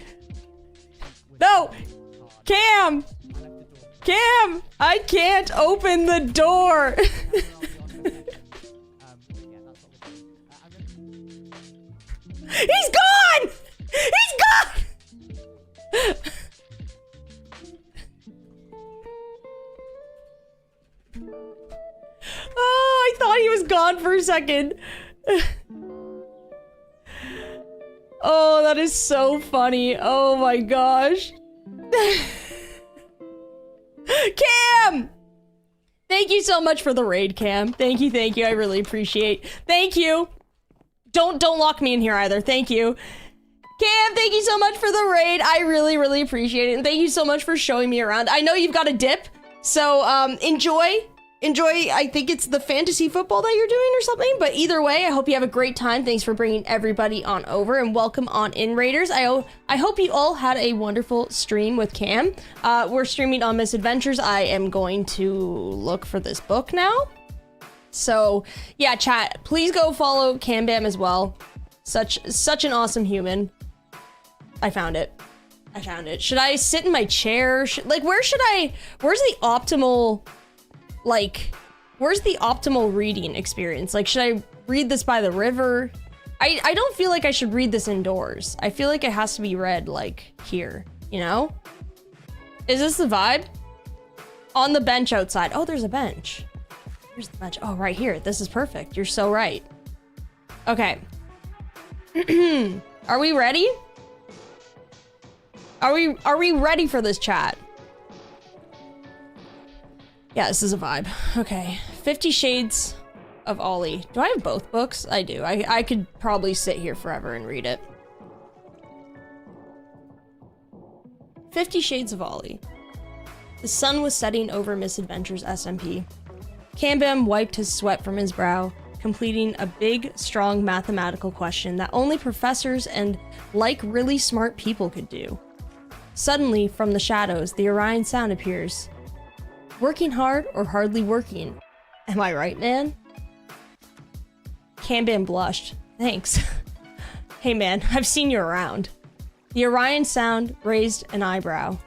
S1: No! Cam! I can't open the door! He's gone! He's gone! Oh, I thought he was gone for a second. Oh, that is so funny. Oh my gosh. Cam! Thank you so much for the raid, Cam. Thank you. I really appreciate. Thank you. Don't lock me in here either. Thank you. Cam, thank you so much for the raid. I really appreciate it. And thank you so much for showing me around. I know you've got a dip, so enjoy. I think it's the fantasy football that you're doing or something, but either way, I hope you have a great time. Thanks for bringing everybody on over, and welcome on in, Raiders. I hope you all had a wonderful stream with Cam. We're streaming on Misadventures. I am going to look for this book now. So, yeah, chat, please go follow Cam Bam as well. Such an awesome human. I found it. Should I sit in my chair? Where's the optimal... where's the optimal reading experience? Like, should I read this by the river? I don't feel like I should read this indoors. I feel like it has to be read, like, here, you know? Is this the vibe? On the bench outside. Oh, there's a bench. Here's the bench. Oh, right here. This is perfect. You're so right. Okay. Are we ready? Are we ready for this, chat? Yeah, this is a vibe. Okay. 50 Shades of Ollie. Do I have both books? I do. I could probably sit here forever and read it. 50 Shades of Ollie. The sun was setting over Misadventures SMP. Cam Bam wiped his sweat from his brow, completing a big, strong mathematical question that only professors and, like, really smart people could do. Suddenly, from the shadows, the Orion sound appears. Working hard or hardly working? Am I right, man? Cam Bam blushed. Thanks. Hey, man, I've seen you around. The Orion sound raised an eyebrow.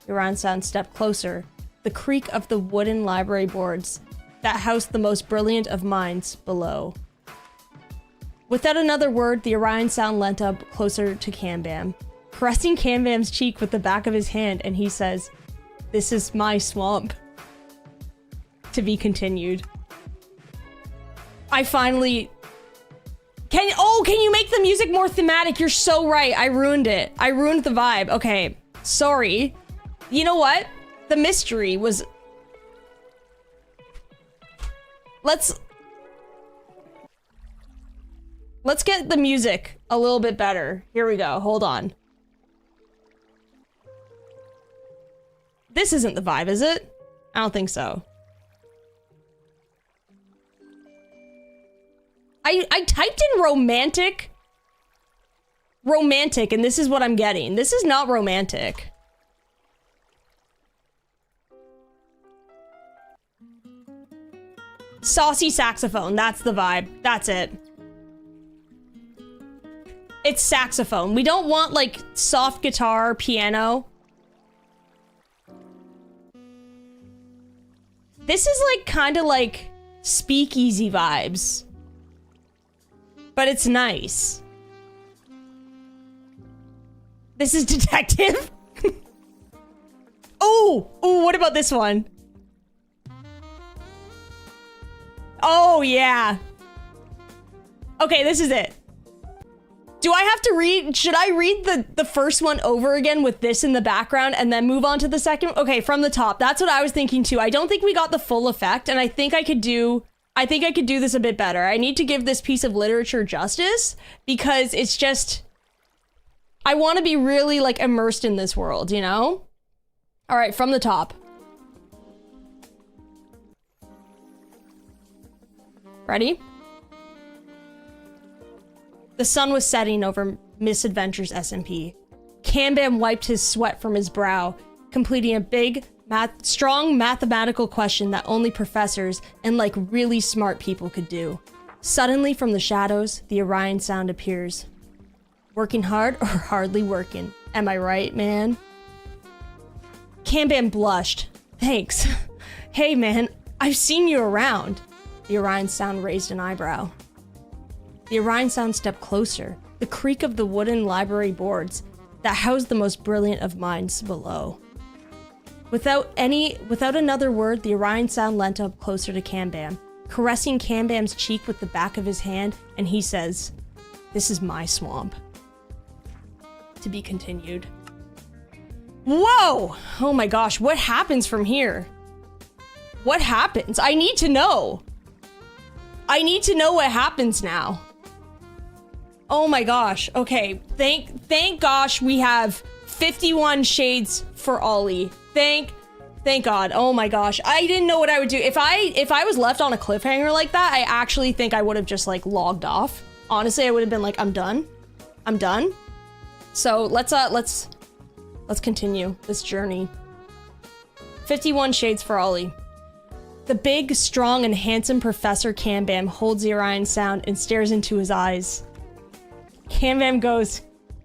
S1: The Orion sound stepped closer. The creak of the wooden library boards that housed the most brilliant of minds below. Without another word, the Orion sound leant up closer to Cam Bam, caressing Cam Bam's cheek with the back of his hand, and he says, "This is my swamp." To be continued. I finally... Can you make the music more thematic? You're so right. I ruined it. I ruined the vibe. Okay. Sorry. You know what? The mystery was... Let's get the music a little bit better. Here we go. Hold on. This isn't the vibe, is it? I don't think so. I typed in romantic, and this is what I'm getting. This is not romantic. Saucy saxophone, that's the vibe. That's it. It's saxophone. We don't want, like, soft guitar, piano. This is, like, kind of like speakeasy vibes. But it's nice. This is detective? Oh, what about this one? Oh, yeah. Okay, this is it. Do I have to read? Should I read the first one over again with this in the background and then move on to the second? Okay, from the top. That's what I was thinking too. I don't think we got the full effect, and I think I could do this a bit better. I need to give this piece of literature justice because it's just... I want to be really, like, immersed in this world, you know? All right, from the top. Ready? The sun was setting over Misadventures SMP. Cambam wiped his sweat from his brow, completing a big, strong mathematical question that only professors and, like, really smart people could do. Suddenly, from the shadows, the Orion sound appears. Working hard or hardly working? Am I right, man? Cambam blushed. Thanks. Hey, man, I've seen you around. The Orion sound raised an eyebrow. The Orion sound stepped closer. The creak of the wooden library boards that housed the most brilliant of minds below. Without another word, the Orion sound leant up closer to Cambam, caressing Cambam's cheek with the back of his hand, and he says, "This is my swamp." To be continued. Whoa! Oh my gosh, what happens from here? What happens? I need to know. I need to know what happens now. Oh my gosh. Okay, thank gosh we have 51 shades for Ollie. Thank God. Oh my gosh. I didn't know what I would do. If I was left on a cliffhanger like that, I actually think I would have just, like, logged off. Honestly, I would have been like, I'm done. I'm done. So let's continue this journey. 51 shades for Ollie. The big, strong, and handsome Professor Cambam holds the Orion sound and stares into his eyes. Cambam goes,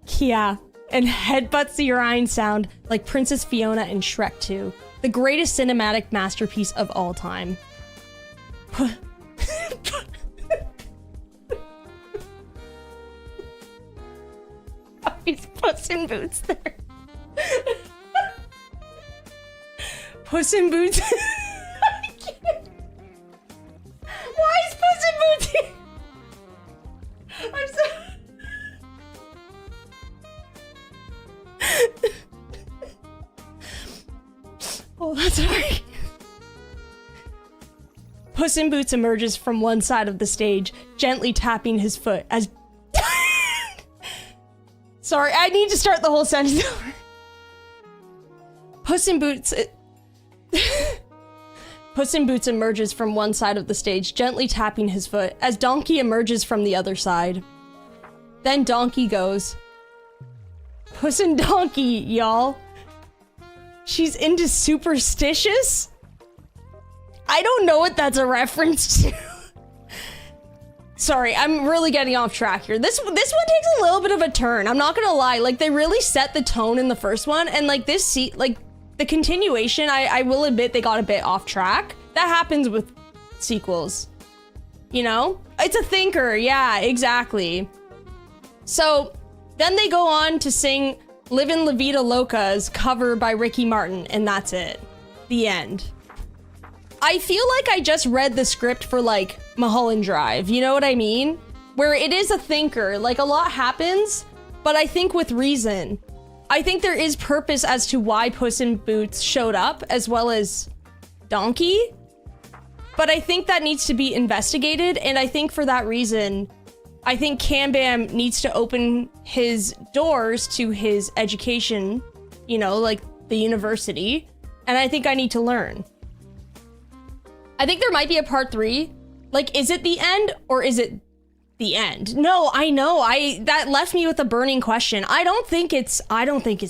S1: "Kia," and headbutts the Orion sound like Princess Fiona in Shrek 2, the greatest cinematic masterpiece of all time. He's Puss in Boots there. Puss in Boots. Why is Puss in Boots here? I'm so... Oh, that's sorry. Puss in Boots emerges from one side of the stage, gently tapping his foot as... Sorry, I need to start the whole sentence over. Puss in Boots... Puss in Boots emerges from one side of the stage, gently tapping his foot, as Donkey emerges from the other side. Then Donkey goes, "Puss and Donkey, y'all. She's into superstitious?" I don't know what that's a reference to. Sorry, I'm really getting off track here. This one takes a little bit of a turn. I'm not gonna lie. Like, they really set the tone in the first one, and like the continuation, I will admit they got a bit off track. That happens with sequels. You know? It's a thinker, yeah, exactly. So, then they go on to sing Livin' La Vida Loca's cover by Ricky Martin, and that's it. The end. I feel like I just read the script for like Mulholland Drive, you know what I mean? Where it is a thinker, like a lot happens, but I think with reason. I think there is purpose as to why Puss in Boots showed up, as well as Donkey. But I think that needs to be investigated, and I think for that reason, I think Cam Bam needs to open his doors to his education, you know, like the university, and I think I need to learn. I think there might be a part 3. Like, is it the end, or is it the end? No, I know. That left me with a burning question. I don't think it's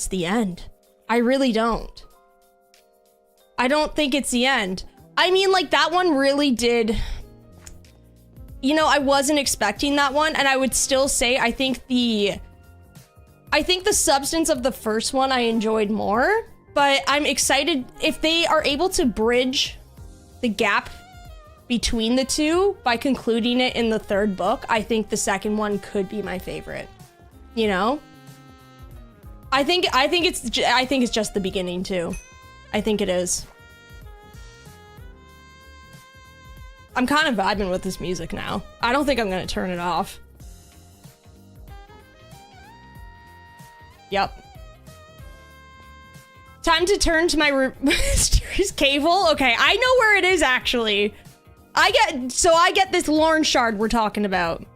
S1: the end. I really don't. I don't think it's the end. I mean, like, that one really did. You know, I wasn't expecting that one, and I would still say I think the substance of the first one I enjoyed more, but I'm excited if they are able to bridge the gap between the two by concluding it in the third book. I think the second one could be my favorite. You know? I think it's just the beginning too. I think it is. I'm kind of vibing with this music now. I don't think I'm gonna turn it off. Yep. Time to turn to my mysterious cable. Okay, I know where it is actually. I get this Lorne shard we're talking about.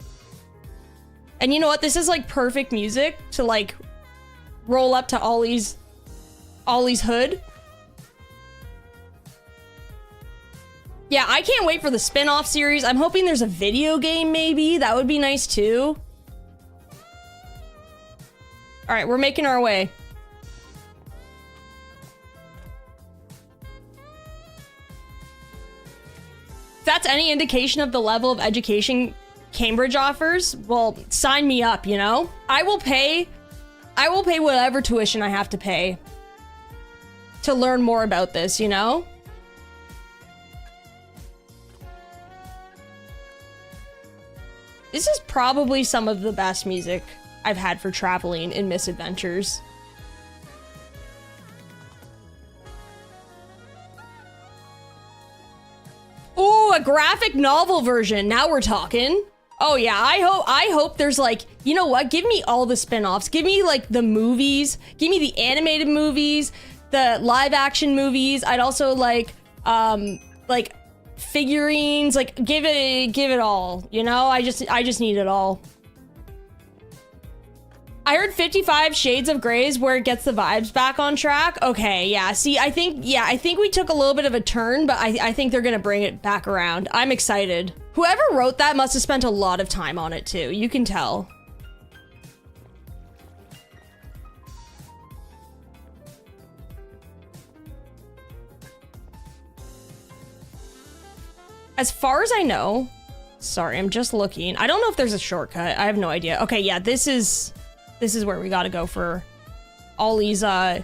S1: And you know what? This is like perfect music to like roll up to Ollie's hood. Yeah, I can't wait for the spin-off series. I'm hoping there's a video game maybe. That would be nice too. All right, we're making our way. If that's any indication of the level of education Cambridge offers, well, sign me up, you know? I will pay whatever tuition I have to pay to learn more about this, you know? This is probably some of the best music I've had for traveling in Misadventures. Ooh, a graphic novel version. Now we're talking. Oh yeah, I hope there's like, you know what? Give me all the spin-offs. Give me like the movies. Give me the animated movies, the live action movies. I'd also like figurines, like give it all, you know? I just need it all. I heard 55 Shades of Grey is where it gets the vibes back on track. Okay, yeah. See, I think we took a little bit of a turn, but I think they're gonna bring it back around. I'm excited. Whoever wrote that must have spent a lot of time on it too. You can tell. As far as I know, sorry, I'm just looking. I don't know if there's a shortcut. I have no idea. Okay, yeah, this is where we gotta go for Ollie's, what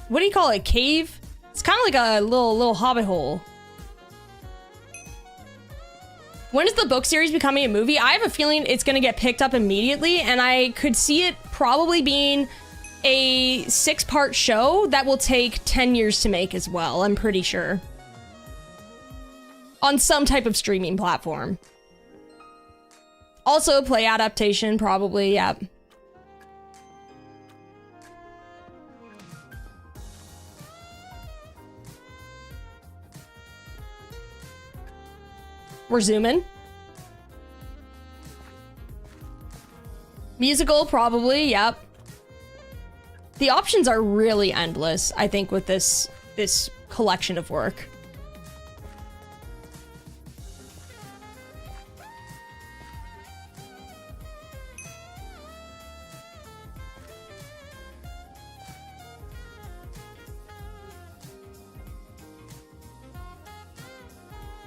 S1: do you call it, cave? It's kind of like a little hobbit hole. When is the book series becoming a movie? I have a feeling it's gonna get picked up immediately, and I could see it probably being a 6-part show that will take 10 years to make as well, I'm pretty sure. On some type of streaming platform. Also, play adaptation, probably, yeah. We're zooming. Musical, probably, yep. The options are really endless, I think, with this collection of work.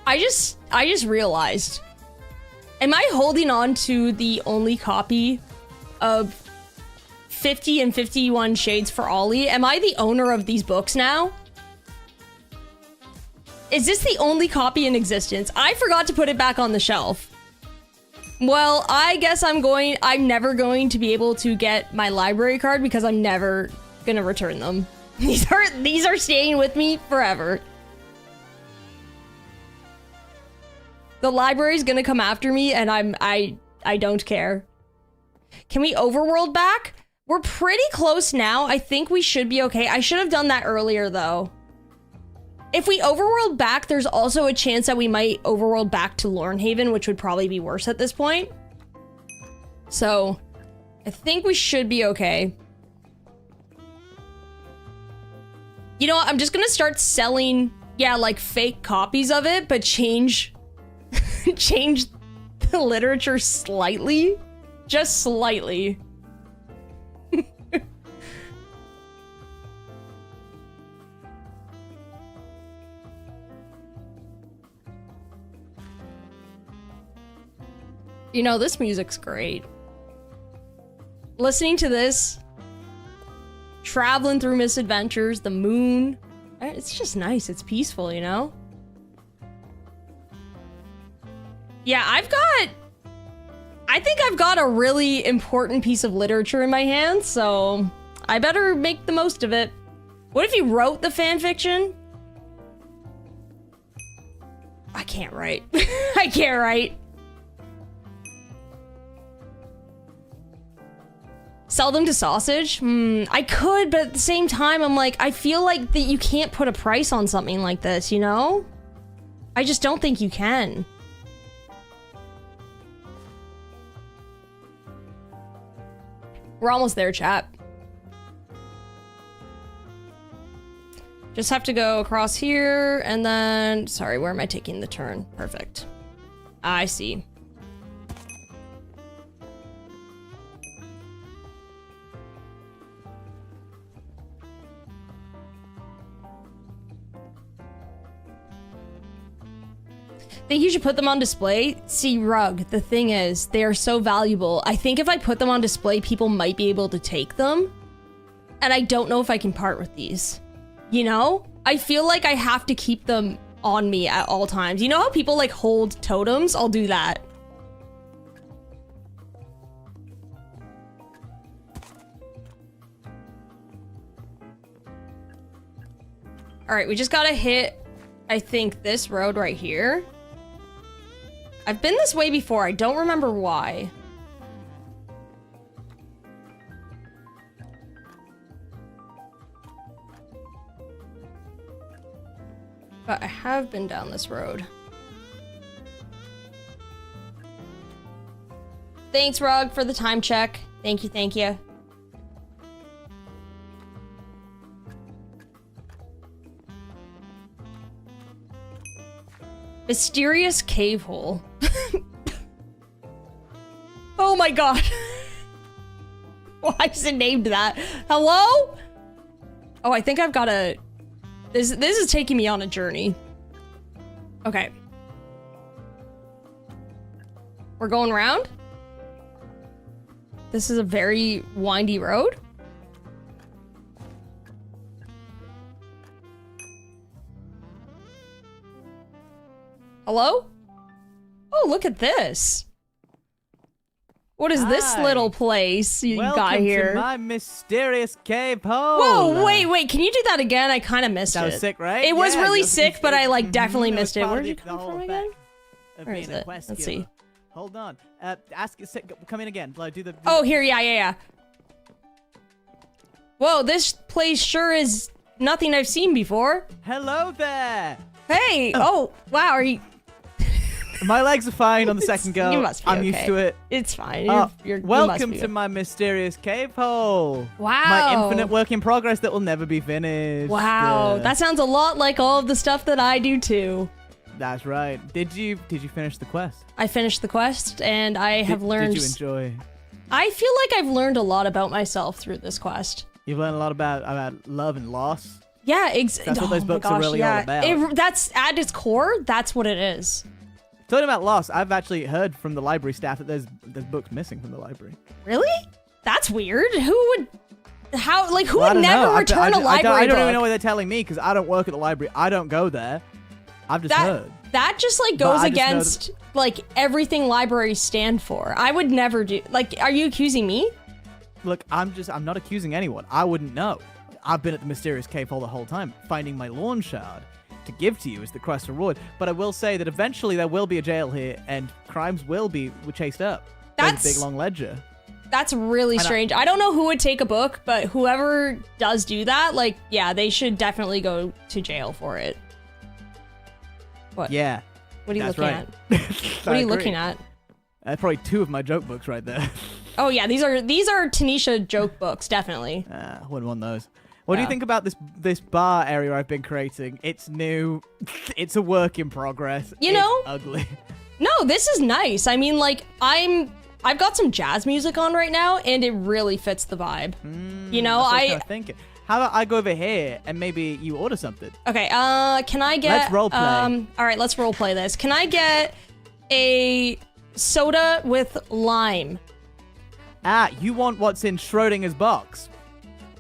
S1: I just realized, am I holding on to the only copy of 50 and 51 Shades for Ollie? Am I the owner of these books now? Is this the only copy in existence? I forgot to put it back on the shelf. Well, I guess I'm never going to be able to get my library card because I'm never gonna return them. These are staying with me forever. The library's gonna come after me, and I don't care. Can we overworld back? We're pretty close now. I think we should be okay. I should have done that earlier, though. If we overworld back, there's also a chance that we might overworld back to Lornhaven, which would probably be worse at this point. So, I think we should be okay. You know what? I'm just gonna start selling, yeah, like fake copies of it, but change the literature slightly. Just slightly. You know, this music's great. Listening to this, traveling through Misadventures, the moon, it's just nice. It's peaceful, you know? Yeah, I think I've got a really important piece of literature in my hands, so I better make the most of it. What if you wrote the fanfiction? I can't write. I can't write. Sell them to Sausage? I could, but at the same time, I'm like, I feel like that you can't put a price on something like this, you know? I just don't think you can. We're almost there, chat. Just have to go across here, and then... Sorry, where am I taking the turn? Perfect. I see. Think you should put them on display? See, Rug, the thing is, they are so valuable. I think if I put them on display, people might be able to take them. And I don't know if I can part with these. You know? I feel like I have to keep them on me at all times. You know how people like hold totems? I'll do that. Alright, we just gotta hit, I think, this road right here. I've been this way before, I don't remember why. But I have been down this road. Thanks, Rug, for the time check. Thank you, thank you. Mysterious cave hole. Oh my god. Why is it named that? Hello? Oh, I think I've got a... This is taking me on a journey. Okay. We're going around? This is a very windy road? Hello? Oh, look at this. What is this little place you got here?
S3: Welcome to my mysterious cave hole.
S1: Whoa, wait, can you do that again? I kind of missed it.
S3: That was sick, right?
S1: It was
S3: Yeah,
S1: really
S3: it was-
S1: sick, but I like definitely
S3: it was
S1: missed it.
S3: part
S1: Where
S3: of
S1: did you
S3: the
S1: come
S3: whole
S1: from
S3: effect
S1: again?
S3: of
S1: Where
S3: being
S1: is
S3: a
S1: it?
S3: quest
S1: Let's
S3: giver.
S1: see.
S3: Hold on. Come in again. Do the...
S1: Oh, here, yeah. Whoa, this place sure is nothing I've seen before.
S3: Hello there.
S1: Hey, oh, wow, are you...
S3: My legs are fine on the second go.
S1: You must be
S3: I'm
S1: okay.
S3: used to it.
S1: It's fine.
S3: Welcome to my mysterious cave hole.
S1: Wow.
S3: My infinite work in progress that will never be finished.
S1: Wow, that sounds a lot like all of the stuff that I do too.
S3: That's right. Did you finish the quest?
S1: I finished the quest, and I have learned...
S3: Did you enjoy?
S1: I feel like I've learned a lot about myself through this quest.
S3: You've learned a lot about love and loss.
S1: Yeah,
S3: That's what those books are really all about.
S1: That's at its core. That's what it is.
S3: Talking about loss, I've actually heard from the library staff that there's books missing from the library.
S1: Really? That's weird. Who would? How? Like, who
S3: Well,
S1: would never
S3: know.
S1: return a library
S3: I don't
S1: book?
S3: even know what they're telling me because I don't work at the library. I don't go there. I've just heard.
S1: That just like
S3: But
S1: goes
S3: I just know
S1: against like everything libraries stand for. I would never do. Like, are you accusing me?
S3: Look, I'm not accusing anyone. I wouldn't know. I've been at the mysterious cave hole the whole time, finding my lawn shard. to give to you as the quest reward. But I will say that eventually there will be a jail here, and crimes will be chased up. There's a big long ledger.
S1: That's really strange. I don't know who would take a book, but whoever does do that, like, yeah, they should definitely go to jail for it. What?
S3: Yeah.
S1: What are you
S3: that's
S1: looking
S3: right.
S1: at? What are you looking at?
S3: Probably 2 of my joke books right there.
S1: Oh yeah, these are Tanisha joke books, definitely.
S3: Wouldn't want those. What do you think about this bar area I've been creating? It's new. It's a work in progress.
S1: You know?
S3: It's ugly.
S1: No, this is nice. I mean, like, I've got some jazz music on right now, and it really fits the vibe. You know,
S3: That's what I was thinking. How about I go over here and maybe you order something?
S1: Okay, can I get...
S3: Let's roleplay.
S1: All right, let's roleplay this. Can I get a soda with lime?
S3: You want what's in Schrodinger's box?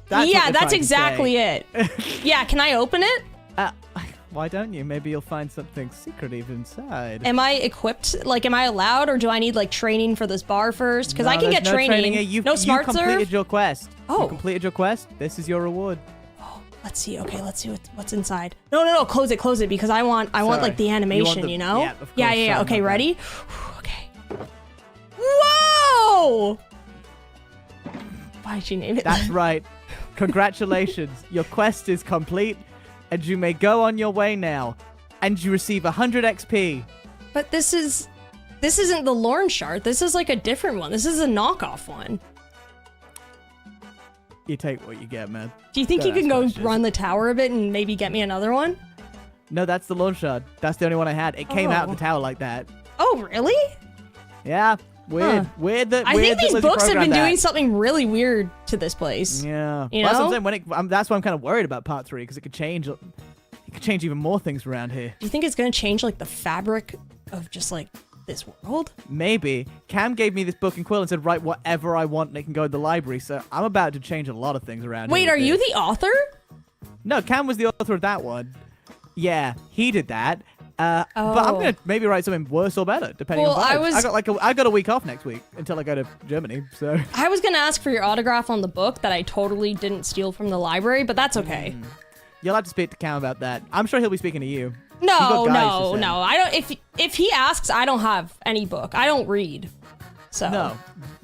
S1: That's exactly it. Yeah, can I open it?
S3: Why don't you? Maybe you'll find something secretive inside.
S1: Am I equipped? Like, am I allowed, or do I need, like, training for this bar first? Because I can get
S3: no
S1: training.
S3: You
S1: smart serve?
S3: You completed your quest.
S1: Oh.
S3: You completed your quest. This is your reward.
S1: Oh, let's see. Okay, let's see what's inside. No. Close it, because I want like the animation, you know?
S3: Yeah, of course.
S1: Yeah. Okay, ready? Okay. Whoa! Why'd you name it?
S3: That's right. Congratulations. Your quest is complete, and you may go on your way now. And you receive 100 XP.
S1: But this isn't the Lorne shard. This is like a different one. This is a knockoff one.
S3: You take what you get, man.
S1: Do you think
S3: Don't
S1: you can
S3: ask
S1: go
S3: questions.
S1: run the tower a bit and maybe get me another one?
S3: No, that's the launch shard. That's the only one I had. It came out of
S1: Oh.
S3: the tower like that.
S1: Oh, really?
S3: Yeah. Weird.
S1: Huh.
S3: Weird that.
S1: I
S3: weird
S1: think
S3: that
S1: these
S3: Lizzie
S1: books have been
S3: programmed
S1: doing
S3: that.
S1: something really weird to this place.
S3: Yeah.
S1: You
S3: Well, that's what
S1: know?
S3: I'm saying. That's why I'm kind of worried about part 3, because it could change. It could change even more things around here.
S1: Do you think it's going to change, like, the fabric of just, like, this world?
S3: Maybe. Cam gave me this book and quill and said, write whatever I want and it can go in the library. So I'm about to change a lot of things around
S1: Wait,
S3: here.
S1: are
S3: with
S1: you
S3: this.
S1: the author?
S3: No, Cam was the author of that one. Yeah, he did that. But I'm gonna maybe write something worse or better, depending
S1: Well,
S3: on
S1: I
S3: vibes. I got a week off next week until I go to Germany. So
S1: I was going to ask for your autograph on the book that I totally didn't steal from the library, but that's okay.
S3: you'll have to speak to Cam about that. I'm sure he'll be speaking to you.
S1: No,
S3: You got guys to send.
S1: no. I don't. If he asks, I don't have any book. I don't read. So
S3: No,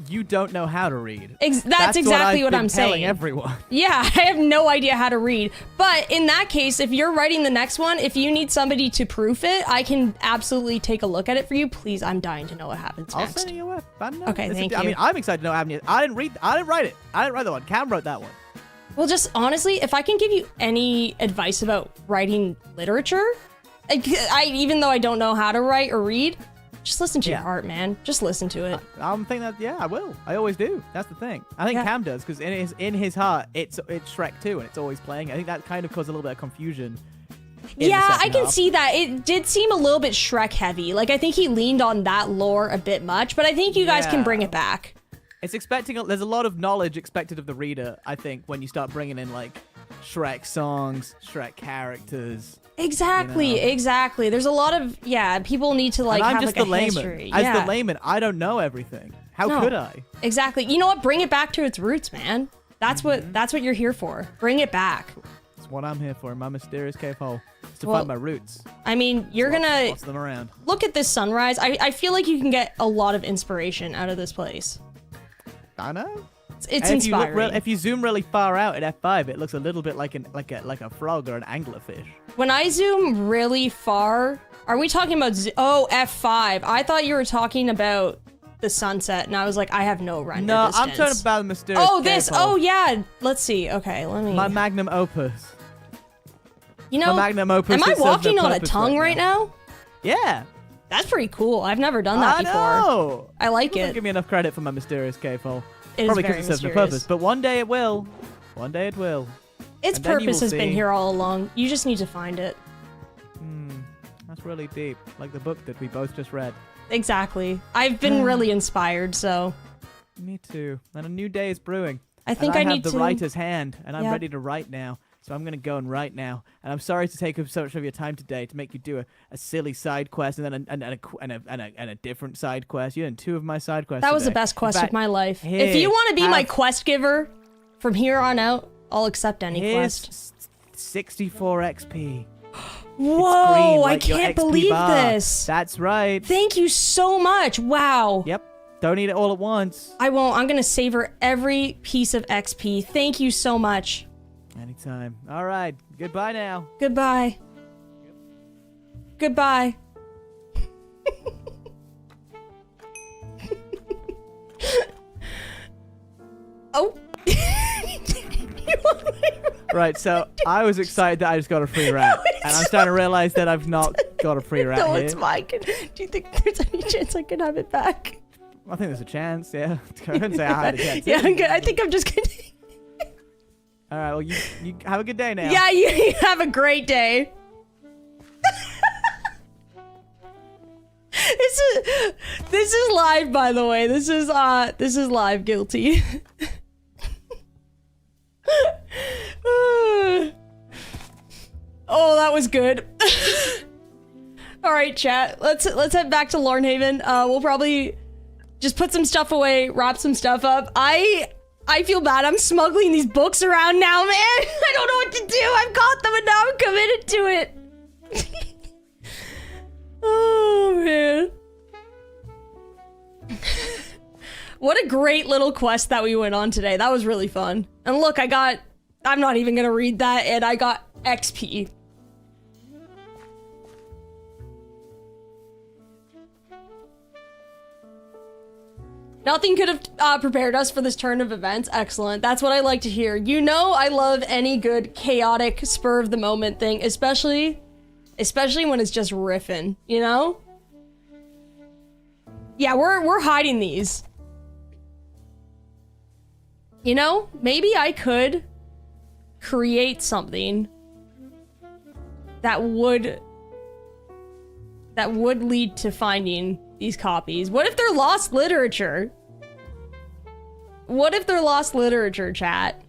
S3: you don't know how to read.
S1: That's exactly what
S3: I've
S1: I'm
S3: been telling
S1: saying.
S3: everyone.
S1: Yeah, I have no idea how to read. But in that case, if you're writing the next one, if you need somebody to proof it, I can absolutely take a look at it for you. Please, I'm dying to know what happens
S3: I'll
S1: next.
S3: send you a.
S1: Okay, thank
S3: I
S1: you.
S3: mean, I'm excited to know what happened. I didn't write it. I didn't write the one. Cam wrote that one.
S1: Well, just honestly, if I can give you any advice about writing literature, even though I don't know how to write or read, just listen to your heart, man. Just listen to it.
S3: I'm thinking that, yeah, I will. I always do. That's the thing. I think
S1: Yeah.
S3: Cam does, because in his heart, it's Shrek 2, and it's always playing. I think that kind of caused a little bit of confusion. in the
S1: Yeah, I
S3: second
S1: can
S3: half.
S1: see that. It did seem a little bit Shrek heavy. Like, I think he leaned on that lore a bit much, but I think you guys can bring it back.
S3: It's there's a lot of knowledge expected of the reader, I think, when you start bringing in, like, Shrek songs, Shrek characters.
S1: Exactly,
S3: You know.
S1: exactly. There's a lot of, people need to, like,
S3: And I'm
S1: have,
S3: just
S1: like,
S3: the
S1: a
S3: layman.
S1: history.
S3: As
S1: Yeah,
S3: the layman, I don't know everything. How
S1: No.
S3: could I?
S1: exactly. You know what? Bring it back to its roots, man. That's what you're here for. Bring it back.
S3: It's what I'm here for in my mysterious cave hole. It's to
S1: Well,
S3: find my roots.
S1: I mean, you're gonna
S3: Lots of them around.
S1: look at this sunrise. I feel like you can get a lot of inspiration out of this place.
S3: I know.
S1: It's
S3: And if you
S1: inspiring.
S3: if you zoom really far out at F5, it looks a little bit like a frog or an anglerfish.
S1: When I zoom really far, are we talking about F5? I thought you were talking about the sunset, and I was like, I have no render
S3: No,
S1: distance.
S3: I'm talking about the mysterious.
S1: Oh, this.
S3: cave hole.
S1: Oh, yeah. Let's see. Okay, let me.
S3: My magnum opus.
S1: You know,
S3: my magnum opus
S1: am I
S3: that serves no
S1: walking on a
S3: purpose
S1: tongue right now?
S3: Yeah.
S1: That's pretty cool. I've never done that
S3: I
S1: before.
S3: know.
S1: I like
S3: People don't
S1: it.
S3: give me enough credit for my mysterious cave hole.
S1: It is
S3: Probably
S1: very
S3: because it serves no
S1: mysterious.
S3: purpose, but one day it will. One day it will.
S1: Its
S3: and then you
S1: purpose
S3: will
S1: has been
S3: see.
S1: here all along. You just need to find it.
S3: That's really deep, like the book that we both just read.
S1: Exactly. I've been really inspired, so
S3: Me too. And a new day is brewing.
S1: I think
S3: and
S1: I
S3: have
S1: need
S3: the
S1: to.
S3: writer's hand, and I'm
S1: Yep.
S3: ready to write now. So I'm gonna go and write now. And I'm sorry to take up so much of your time today to make you do a silly side quest and then and a different side quest. You did 2 of my side quests.
S1: That was the
S3: today.
S1: best
S3: In
S1: quest
S3: fact,
S1: of my life.
S3: here,
S1: If you want to be my
S3: have-
S1: quest giver from here on out, I'll accept any
S3: Here's
S1: quest.
S3: 64 XP.
S1: Whoa,
S3: green,
S1: I
S3: like your
S1: can't
S3: XP
S1: believe
S3: bar.
S1: this.
S3: That's right.
S1: Thank you so much. Wow.
S3: Yep. Don't eat it all at once.
S1: I won't. I'm going to savor every piece of XP. Thank you so much.
S3: Anytime. All right. Goodbye now.
S1: Goodbye. Goodbye. Oh.
S3: Right, so I was excited that I just got a free rat, and I'm starting to realize that I've not got a free rat
S1: No,
S3: here.
S1: it's mine. Do you think there's any chance I can have it back?
S3: I think there's a chance, yeah. I couldn't say I had a chance.
S1: Yeah, I'm good. I think I'm just kidding.
S3: All right, well, you have a good day now.
S1: Yeah, you have a great day. This is live, by the way. This is live, guilty. Oh, that was good. All right, chat. Let's head back to Lornhaven. We'll probably just put some stuff away, wrap some stuff up. I feel bad. I'm smuggling these books around now, man. I don't know what to do. I've got them and now I'm committed to it. Oh, man. What a great little quest that we went on today. That was really fun. And look, I'm not even gonna read that, and I got XP. Nothing could have prepared us for this turn of events. Excellent. That's what I like to hear. You know I love any good chaotic spur of the moment thing, especially when it's just riffing, you know? Yeah, we're hiding these. You know, maybe I could create something that would lead to finding these copies. What if they're lost literature? What if they're lost literature, chat?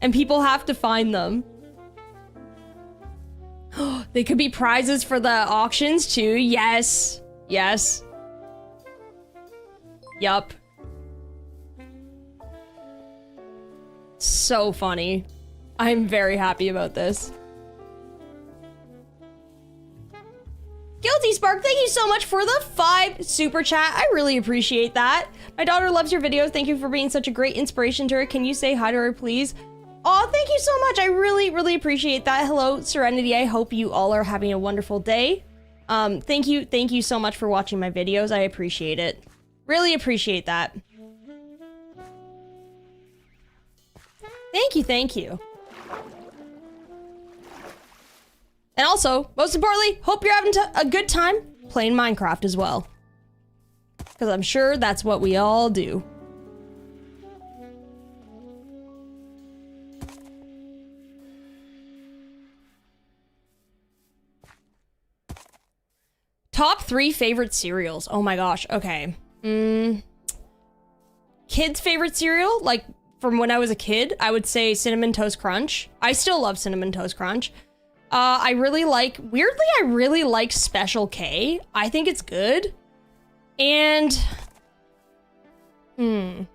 S1: And people have to find them. They could be prizes for the auctions too. Yes. Yes. Yup. So funny. I'm very happy about this. Guilty Spark, thank you so much for the 5 super chat. I really appreciate that. My daughter loves your videos. Thank you for being such a great inspiration to her. Can you say hi to her, please? Oh, thank you so much. I really, really appreciate that. Hello, Serenity. I hope you all are having a wonderful day. Thank you so much for watching my videos. I appreciate it. Really appreciate that. Thank you. And also, most importantly, hope you're having a good time playing Minecraft as well. Because I'm sure that's what we all do. Top 3 favorite cereals. Oh my gosh, okay. Kids' favorite cereal? Like, from when I was a kid, I would say Cinnamon Toast Crunch. I still love Cinnamon Toast Crunch. I really like Special K. I think it's good. And, you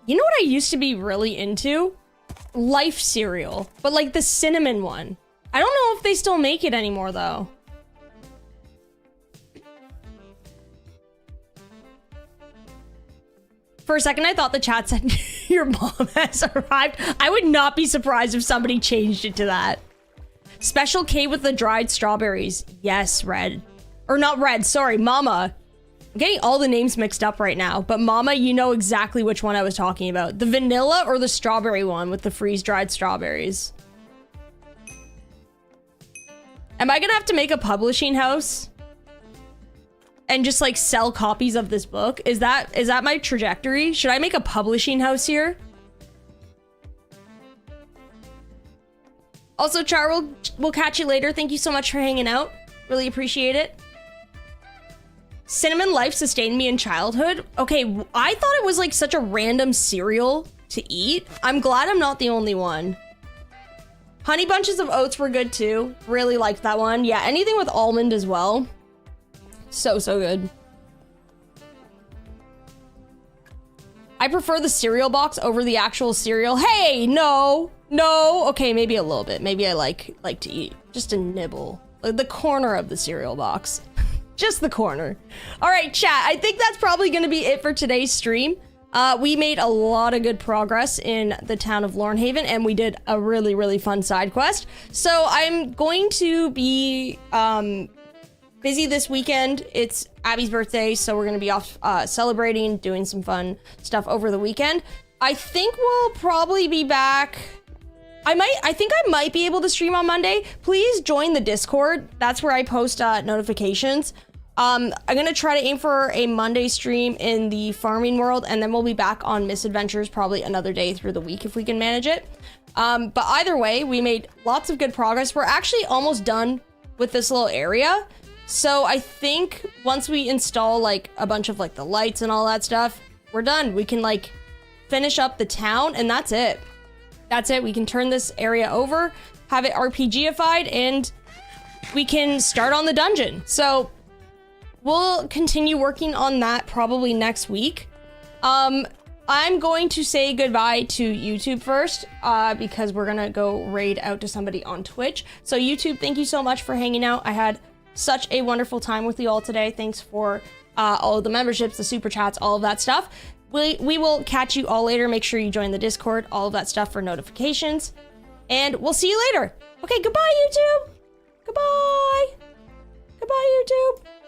S1: know what I used to be really into? Life cereal, but like the cinnamon one. I don't know if they still make it anymore though. For a second, I thought the chat said your mom has arrived. I would not be surprised if somebody changed it to that. Special K with the dried strawberries. Yes, Red. Or not Red, sorry, Mama. I'm getting all the names mixed up right now, but Mama, you know exactly which one I was talking about. The vanilla or the strawberry one with the freeze-dried strawberries. Am I gonna have to make a publishing house? And just like sell copies of this book? Is that my trajectory? Should I make a publishing house here? Also, Char, we'll catch you later. Thank you so much for hanging out. Really appreciate it. Cinnamon Life sustained me in childhood. Okay, I thought it was like such a random cereal to eat. I'm glad I'm not the only one. Honey Bunches of Oats were good too. Really liked that one. Yeah, anything with almond as well. So good. I prefer the cereal box over the actual cereal. Hey, no. No, okay, maybe a little bit. Maybe I like to eat just a nibble. Like the corner of the cereal box. Just the corner. All right, chat, I think that's probably going to be it for today's stream. We made a lot of good progress in the town of Lornhaven, and we did a really, really fun side quest. So I'm going to be busy this weekend. It's Abby's birthday, so we're going to be off celebrating, doing some fun stuff over the weekend. I think we'll probably be back. I think I might be able to stream on Monday. Please join the Discord. That's where I post notifications. I'm gonna try to aim for a Monday stream in the farming world, and then we'll be back on Misadventures probably another day through the week if we can manage it. But either way, we made lots of good progress. We're actually almost done with this little area. So I think once we install like a bunch of like the lights and all that stuff, we're done. We can like finish up the town, and that's it. That's it. We can turn this area over, have it RPGified, and we can start on the dungeon. So we'll continue working on that probably next week. I'm going to say goodbye to YouTube first because we're gonna go raid out to somebody on Twitch. So YouTube, thank you so much for hanging out. I had such a wonderful time with you all today. Thanks for all of the memberships, the super chats, all of that stuff. We will catch you all later. Make sure you join the Discord, all of that stuff for notifications. And we'll see you later. Okay, goodbye, YouTube. Goodbye. Goodbye, YouTube.